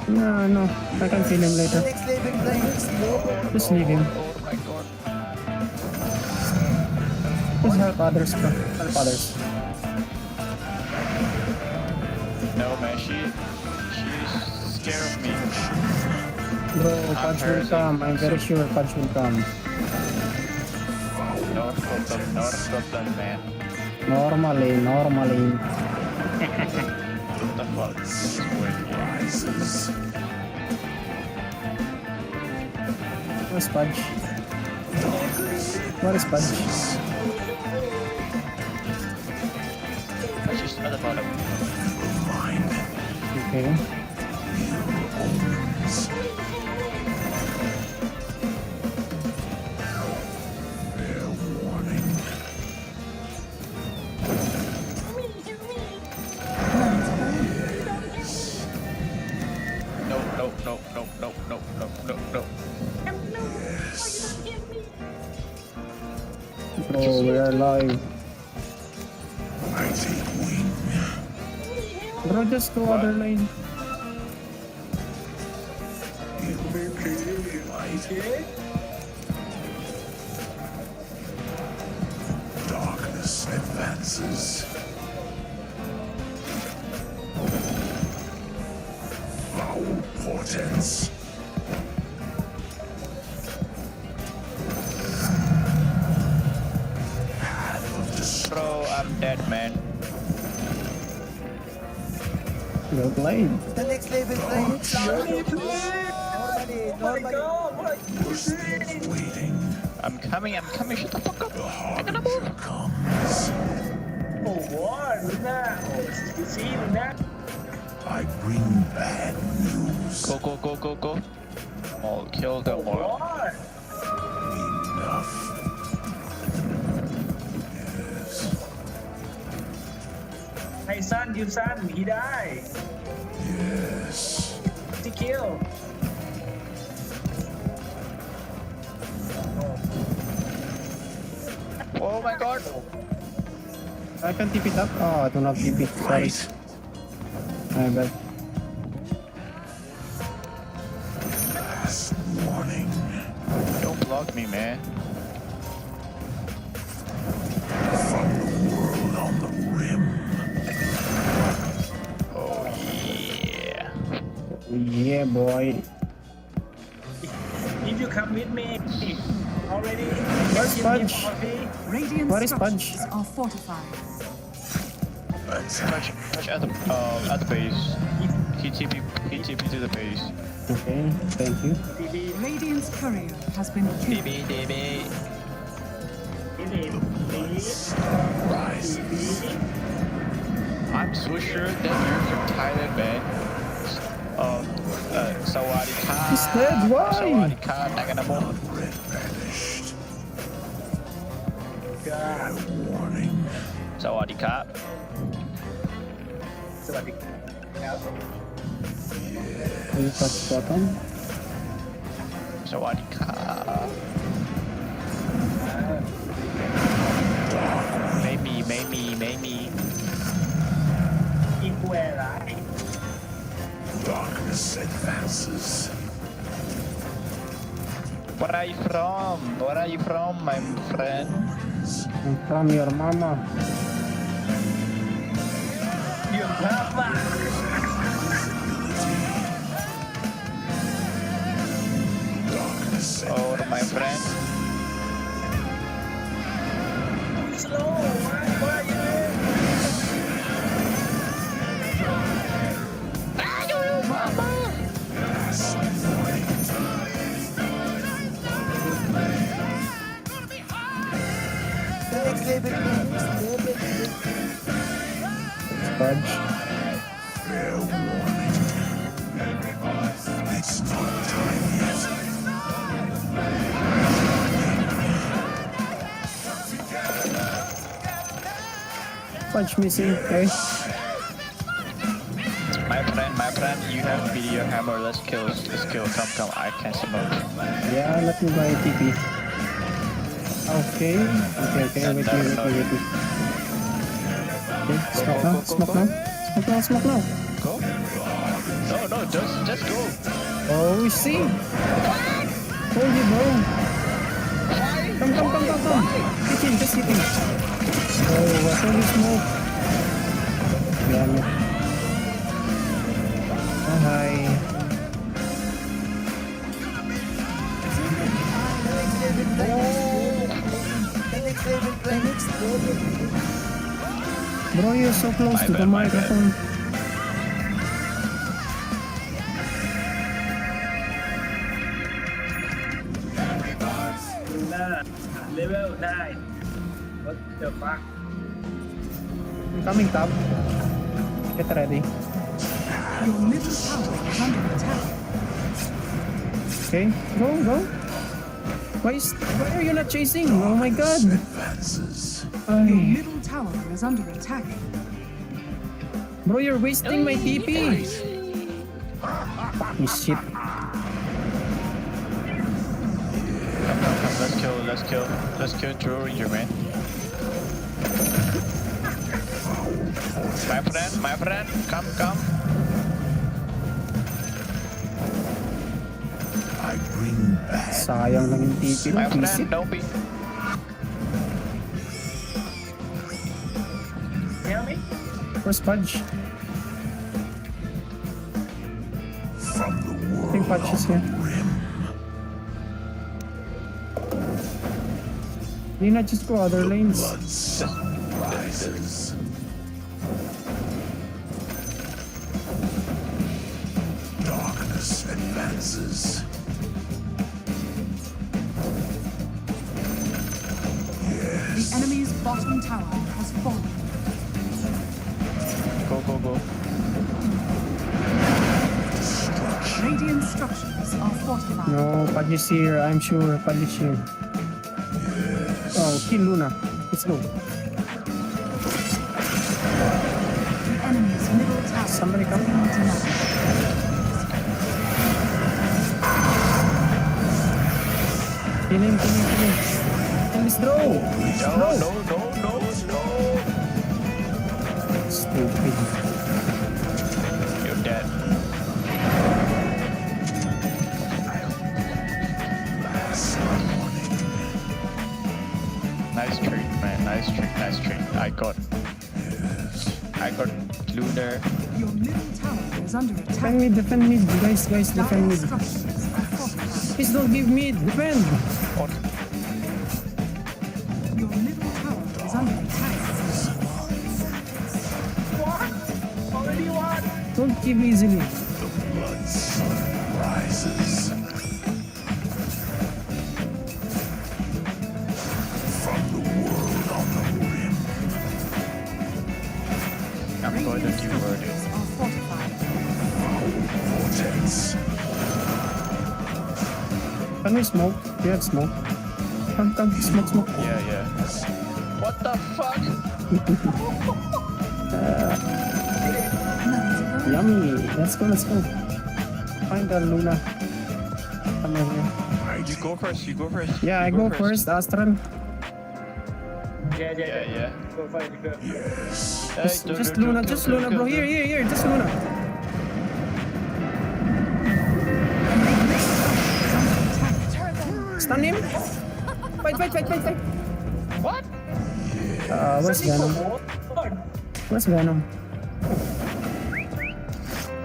No, I can kill him later. Next level playing. Just leave him. Oh my god. Just help others, bro. Help others. No, man, she's scared of me. Bro, Fudge will come. I'm very sure Fudge will come. No problem, man. Normally. What the fuck is going here? Rises. Where's Fudge? Where is Fudge? She's at the bottom. Mind. Okay. Omens. Fair warning. No. Yes. Bro, we are live. I take wing. Bro, just go other lane. Light. Darkness advances. Foul portents. Path of destruction. Bro, I'm dead, man. Good lane. The next level playing. Normally. We're still waiting. I'm coming, shut the fuck up. The harbinger comes. Oh, what? Luna. Oh, you see, Luna? I bring bad news. Go. I'll kill them all. What? Enough. Yes. Hey, son, he died. Yes. He killed. Oh my god. I can tip it up. Oh, I do not tip it. Sorry. My bad. Last warning. Don't block me, man. From the world on the rim. Oh yeah. Yeah, boy. If you come with me already, Where's Fudge? Radiant What is Fudge? structures are fortified. Attack. Touch at the base. He TP to the base. Okay, thank you. Radiant's courier has been killed. DB. Rises. I'm so sure that you're from Thailand, man. Sawadee-ka. He's dead, why? Sawadee-ka, Naganamo. Red vanished. God. Warning. Sawadee-ka. Will you touch bottom? สวัสดีครับ ไม่มี อีกูแอร์ไร Darkness advances. Where are you from? Where are you from, my friend? I'm from your mama. Your mama. Darkness Oh, my friend. Slow. Why are you there? Fudge. fair warning. It's not time yet. Fudge missing. Okay. My friend, you have video hammer. Let's kill. Come. I can smoke. Yeah, let me buy a TP. Okay. Wait. Okay, smoke now. Go. No, just go. Oh, we see. Hold it, bro. Come. Just hit him. Oh, what's all this smoke? Damn it. Oh, hi. Bro, you're so close to the microphone. Level 9. What the fuck? Coming top. Get ready. Your middle tower is under attack. Okay, go. Why are you not chasing? Oh my god. Your middle tower is under attack. Bro, you're wasting my TP. Fucking shit. Come, let's kill Drew Ranger, man. My friend, come. I bring back. Sayang lang yung TP. My friend, don't be. Hear me? Where's Fudge? From the I think Fudge is here. Why not just go other lanes? Rises. Darkness advances. The enemy's bottom tower has fallen. Go. Radiant structures are fortified. No, Fudge is here. I'm sure Fudge is here. Oh, kill Luna. Let's go. The enemy's middle tower. Somebody come. Kill him. Let's throw. No. Stupid. You're dead. Nice trick, man. Nice trick. I got Lunar. Your middle tower is under attack. Defend mid. Guys, defend mid. Structures are fortified. Please don't give mid. Defend. Your middle tower is under attack. Already won. Don't give easily. The blood sun rises. From the world on the rim. I'm going to do word. Are fortified. Vortex. Can we smoke? Do you have smoke? Come. Smoke. Yeah. What the fuck? Yummy. Let's go. Find the Luna. Come over here. You go first. You go first. Yeah, I go first, Astral. Yeah. Go fight, go. Yes. Just Luna, bro. Here, just Luna. Stun him. Fight. What? Where's Venom? Where's Venom?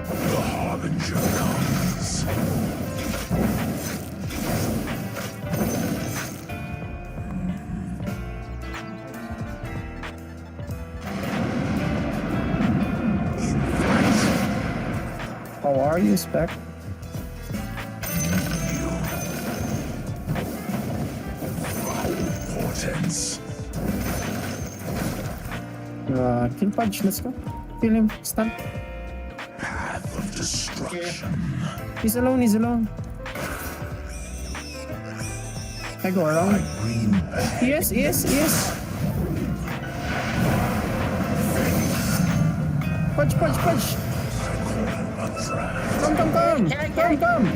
The Harbinger comes. How are you, Spec? Portents. Kill Pudge, let's go. Kill him, stun. Path of destruction. He's alone. I go around. Yes. Pudge. Come. Shit,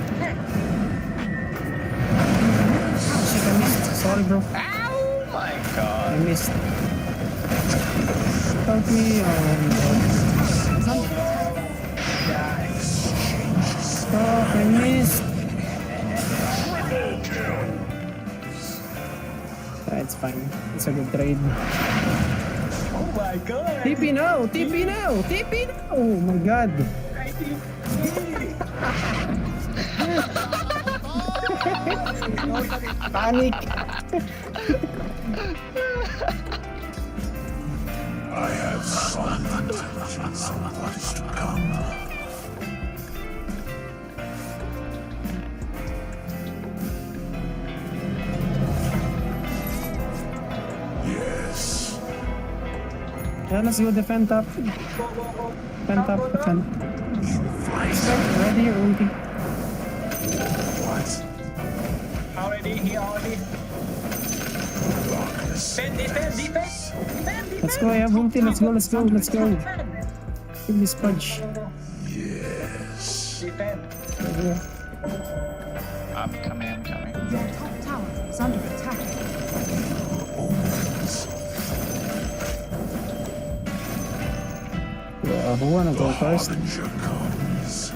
I missed. Sorry, bro. Oh my god. I missed. Help me. Stop, I missed. It's fine. It's a good trade. Oh my god. TP now. Oh my god. Panic. I have solid intelligence on what is to come. Yes. Yeah, let's go defend top. Defend. Ready your ulti. What? Already. Defend. Let's go, I have ulti. Let's go. Kill this Pudge. Yes. Defend. I'm coming. Your top tower is under attack. Who wanna go first? Harbinger comes.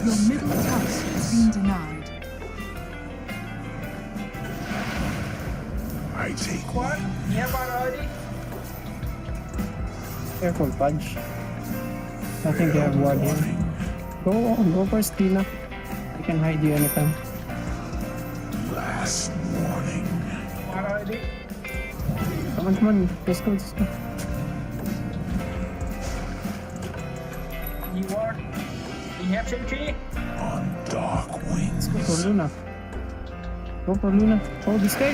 Your middle tower has been denied. I take What? Nearby already? Careful, Pudge. I think they have ward here. Go first, Tina. I can hide you anytime. last warning. Already? Come on. Let's go. You are? You have sentry? On dark wings. Go for Luna. Oh, this guy.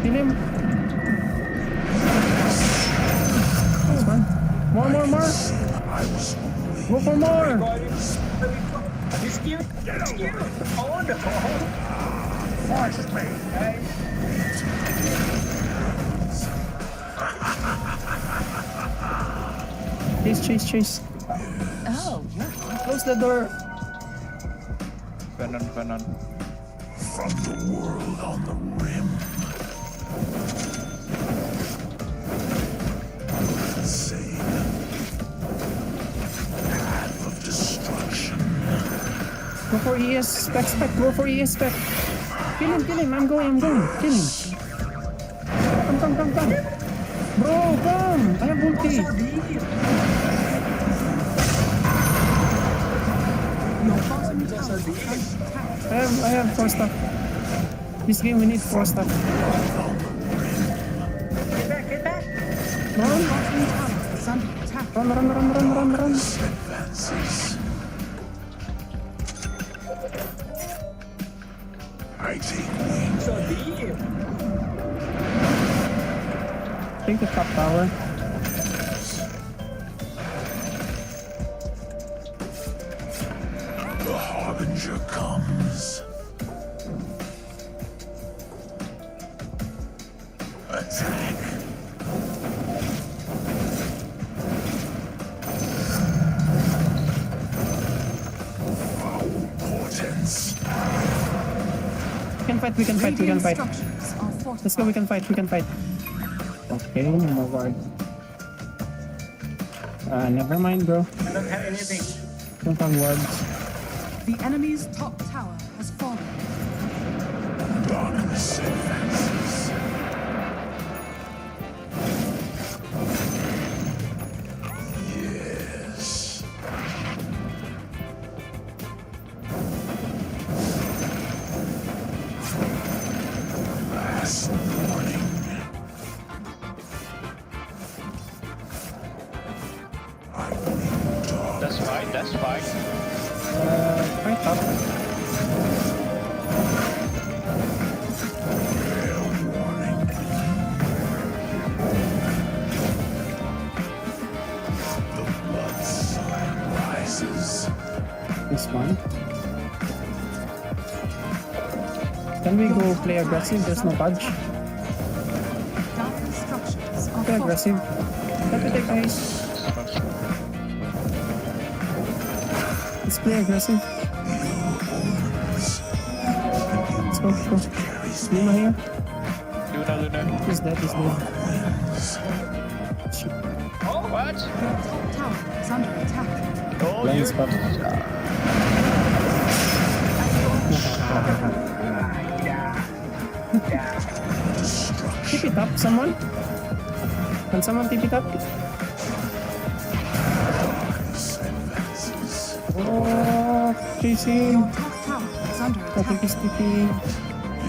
Kill him. That's fine. More. Go for more. Rescue. Oh no. Force me. Chase. Oh, Close the door. Venom. From the world on the rim. Insane. Path of destruction. Go for ES spec. Go for ES spec. Kill him. I'm going. Kill him. Come. Bro, come. I have ulti. I have 4 stuff. This game we need 4 stuff. Get back. Run. Advances. I take wings. So deep. Take the top tower. The Harbinger comes. Attack. fight, we can fight, we can fight. Structures are fortified. Let's go, we can fight, we can fight. Okay, no ward. Never mind, bro. I don't have anything. Don't have wards. The enemy's top tower has fallen. Darkness advances. Yes. Last warning. I bring dark. That's fine, that's fine. Fight up. Fair warning. The blood sign rises. This one. Can we go play aggressive? There's no budge. Dark structures are Play aggressive. Let me take guys. Let's play aggressive. Let's go, let's go. Luna here. Luna. He's dead, he's dead. Shit. Oh, what? Your top tower is under attack. Oh, Blind you. spot. Tip it up, someone? Can someone tip it up? Oh, chasing. Your top tower is under I think attack. he's tipping.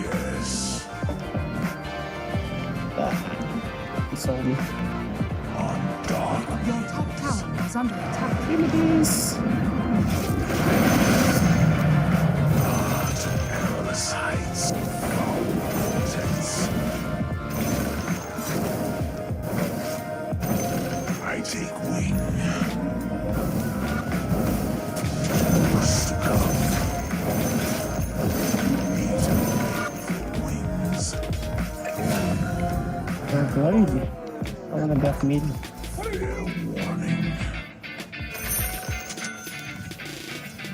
Yes. It's all me. On dark. Your top tower is under attack. Give me this. Perilous heights. Foul vortex. I take wing. Must come. Wings. Oh, good. I want a death mid. Fair warning.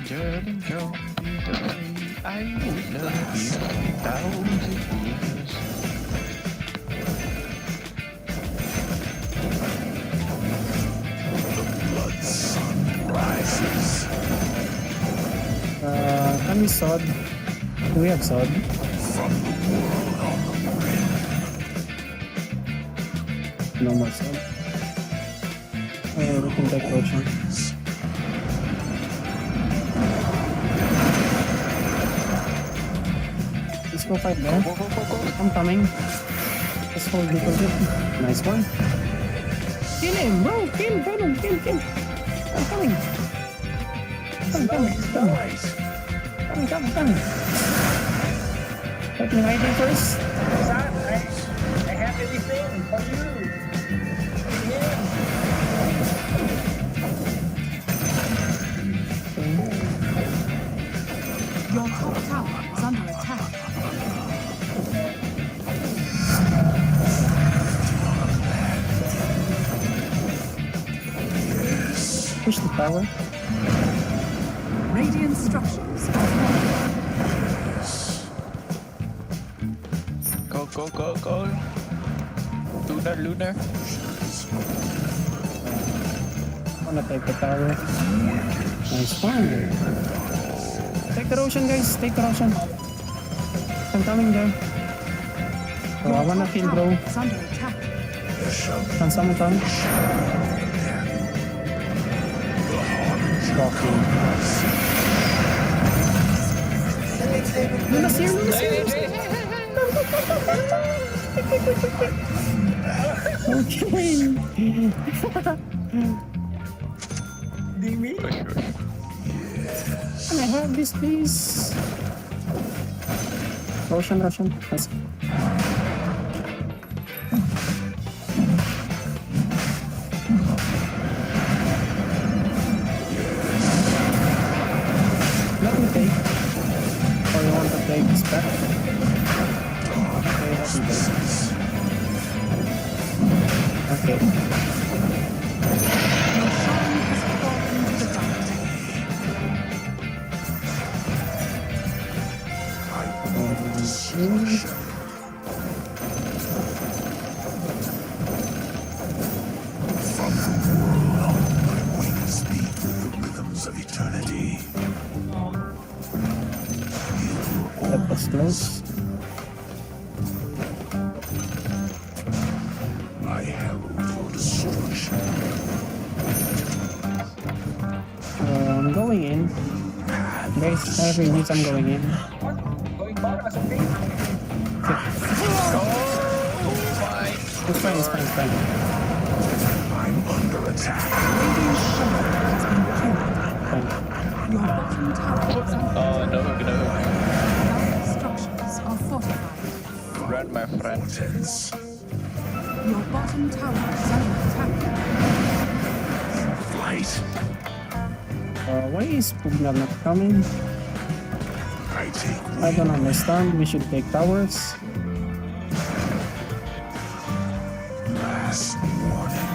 Darling, don't be afraid. I will love you 1,000 years. The blood sun rises. Can we sword? Do we have sword? From the world on the rim. No more sword. Oh, we can take potion. Let's go fight there. I'm coming. Let's hold the position. Nice one. Kill him, bro! Kill him! Kill! I'm coming! Coming! Let me hide him first. I have everything for you. Your top tower is under attack. Push the tower. Radiant structures are falling. Go. Lunar. I wanna take the tower. Nice one. Take the Roshan, guys. Take the Roshan. I'm coming there. Oh, I wanna kill, bro. It's under attack. Can someone come? Shocking. Luna's here. Okay. Can I have this, please? Roshan. Let's go. Let me take. Or you want to take this back? Okay, let me take. Okay. Your shrine has fallen to the dark. close. I herald your destruction. I'm going in. Guys, I have needs, I'm going in. It's fine, it's fine, it's fine. I'm under attack. Your bottom tower is under Oh, no, no. Your structures are fortified. Run, my friend. Your bottom tower is under attack. Flight. Why is Pugnar not coming? I don't understand. We should take towers. Last warning.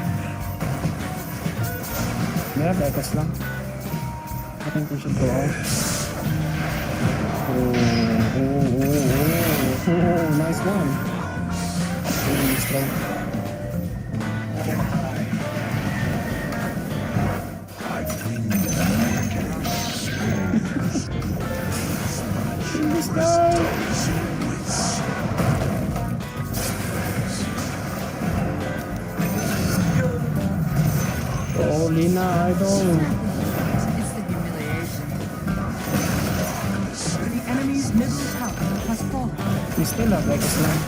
Yeah, Bekas lang. I think we should go out. Oh, nice one. Really strong. This guy. Oh, Lina, idol. The enemy's middle tower has fallen. We still have Bekas lang.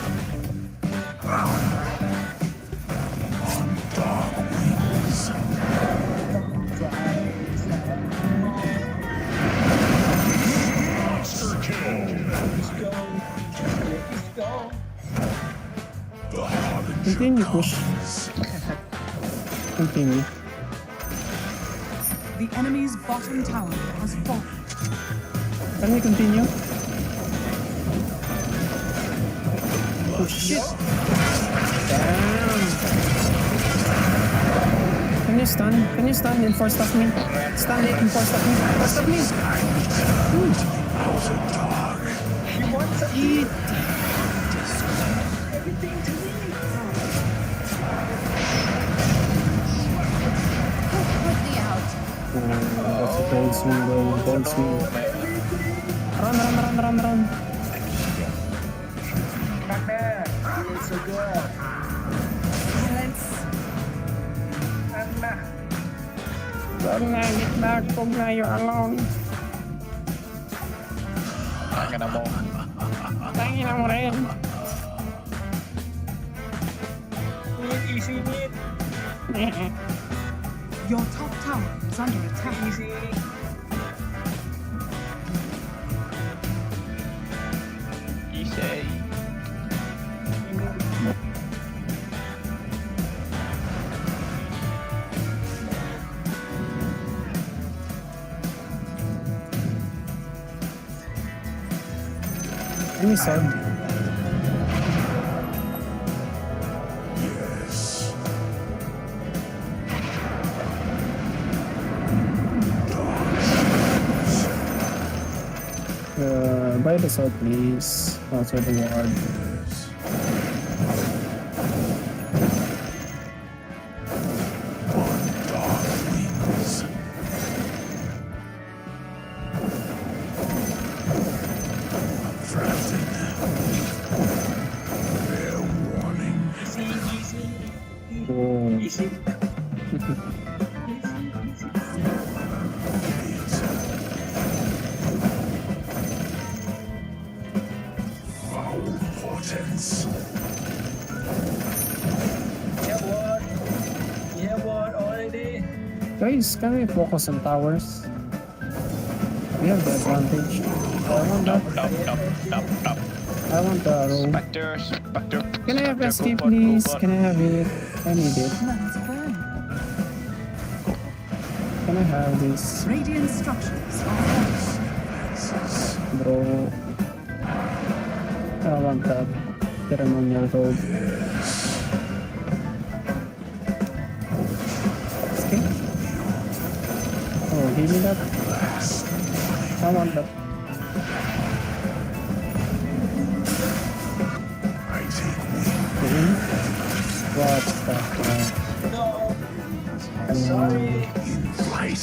Continue, push. Continue. The enemy's bottom tower has fallen. Can we continue? Oh shit! Damn! Can you stun? Can you stun and force stuff me? Stun it and force stuff me. Force stuff me! He wants to eat. That's a bold swing, bro. Bold swing. Run. Back there. Feeling so good. Anna. Pugna, get back. Pugna, you're alone. Tangina mo. Tangina mo rin. Easy, meat. Your top tower is under attack. Easy. Easy. Let me sub. Yes. Buy the sword, please. Also the ward. Guys, can we focus on towers? We have the advantage. I want that. I want the roll. Spectre. Can I have escape, please? Can I have it? I need it. Can I have this? Radiant structures are fortified. Bro. I want that ceremonial robe. Okay. Oh, give me that. I want that. What the fuck? No. Sorry. In flight.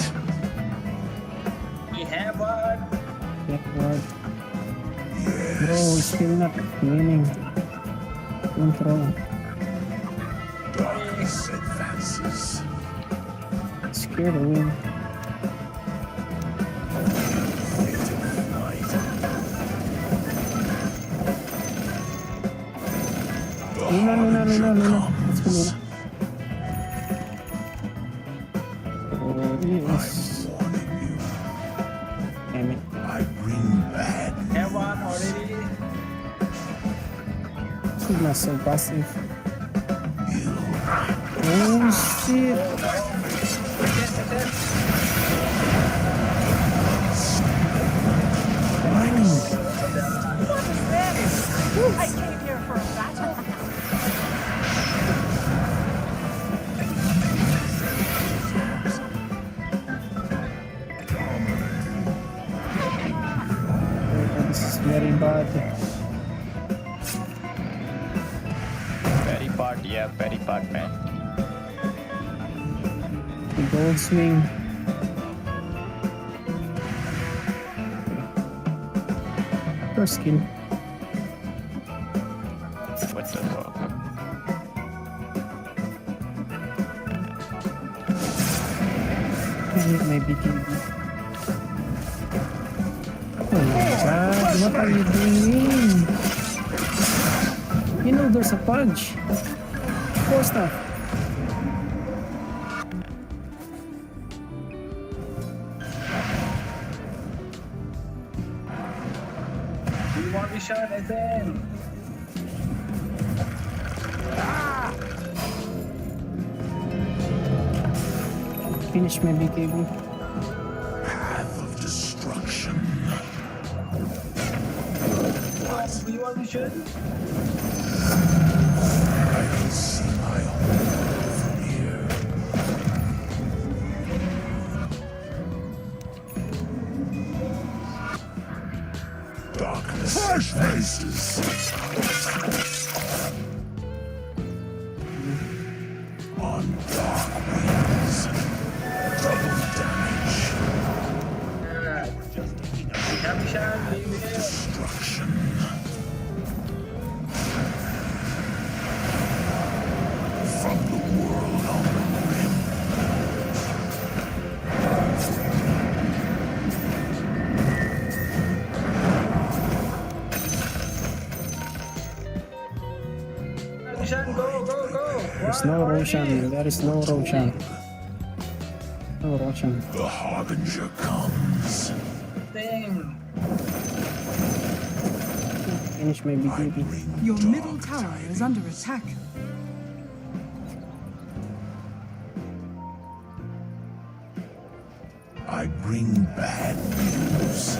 We have one. Yeah, what? Bro, we're still not winning. Don't throw. Darkness advances. Scared to win. Luna. Let's go, Luna. Oh, yes. Damn it. I bring bad Everyone already. This is not so passive. Oh, shit. I came here for a battle. This is very bad. Very bad, yeah, very bad, man. The gold swing. First kill. What the fuck? I need my BKB. Oh my god, what are you doing? You know there's a punch. Poor stuff. You want me shot and then. Finish my BKB. path of destruction. Do you want me shot? I can see my home from here. Darkness advances. On dark wings. Double damage. Destruction. From the world on the rim. Roshan, go. There's no Roshan. There is no Roshan. No Roshan. The Harbinger comes. Thing. Finish my BKB. Your middle tower is under attack. I bring bad news.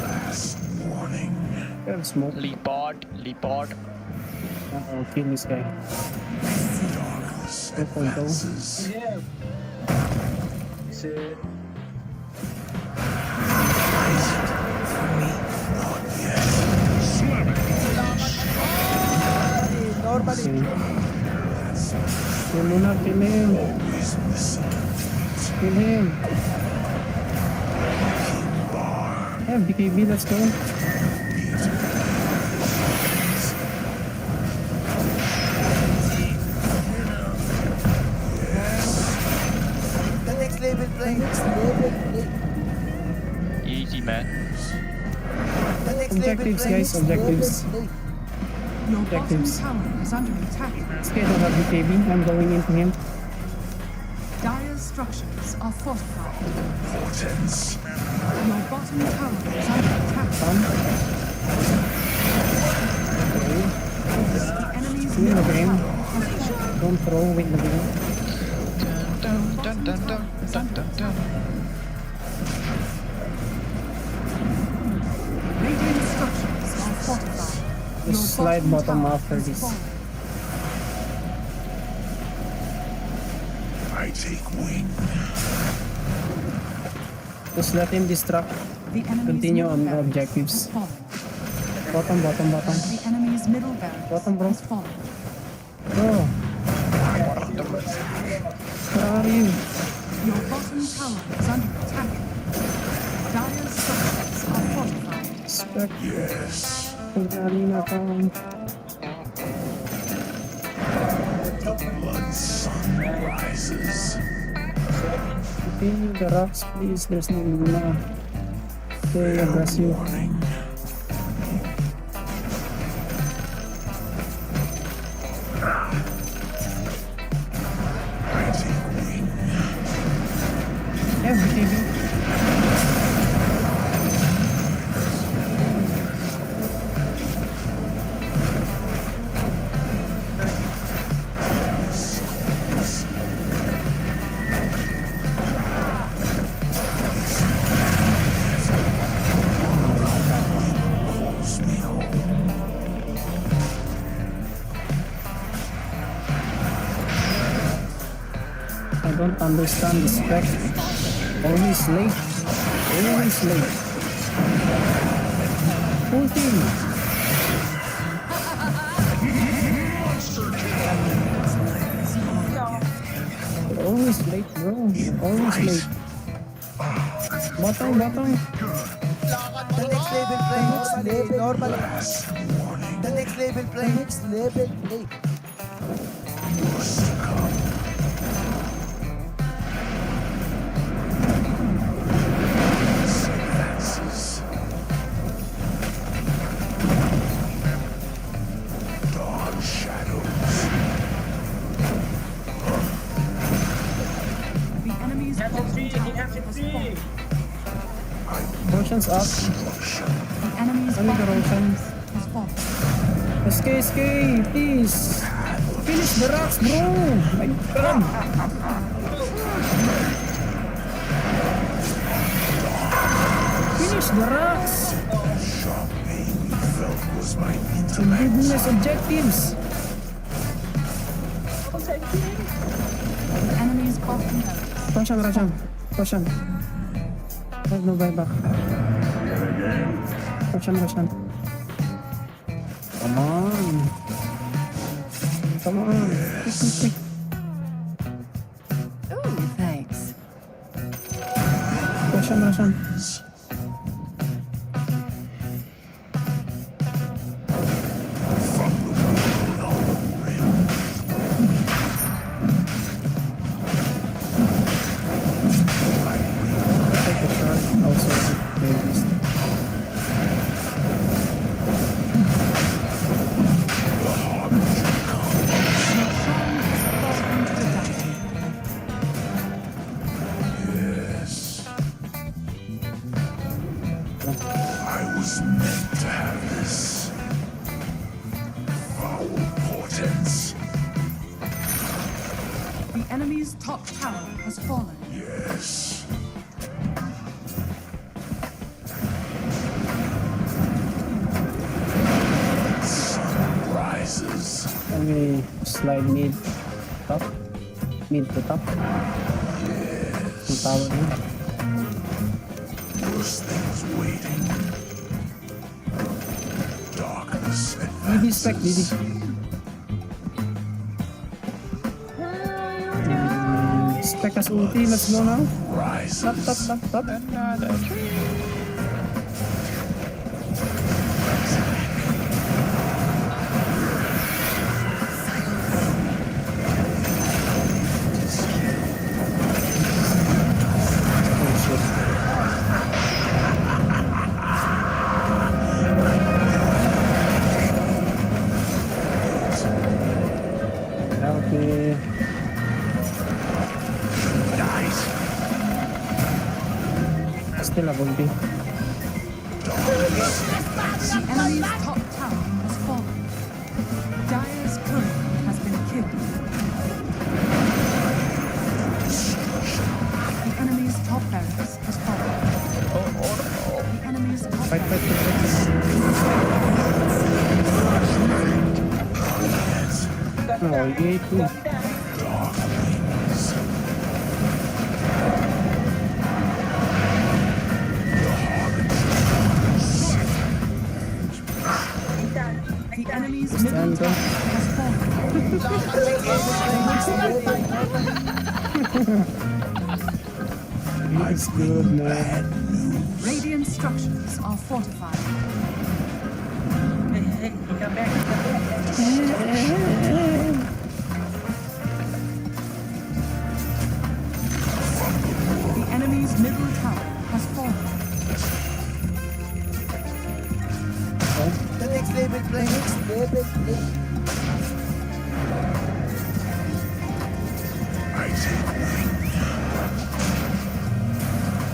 Last warning. Have smoke. Leapod. I'll kill this guy. Darkness Go. advances. Yeah. Is it? Okay. Kill Luna, kill him. Always missing. Kill him. Yeah, BKB, let's go. The next level play. Easy, man. The next Objectives, guys, objectives. Your Objectives. bottom tower is under attack. This guy don't have BKB. I'm going into him. Dire's structures are fortified. Portents. Your bottom tower is under attack. The enemy's Win the middle game. tower has fallen. Don't throw, win the game. Radiant structures are fortified. Your Just slide bottom tower after has this. fallen. I take wing. Just let him distract. The enemy's Continue middle on barracks objectives. has fallen. Bottom. The enemy's middle barracks Bottom, bro. has fallen. Bro, where are you? Your bottom tower is under attack. Dire's structures are fortified. Spec. Yes. Arena town. The blood sun rises. Okay, the rocks, please. There's no Luna. Okay, aggressive. Everything. I don't understand the spec. Always late. Always late. Whole thing. Always late, bro. Always late. Bottom. The next level play, normally. The next level play. Potions up. The enemy's Only the bottom Roshan. is falling. SK, please. Finish the rocks, bro. My God. Finish the rocks. Sharp pain you felt was my Goodness objectives. The enemy's bottom tower. Roshan. There's no buyback. Roshan. Come on. Quick. Oh, thanks. Roshan. I was meant to have this. Foul portents. The enemy's top tower has fallen. Yes. Sun rises. Let me slide mid to top. Yes. To tower mid. Worse things waiting. Darkness DD spec, DD. Spec as ulti, let's go now. Top. Another tree. Okay. Still a ulti. The enemy's top tower has fallen. Dire's turret has been killed. The enemy's top barracks has fallen. The enemy's top Fight. Oh, you ate too. dark wings. The enemy's middle tower has fallen. Looks good, man. Radiant structures are fortified. Hey, come back. The enemy's middle tower has fallen. The next level play. Next level play.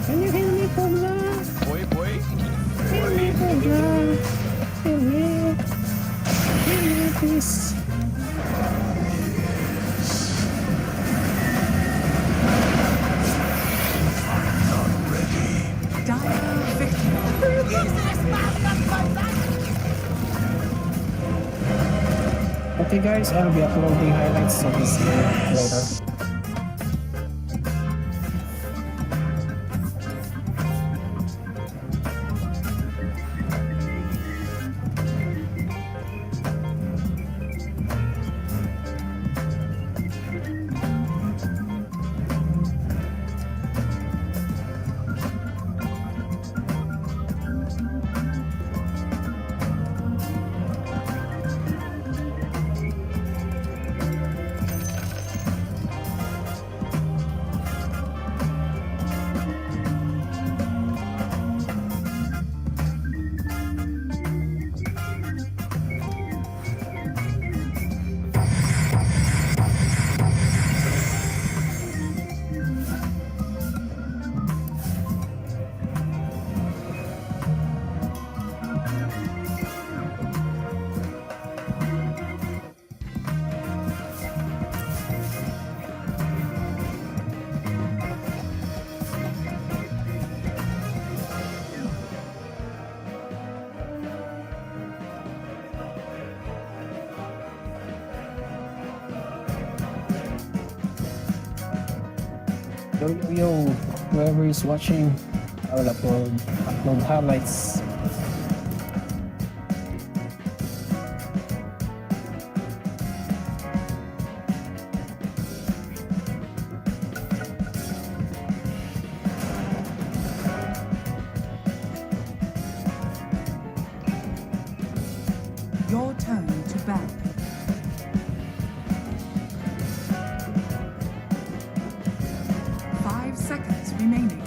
Can you heal me, Pogba? Boy. Heal me, Pogba. Heal me. Heal me, please. Dire victory. Okay, guys, I'll be uploading highlights of this game later. Yo, whoever is watching, I will upload highlights. Your turn to ban. 5 seconds remaining.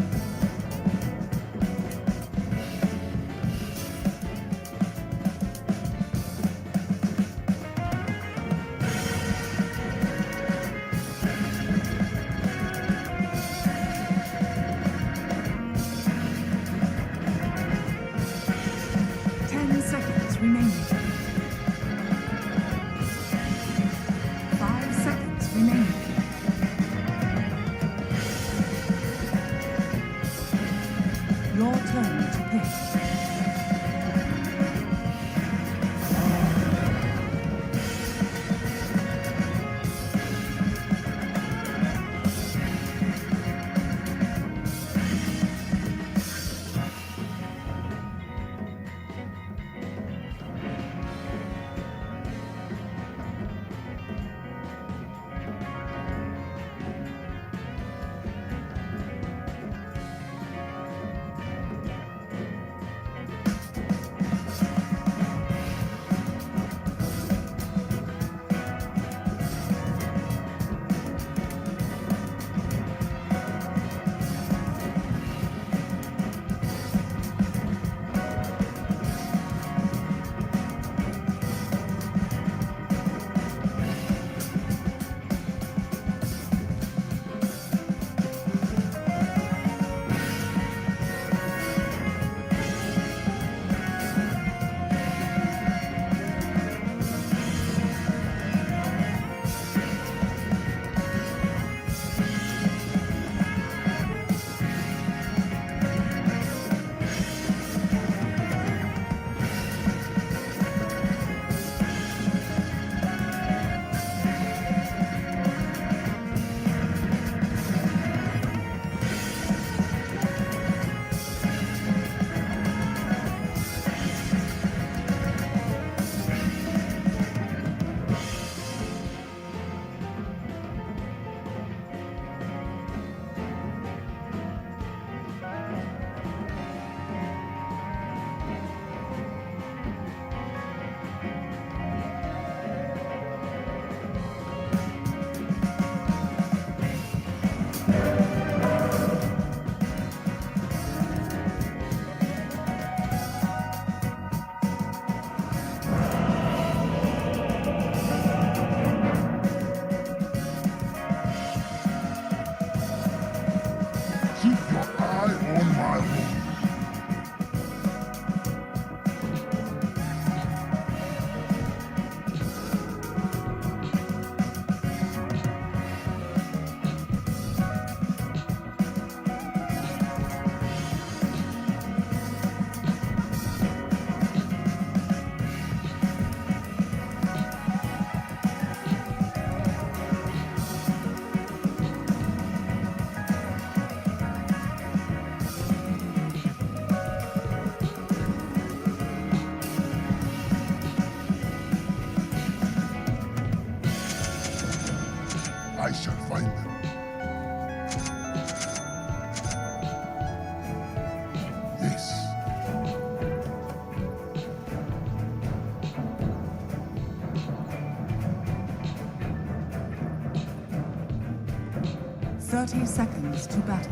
30 seconds to battle.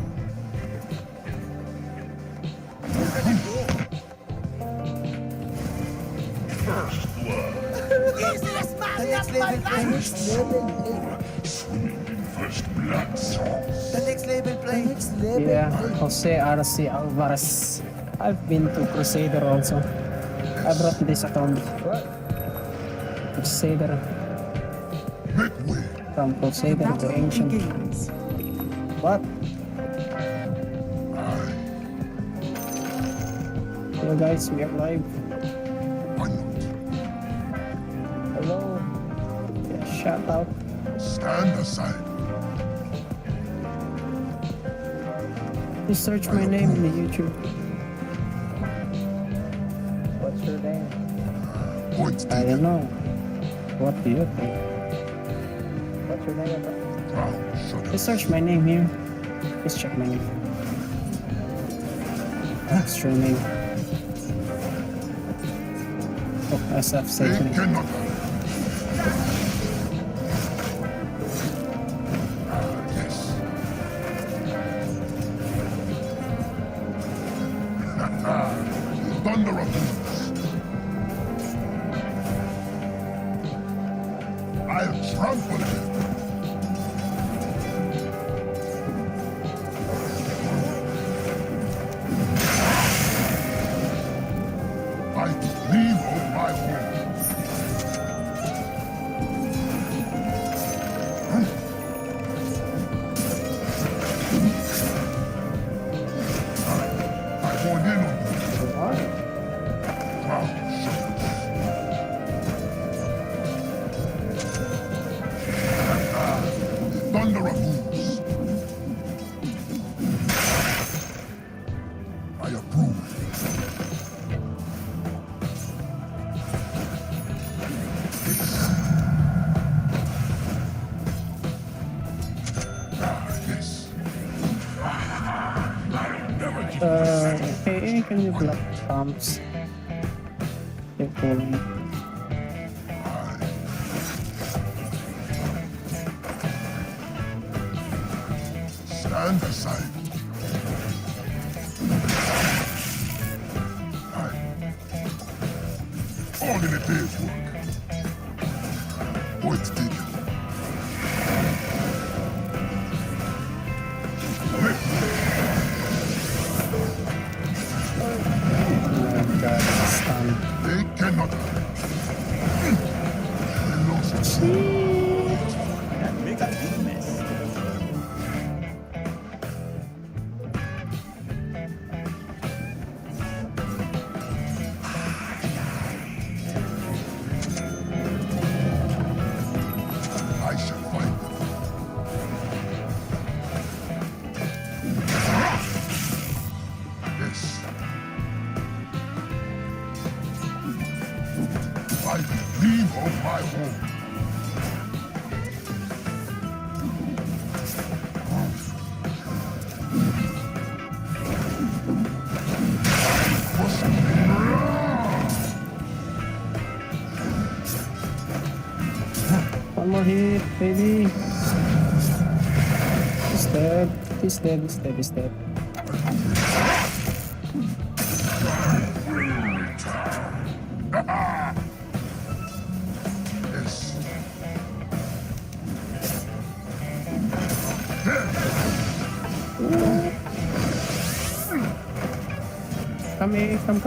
Easiest The man next of my level life! The next level play. Yeah, Jose Arce Alvarez. I've been to Crusader also. I brought this account. Crusader. From Crusader to Ancient. What? Hello guys, we are live. Hello. Yeah, shout out. Stand aside. Just search my name in the YouTube. What's your name? I don't know. What do you think? What's your name? Just search my name here. Just check my name. What's your name? Oh, SF saved me. Thunder of Zeus. I'll trample him. I leave of my home. I hold in on Thunder of Zeus. I approve. Hey, can you block pumps? They're pulling. Stand aside. All in a day's work. Points taken. They cannot. They lost. That make a big mess. I shall find them. Yes. I dream of my home. One more hit, baby. He's dead. He's dead. He's dead. He's dead. Yes. Come here. Come.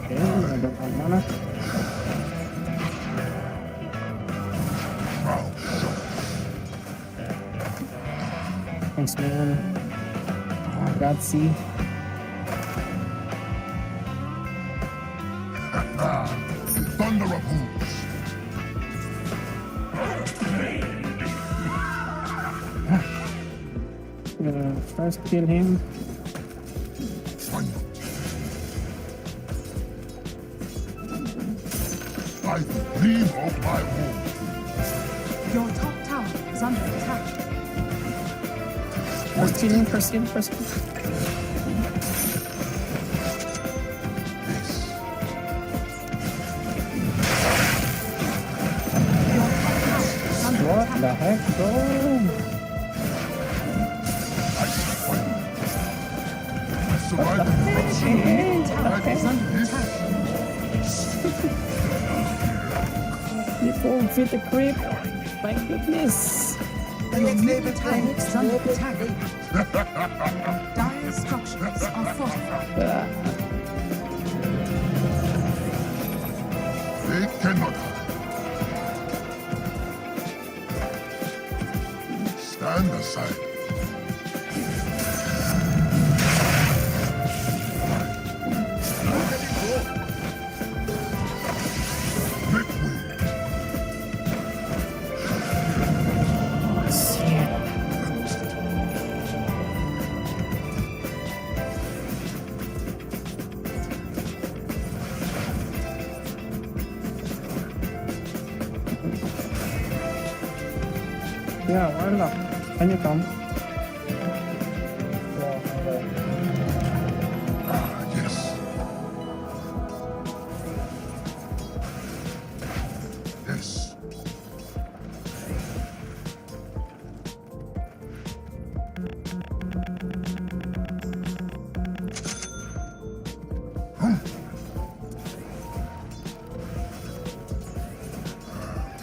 Okay, I don't have mana. Thanks, man. Grazie. Thunder of hooves. First kill him. I dream of my home. Your top tower is under attack. First kill him. What? The heck, bro? People fit the creep. My goodness. The next level tank is under attack. Dire structures are fortified. They cannot stand aside. Yeah, why not? Can you come? Yes. Yes.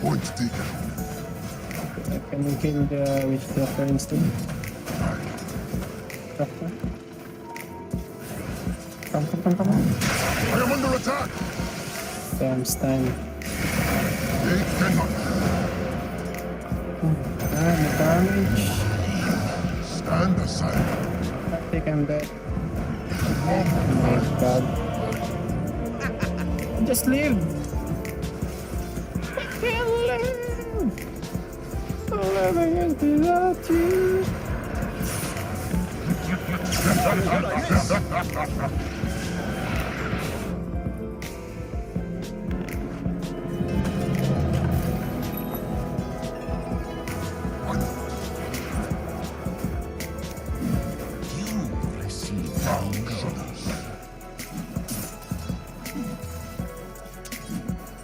Point taken. Can you kill the witch doctor instead? Doctor? Come on. I am under attack. Damn stun. They cannot The damage. stand aside. I think I'm dead. Oh my god. Just leave. I can't live. Living is without you.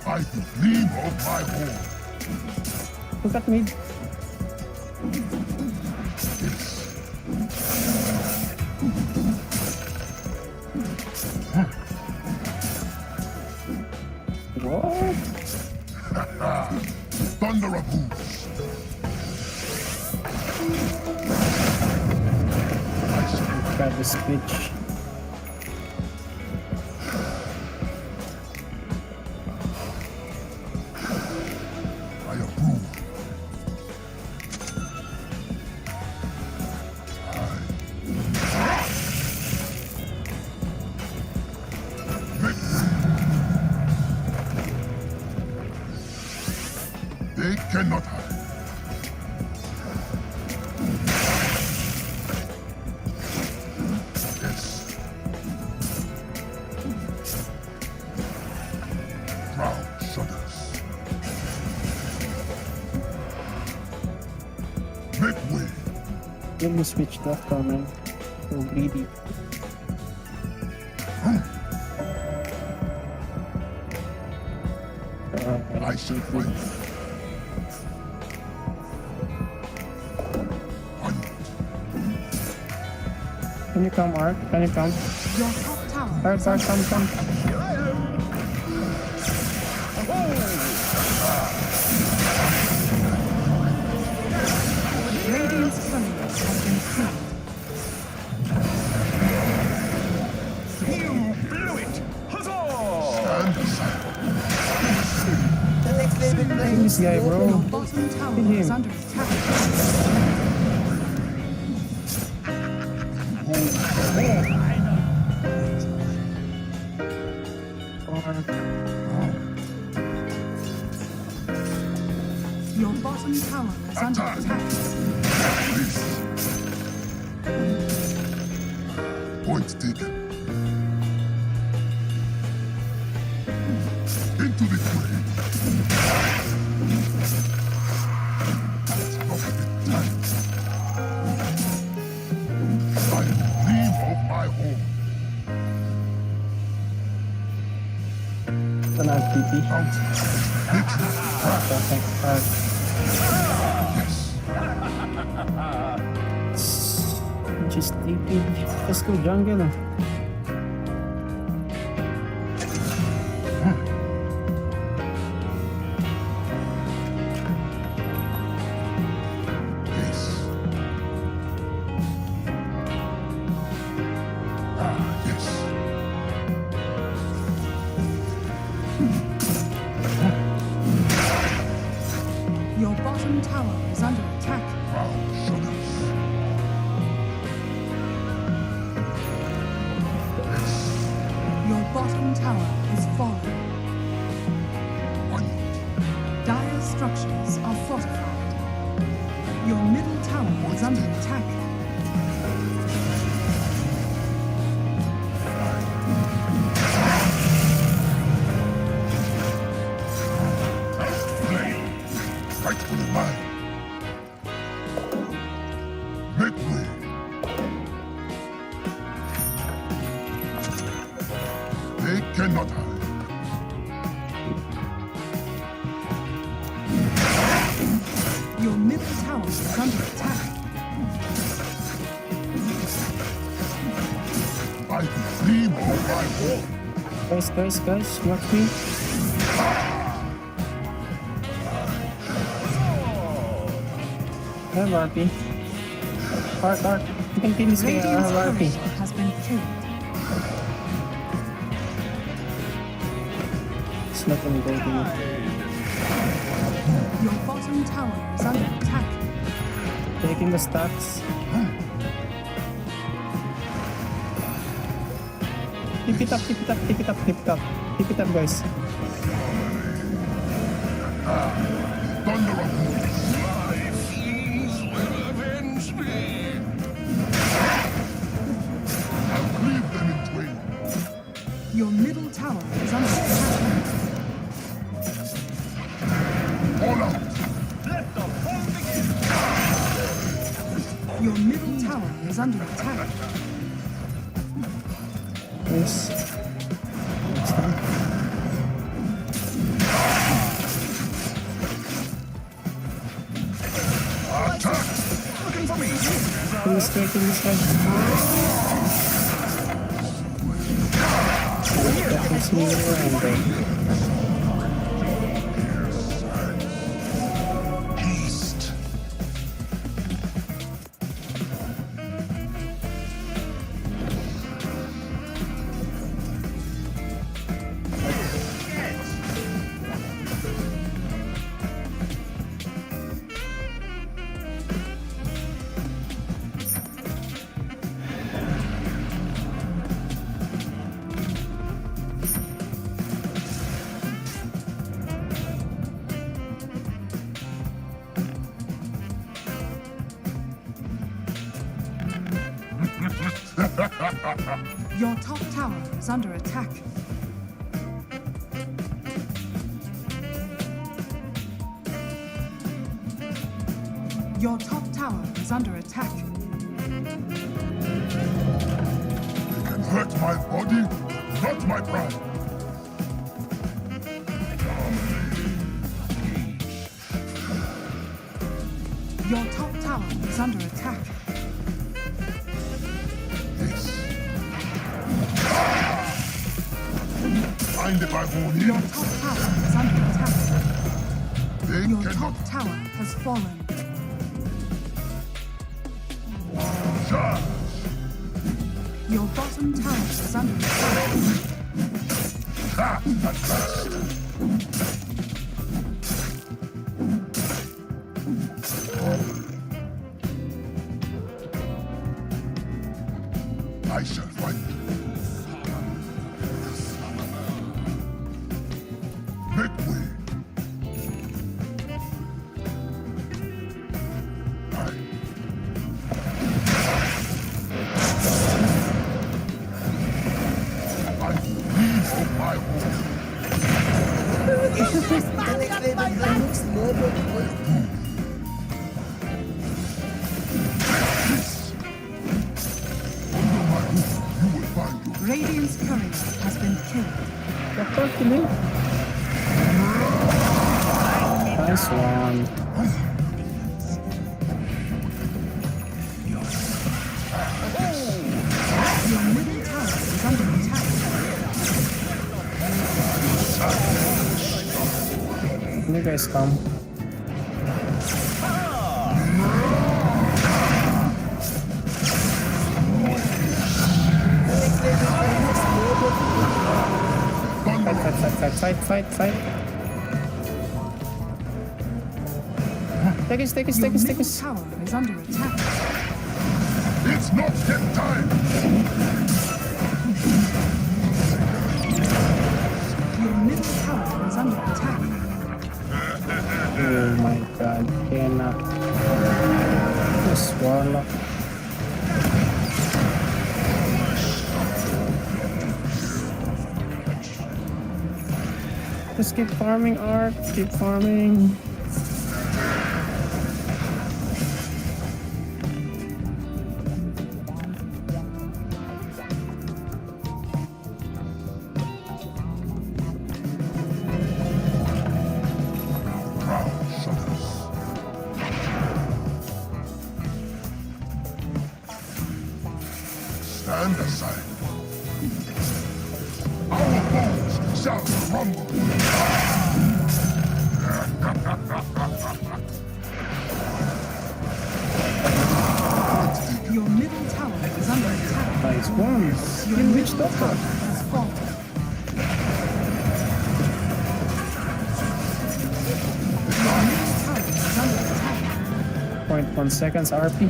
I the gleam of my horn. Look at me. What? Thunder of hooves. Got the speech. I approve. They cannot hide. Yes. Ground shudders. Make way. Let me switch doctor, man. So greedy. I shall fight. Can you come, Art? Can you come? Your top tower. Art, come. Radiant's turret has been killed. You blew it! Huzzah! Stand aside. The next level This guy, bro. Bottom tower Hit is him. under attack. Your bottom tower is under attack. Point taken. Into the grave. Not a bit time. I gleam of my home. An TP. Out. Victory. Just TP. Let's go jungle. Your bottom tower is under attack. Your bottom tower is falling. Dire structures are fortified. Your middle tower is under attack. Fight for the light. Make way. They cannot hide. Your middle tower is under attack. I can dream of my war. Guys, watch me. I have RP. Art. You can kill this guy. I have RP. Has been killed. It's not gonna go to me. Your bottom tower is under attack. Taking the stacks. Keep it up, guys. Thunder of I'll cleave them in twain. Your middle tower is under attack. All out. Your middle tower is under attack. Nice. Next time. Attack! Looking for me. Kill this guy. That was me around there. East. Your top tower is under attack. Your top tower is under attack. They can hurt my body, not my pride. Your top tower is under attack. Find if I won't Your top tower is under attack. They Your cannot. top tower has fallen. Charge. Your bottom tower is under attack. Ha! At last. I shall find you. Make way. I leave for my home. Radiant's courier has been killed. Nice one. Your middle tower is under attack. Can you guys come? Fight. Take us. Your middle tower is under attack. It's not yet time. Your middle tower is under attack. Oh my god, cannot. This warlock. Just keep farming, Art. Keep farming. Stand aside. Our foes shall crumble. Your middle tower is under attack. Nice ones. Your In which middle tower doctor? has fallen. Your middle tower is under attack. 0.1 seconds RP.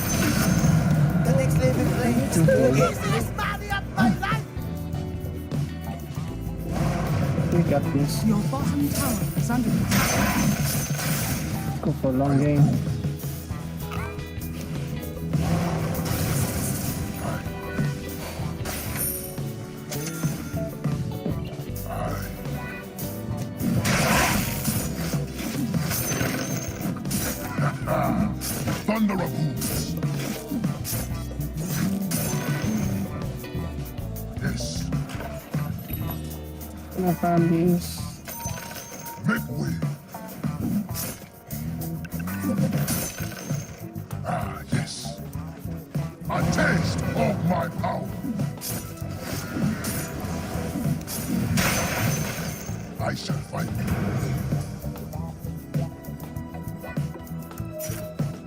The next level range. This money up my life. We got this. Your bottom tower is under attack. Go for a long game. Thunder of hooves. Yes. No families. Make way. Yes. A taste of my power. I shall fight.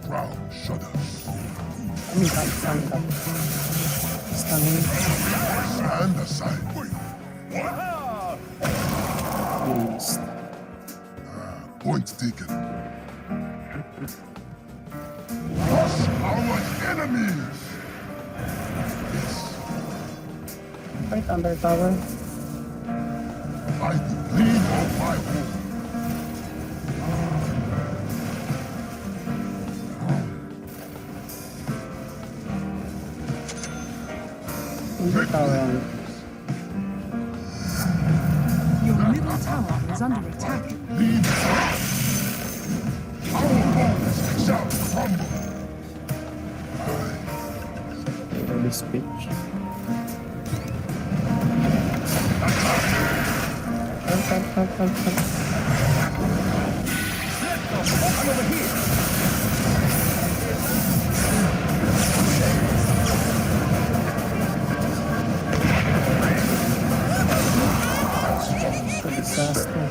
Ground shudders. Stunning. Stand aside. Yes. Point taken. Crush our enemies. Yes, Fight under tower. I will lead on my home. Under tower. Your middle tower is under attack. Lead our foes shall crumble. For this speech. Come. Disaster.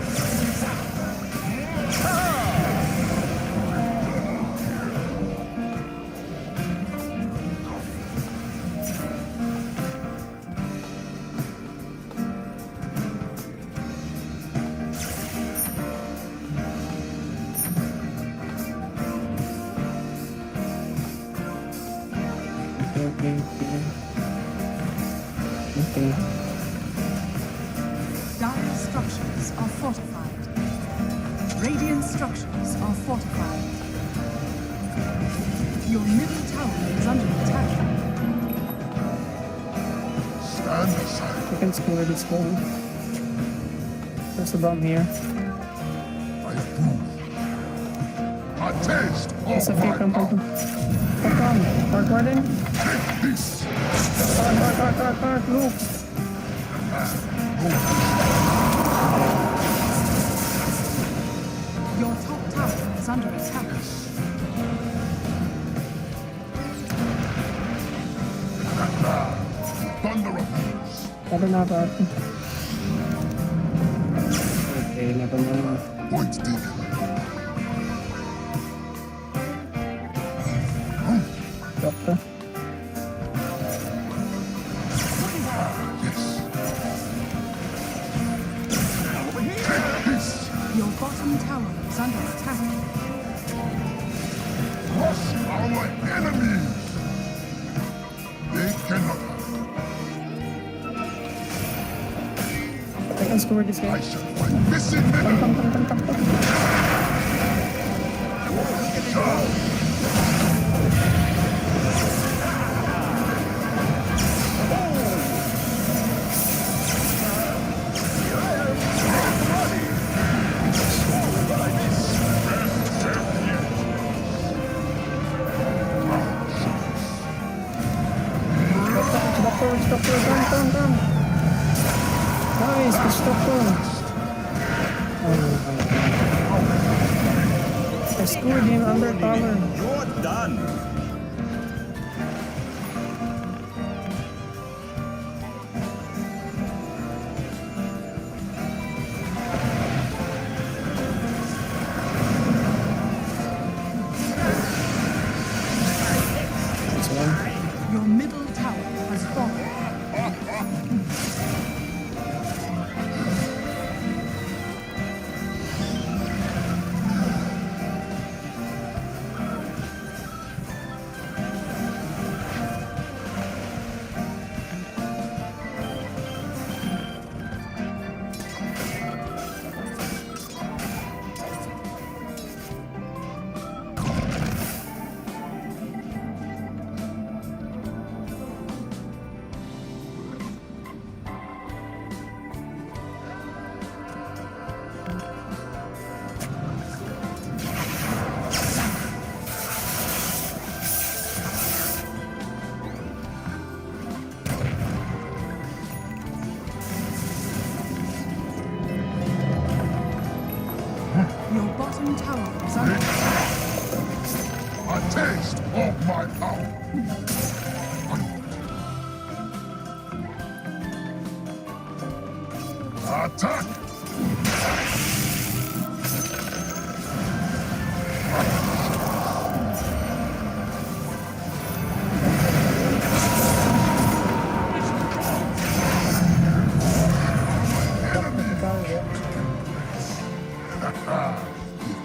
Okay. Dire structures are fortified. Radiant structures are fortified. Your middle tower is under attack. Stand aside. You can score this goal. There's a bomb here. I prove. I It's a fake come. Park warden. Park, look. Your top tower is under attack. Sabi na ba? Okay, never mind. Point taken. Doctor. Your bottom tower is under attack. Crush our enemies. They cannot. I can score this guy. I shall find missing men. Doctor, come. Nice, the doctor. I scored him under tower. You're done. Your middle tower has fallen. Your bottom tower is under attack. A taste of my power. Attack!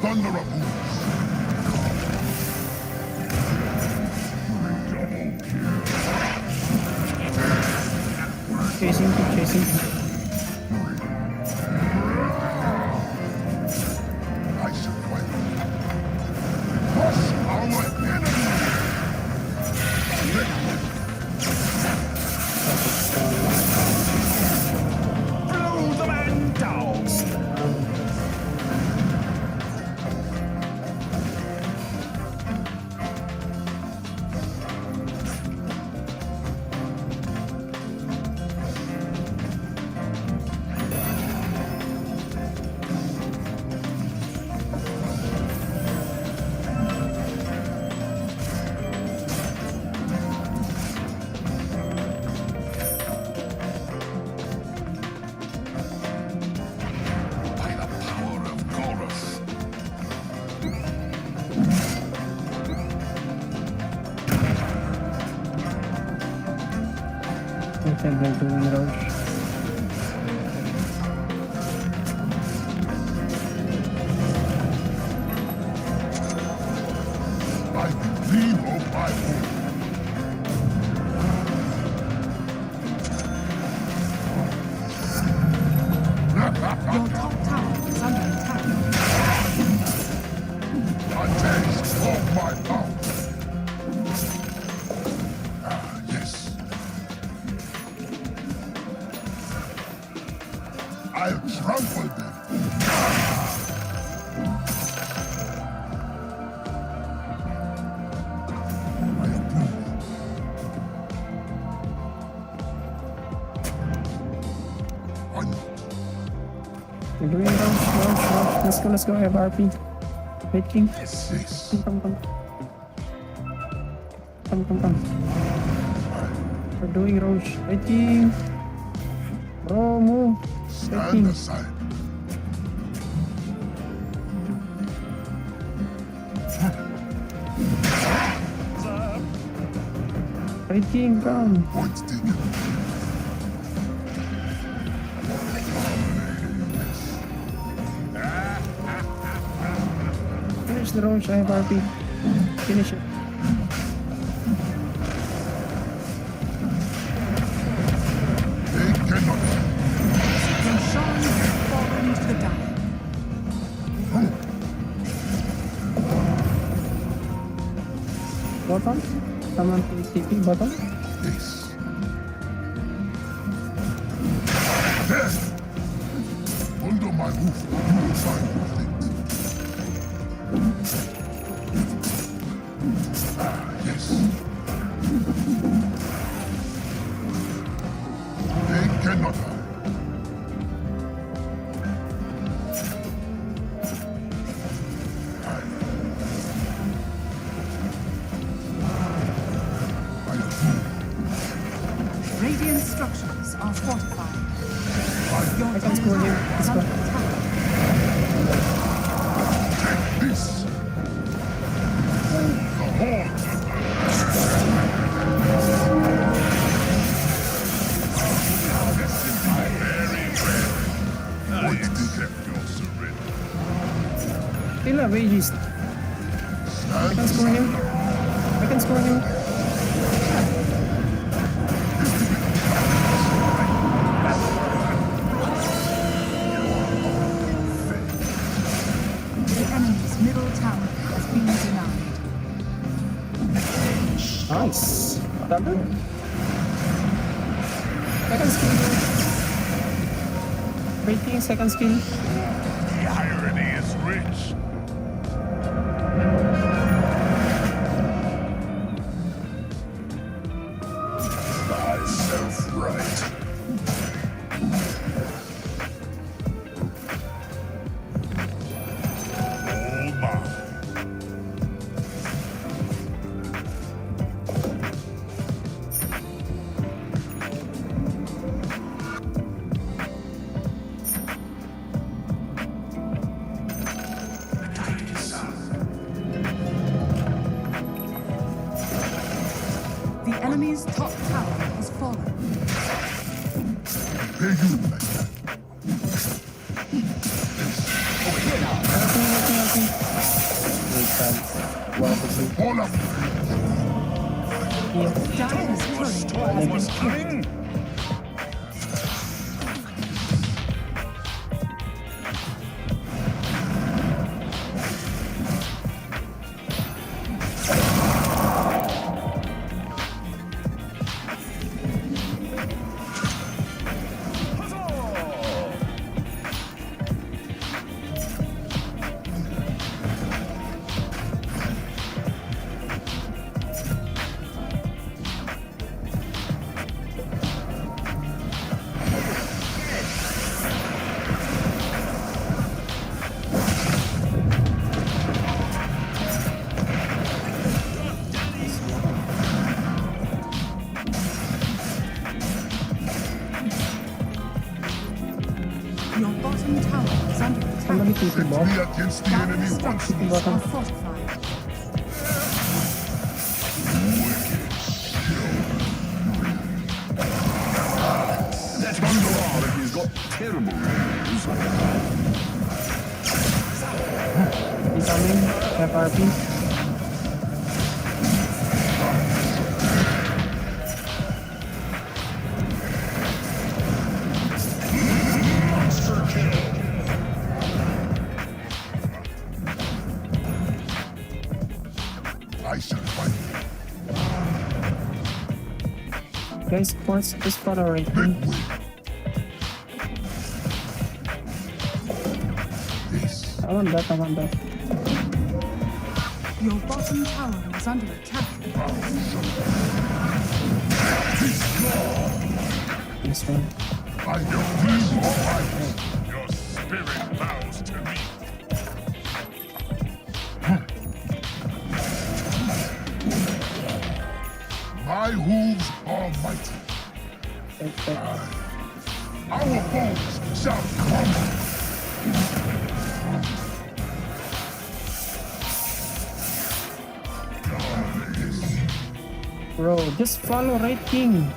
Thunder of Chasing. I shall fight. Crush our enemy. Blow the man down. By the power of Chorus. I think they're doing rush. By the gleam of my hope. Your top tower is under attack. A taste of my power. Yes. I'll trample them. Let's go. I have RP. Wait, King. Come. Come. We're doing Roche. Wait, King. Bro, move. Wait, King. Wait, King, come. Finish the Roche. I have RP. Finish it. Roshan has fallen to the die. Bottom? Someone please TP bottom? Under my roof, you will find your things. Yes. They cannot hide. Radiant structures are fortified. Your I can score here. Let's go. This. Still have Aegis. I can score him. The enemy's middle tower has been denied. Nice. Double. Second skill. Waiting, second skill. The irony is rich. Thyself right. All mine. The enemy's top tower has fallen. Pay you like that. All up. Dire's turret has been killed. Your bottom tower is under attack. Somebody keep him Set off. me against the enemy Dire's once structures more. are fortified. That Bangalore has got terrible news. Incoming. FRP. Monster kill. I shall fight. Guys, force this spot already. I want that. Your bottom tower is under attack. This one. By your flesh or life, your spirit bows to me. My hooves are mighty. Our foes shall crumble. Bro, just follow Right King.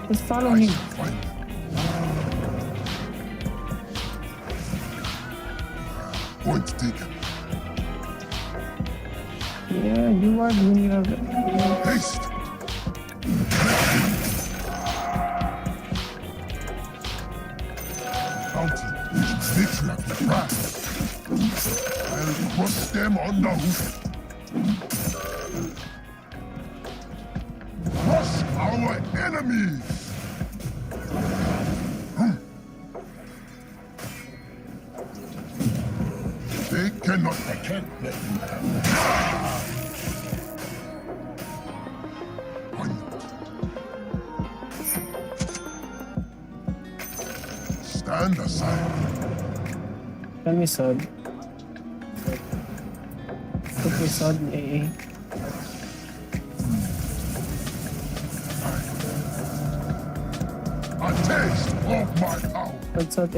Just follow him. Point taken. Yeah, you are when you have Haste. Bounty is victory of the craft. I'll crush them on the hoof. Crush our enemies. They cannot. I can't let you have it. Stand aside. Can we sod? Put your sod in AA. A taste of my power. What's up, AA?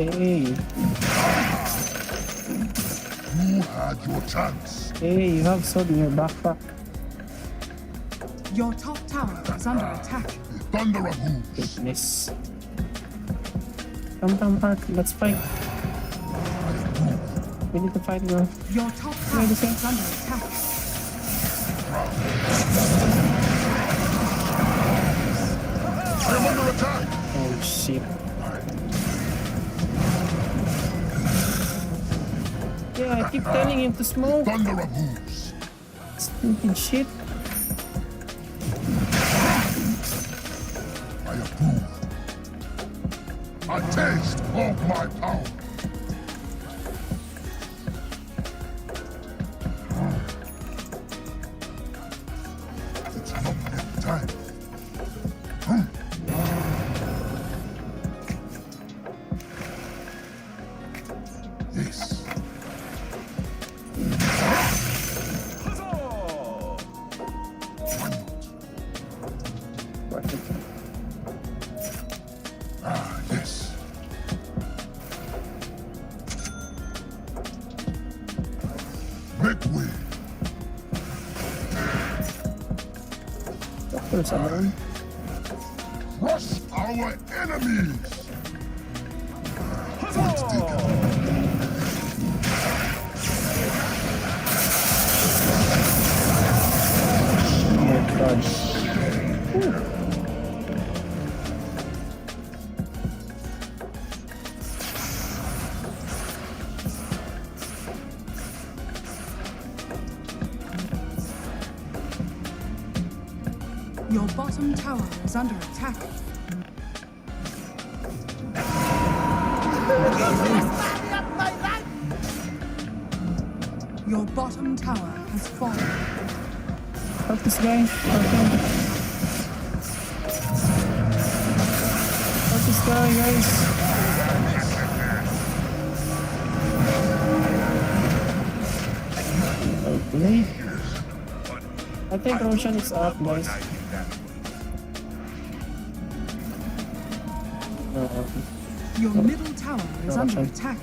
You had your chance. Hey, you have sword in your backpack. Your top tower is under attack. Thunder of hooves. Goodness. Come, Ark. Let's fight. We need to fight, bro. Your top tower is under attack. I am under attack. Oh, shit. Yeah, I keep telling him to smoke. Thunder of hooves. Stupid shit. I approve. A taste of my power. It's not yet time. Yes. Ah, yes. Make way. Doctor, someone. Crush our enemies. Point taken. Oh my god. Whew. Your bottom tower is under attack. Your bottom tower has fallen. Help this guy. Okay. Help this guy, guys. Okay. I think Roshan is up, guys. Your middle tower is under attack.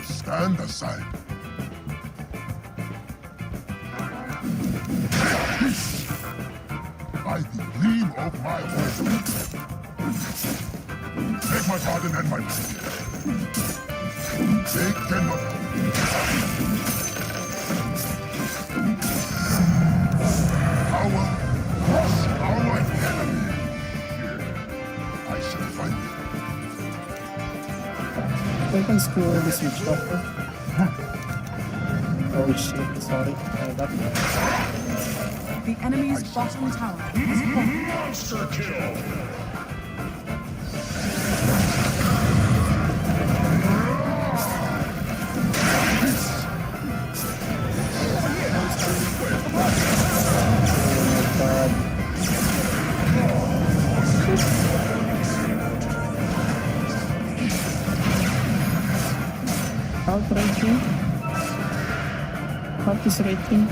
Stand aside. By the gleam of my orb. Take my pardon and my life. They cannot. Power, crush our enemy. I shall find you. I can screw this witch doctor. Oh shit, sorry. The enemy's bottom tower has fallen. Monster kill! Out rating. Out is rating.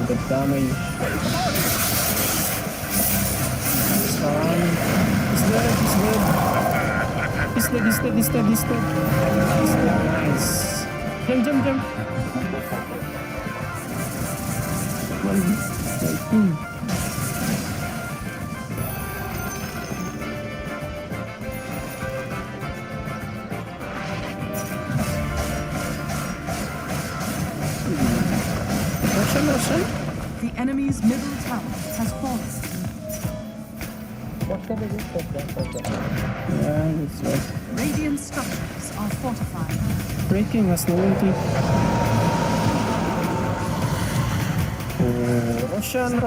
The damage. He's dead. Nice. Jump. Russian. The enemy's middle tower has fallen. Yeah, it's like Radiant structures are fortified. breaking has no ulti. Russian.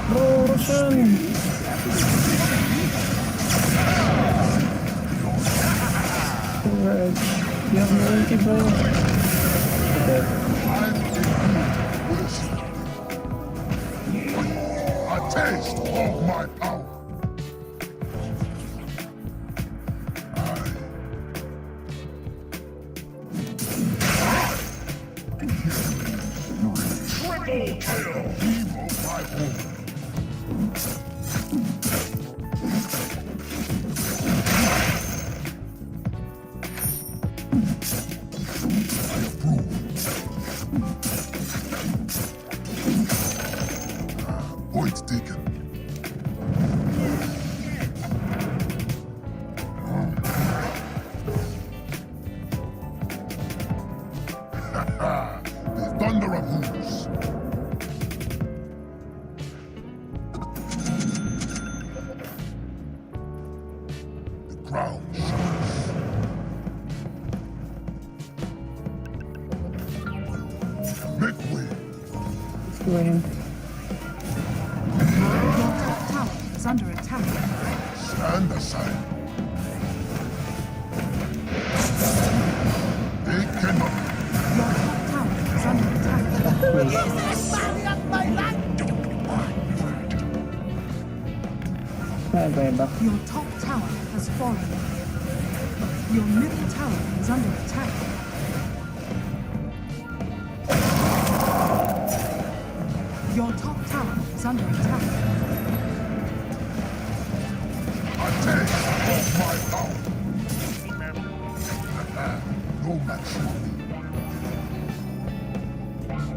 Bro, Russian. Alright. You have no ulti, bro. Okay. A taste of my power. Point taken. The thunder of hooves. The ground shakes. Make way. Let's go in. Your top tower is under attack. Stand aside. They cannot. Your top tower is under attack. Your top tower has fallen. Your middle tower is under attack. Your top tower is under attack. A taste of my power. No match for me.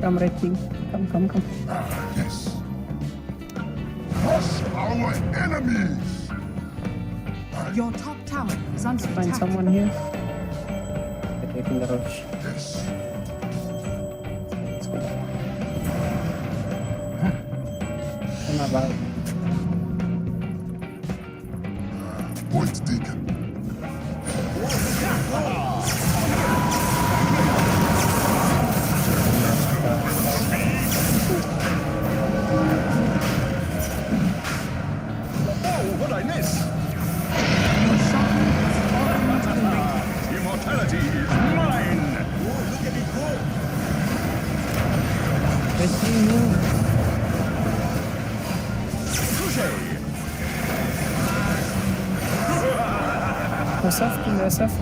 Come, Red King. Come. Yes. Crush our enemies. Your top tower is under Find attack. someone here. They're taking the rush. Yes. Let's go. Come about. Point taken. What I miss? Your shrine has fallen to the radiant. Immortality is mine. Look at me go. Red King, move. Kill SF.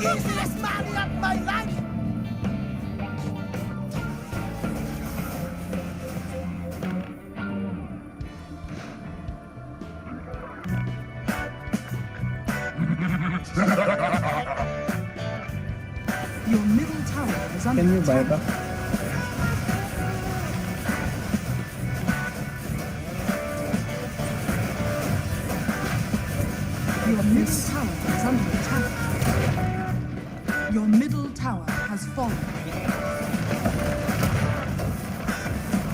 Easiest money of my life! Your middle tower is under Can you buy attack. back? Your middle tower is under attack. Your middle tower has fallen.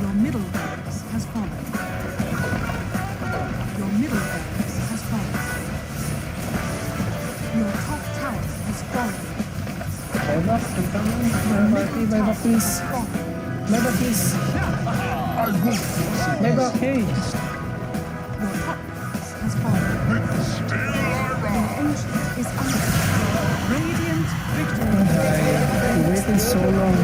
Your middle barracks has fallen. Your middle barracks has fallen. Your top tower has fallen. Bye back, I'm coming. Bye party, bye back please. Bye back please. Bye back, hey. Your top has fallen. Your ancient is under. Radiant victory. You waited so long.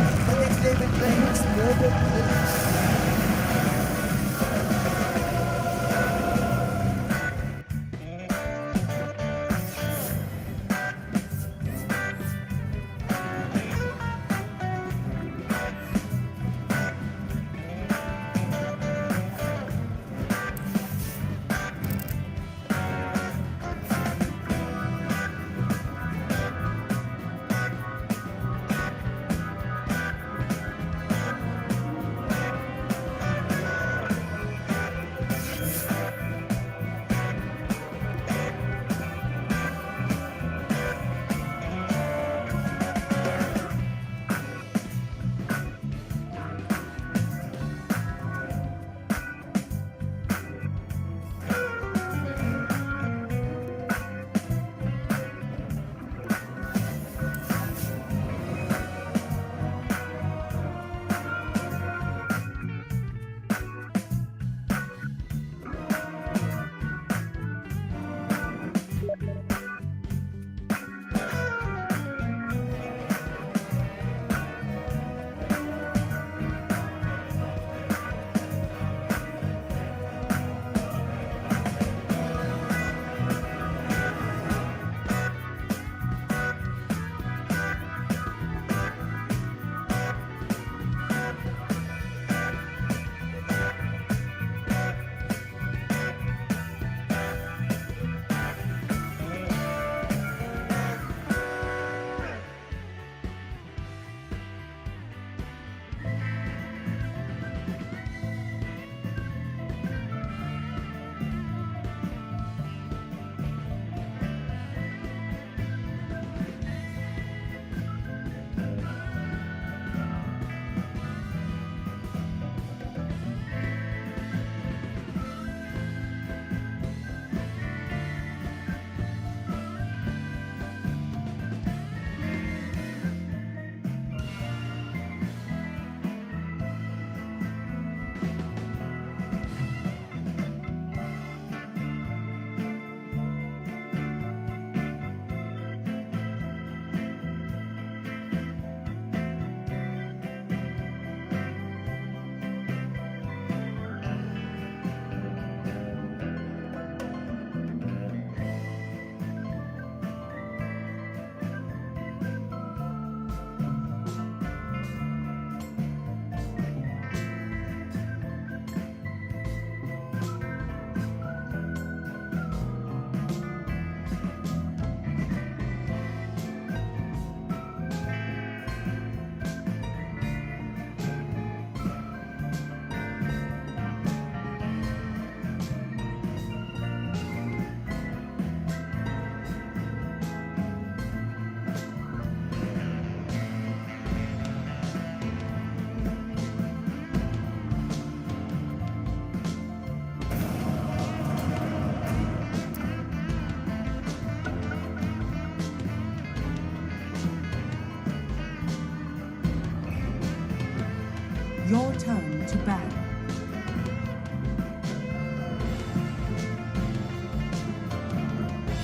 Your turn to bat.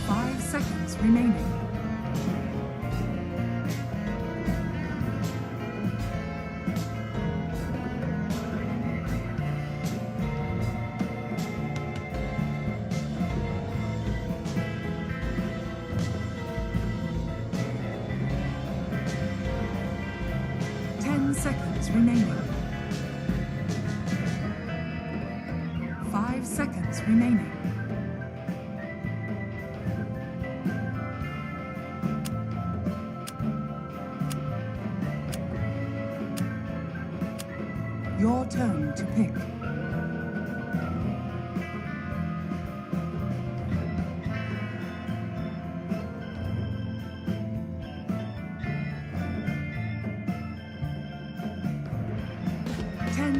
Five seconds remaining. Seconds remaining. 5 seconds remaining. Your turn to pick.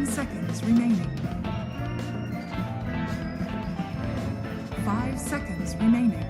Seconds remaining. 5 seconds remaining.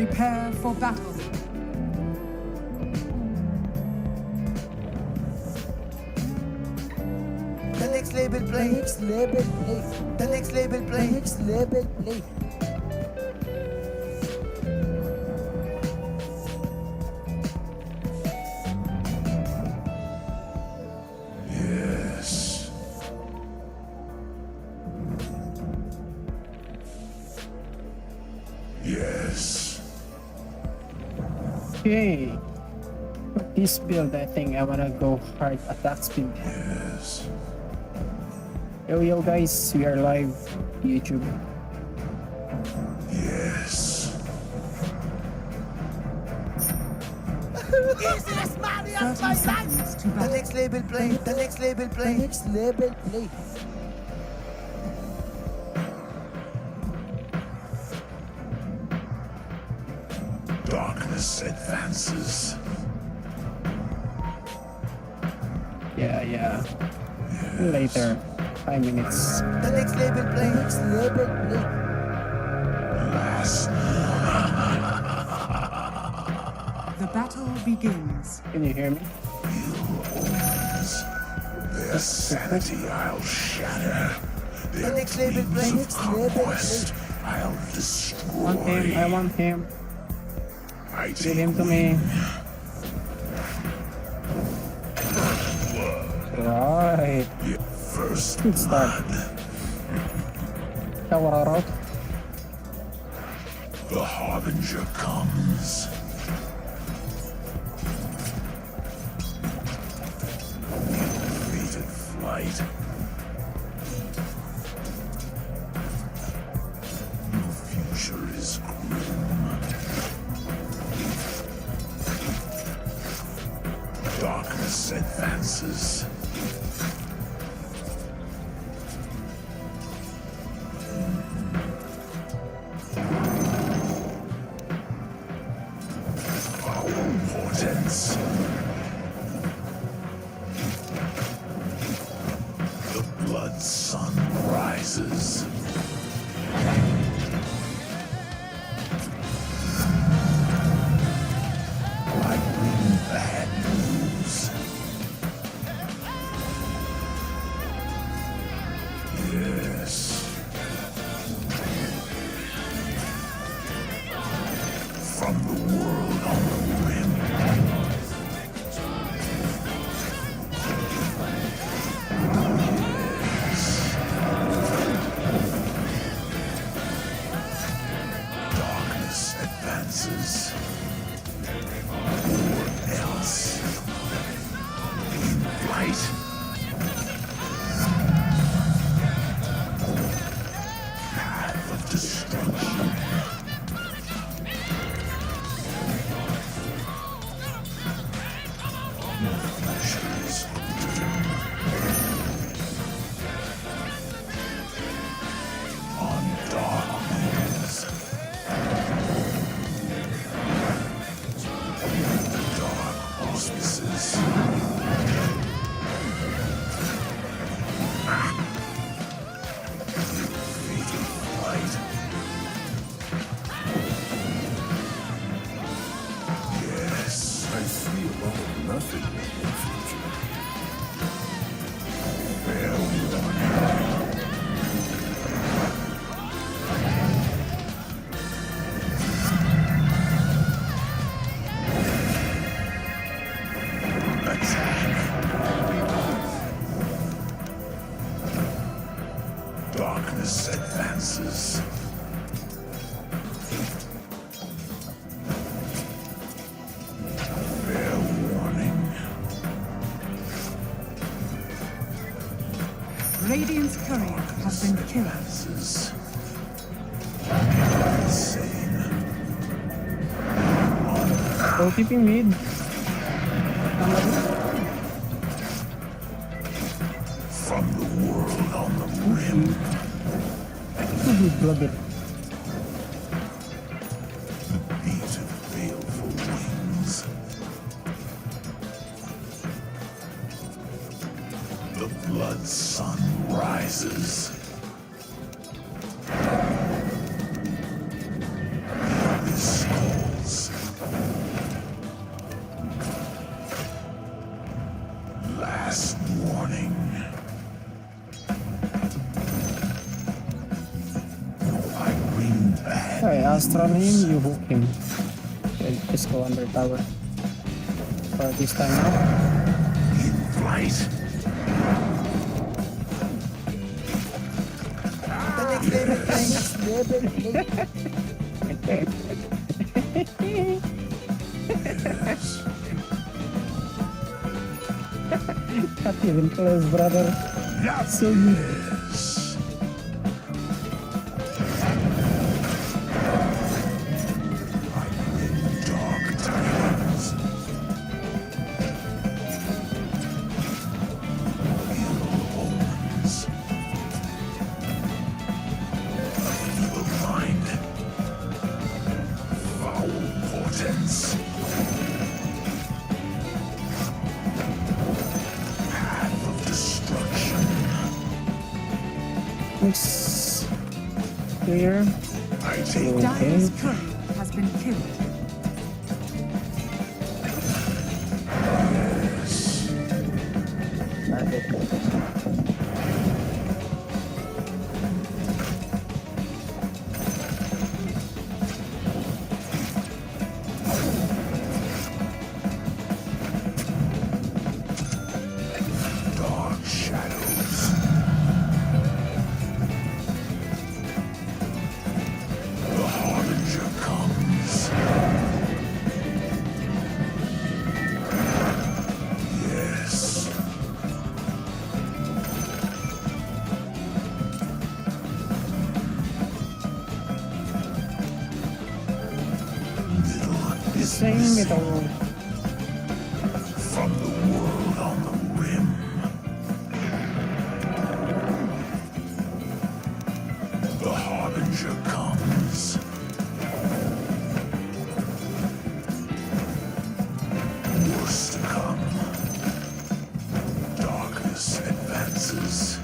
Prepare for battle. The next label play. The next label play. The next label play. The next label play. Yes. Yes. Okay. For this build, I think I wanna go hard attack speed. Yes. Yo guys, we are live YouTube. Yes. Easiest money of my life. The next label play. The next label play. The next label play. Darkness advances. Yeah. Later. 5 minutes. The next label play. The next label play. The battle begins. Can you hear me? Their sanity I'll shatter. The next label play. The next label play. I'll destroy. I want him. I Give him to me. Right. First Good start. Shower out. The Harbinger comes. Fated flight. Your future is grim. Darkness advances. Portents. The blood sun rises. I bring bad news. Yes. From the world on the rim. Darkness advances. Or else. In flight. Path of destruction. On darkness. Dark auspices. Fatal flight. Yes. I see a lot of nothing in the future. Fair warning. Darkness advances. Fair warning. Radiant's courier has been killed. Advances. Insane. So keeping mid. From the world on the rim. Love it. The beat of baleful wings. The blood sun rises. This storm astral him, you hook him. Okay, just go under tower. For this time now. Right. The next level play. Next level play. Not even close, brother. So good. Looks clear. Dire's courier has been killed. Dark shadows. The harbinger comes. Yes. Middle is Same missing middle. from the world on the rim. The harbinger comes. Worst to come. Darkness advances.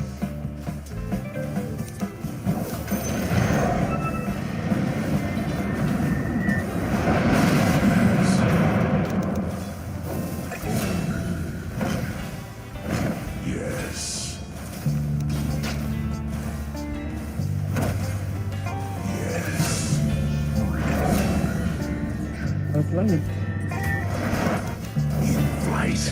Yes. Yes. Outline. In flight.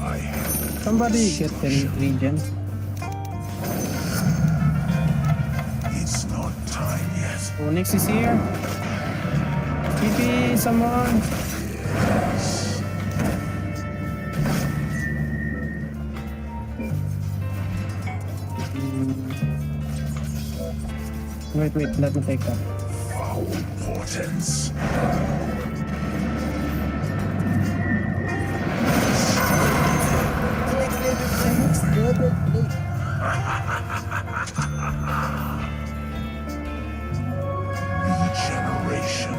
I have Somebody get the regen. It's not time yet. Onyx is here. TP someone. Wait, let me take that. Foul portents. Next level play. Next level play. Regeneration.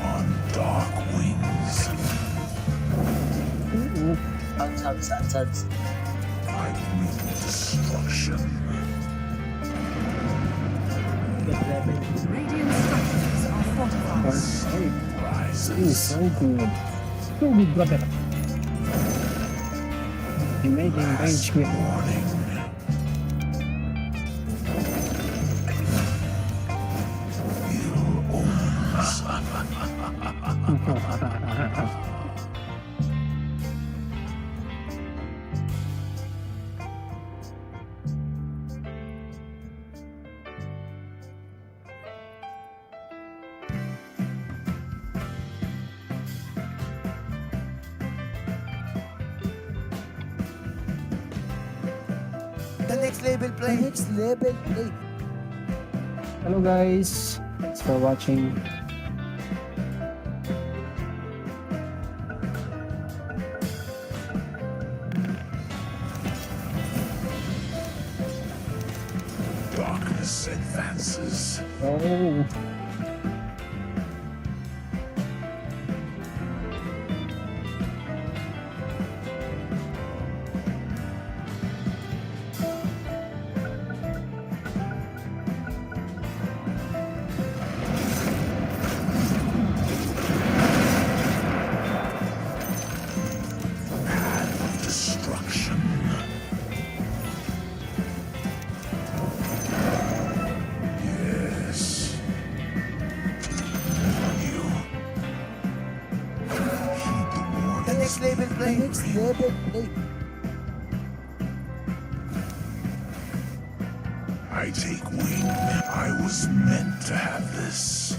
On dark wings. Suds. I bring destruction. Radiant structures are fortified. Rises. So good. So good, brother. Amazing range with Warning. Ill omens. The next level play. The next level play. Hello guys, thanks for watching. Darkness advances. Oh. next level play. The next level play. I take wing. I was meant to have this.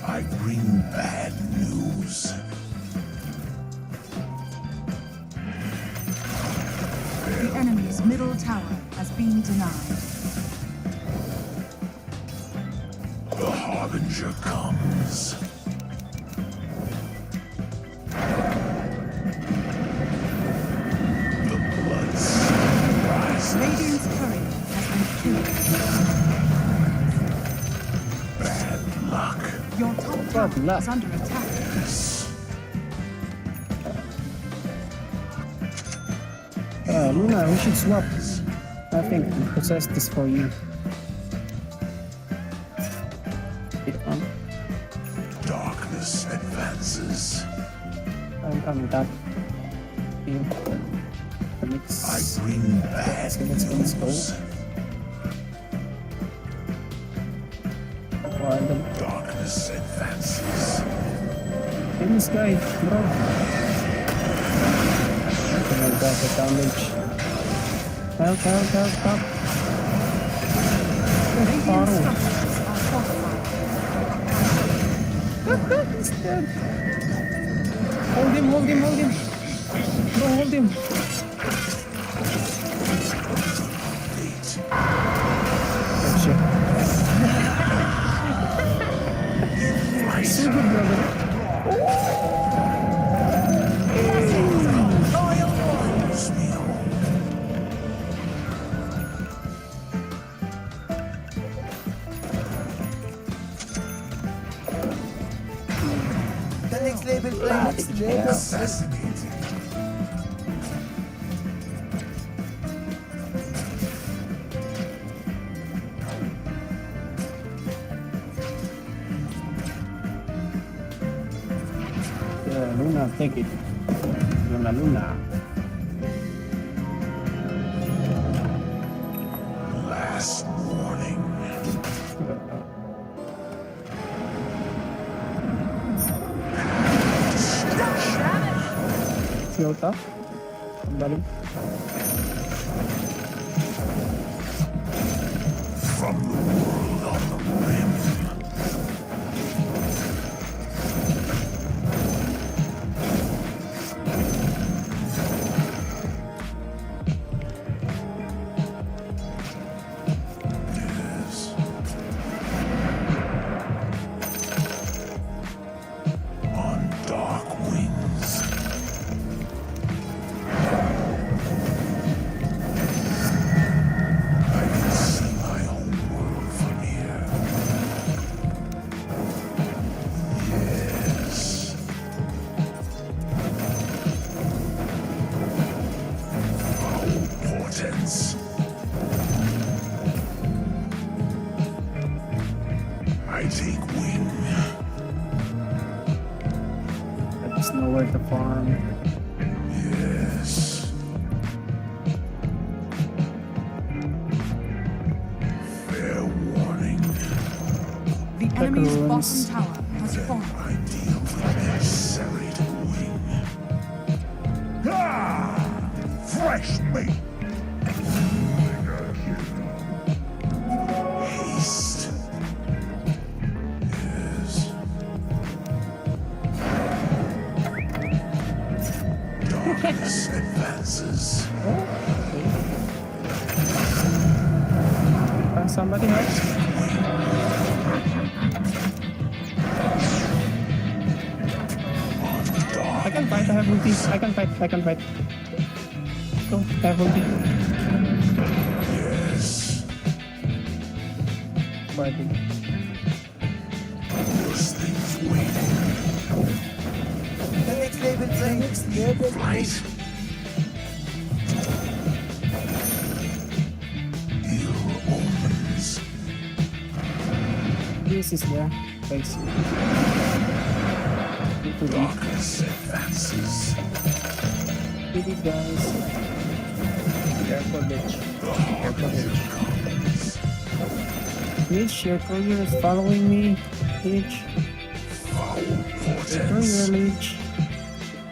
I bring bad news. The enemy's middle tower has been denied. The Harbinger comes. The blood rises. Radiant's courier has been killed. Bad luck. Your top tower is under attack. Luna, we should swap. I think we possess this for you. Hit on. Darkness advances. I'm that. You. I bring bad let's go. Darkness advances. Hit this guy, bro. Oh my god, the damage. Help. He's dead. Hold him. Bro, hold him. Oh shit. So good, brother. The next level play. Assassinating. Luna, take it. Luna. Last warning. Slow top. Kembali. From the world on the rim. I take wing. I just know where to farm. Yes. Fair warning. The enemy's bottom tower has fallen. I deal with a serried wing. Ah! Fresh meat! Haste. Yes. Darkness advances. Somebody help. I can fight, I have ulti. I can fight. Go, I have ulti. Yes. Fighting. Worse things waiting. The next level play. Next level play. Ill omens. This is there. Thanks. Darkness advances. Hit it, guys. Careful, bitch. Careful, bitch. Bitch, your courier is following me. Bitch. Foul Go your leech.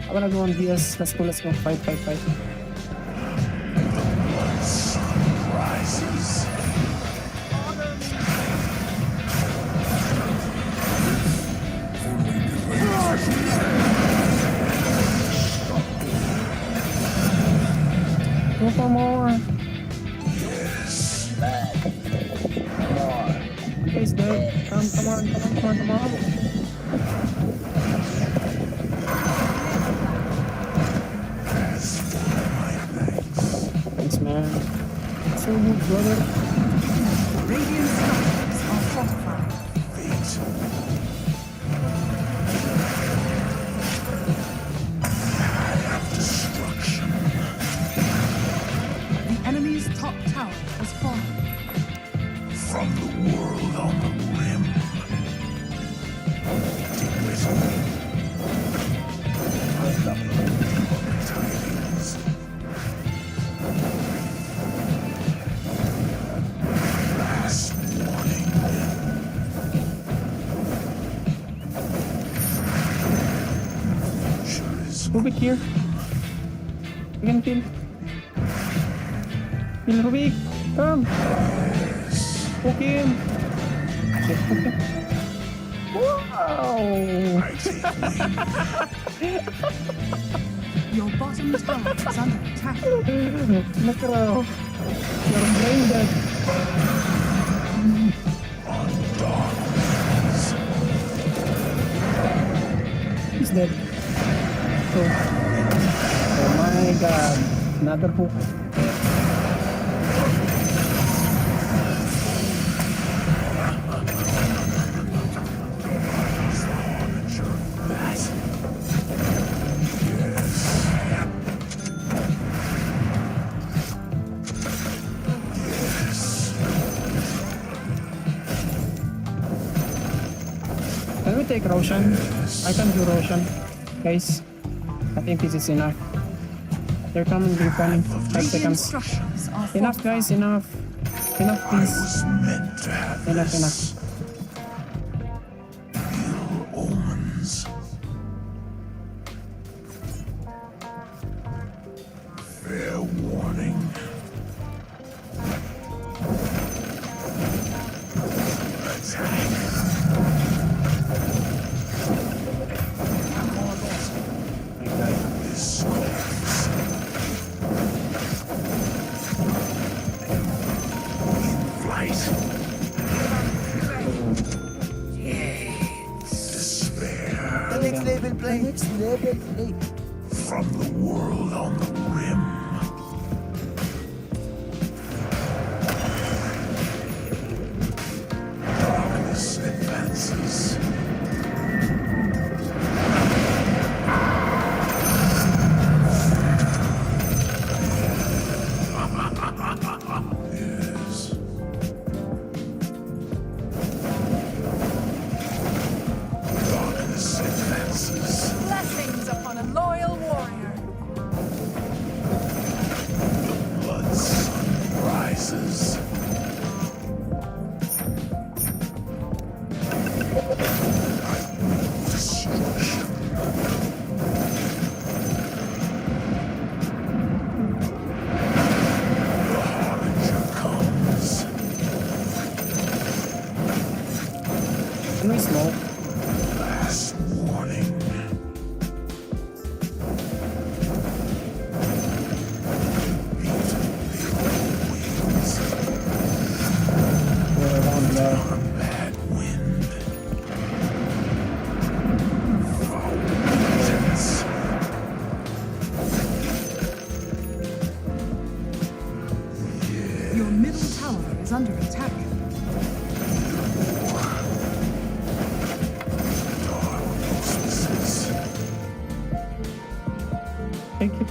I wanna go on DS. Let's go. Fight. Rises. Go for more. Yes. More. He's dead. Come on. Thanks, man. So good, brother. Radiant structures are fortified. Destruction. The enemy's top tower has fallen. From the world on the rim. Tidings. Last warning. Future is Rubik here. You can kill. Kill Rubik. Come. Hook him. Shit, hook him. Wow. Your bottom tower is under attack. Necro. You're brain dead. He's dead. Oh my god. Another hook. Can we take Roshan? I can do Roshan. Guys, I think this is enough. They're coming, they're coming. 5 seconds. Structures are Enough, guys, enough. Enough, please. Enough. omens. Fair warning. Attack. This despair. The next level play. From the world on the rim. Darkness advances. Yes. Darkness advances. blessings upon a loyal warrior. The blood sun rises. Destruction. The harbinger comes. Can we smoke? Last warning. We're around there. Bad wind. Foul presence. Your middle tower is under attack. Dark auspices. Thank you.